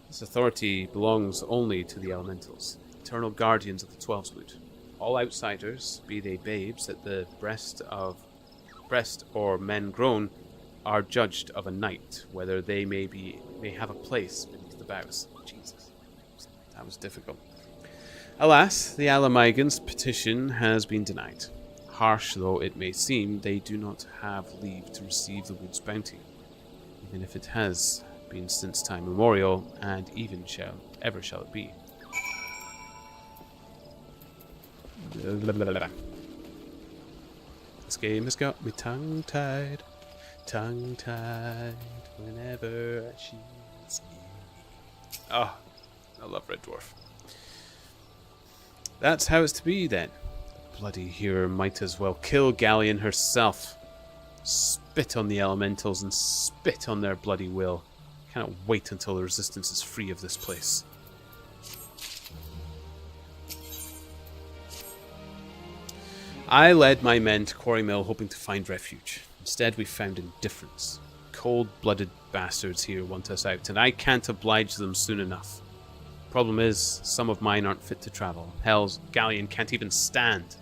This authority belongs only to the elementals, eternal guardians of the Twelveswood. All outsiders, be they babes at the breast or men grown, are judged of a night, whether they may have a place beneath the boughs. Jesus, that was difficult. Alas, the Alamigans' petition has been denied. Harsh though it may seem, they do not have leave to receive the wood's bounty, even if it has been since time immemorial, and even ever shall it be. This game has got me tongue-tied whenever she sees me. Ah, I love Red Dwarf. That's how it's to be then. The bloody hero might as well kill Galleon herself. Spit on the elementals and spit on their bloody will. Cannot wait until the resistance is free of this place. I led my men to Quarry Mill hoping to find refuge. Instead, we found indifference. Cold-blooded bastards here want us out, and I can't oblige them soon enough. Problem is, some of mine aren't fit to travel. Hell's Galleon can't even stand.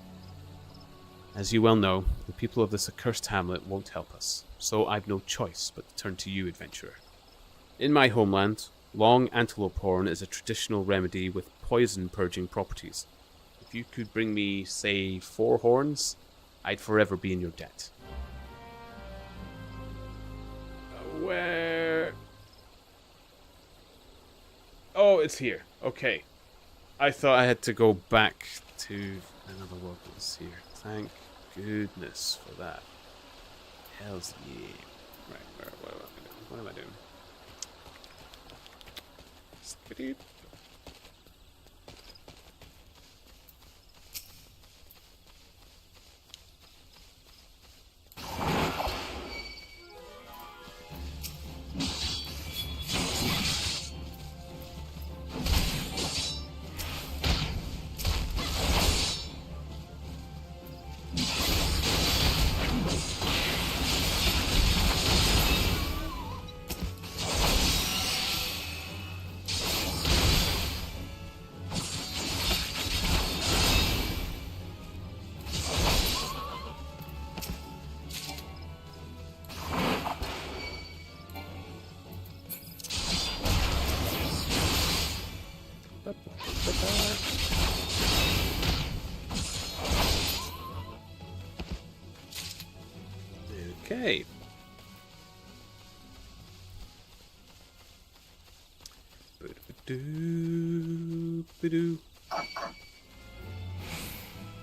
As you well know, the people of this accursed hamlet won't help us, so I've no choice but to turn to you, adventurer. In my homeland, long antelope horn is a traditional remedy with poison-purging properties. If you could bring me, say, 4 horns, I'd forever be in your debt. Where? Oh, it's here. Okay. I thought I had to go back to another world that was here. Thank goodness for that. Hells yeah. Right, what am I doing? Skidoo. Okay.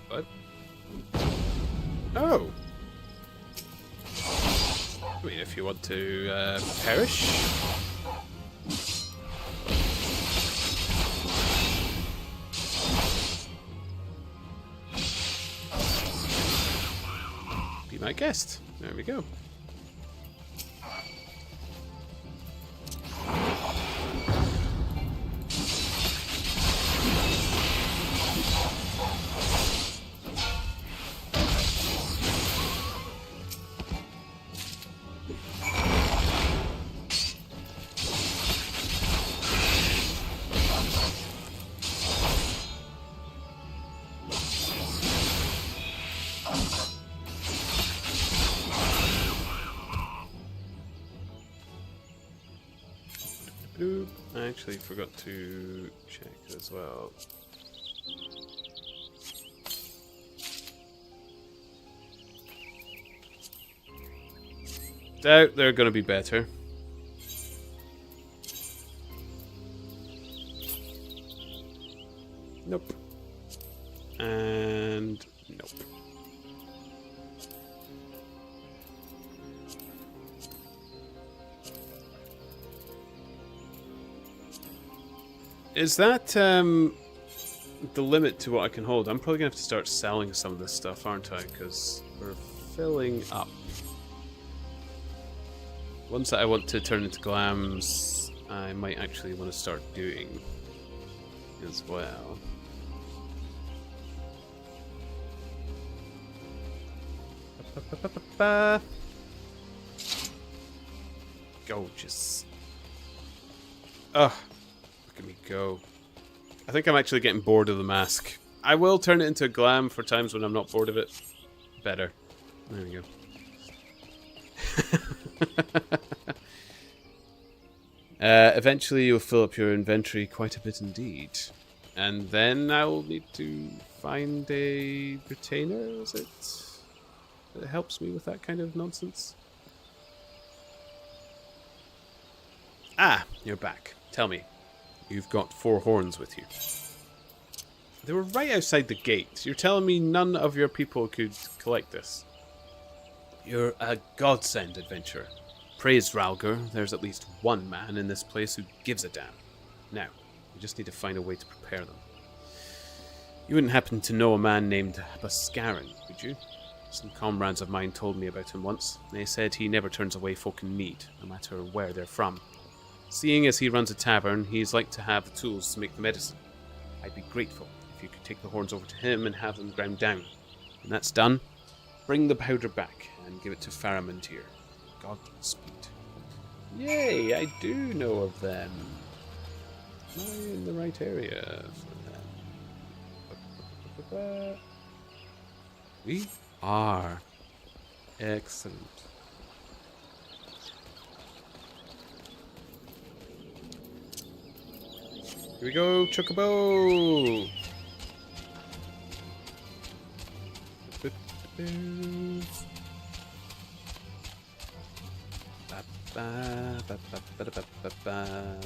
What? Oh. I mean, if you want to perish. Be my guest. There we go. I actually forgot to check as well. Doubt they're going to be better. Nope. And nope. Is that the limit to what I can hold? I'm probably going to have to start selling some of this stuff, aren't I? Because we're filling up. Ones that I want to turn into glams, I might actually want to start doing as well. Gorgeous. Ugh. Look at me go. I think I'm actually getting bored of the mask. I will turn it into a glam for times when I'm not bored of it. Better. There we go. Eventually you'll fill up your inventory quite a bit indeed. And then I'll need to find a retainer, is it? That helps me with that kind of nonsense. Ah, you're back. Tell me. You've got 4 horns with you. They were right outside the gate. You're telling me none of your people could collect this? You're a godsend, adventurer. Praise Ralger, there's at least one man in this place who gives a damn. Now, we just need to find a way to prepare them. You wouldn't happen to know a man named Buscarin, would you? Some comrades of mine told me about him once. They said he never turns away folk in need, no matter where they're from. Seeing as he runs a tavern, he's like to have the tools to make the medicine. I'd be grateful if you could take the horns over to him and have them ground down. When that's done, bring the powder back and give it to Faramund here. Godspeed. Yay, I do know of them. Am I in the right area for them? We are. Excellent. Here we go, Chocobo!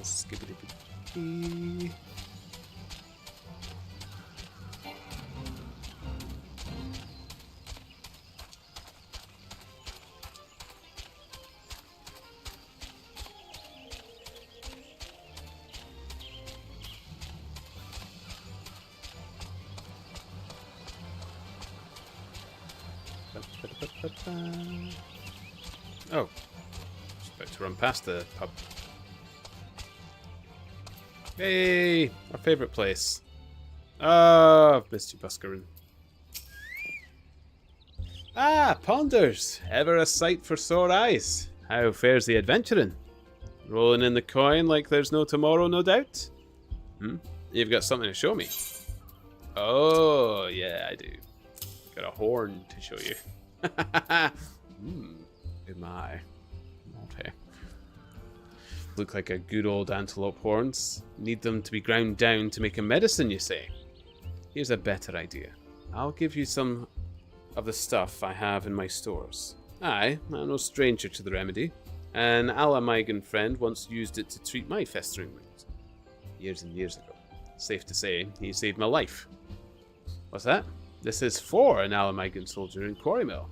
Skibbity-boo-bee. Oh, just about to run past the pub. Hey, our favourite place. Ah, I've missed you, Buscarin. Ah, Ponders, ever a sight for sore eyes. How fares the adventuring? Rolling in the coin like there's no tomorrow, no doubt? You've got something to show me. Oh, yeah, I do. Got a horn to show you. Good my. Okay. Look like a good old antelope horns. Need them to be ground down to make a medicine, you say? Here's a better idea. I'll give you some of the stuff I have in my stores. I'm no stranger to the remedy. An Alamigan friend once used it to treat my festering wound. Years and years ago. Safe to say, he saved my life. What's that? This is for an Alamigan soldier in Quarrymill.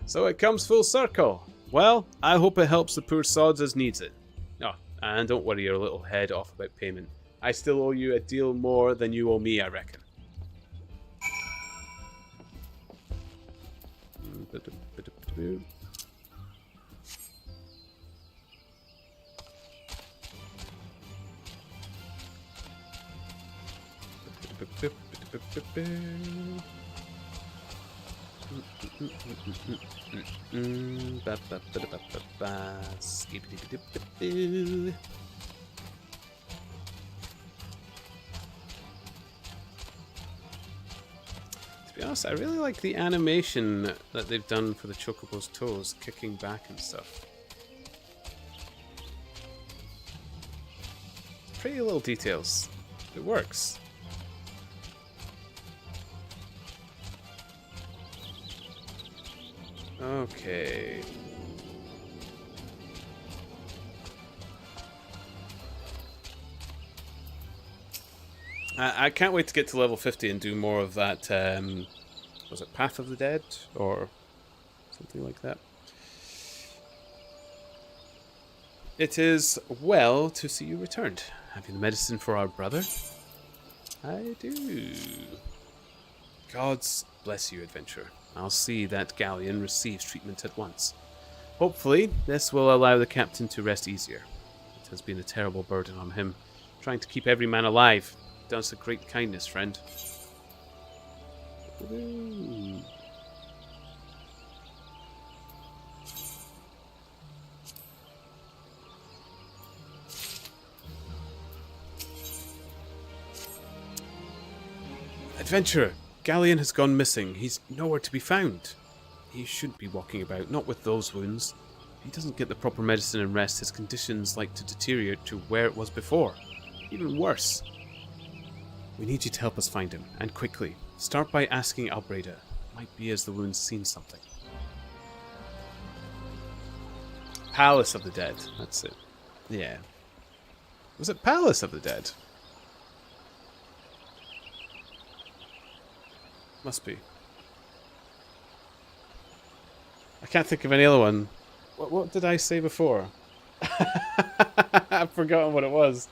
So it comes full circle. Well, I hope it helps the poor sods as needs it. Oh, and don't worry your little head off about payment. I still owe you a deal more than you owe me, I reckon. To be honest, I really like the animation that they've done for the Chocobo's toes, kicking back and stuff. Pretty little details. It works. Okay. I can't wait to get to level 50 and do more of that, was it Path of the Dead? Or something like that. It is well to see you returned. Have you the medicine for our brother? I do. Gods bless you, adventurer. I'll see that Galleon receives treatment at once. Hopefully, this will allow the captain to rest easier. It has been a terrible burden on him, trying to keep every man alive. Done us a great kindness, friend. Ooh. Adventurer, Galleon has gone missing. He's nowhere to be found. He shouldn't be walking about, not with those wounds. If he doesn't get the proper medicine and rest, his condition's like to deteriorate to where it was before. Even worse. We need you to help us find him, and quickly. Start by asking Albreda. Might be as the wound's seen something. Palace of the Dead. That's it. Yeah. Was it Palace of the Dead? Must be. I can't think of any other one. What did I say before? I've forgotten what it was.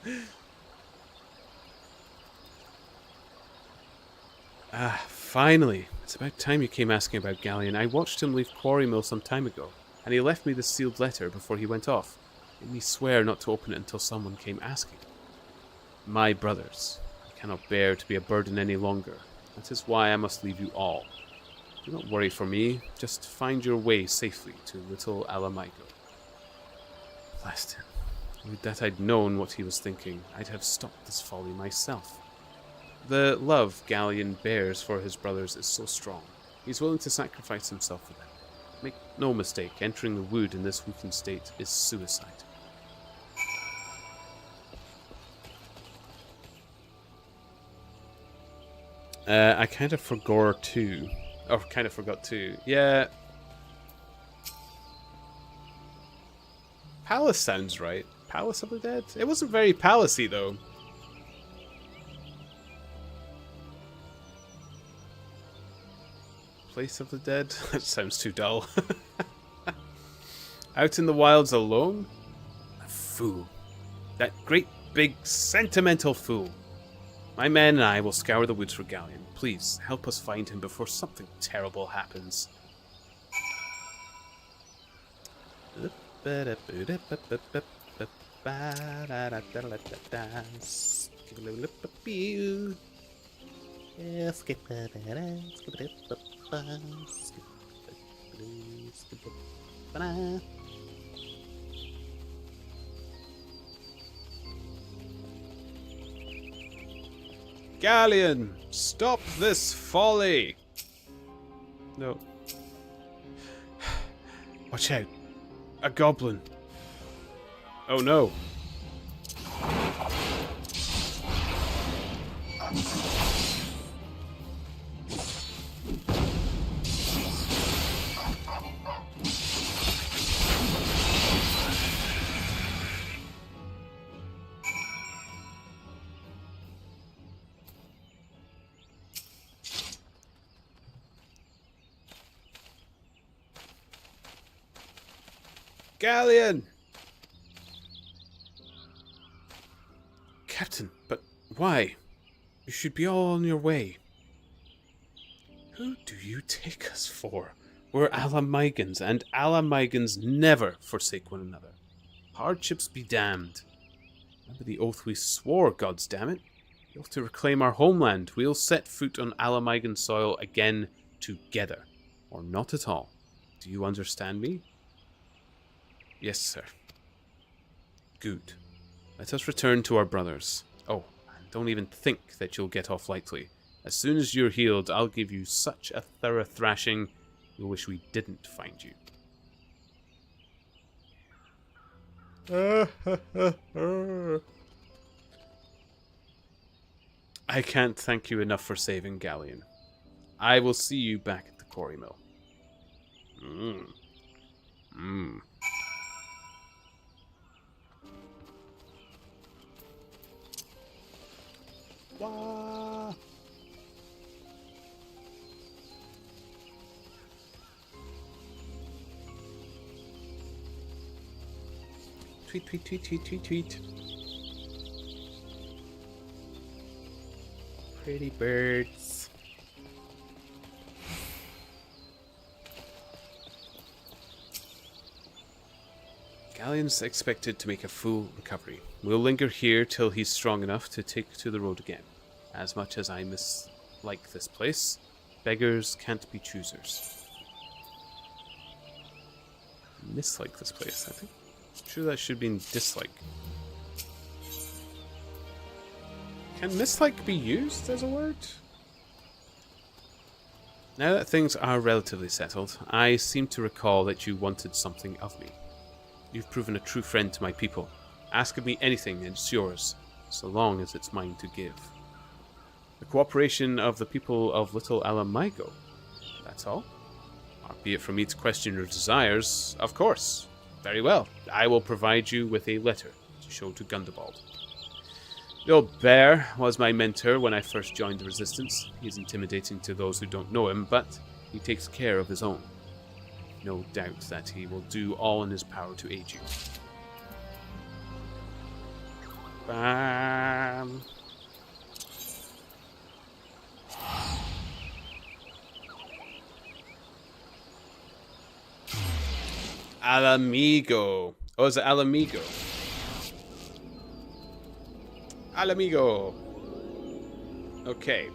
Ah, finally. It's about time you came asking about Galleon. I watched him leave Quarry Mill some time ago, and he left me this sealed letter before he went off. Made me swear not to open it until someone came asking. My brothers, I cannot bear to be a burden any longer. That is why I must leave you all. Do not worry for me, just find your way safely to little Alamigo. Blast him. Would that I'd known what he was thinking, I'd have stopped this folly myself. The love Galleon bears for his brothers is so strong. He's willing to sacrifice himself for them. Make no mistake, entering the wood in this weakened state is suicide. I kind of forgot too. Or kind of forgot too. Yeah. Palace sounds right. Palace of the Dead? It wasn't very palacey though. Place of the Dead? That sounds too dull. Out in the wilds alone? A fool. That great big sentimental fool. My men and I will scour the woods for Galleon. Please, help us find him before something terrible happens. Galleon, stop this folly! No. Watch out. A goblin. Oh no. Galleon! Captain, but why? You should be all on your way. Who do you take us for? We're Alamigans, and Alamigans never forsake one another. Hardships be damned. Remember the oath we swore, gods damn it. The oath to reclaim our homeland. We'll set foot on Alamigan soil again together. Or not at all. Do you understand me? Yes, sir. Good. Let us return to our brothers. Oh, and don't even think that you'll get off lightly. As soon as you're healed, I'll give you such a thorough thrashing, you'll wish we didn't find you. I can't thank you enough for saving Galleon. I will see you back at the quarry mill. Wah. Tweet, tweet, tweet, tweet, tweet, tweet. Pretty birds. Galleon's expected to make a full recovery. We'll linger here till he's strong enough to take to the road again. As much as I mislike this place, beggars can't be choosers. Mislike this place, I think. I'm sure that should mean dislike. Can mislike be used as a word? Now that things are relatively settled, I seem to recall that you wanted something of me. You've proven a true friend to my people. Ask of me anything and it's yours, so long as it's mine to give. The cooperation of the people of Little Alamigo. That's all? Far be it for me to question your desires, of course. Very well. I will provide you with a letter to show to Gundabald. The old bear was my mentor when I first joined the Resistance. He's intimidating to those who don't know him, but he takes care of his own. No doubt that he will do all in his power to aid you. Bam. Alamigo. Oh, is it Alamigo? Alamigo. Okay.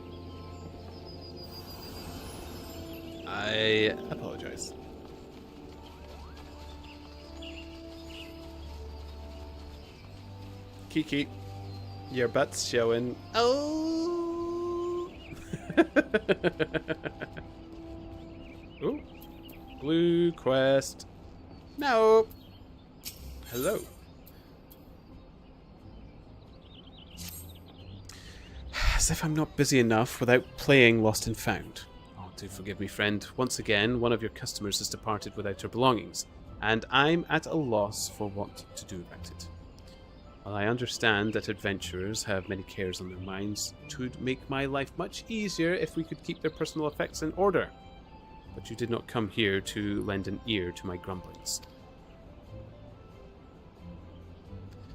I apologize. Kiki, your butt's showing. Oh. Ooh. Blue quest. No. Hello. As if I'm not busy enough without playing Lost and Found. Oh, do forgive me, friend. Once again, one of your customers has departed without her belongings, and I'm at a loss for what to do about it. While I understand that adventurers have many cares on their minds, it would make my life much easier if we could keep their personal effects in order. But you did not come here to lend an ear to my grumblings.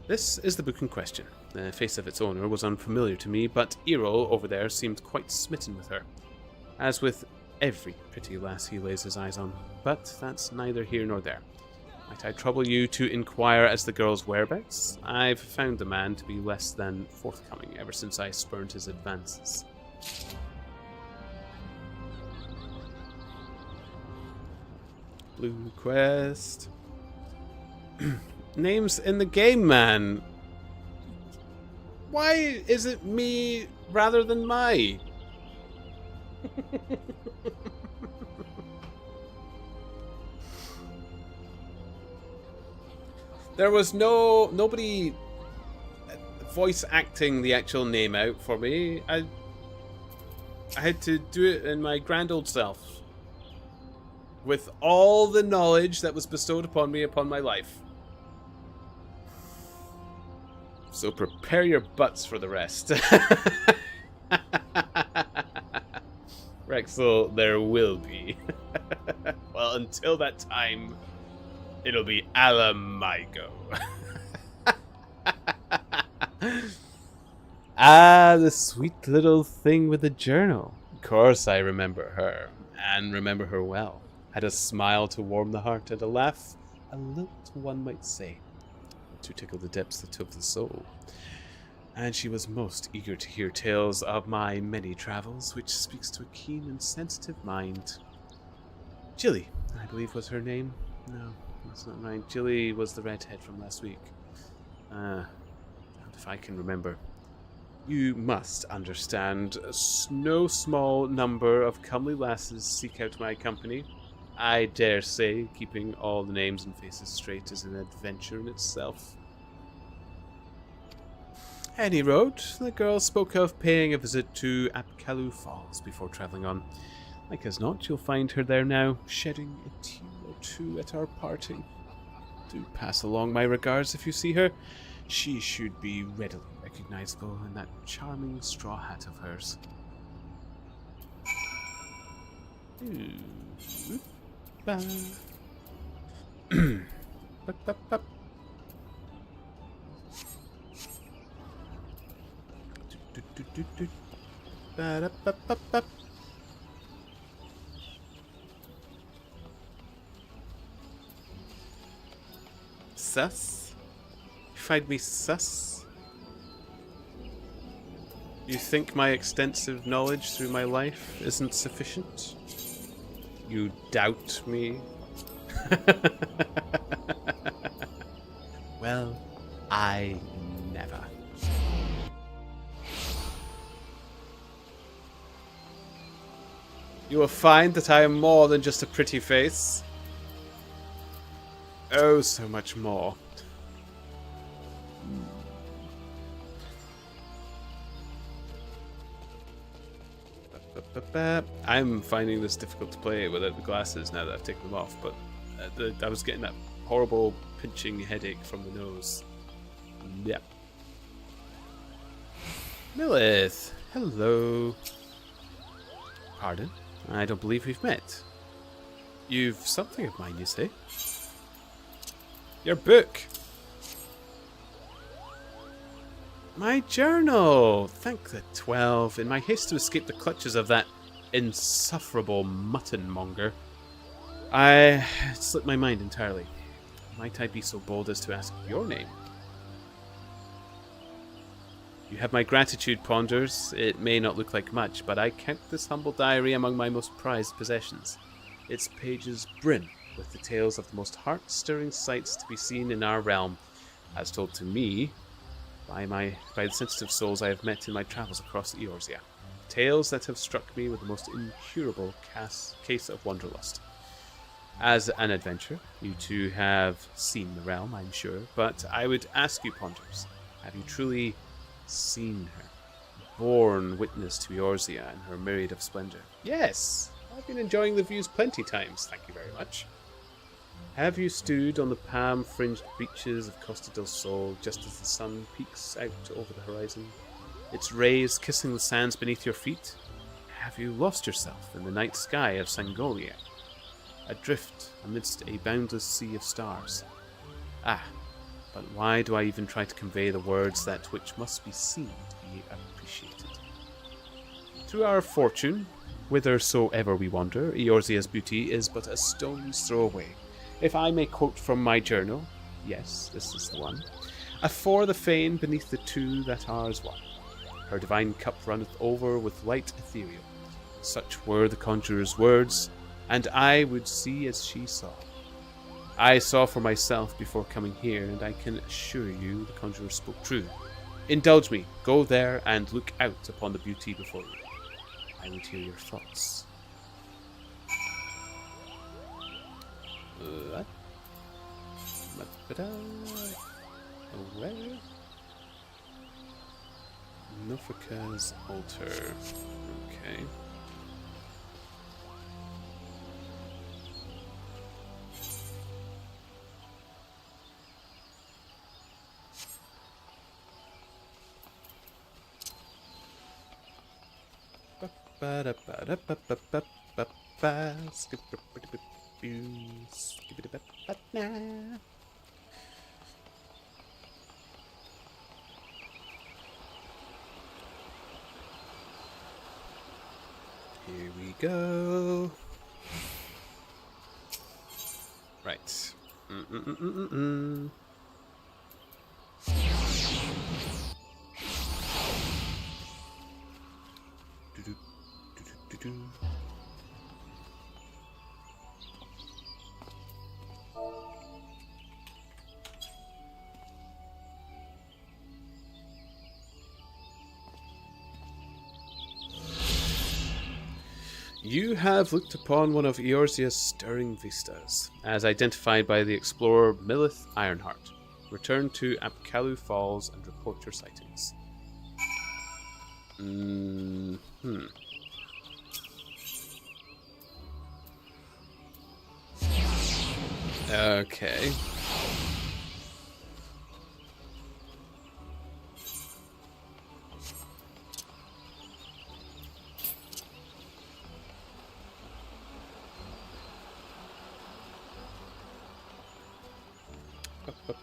This is the book in question. The face of its owner was unfamiliar to me, but Eero over there seemed quite smitten with her. As with every pretty lass he lays his eyes on. But that's neither here nor there. Might I trouble you to inquire as the girl's whereabouts? I've found the man to be less than forthcoming ever since I spurned his advances. Blue quest. Names in the game, man. Why is it me rather than my? There was nobody voice acting the actual name out for me. I had to do it in my grand old self. With all the knowledge that was bestowed upon me upon my life. So prepare your butts for the rest. Rexel, there will be. Well, until that time, it'll be Alamigo. Ah, the sweet little thing with the journal. Of course I remember her, and remember her well. Had a smile to warm the heart, and a laugh, a lilt one might say, to tickle the depths of the soul. And she was most eager to hear tales of my many travels, which speaks to a keen and sensitive mind. Jilly, I believe was her name. No, that's not right. Jilly was the redhead from last week. If I can remember. You must understand, no small number of comely lasses seek out my company. I dare say keeping all the names and faces straight is an adventure in itself. Any road, the girl spoke of paying a visit to Apkalu Falls before travelling on. Like as not, you'll find her there now, shedding a tear or two at our parting. Do pass along my regards if you see her. She should be readily recognizable in that charming straw hat of hers. Ooh. Ba. Bup, bup, bup. Do, do, do, do. Ba, da, bup, bup, bup. Sus? You find me sus? You think my extensive knowledge through my life isn't sufficient? You doubt me? Well, I never. You will find that I am more than just a pretty face. Oh, so much more. I'm finding this difficult to play without the glasses now that I've taken them off, but I was getting that horrible pinching headache from the nose. Yep. Lilith, hello. Pardon? I don't believe we've met. You've something of mine, you say? Your book. My journal! Thank the 12. In my haste to escape the clutches of that insufferable mutton monger, I slipped my mind entirely. Might I be so bold as to ask your name? You have my gratitude, Ponders. It may not look like much, but I count this humble diary among my most prized possessions. Its pages brim with the tales of the most heart-stirring sights to be seen in our realm, as told to me by the sensitive souls I have met in my travels across Eorzea. Tales that have struck me with the most incurable case of wanderlust. As an adventurer, you two have seen the realm, I'm sure, but I would ask you, Ponders, have you truly seen her? Borne witness to Eorzea and her myriad of splendor? Yes, I've been enjoying the views plenty times, thank you very much. Have you stood on the palm-fringed beaches of Costa del Sol just as the sun peeks out over the horizon, its rays kissing the sands beneath your feet? Have you lost yourself in the night sky of Sangolia, adrift amidst a boundless sea of stars? Ah, but why do I even try to convey the words that which must be seen to be appreciated? Through our fortune, whithersoever we wander, Eorzea's beauty is but a stone's throw away. If I may quote from my journal, yes, this is the one. Afore the fane beneath the two that are as one, her divine cup runneth over with light ethereal. Such were the conjurer's words, and I would see as she saw. I saw for myself before coming here, and I can assure you the conjurer spoke true. Indulge me, go there and look out upon the beauty before you. I would hear your thoughts. What? Where? Nofrika's altar. Okay. Here we go. Right. You have looked upon one of Eorzea's stirring vistas, as identified by the explorer Millith Ironheart. Return to Apkalu Falls and report your sightings. Okay.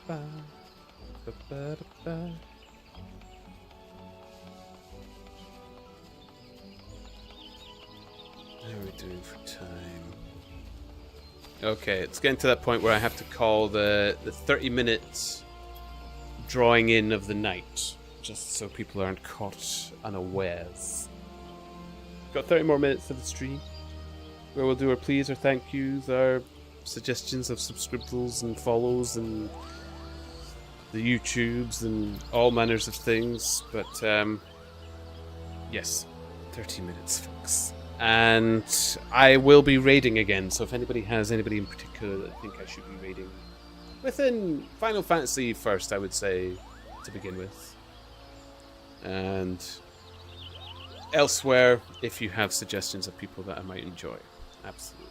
How are we doing for time? Okay, it's getting to that point where I have to call the 30 minutes drawing in of the night, just so people aren't caught unawares. Got 30 more minutes of the stream, where we'll do our please, our thank yous, our suggestions of subscriptions and follows, and the YouTubes, and all manners of things. But, yes, 30 minutes, folks. And I will be raiding again, so if anybody has anybody in particular that I think I should be raiding within Final Fantasy first, I would say, to begin with. And elsewhere, if you have suggestions of people that I might enjoy. Absolutely.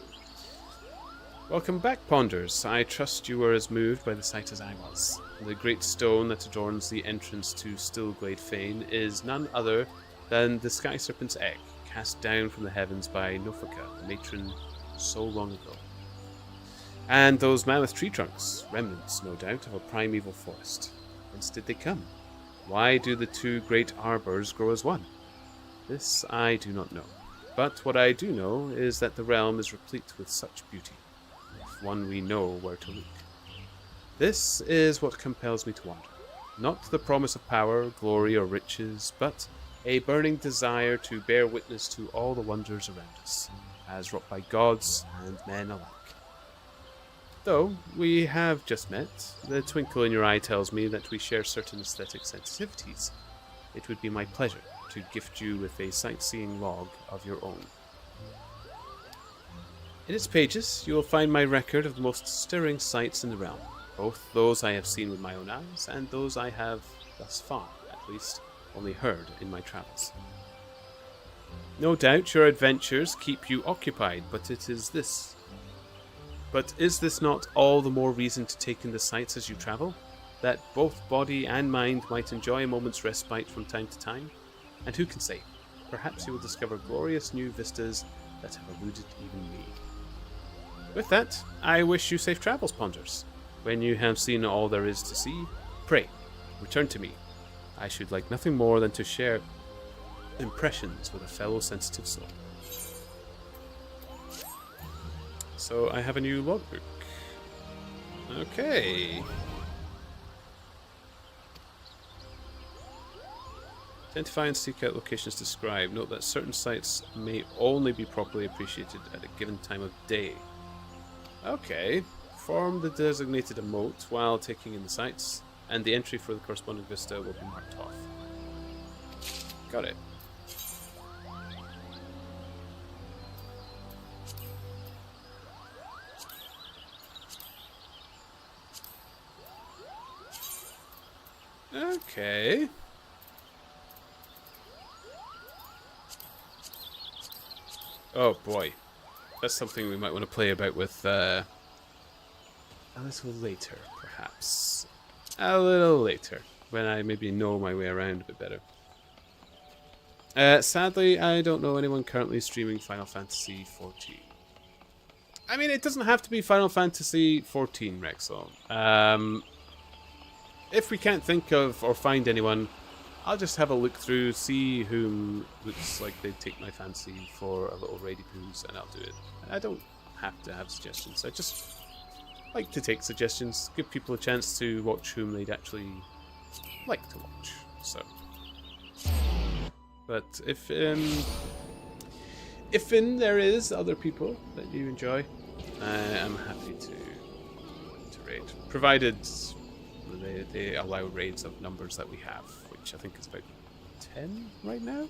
Welcome back, Ponders. I trust you were as moved by the sight as I was. The great stone that adorns the entrance to Stillglade Fane is none other than the Sky Serpent's egg, cast down from the heavens by Nofaka, the matron so long ago. And those mammoth tree trunks, remnants, no doubt, of a primeval forest. Whence did they come? Why do the two great arbours grow as one? This I do not know. But what I do know is that the realm is replete with such beauty, if one we know where to look. This is what compels me to wander. Not the promise of power, glory, or riches, but a burning desire to bear witness to all the wonders around us, as wrought by gods and men alike. Though we have just met, the twinkle in your eye tells me that we share certain aesthetic sensitivities. It would be my pleasure to gift you with a sightseeing log of your own. In its pages, you will find my record of the most stirring sights in the realm, both those I have seen with my own eyes and those I have, thus far at least, only heard in my travels. No doubt your adventures keep you occupied, but is this not all the more reason to take in the sights as you travel? That both body and mind might enjoy a moment's respite from time to time? And who can say, perhaps you will discover glorious new vistas that have eluded even me. With that, I wish you safe travels, Ponders. When you have seen all there is to see, pray, return to me. I should like nothing more than to share impressions with a fellow sensitive soul. So I have a new logbook. Okay. Identify and seek out locations described. Note that certain sites may only be properly appreciated at a given time of day. Okay. Form the designated emote while taking in the sights, and the entry for the corresponding vista will be marked off. Got it. Okay. Oh boy. That's something we might want to play about with a little later, perhaps. A little later, when I maybe know my way around a bit better. Sadly, I don't know anyone currently streaming Final Fantasy XIV. I mean, it doesn't have to be Final Fantasy XIV, Rexall. If we can't think of or find anyone, I'll just have a look through, see whom looks like they'd take my fancy for a little raidy poos, and I'll do it. I don't have to have suggestions. I just like to take suggestions, give people a chance to watch whom they'd actually like to watch. So, but if there is other people that you enjoy, I'm happy to raid, provided they allow raids of numbers that we have, which I think is about 10 right now.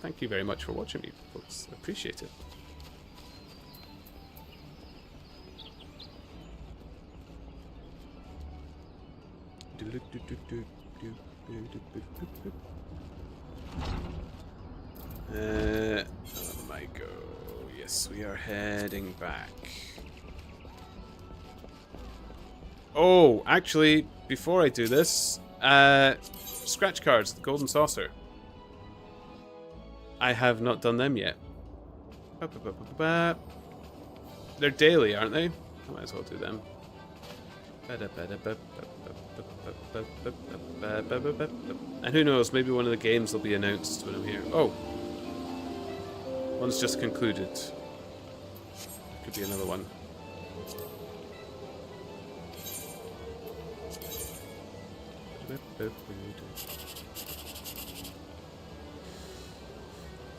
Thank you very much for watching me, folks. Appreciate it. Oh my god. Yes, we are heading back. Oh, actually, before I do this, scratch cards, the Golden Saucer. I have not done them yet. They're daily, aren't they? I might as well do them. And who knows, maybe one of the games will be announced when I'm here. Oh! One's just concluded. Could be another one.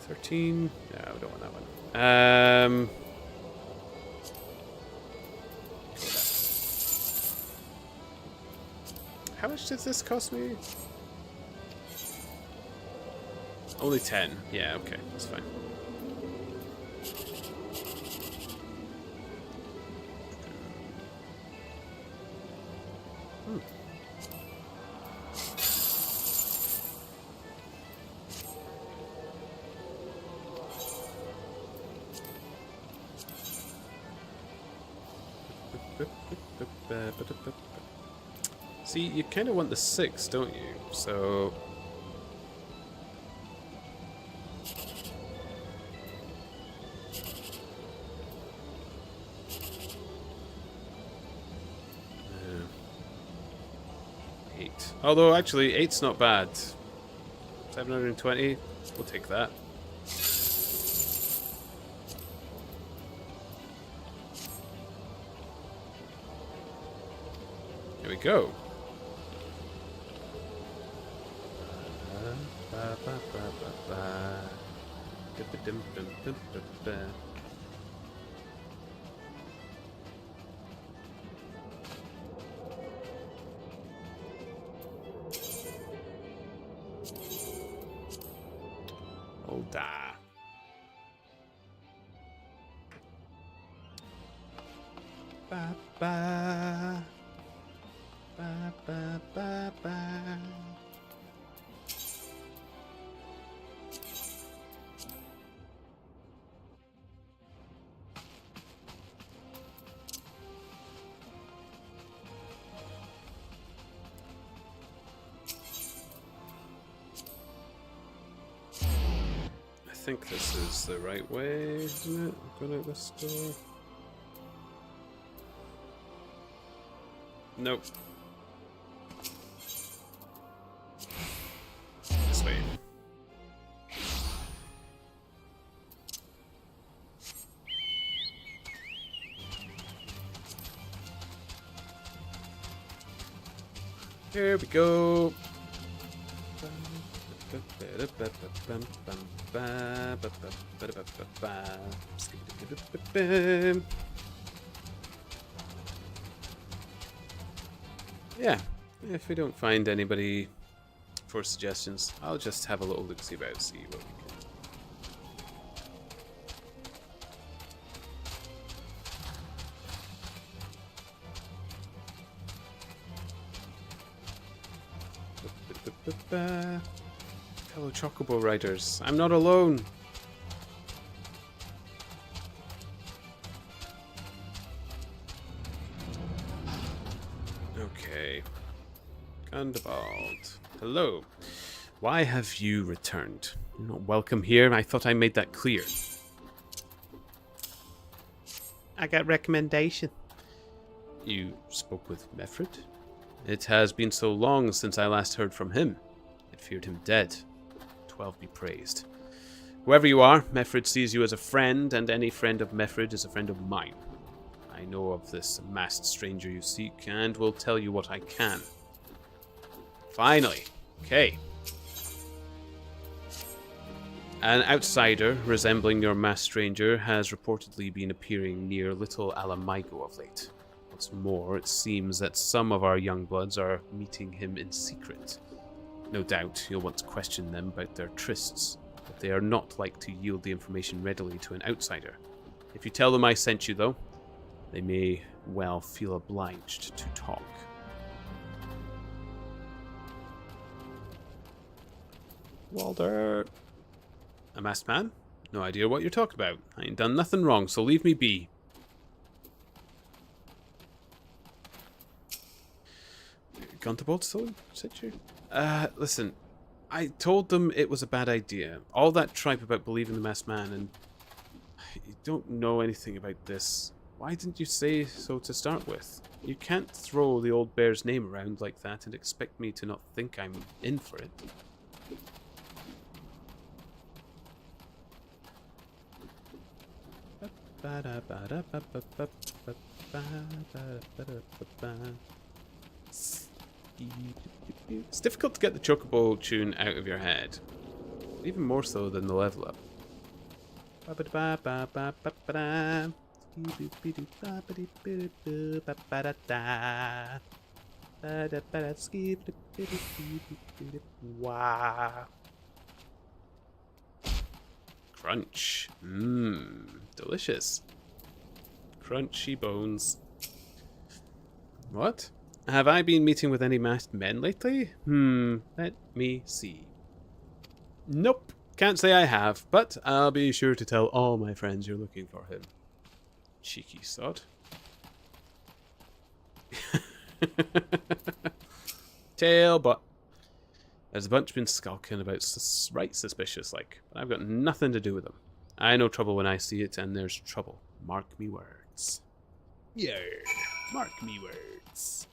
$13. No, we don't want that one. How much does this cost me? Only 10. Yeah, okay, that's fine. See, you kind of want the 6, don't you? So... yeah. 8. Although, actually, 8's not bad. 720, we'll take that. Here we go. Hold on. Ba ba ba ba ba ba. I think this is the right way, isn't it? Go out this door. Nope. This way. Here we go. Yeah, if we don't find anybody for suggestions, I'll just have a little look-see about, see what we can. Fellow Chocobo Riders, I'm not alone. Okay. Gundabald. Hello. Why have you returned? You're not welcome here. I thought I made that clear. I got recommendation. You spoke with Mefred? It has been so long since I last heard from him. I feared him dead. 12 be praised. Whoever you are, Mefred sees you as a friend, and any friend of Mefred is a friend of mine. I know of this masked stranger you seek, and will tell you what I can. Finally. Okay. An outsider resembling your masked stranger has reportedly been appearing near Little Alamigo of late. What's more, it seems that some of our young bloods are meeting him in secret. No doubt you'll want to question them about their trysts, but they are not like to yield the information readily to an outsider. If you tell them I sent you, though, they may well feel obliged to talk. Walder. A masked man? No idea what you're talking about. I ain't done nothing wrong, so leave me be. Gunterbolt still said you? Listen. I told them it was a bad idea. All that tripe about believing the masked man, and you don't know anything about this. Why didn't you say so to start with? You can't throw the old bear's name around like that and expect me to not think I'm in for it. It's difficult to get the Chocobo tune out of your head. Even more so than the level up. Wow. Crunch. Mmm. Delicious. Crunchy bones. What? Have I been meeting with any masked men lately? Let me see. Nope. Can't say I have, but I'll be sure to tell all my friends you're looking for him. Cheeky sod. Tail, but there's a bunch been skulking about right suspicious like, but I've got nothing to do with them. I know trouble when I see it, and there's trouble. Mark me words. Yeah, mark me words.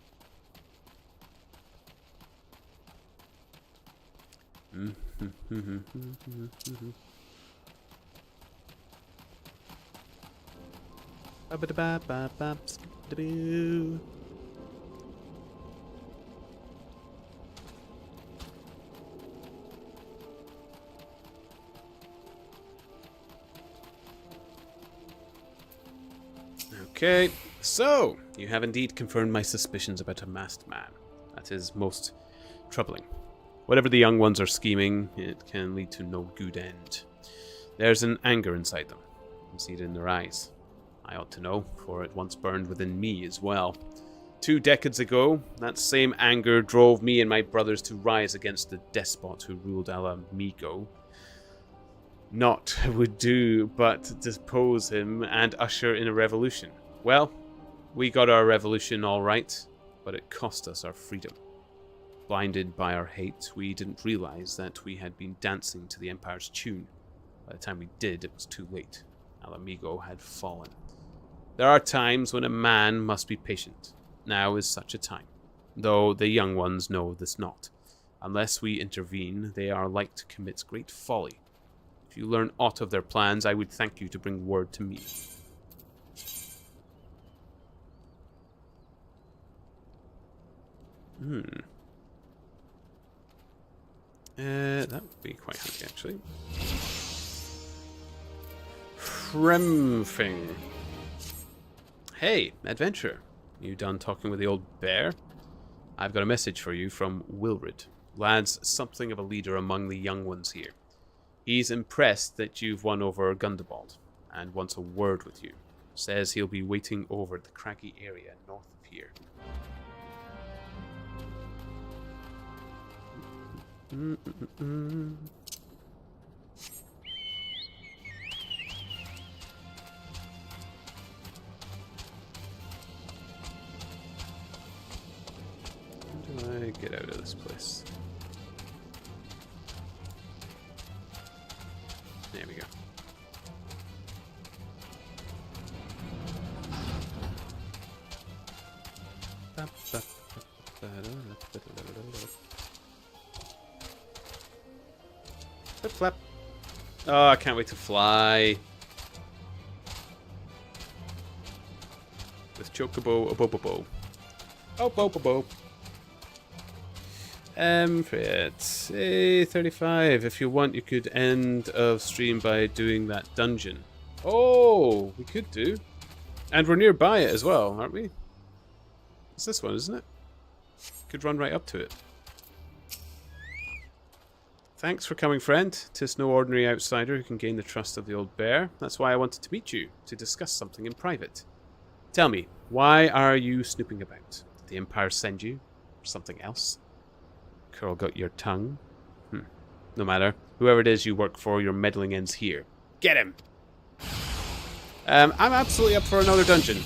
Okay, so you have indeed confirmed my suspicions about a masked man. That is most troubling. Whatever the young ones are scheming, it can lead to no good end. There's an anger inside them. I see it in their eyes. I ought to know, for it once burned within me as well. 2 decades ago, that same anger drove me and my brothers to rise against the despot who ruled Alamigo. Not would do but depose him and usher in a revolution. Well, we got our revolution all right, but it cost us our freedom. Blinded by our hate, we didn't realize that we had been dancing to the Empire's tune. By the time we did, it was too late. Alamigo had fallen. There are times when a man must be patient. Now is such a time, though the young ones know this not. Unless we intervene, they are like to commit great folly. If you learn aught of their plans, I would thank you to bring word to me. That would be quite handy, actually. Fremfing. Hey, adventurer. You done talking with the old bear? I've got a message for you from Wilrid. Lad's something of a leader among the young ones here. He's impressed that you've won over Gundabald, and wants a word with you. Says he'll be waiting over at the craggy area north of here. How do I get out of this place? There we go. Flip flap. Oh, I can't wait to fly. With Chocobo, Obobobo. Obobobo. Fred. Hey, 35. If you want, you could end of stream by doing that dungeon. Oh, we could do. And we're nearby it as well, aren't we? It's this one, isn't it? Could run right up to it. Thanks for coming, friend. 'Tis no ordinary outsider who can gain the trust of the old bear. That's why I wanted to meet you, to discuss something in private. Tell me, why are you snooping about? Did the Empire send you? Or something else? Curl got your tongue? No matter. Whoever it is you work for, your meddling ends here. Get him! I'm absolutely up for another dungeon.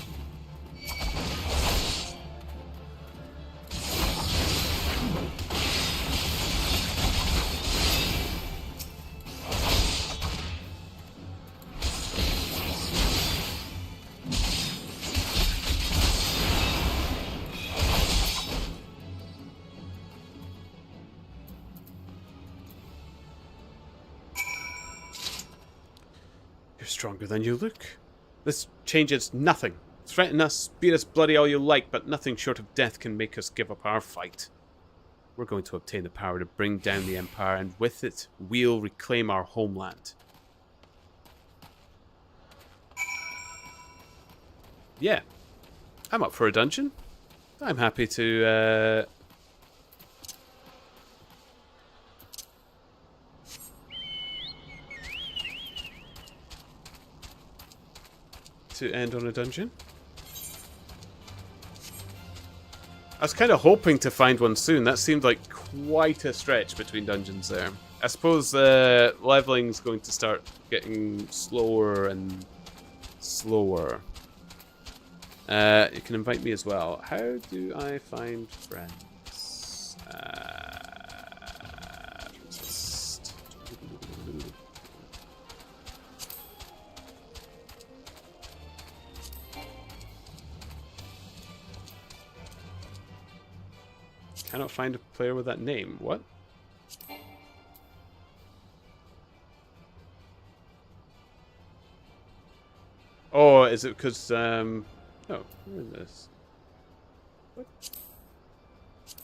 You're stronger than you look. This changes nothing. Threaten us, beat us bloody all you like, but nothing short of death can make us give up our fight. We're going to obtain the power to bring down the Empire, and with it, we'll reclaim our homeland. Yeah. I'm up for a dungeon. I'm happy to end on a dungeon. I was kind of hoping to find one soon. That seemed like quite a stretch between dungeons there. I suppose leveling's going to start getting slower and slower. You can invite me as well. How do I find friends? Resist. Cannot find a player with that name. What? Oh, is it because, oh, where is this? What?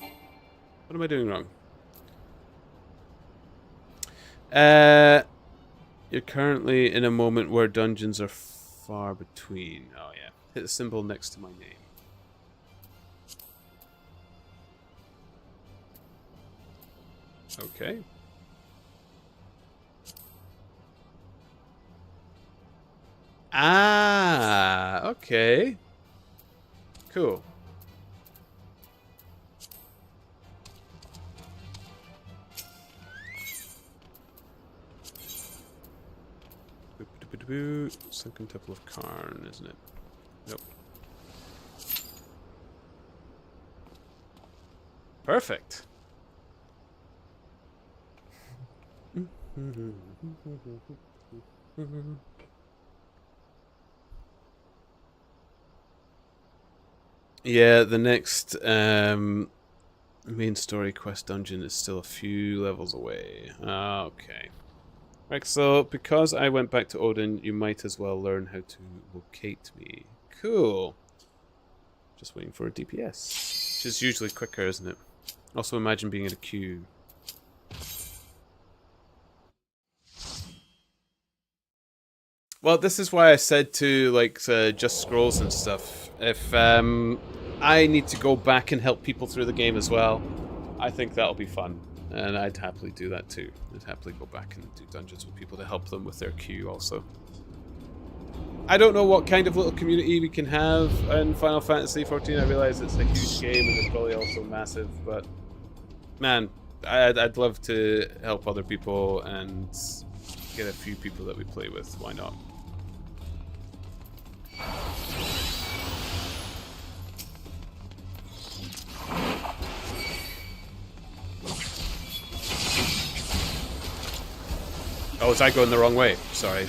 What am I doing wrong? You're currently in a moment where dungeons are far between. Oh, yeah. Hit the symbol next to my name. Okay. Ah, okay. Cool. Sunken Temple of Karn, isn't it? Nope. Perfect. Yeah, the next main story quest dungeon is still a few levels away. Okay. Right, so because I went back to Odin, you might as well learn how to locate me. Cool. Just waiting for a DPS, which is usually quicker, isn't it? Also, imagine being in a queue. Well, this is why I said to, like, Just Scrolls and stuff, if I need to go back and help people through the game as well, I think that'll be fun. And I'd happily do that too. I'd happily go back and do dungeons with people to help them with their queue also. I don't know what kind of little community we can have in Final Fantasy XIV. I realize it's a huge game and it's probably also massive, but man, I'd love to help other people and get a few people that we play with. Why not? Oh, was I going the wrong way? Sorry.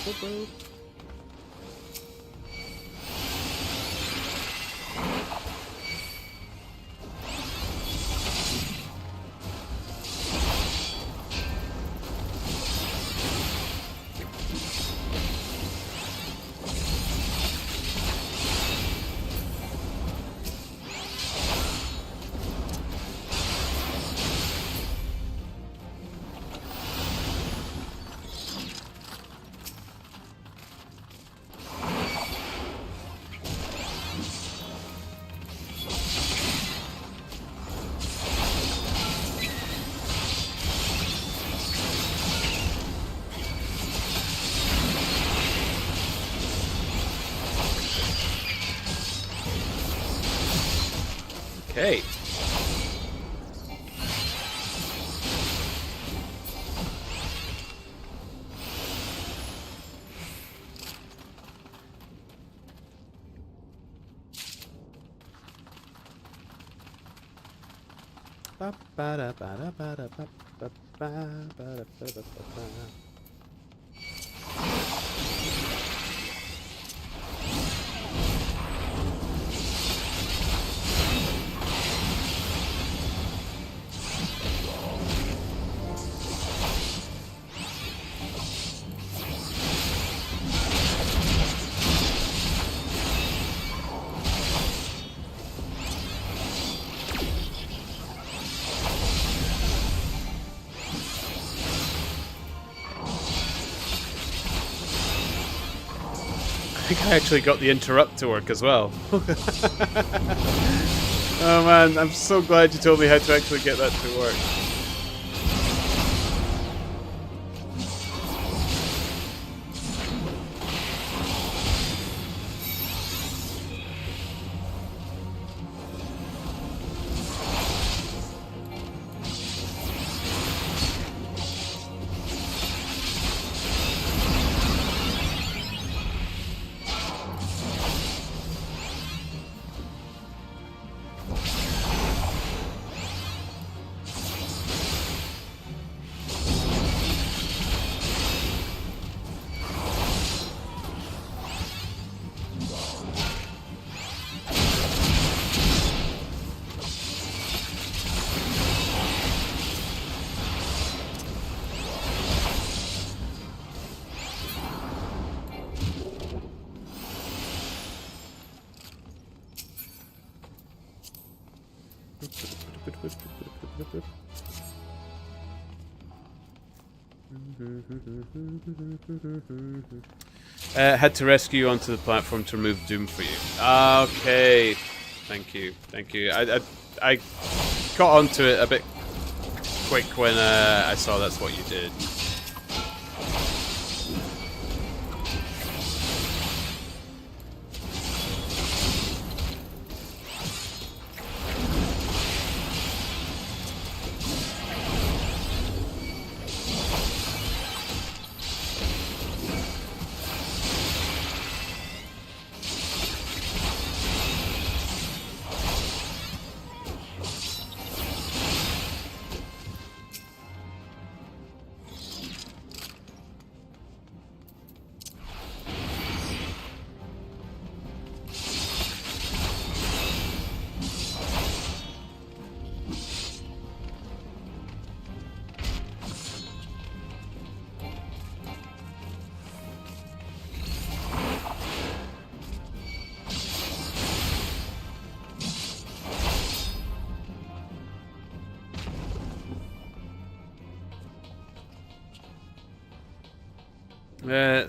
Okay. I think I actually got the interrupt to work as well. Oh man, I'm so glad you told me how to actually get that to work. Had to rescue you onto the platform to remove Doom for you. Okay. Thank you. Thank you. I got onto it a bit quick when I saw that's what you did.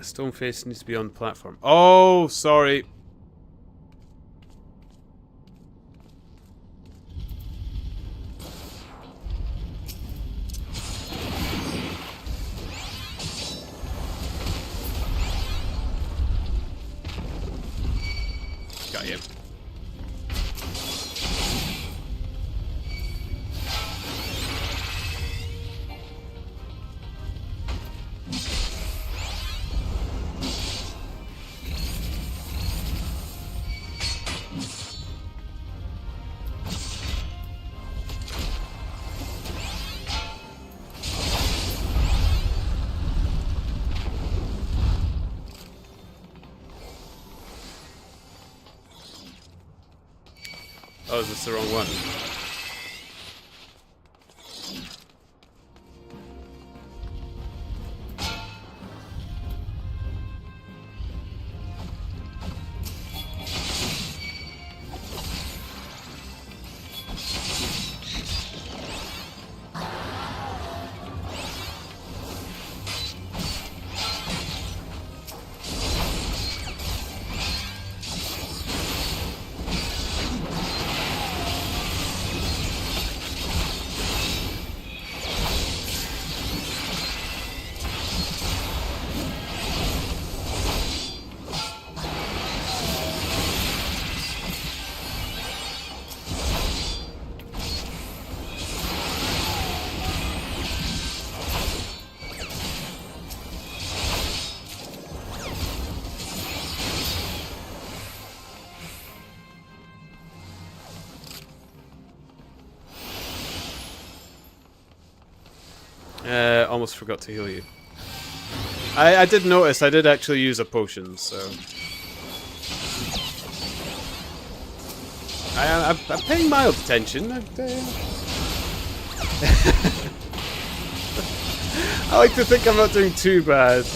Stoneface needs to be on the platform. Oh, sorry. Got you. Oh, is this the wrong one? Almost forgot to heal you. I did notice I did actually use a potion, so... I'm paying mild attention. I like to think I'm not doing too bad.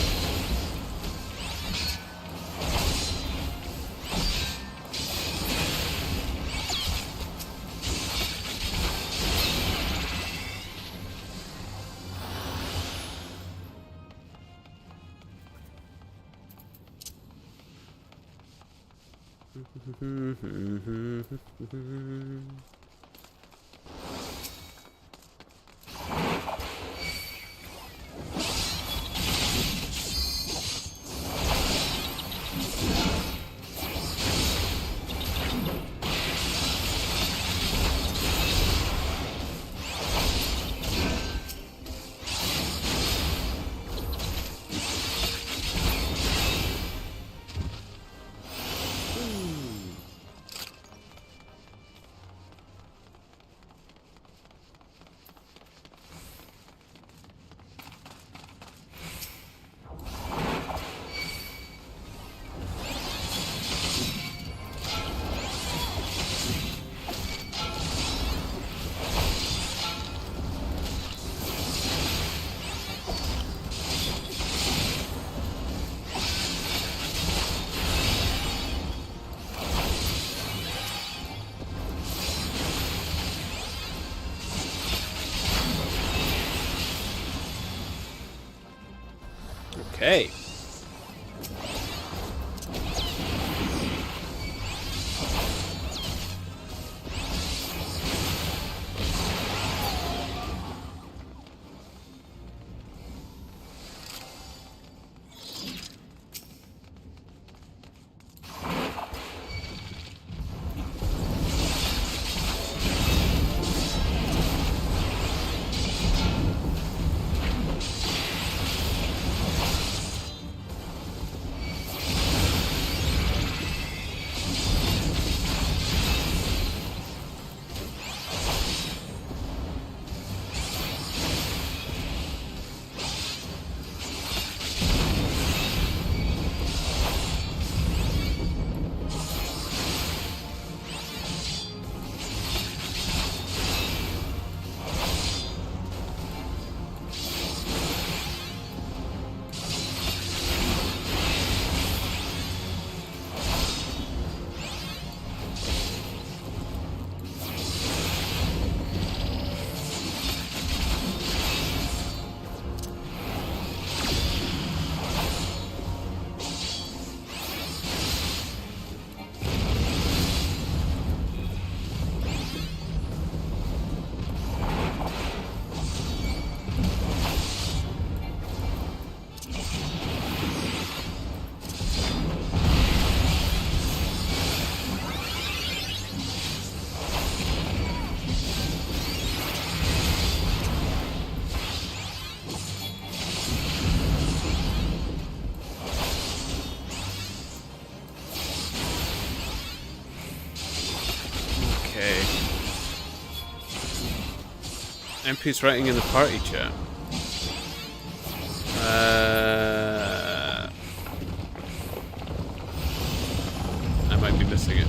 Okay. MP's writing in the party chat. I might be missing it.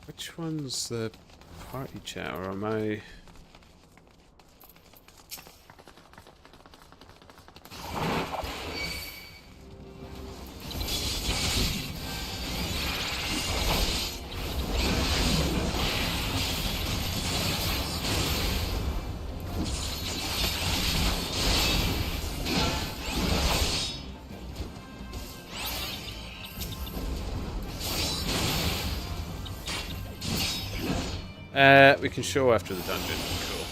Which one's the party chat, or am I... we can show after the dungeon. Cool.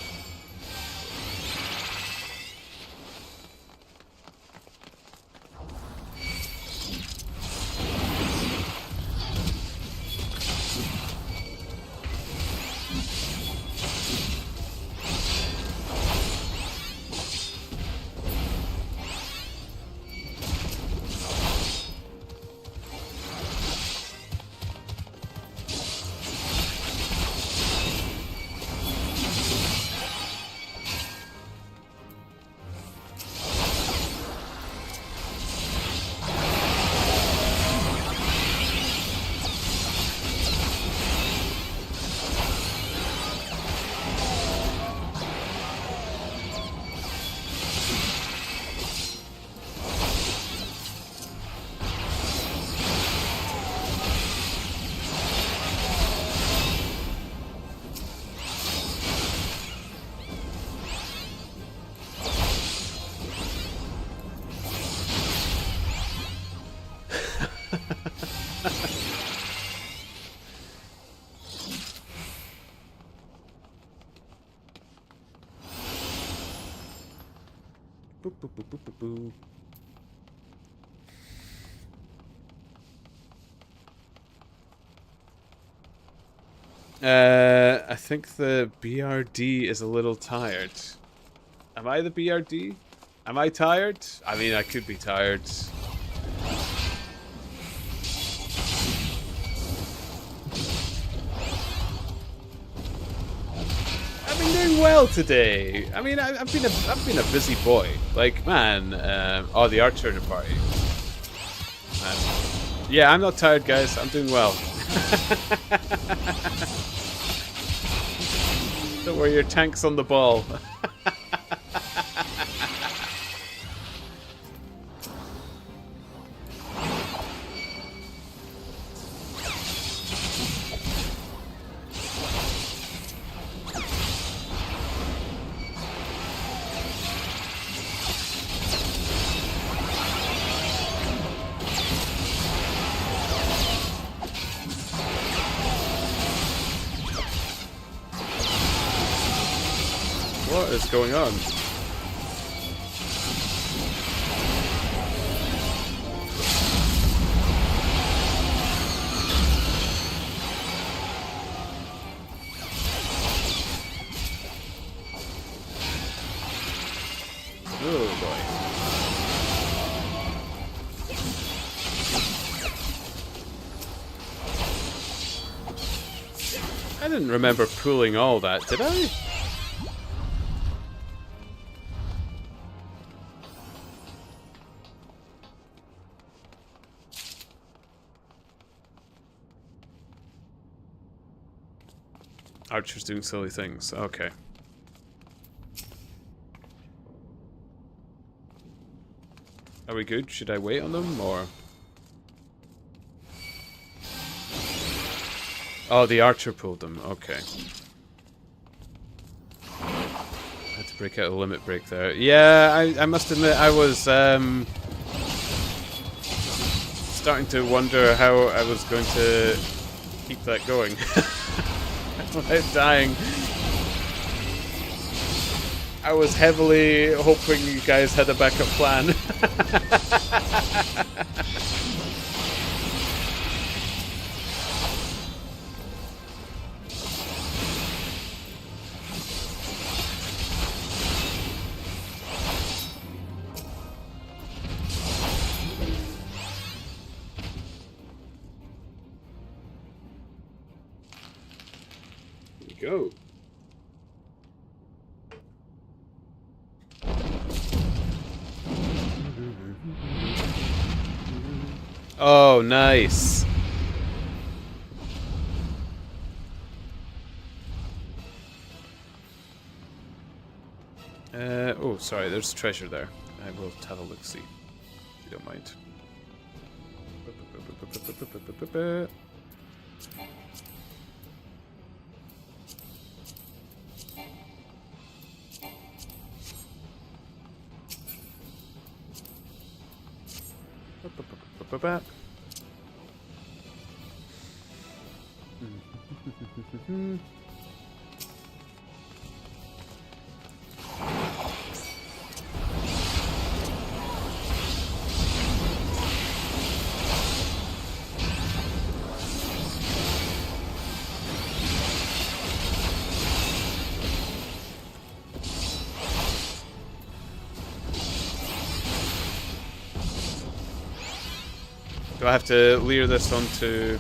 Boop, boop, boop, boop, boop, boop. I think the BRD is a little tired. Am I the BRD? Am I tired? I mean, I could be tired. I've been doing well today. I mean, I've been a busy boy. Like, man, oh, the archer in the party. Yeah, I'm not tired, guys. I'm doing well. Don't worry, your tank's on the ball. What is going on? Oh boy. I didn't remember pulling all that, did I? Archer's doing silly things. Okay. Are we good? Should I wait on them, or...? Oh, the archer pulled them. Okay. I had to break out a limit break there. Yeah, I must admit, I was, starting to wonder how I was going to keep that going. Without dying. I was heavily hoping you guys had a backup plan. Go. Oh, nice. Oh, sorry, there's treasure there. I will have a look-see, if you don't mind. Do I have to leer this onto...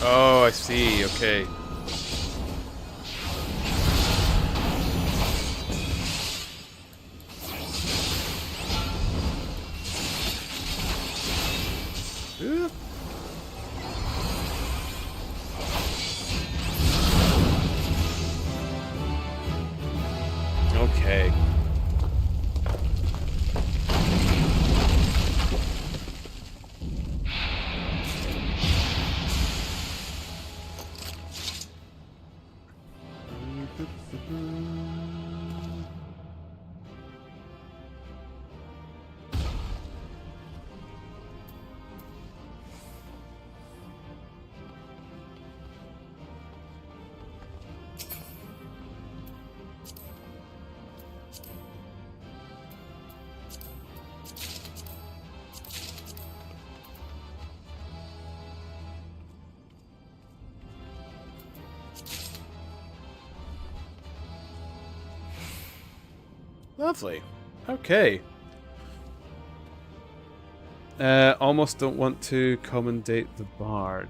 Oh, I see, okay. Ooh. Okay. Lovely. Okay. Almost don't want to commendate the bard.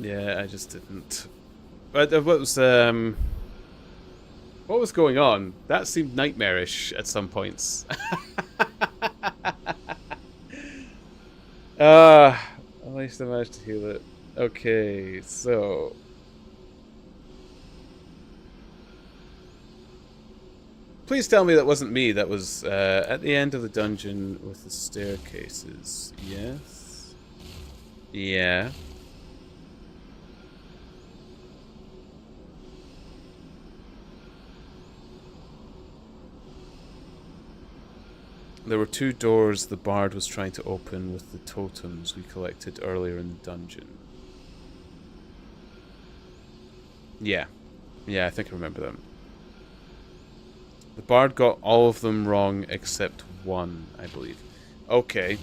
Yeah, I just didn't. But what was going on? That seemed nightmarish at some points. At least I managed to heal it. Okay, so please tell me that wasn't me. That was at the end of the dungeon with the staircases. Yes. Yeah. There were two doors the bard was trying to open with the totems we collected earlier in the dungeon. Yeah. Yeah, I think I remember them. The bard got all of them wrong except one, I believe. Okay.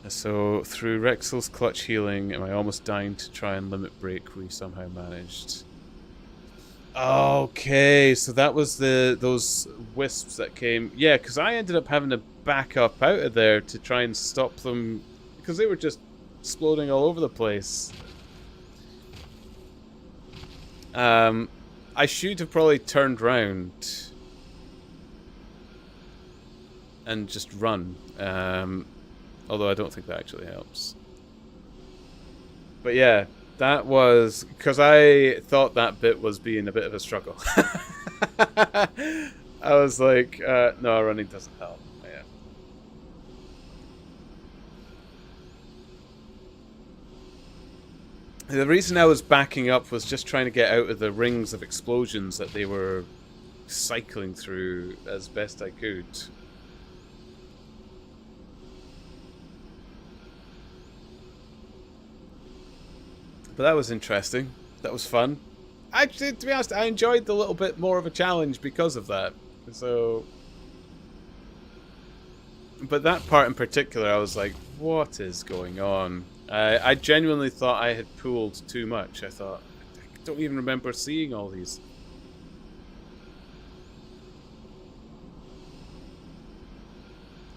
So, through Rexel's clutch healing, am I almost dying to try and limit break, we somehow managed. Okay, so that was those wisps that came. Yeah, because I ended up having to back up out of there to try and stop them, because they were just exploding all over the place. I should have probably turned round and just run. Although I don't think that actually helps. But yeah, that was because I thought that bit was being a bit of a struggle. I was like, no, running doesn't help. Yeah. The reason I was backing up was just trying to get out of the rings of explosions that they were cycling through as best I could. But that was interesting. That was fun. Actually, to be honest, I enjoyed the little bit more of a challenge because of that. So... But that part in particular, I was like, what is going on? I genuinely thought I had pooled too much. I thought, I don't even remember seeing all these.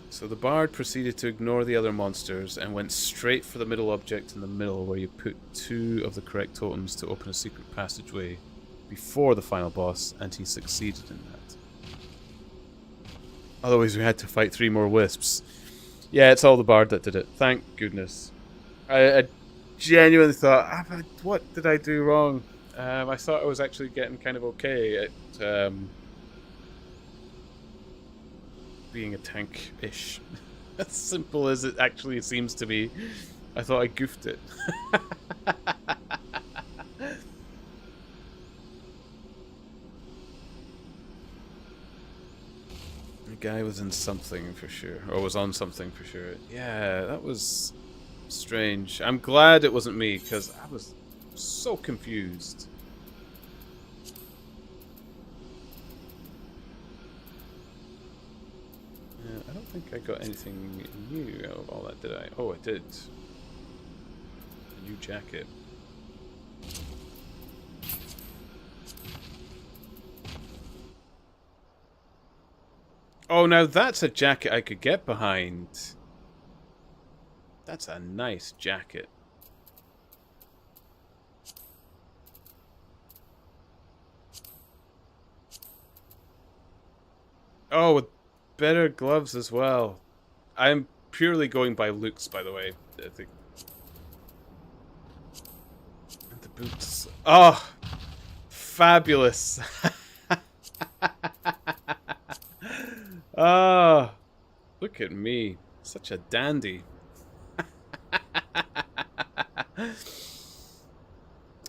So the bard proceeded to ignore the other monsters and went straight for the middle object in the middle, where you put 2 of the correct totems to open a secret passageway before the final boss, and he succeeded in that. Otherwise we had to fight 3 more wisps. Yeah, it's all the bard that did it. Thank goodness. I genuinely thought, what did I do wrong? I thought I was actually getting kind of okay at being a tank-ish. As simple as it actually seems to be. I thought I goofed it. The guy was in something for sure. Or was on something for sure. Yeah, that was strange. I'm glad it wasn't me, because I was so confused. I don't think I got anything new out of all that, did I? Oh, I did. A new jacket. Oh, now that's a jacket I could get behind. That's a nice jacket. Oh, with better gloves as well. I'm purely going by looks, by the way. I think. And the boots. Oh, fabulous. Oh, look at me. Such a dandy.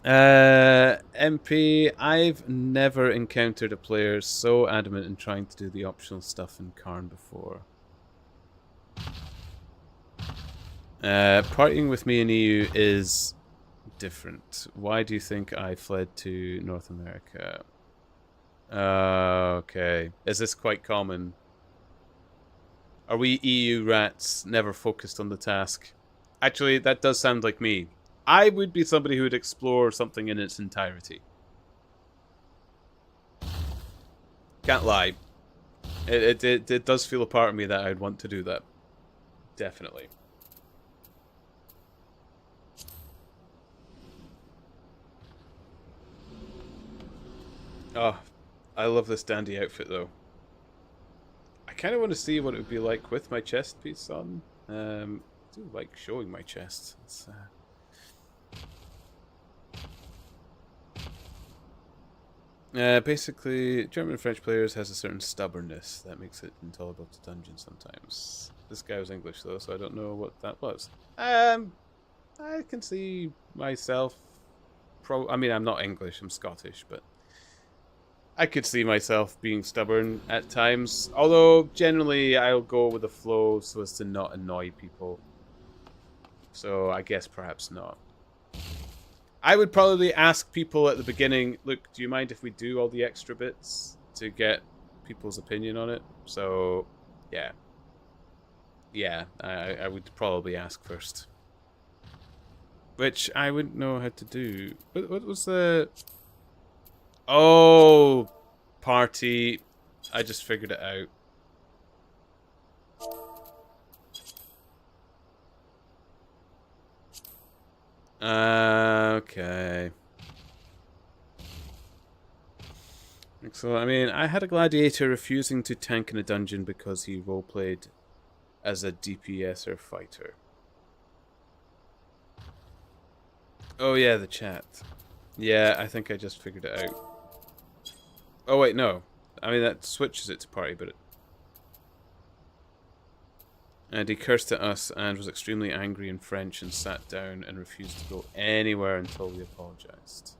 MP, I've never encountered a player so adamant in trying to do the optional stuff in Karn before. Partying with me in EU is different. Why do you think I fled to North America? Okay. Is this quite common? Are we EU rats never focused on the task? Actually, that does sound like me. I would be somebody who would explore something in its entirety. Can't lie. It does feel a part of me that I'd want to do that. Definitely. Oh, I love this dandy outfit though. I kind of want to see what it would be like with my chest piece on. I do like showing my chest. It's, basically, German and French players has a certain stubbornness that makes it intolerable to dungeons sometimes. This guy was English though, so I don't know what that was. I can see myself. I mean, I'm not English. I'm Scottish, but I could see myself being stubborn at times. Although generally, I'll go with the flow so as to not annoy people. So I guess perhaps not. I would probably ask people at the beginning, look, do you mind if we do all the extra bits to get people's opinion on it? So, yeah. Yeah, I would probably ask first. Which I wouldn't know how to do. What was the... Oh, party. I just figured it out. Okay. So, I mean, I had a gladiator refusing to tank in a dungeon because he roleplayed as a DPS or fighter. Oh yeah, the chat. Yeah, I think I just figured it out. Oh wait, no. I mean, that switches it to party, but and he cursed at us and was extremely angry in French and sat down and refused to go anywhere until we apologized.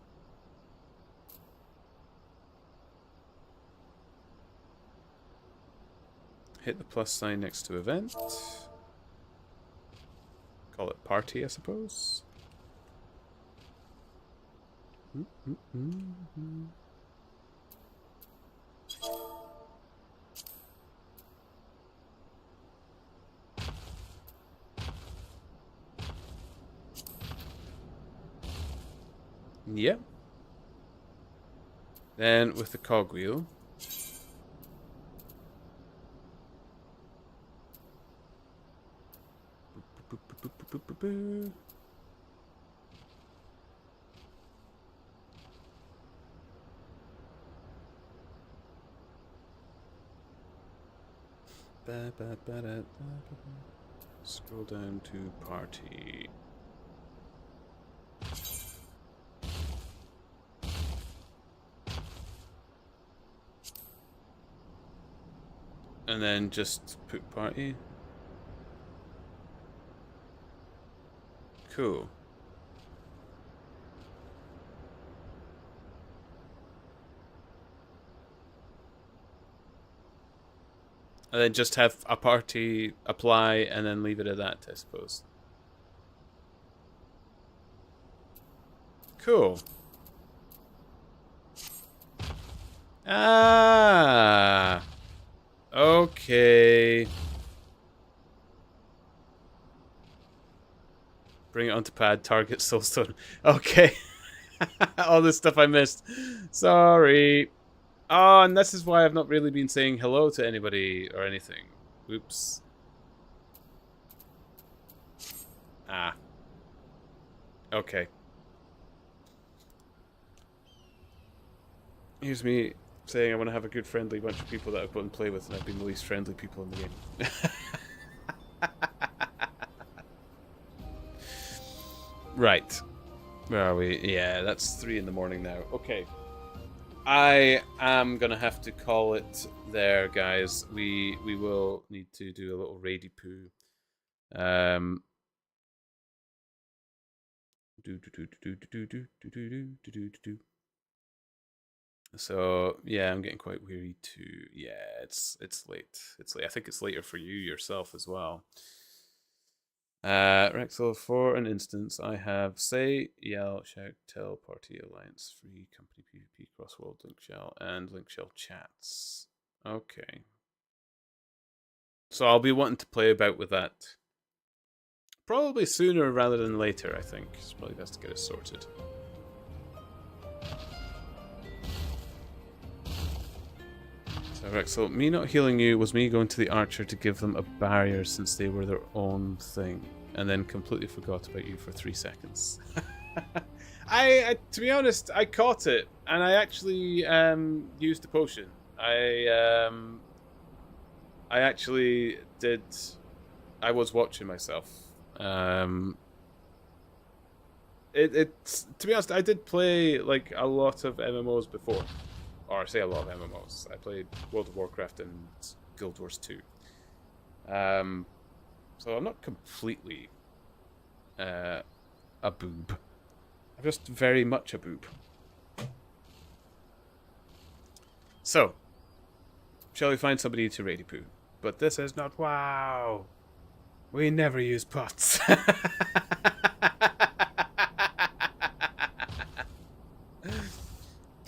Hit the plus sign next to event. Call it party, I suppose. Yep. Then with the cogwheel. Scroll down to party. And then just put party. Cool. And then just have a party apply and then leave it at that, I suppose. Cool. Ah. Okay. Bring it onto pad, target soulstone. Okay. All this stuff I missed. Sorry. Oh, and this is why I've not really been saying hello to anybody or anything. Oops. Ah. Okay. Here's me saying I want to have a good friendly bunch of people that I've got and play with, and I've been the least friendly people in the game. Right. Where are we? Yeah, that's 3 in the morning now. Okay. I am gonna have to call it there, guys. We will need to do a little raidy poo. So yeah, I'm getting quite weary too. Yeah, it's late. It's late. I think it's later for you yourself as well. Rexel, for an instance, I have say, yell, shout, tell, party, alliance, free, company, PvP, crossworld, link shell, and link shell chats. Okay. So I'll be wanting to play about with that. Probably sooner rather than later, I think. It's probably best to get it sorted. So Rexel, me not healing you was me going to the archer to give them a barrier since they were their own thing, and then completely forgot about you for 3 seconds. I to be honest, I caught it, and I actually used the potion. I actually did. I was watching myself. It's to be honest, I did play like a lot of MMOs before. Or I say a lot of MMOs. I played World of Warcraft and Guild Wars 2. So I'm not completely a boob. I'm just very much a boob. So, shall we find somebody to raid poo? But this is not WoW. We never use bots.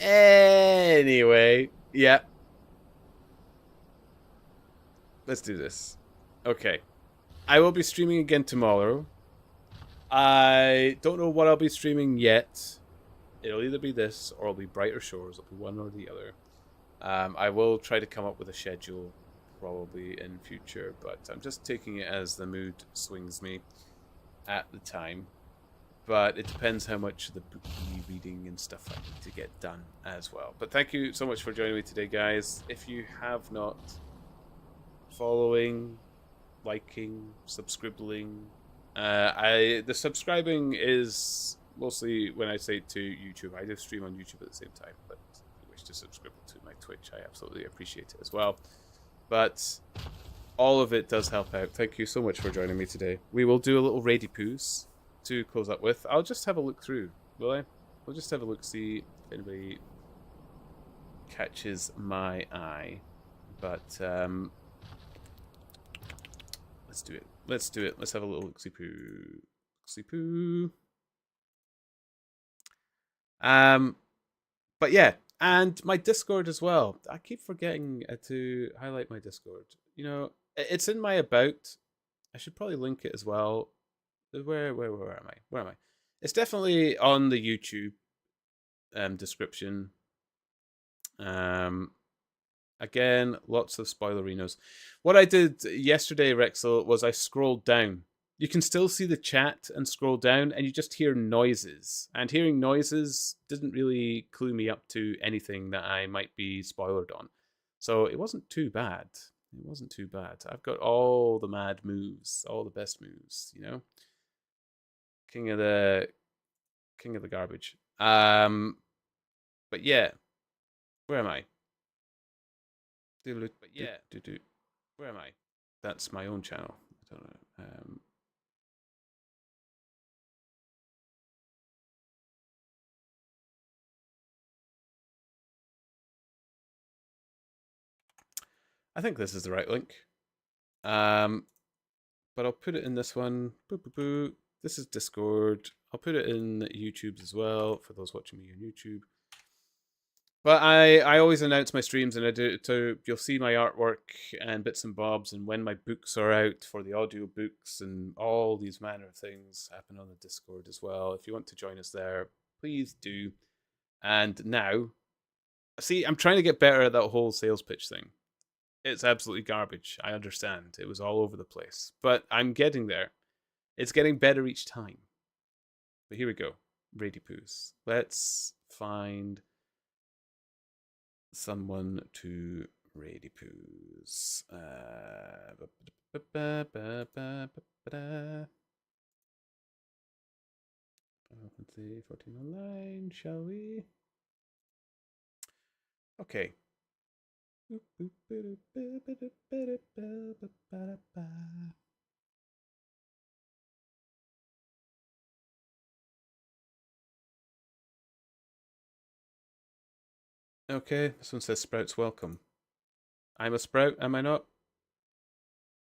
Anyway, yeah. Let's do this. Okay. I will be streaming again tomorrow. I don't know what I'll be streaming yet. It'll either be this or it'll be Brighter Shores. It'll be one or the other. I will try to come up with a schedule probably in future, but I'm just taking it as the mood swings me at the time. but it depends how much of the book reading and stuff I need to get done as well. But thank you so much for joining me today, guys. If you have not, following, liking, subscribbling, the subscribing is mostly when I say to YouTube. I do stream on YouTube at the same time, but if you wish to subscribe to my Twitch, I absolutely appreciate it as well. But all of it does help out. Thank you so much for joining me today. We will do a little Rady Poos to close up with. I'll just have a look through, will I? We'll just have a look, see if anybody catches my eye. But let's do it. Let's do it. Let's have a little look-see poo. Look-see poo. But yeah, and my Discord as well. I keep forgetting to highlight my Discord. You know, it's in my about. I should probably link it as well. Where am I? Where am I? It's definitely on the YouTube description. Again, lots of spoilerinos. What I did yesterday, Rexel, was I scrolled down. You can still see the chat and scroll down, and you just hear noises. And hearing noises didn't really clue me up to anything that I might be spoiled on. So it wasn't too bad. It wasn't too bad. I've got all the mad moves, all the best moves, you know? King of the garbage. But yeah. Where am I? But yeah. Where am I? That's my own channel. I don't know. I think this is the right link. But I'll put it in this one. Boo, boo, boo. This is Discord. I'll put it in YouTube's as well for those watching me on YouTube. But I always announce my streams, and I do so you'll see my artwork and bits and bobs, and when my books are out for the audio books, and all these manner of things happen on the Discord as well. If you want to join us there, please do. And now, see, I'm trying to get better at that whole sales pitch thing. It's absolutely garbage. I understand. It was all over the place. But I'm getting there. It's getting better each time. But here we go. Rady Poos. Let's find someone to Rady Poos. 14 online, shall we? Okay. Okay, this one says Sprouts welcome. I'm a Sprout, am I not?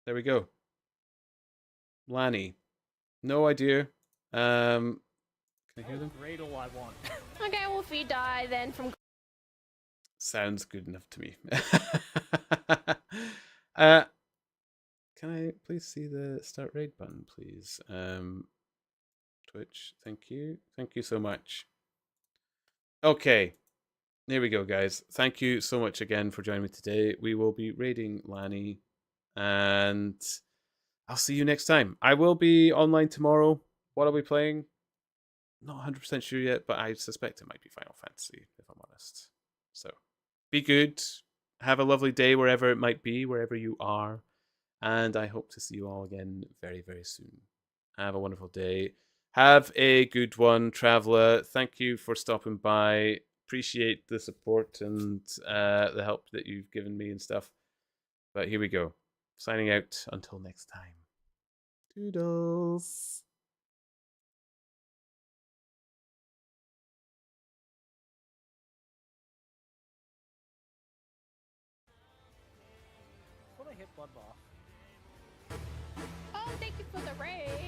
There we go. Lanny. No idea. Can I hear them? Dreidel I want. Okay, well if we die then from... Sounds good enough to me. Can I please see the start raid button, please? Twitch, thank you. Thank you so much. Okay. There we go, guys. Thank you so much again for joining me today. We will be raiding Lanny, and I'll see you next time. I will be online tomorrow. What are we playing? Not 100% sure yet, but I suspect it might be Final Fantasy, if I'm honest. So, be good. Have a lovely day wherever it might be, wherever you are. And I hope to see you all again very, very soon. Have a wonderful day. Have a good one, Traveller. Thank you for stopping by. Appreciate the support and the help that you've given me and stuff. But here we go. Signing out until next time. Toodles. What I hit Bloodbath. Oh, thank you for the raid.